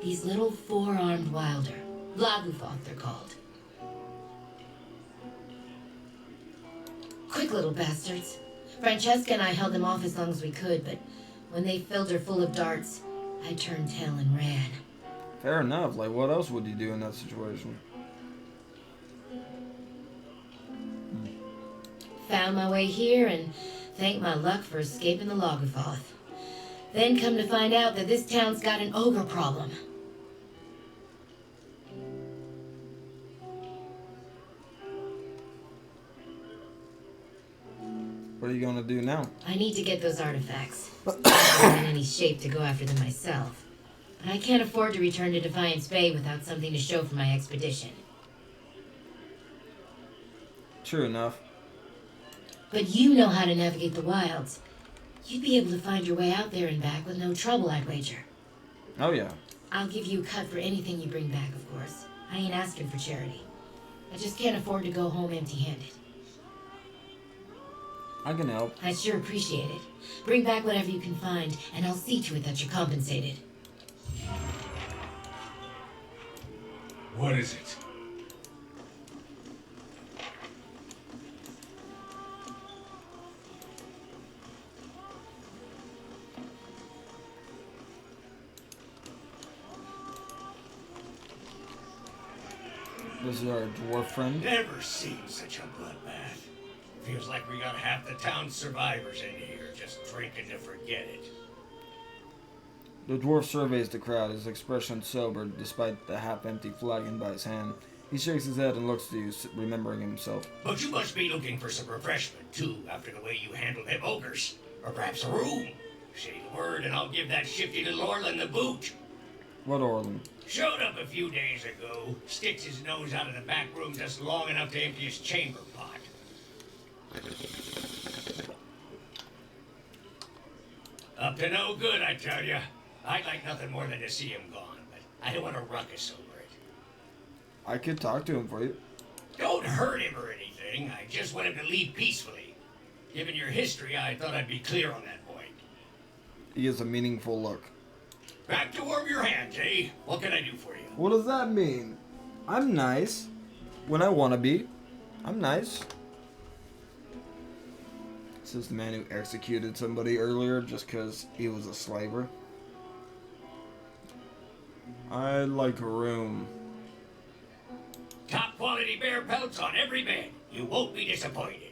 These little four-armed wilder. Vlagufoth, they're called. Quick little bastards. Francesca and I held them off as long as we could, but when they filled her full of darts, I turned tail and ran. Fair enough. Like, what else would you do in that situation? Found my way here and thank my luck for escaping the Logothoth. Then come to find out that this town's got an ogre problem. What are you gonna do now? I need to get those artifacts. I'm not in any shape to go after them myself. But I can't afford to return to Defiance Bay without something to show for my expedition. True enough. But you know how to navigate the wilds. You'd be able to find your way out there and back with no trouble, I'd wager. Oh, yeah. I'll give you a cut for anything you bring back, of course. I ain't asking for charity. I just can't afford to go home empty-handed. I can help. I'd sure appreciate it. Bring back whatever you can find, and I'll see to it that you're compensated. What is it? This is our dwarf friend. Never seen such a bloodbath. Feels like we got half the town's survivors in here, just drinking to forget it. The dwarf surveys the crowd, his expression sobered despite the half-empty flagon by his hand. He shakes his head and looks to you, remembering himself. But you must be looking for some refreshment, too, after the way you handled them ogres. Or perhaps a room. Say the word and I'll give that shifty little Orlin the boot. What Orlin? Showed up a few days ago, sticks his nose out of the back room just long enough to empty his chamber pot. Up to no good, I tell you. I'd like nothing more than to see him gone, but I don't want to ruckus over it. I could talk to him for you. Don't hurt him or anything. I just want him to leave peacefully. Given your history, I thought I'd be clear on that point. He gives a meaningful look. Back to warm your hands, eh? What can I do for you? What does that mean? I'm nice. When I want to be. I'm nice. This is the man who executed somebody earlier just because he was a slaver. I'd like a room. Top quality bear pelts on every bed. You won't be disappointed.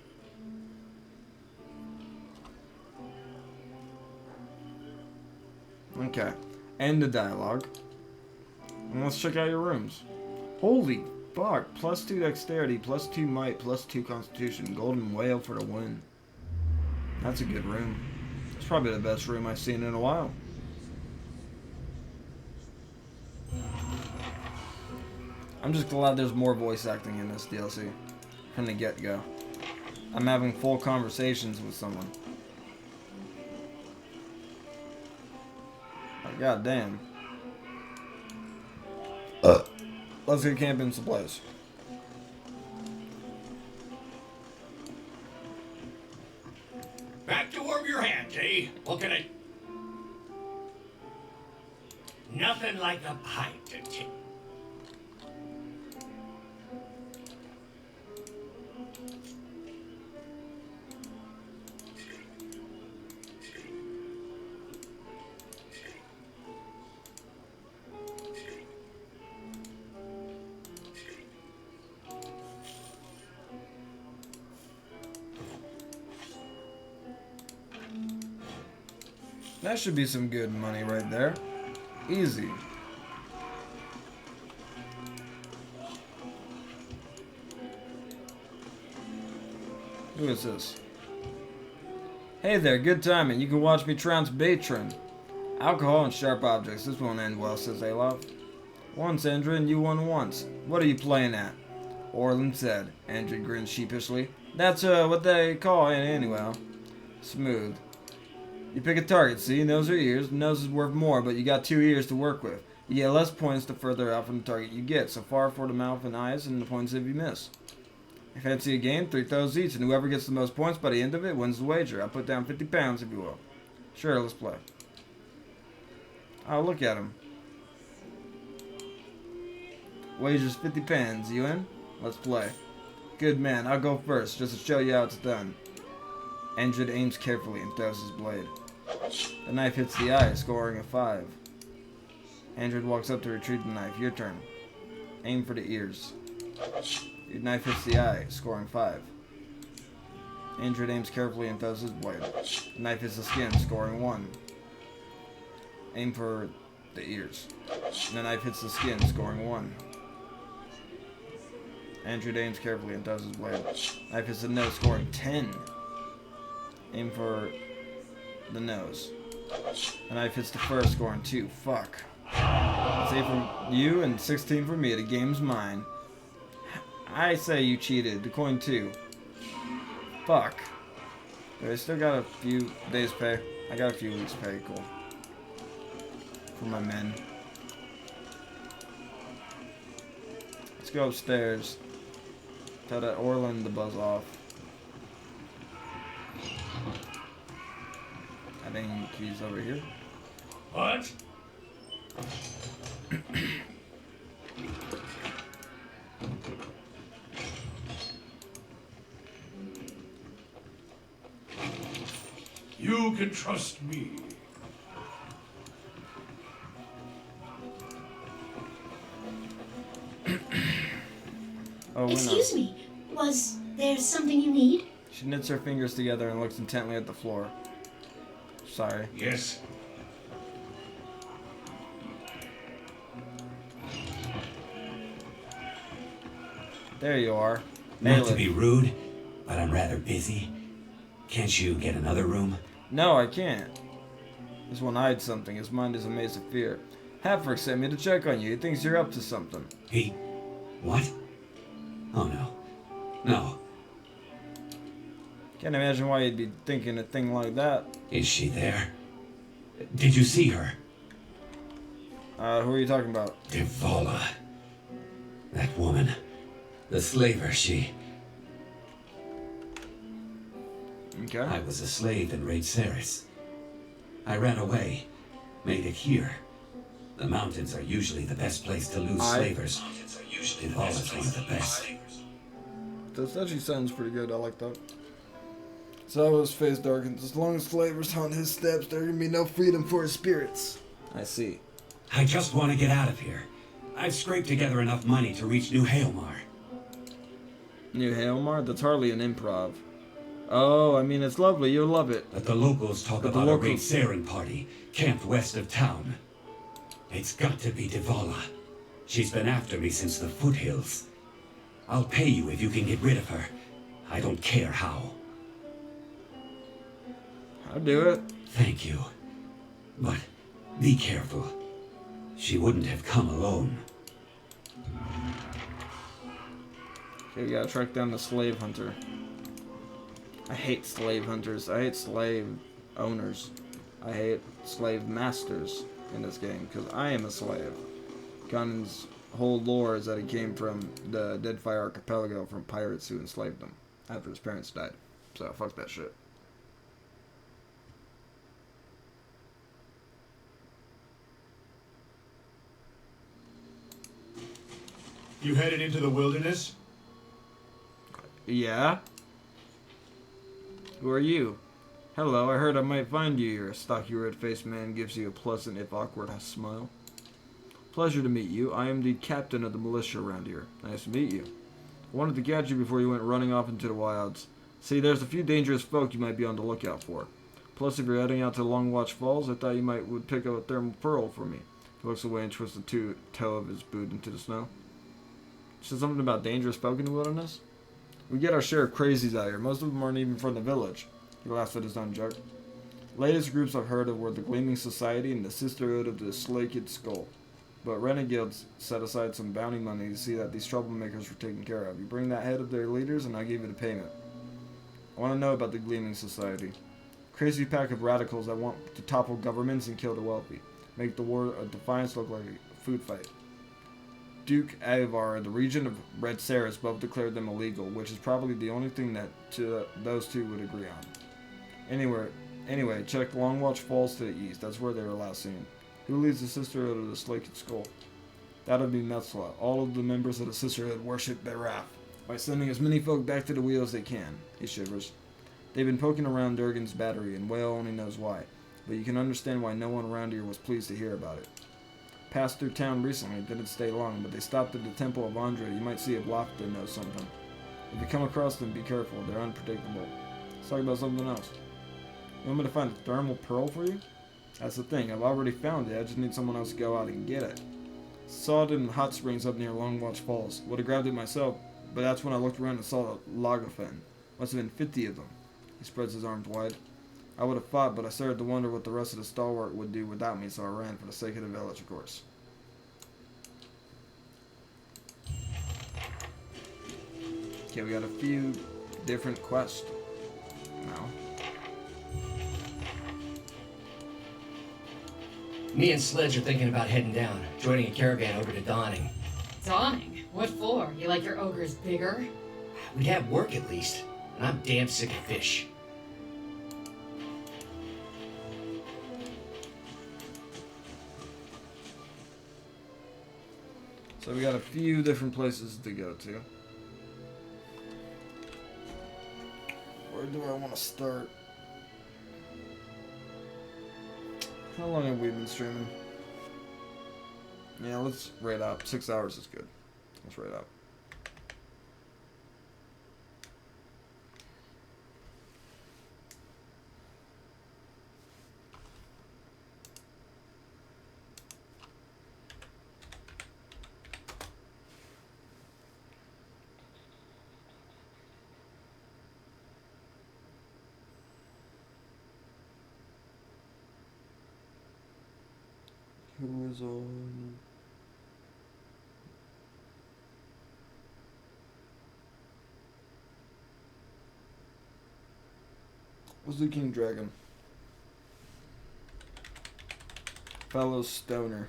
Okay. End the dialogue. And let's check out your rooms. Holy fuck. +2 dexterity, +2 might, +2 constitution. Golden whale for the win. That's a good room. It's probably the best room I've seen in a while. I'm just glad there's more voice acting in this DLC from the get-go. I'm having full conversations with someone. God damn. Let's get camping supplies. Back to warm your hands, eh? What can I... Nothing like a pint to tip. That should be some good money right there. Easy. Who is this? Hey there, good timing. You can watch me trounce Batron. Alcohol and sharp objects. This won't end well, says Alof. Once, Endrin, you won once. What are you playing at? Orlin said. Endrin grinned sheepishly. That's what they call it anyway. Smooth. You pick a target, see? Nose or ears. Nose is worth more, but you got 2 ears to work with. You get less points the further out from the target you get. So far for the mouth and eyes, and the points if you miss. If you fancy a game, 3 throws each, and whoever gets the most points by the end of it wins the wager. I'll put down 50 pounds if you will. Sure, let's play. Oh, look at him. Wager's 50 pounds. You in? Let's play. Good man, I'll go first, just to show you how it's done. Endrin aims carefully and throws his blade. The knife hits the eye, scoring a 5. Endrin walks up to retrieve the knife. Your turn. Aim for the ears. Your knife hits the eye, scoring 5. Endrin aims carefully and throws his blade. The knife hits the skin, scoring 1. Aim for the ears. The knife hits the skin, scoring 1. Endrin aims carefully and throws his blade. Knife hits the nose, scoring 10. Aim for the nose. The knife hits the fur, scoring 2. Fuck. That's 8 from you and 16 from me. The game's mine. I say you cheated. The coin 2. Fuck. I still got a few days pay. I got a few weeks pay. Cool. For my men. Let's go upstairs. Tell that Orlin to buzz off. I think he's over here. What? You can trust me. Oh, we're not. Excuse me, was there something you need? She knits her fingers together and looks intently at the floor. Sorry. Yes. There you are. Not to Aelith. be rude, but I'm rather busy. Can't you get another room? No, I can't. This one hides something. His mind is a maze of fear. Halfrick sent me to check on you. He thinks you're up to something. He... what? Oh no. No. Can't imagine why you'd be thinking a thing like that. Is she there? Did you see her? Who are you talking about? Devala. That woman. The slaver, she... Okay. I was a slave in Raid Ceres. I ran away. Made it here. The mountains are usually the best place to lose slavers. Devala's one of the best. That actually sounds pretty good. I like that. So his face darkens. As long as slavers haunt his steps, there can be no freedom for his spirits. I see. I just want to get out of here. I've scraped together enough money to reach New Haelmar. New Haelmar? That's hardly an improv. Oh, I mean, it's lovely. You'll love it. But the locals talk about a Raid Saren party, camped west of town. It's got to be Devala. She's been after me since the foothills. I'll pay you if you can get rid of her. I don't care how. I'll do it. Thank you. But be careful. She wouldn't have come alone. Okay, we gotta track down the slave hunter. I hate slave hunters. I hate slave owners. I hate slave masters in this game because I am a slave. Conan's whole lore is that he came from the Deadfire Archipelago from pirates who enslaved him after his parents died. So fuck that shit. You headed into the wilderness? Yeah? Who are you? Hello, I heard I might find you here. A stocky red-faced man gives you a pleasant, if awkward, smile. Pleasure to meet you. I am the captain of the militia around here. Nice to meet you. I wanted to catch you before you went running off into the wilds. See, there's a few dangerous folk you might be on the lookout for. Plus, if you're heading out to Longwatch Falls, I thought you would pick up a thermal pearl for me. He looks away and twists the toe of his boot into the snow. Said something about dangerous folk in the wilderness? We get our share of crazies out here. Most of them aren't even from the village. He laughs at his own joke. Latest groups I've heard of were the Gleaming Society and the Sisterhood of the Slaked Skull. But Renegades set aside some bounty money to see that these troublemakers were taken care of. You bring that head of their leaders and I'll give you the payment. I want to know about the Gleaming Society. Crazy pack of radicals that want to topple governments and kill the wealthy. Make the war of defiance look like a food fight. Duke Avar and the region of Red Ceres both declared them illegal, which is probably the only thing that those two would agree on. Anyway, check Longwatch Falls to the east. That's where they were last seen. Who leads the Sisterhood of the Slaked Skull? That would be Metzla. All of the members of the Sisterhood worship Beraf by sending as many folk back to the wheel as they can. He shivers. They've been poking around Durgan's battery, and Whale only knows why. But you can understand why no one around here was pleased to hear about it. Passed through town recently, didn't stay long, but they stopped at the Temple of Andre. You might see if Lofton knows something. If you come across them, be careful. They're unpredictable. Let's talk about something else. You want me to find a thermal pearl for you? That's the thing. I've already found it. I just need someone else to go out and get it. Saw it in the hot springs up near Longwatch Falls. Would have grabbed it myself, but that's when I looked around and saw the Lagafen. Must have been 50 of them. He spreads his arms wide. I would have fought, but I started to wonder what the rest of the stalwart would do without me, so I ran for the sake of the village, of course. Okay, we got a few different quests now. Me and Sledge are thinking about heading down, joining a caravan over to Dawning. Dawning? What for? You like your ogres bigger? We'd have work at least, and I'm damn sick of fish. So we got a few different places to go to. Where do I want to start? How long have we been streaming? Yeah, let's rate up. 6 hours is good. Let's rate up. Who is on? Was the King Dragon? Fellow Stoner.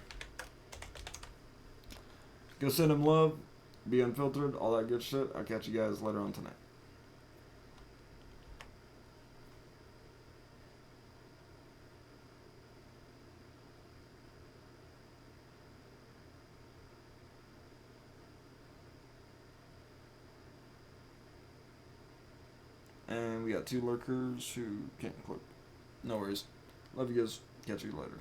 Go send him love. Be unfiltered. All that good shit. I'll catch you guys later on tonight. And we got 2 lurkers who can't click. No worries. Love you guys. Catch you later.